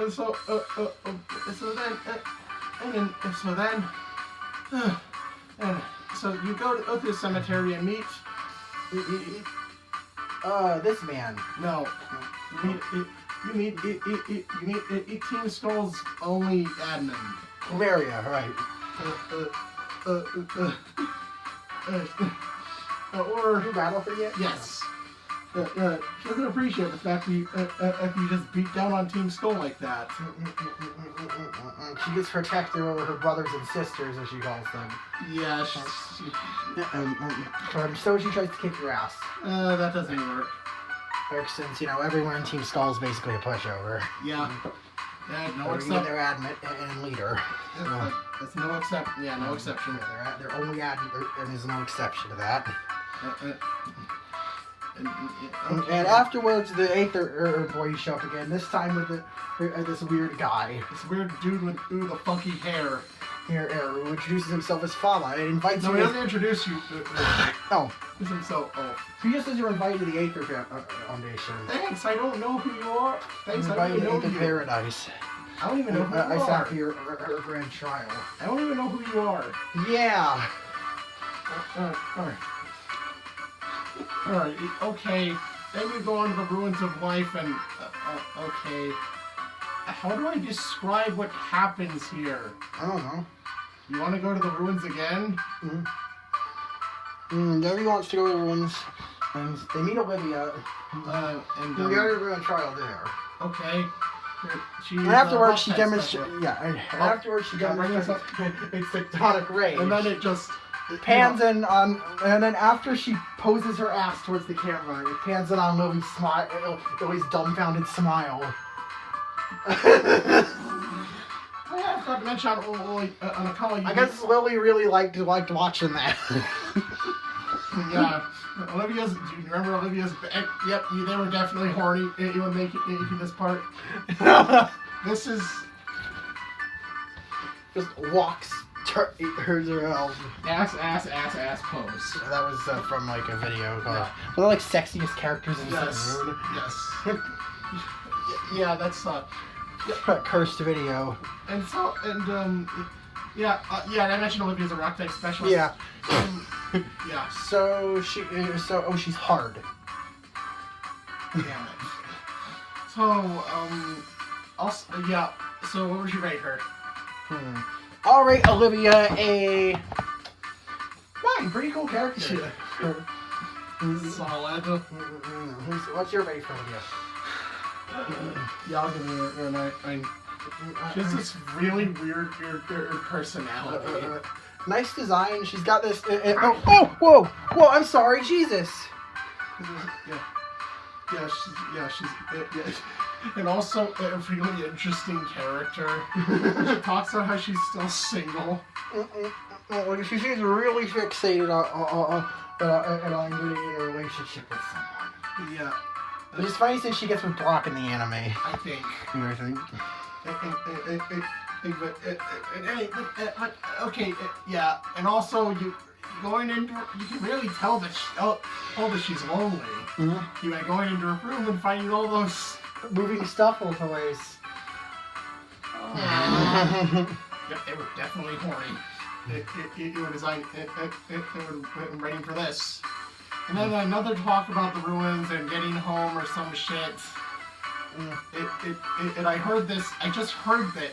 And so you go to the cemetery and meet. This man. No, you meet 18 Skull's only admin. Maria, right. Or You battle for yet? yes. She doesn't appreciate the fact that you just beat down on Team Skull like that. She gets protected over her brothers and sisters, as she calls them. Yeah, So she tries to kick your ass. that doesn't work. Since, everyone in Team Skull is basically a pushover. Yeah. Yeah, no Even exception. their admin and leader. That's no exception. Yeah, no exception. They're only admin, and there's no exception to that. And afterwards, the Aether boys show up again. This time with this weird guy. This weird dude with the funky hair. Who introduces himself as Fala and invites No, you. he doesn't introduce you. Oh, He's himself. Oh. he just says you're invited to the Aether Foundation. Thanks. I don't know who you are. Thanks. You're I invited don't to even Aether know you. Paradise. I don't even know who you I are. sat for your grand trial. I don't even know who you are. Yeah. Alright, okay. Then you go on to the ruins of life and... okay. How do I describe what happens here? I don't know. You want to go to the ruins again? Debbie wants to go to the ruins, and they meet Olivia. And We got her on trial there. Okay. And afterwards, she demonstrates. Yeah, and afterwards she demonstrates its tectonic rage. And then it just... Pans in on, and then after she poses her ass towards the camera, it pans in on Lily's smile, Lily's dumbfounded smile. I forgot to mention on a call. I guess Lily really liked watching that. Yeah, Olivia's. Do you remember Olivia's? Yep, they were definitely horny. You were making this part. This is Just walks. Her ass pose. That was from like a video called. They're like sexiest characters in Yes. the room. Yes. Yeah, that's Cursed video. and so yeah. I mentioned Olivia's a rock type specialist. Yeah. Yeah. So she's hard. Damn it. So also yeah. So what would you rate her? I'll rate Olivia a 9. Pretty cool character. Solid. What's your rating for Olivia? Yeah, I'll give her a 9. She has this really weird personality. Nice design. She's got this. Whoa! I'm sorry, Jesus. She's and also a really interesting character. She talks about how she's still single. She's really fixated on getting in a relationship with someone. Yeah. Which is funny since she gets with Brock in the anime. I think. I think. Okay, yeah, and also you can really tell that she's lonely. You going into her room and finding all those moving stuffle toys. Yep, they were definitely horny. It was like, it was waiting for this. And then another talk about the ruins and getting home or some shit. And I heard this, I just heard this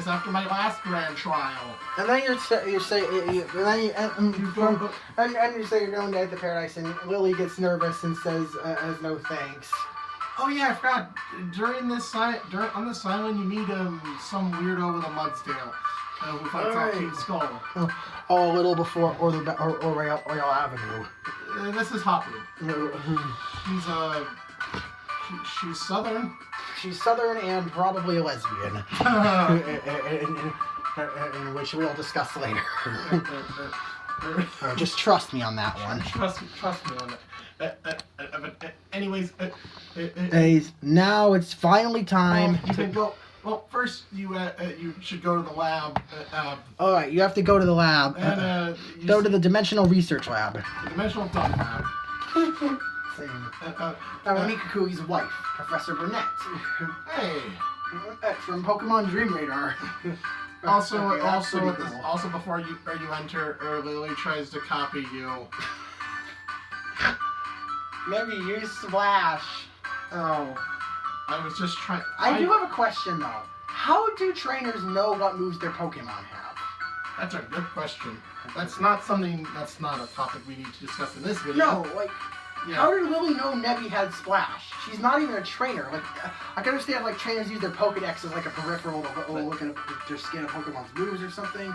after my last grand trial. And then you say you say you're going to the paradise, and Lily gets nervous and says no thanks. Oh yeah, I forgot. During this on this island, you meet some weirdo with a Mudsdale who fights out King Skull. Oh, a little before Royal Avenue. This is Hapu. She's Southern. She's Southern and probably a lesbian, in which we'll discuss later. Just trust me on that one. Trust me on that. Anyways, now it's finally time. You can go. Well, first you should go to the lab. All right, you have to go to the lab. And go to the Dimensional Research Lab. The Dimensional Dump Lab. Mikakui's wife, Professor Burnett. Hey. From Pokemon Dream Radar. Also before you enter, Lily tries to copy you. Maybe use Splash. Oh, I was just trying. I do have a question though. How do trainers know what moves their Pokemon have? That's a good question. That's not a topic we need to discuss in this video. No, how did Lily know Nebby had Splash? She's not even a trainer. I can understand trainers use their Pokedex as a peripheral to look at to scan a Pokemon's moves or something.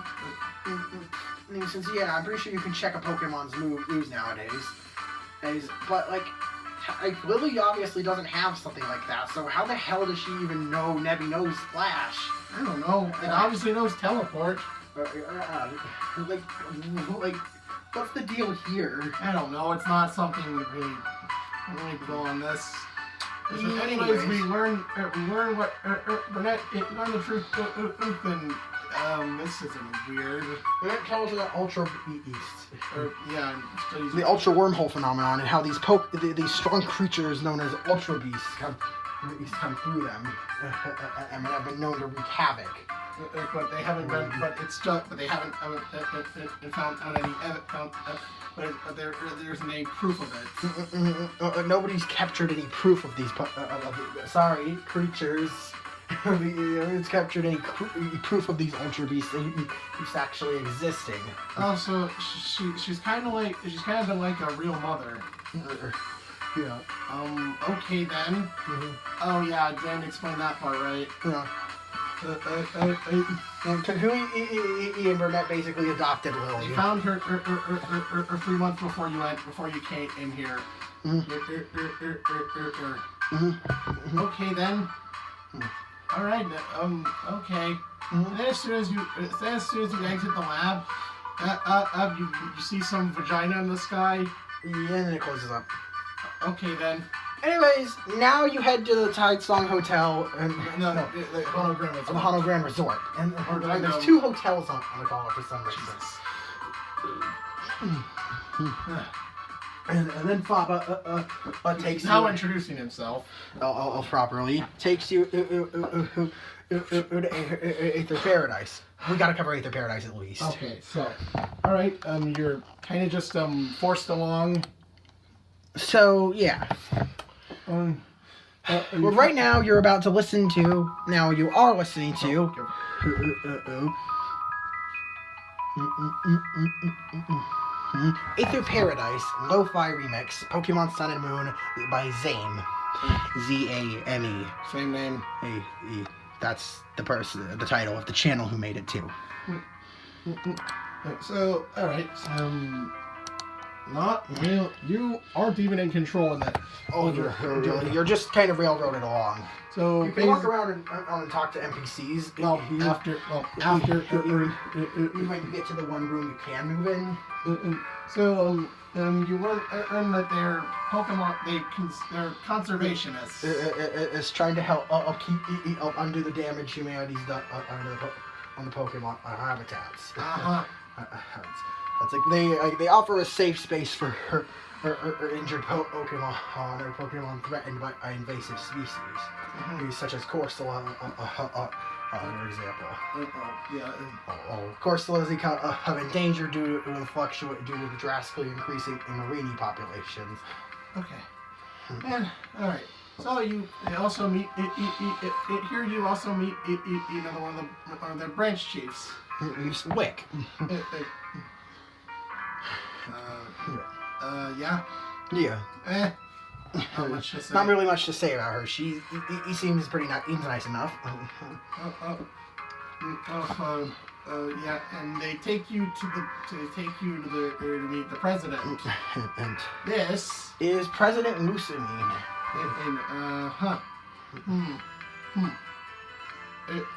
Since I'm pretty sure you can check a Pokemon's moves nowadays. But Lily obviously doesn't have something like that. So how the hell does she even know Nebby knows Splash? I don't know. It obviously knows Teleport. What's the deal here? I don't know. It's not something we really go on this. Anyways, we learn what Burnett learned the truth, and this isn't weird. Burnett tells us Ultra Beast. Studies the Ultra Wormhole phenomenon and how these strong creatures known as Ultra Beasts come through them and have been known to wreak havoc. But they haven't been. But they haven't found out any evidence. But there isn't any proof of it. Nobody's captured any proof of these. Creatures. It's captured any proof of these Ultra Beasts actually existing. Also, she's kind of been like a real mother. Yeah. Okay then. Mm-hmm. Oh yeah, Dan explained that part, right? Yeah. Kakui and Burnett basically adopted Lily. You found her 3 months before you came in here. Mm-hmm. Okay then. All right. Okay. Mm-hmm. And then as soon as you exit the lab, you see some vagina in the sky. Yeah, and then it closes up. Okay then. Anyways, now you head to the Tidesong Hotel and the Hologram Resort. The Hologram Resort, and there's 2 hotels on the call for some reason. And then Faba takes now you. introducing himself. Properly takes you to Aether Paradise. We gotta cover Aether Paradise at least. Okay, so all right, you're kind of just forced along. So yeah. Well, right now you're about to listen to. Now you are listening to. Aether Paradise Lo-Fi Remix Pokemon Sun and Moon by Zame. Z-A-M-E. Same name. That's the title of the channel who made it too. So, alright, not real. You aren't even in control in that. Oh, you're just kind of railroaded along. So you can walk around and talk to NPCs. After you might get to the one room you can move in. So you learn that they're Pokemon. They're conservationists. It's trying to help undo the damage humanity's done on the Pokemon habitats. It's like they offer a safe space for her injured Pokemon or Pokemon threatened by invasive species, such as Corsola for example. Yeah. Of course, Lizzie have endangered due to the drastically increasing marine populations. Okay. And all right. So you also meet here. You also meet another one of the branch chiefs. Wick. Yeah. Yeah. Not much to say. Not really much to say about her. He seems pretty he's nice enough. Yeah, and they take you to meet the president. And This is President Lusamine. I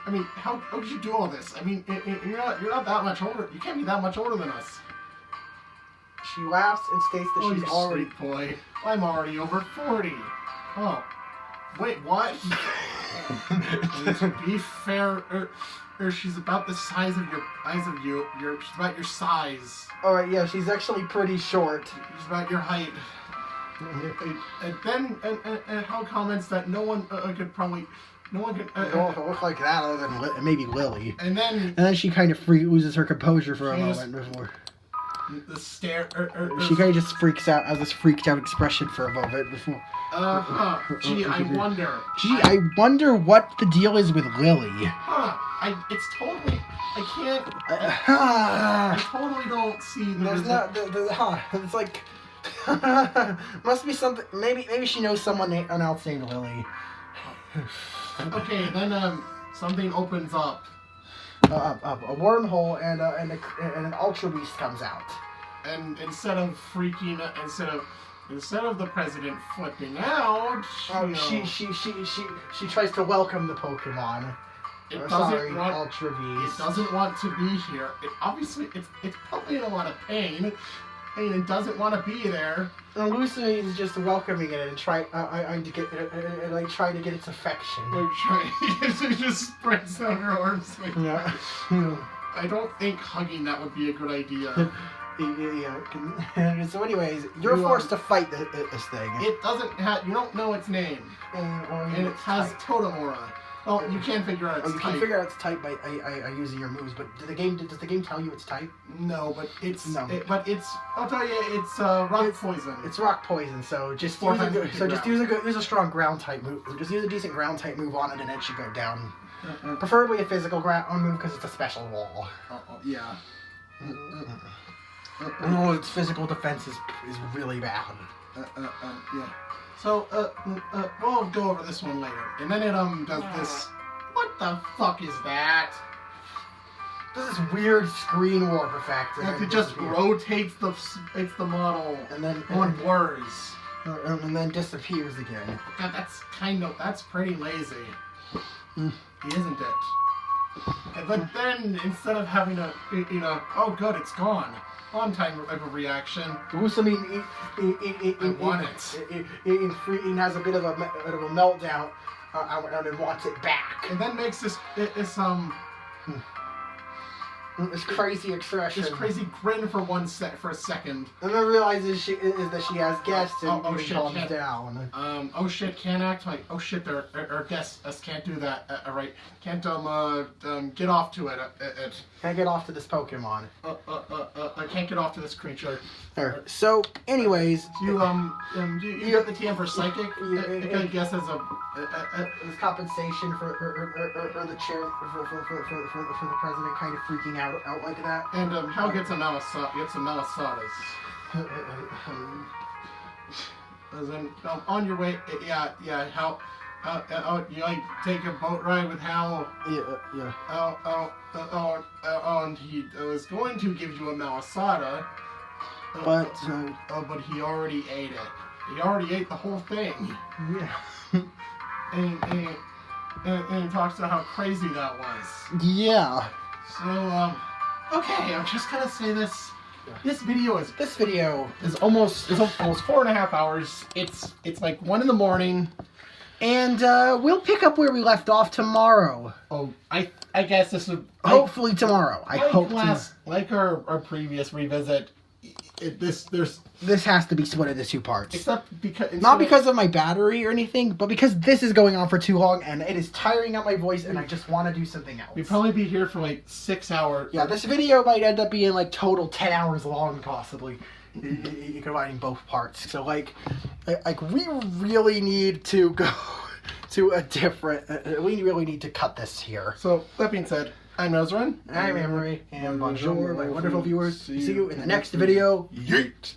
mean, how did you do all this? I mean, you're not that much older. You can't be that much older than us. She laughs and states that she's you already. Sweet boy, I'm already over 40. Oh, wait, what? To be fair, she's about the size of she's about your size. All right, yeah, she's actually pretty short. She's about your height. And then Hal comments that no one could. Look like that other than maybe Lily. And then she kind of loses her composure for a moment before. The stare. She kind of just freaks out, has this freaked out expression for a moment before. Gee, I wonder. I wonder what the deal is with Lily. It's totally. I can't. I totally don't see. There's not. It's like. Must be something. Maybe she knows someone else named Lily. Okay, then something opens up. A wormhole and an ultra beast comes out. And instead of the president flipping out, she tries to welcome the Pokemon. Ultra beast. It doesn't want to be here. It's probably in a lot of pain. And it doesn't want to be there. And Lucy is just welcoming it and trying to get its affection. It just spreads out her arms. Yeah. I don't think hugging that would be a good idea. Yeah. So, anyways, you're forced to fight this thing. It doesn't have. You don't know its name, and it has totem aura. Oh, you can figure out its type. You can figure out its type by using your moves, but does the game tell you its type? No, but I'll tell you, it's rock poison. It's rock poison, so just use a strong ground type move. Just use a decent ground type move on it, and it should go down. Preferably a physical ground move because it's a special wall. Yeah. Its physical defense is really bad. Yeah. So, we'll go over this one later. And then it, does this. What the fuck is that? There's this weird screen warp effect. It just rotates the model and then blurs. And then disappears again. God, that's pretty lazy. Isn't it? But then, instead of having a, oh good, it's gone. On time type of reaction. I want it. It has a bit of a meltdown and wants it back. And then makes this crazy expression. This crazy grin for a second. And then realizes that she has guests and calms down. Oh shit, can't act like. Oh shit, our guests can't do that. Right? Can't get off to it. Can't get off to this Pokemon. I can't get off to this creature. So, anyways, you get the TM for psychic. I guess as as compensation for the chair for the president kind of freaking out like that. And Hal gets a Malasadas. As in, on your way, Hal. You take a boat ride with Hal. Yeah. And he was going to give you a Malasada, but he already ate it. He already ate the whole thing. Yeah. And he talks about how crazy that was. Yeah. So okay, I'm just gonna say this. This video is almost 4.5 hours. It's like 1 a.m. And we'll pick up where we left off tomorrow. Oh, I guess this would hopefully tomorrow. Like our previous revisit. This has to be split into 2 parts. Except because Not because of my battery or anything, but because this is going on for too long and it is tiring out my voice and I just want to do something else. we'd probably be here for like 6 hours. Yeah, this video might end up being like total 10 hours long, possibly. You combining both parts. So like we really need to go to a different. We really need to cut this here. So that being said, I'm Ezra. I'm Emery, and bonjour, my wonderful viewers. See you in the next video. Yeet.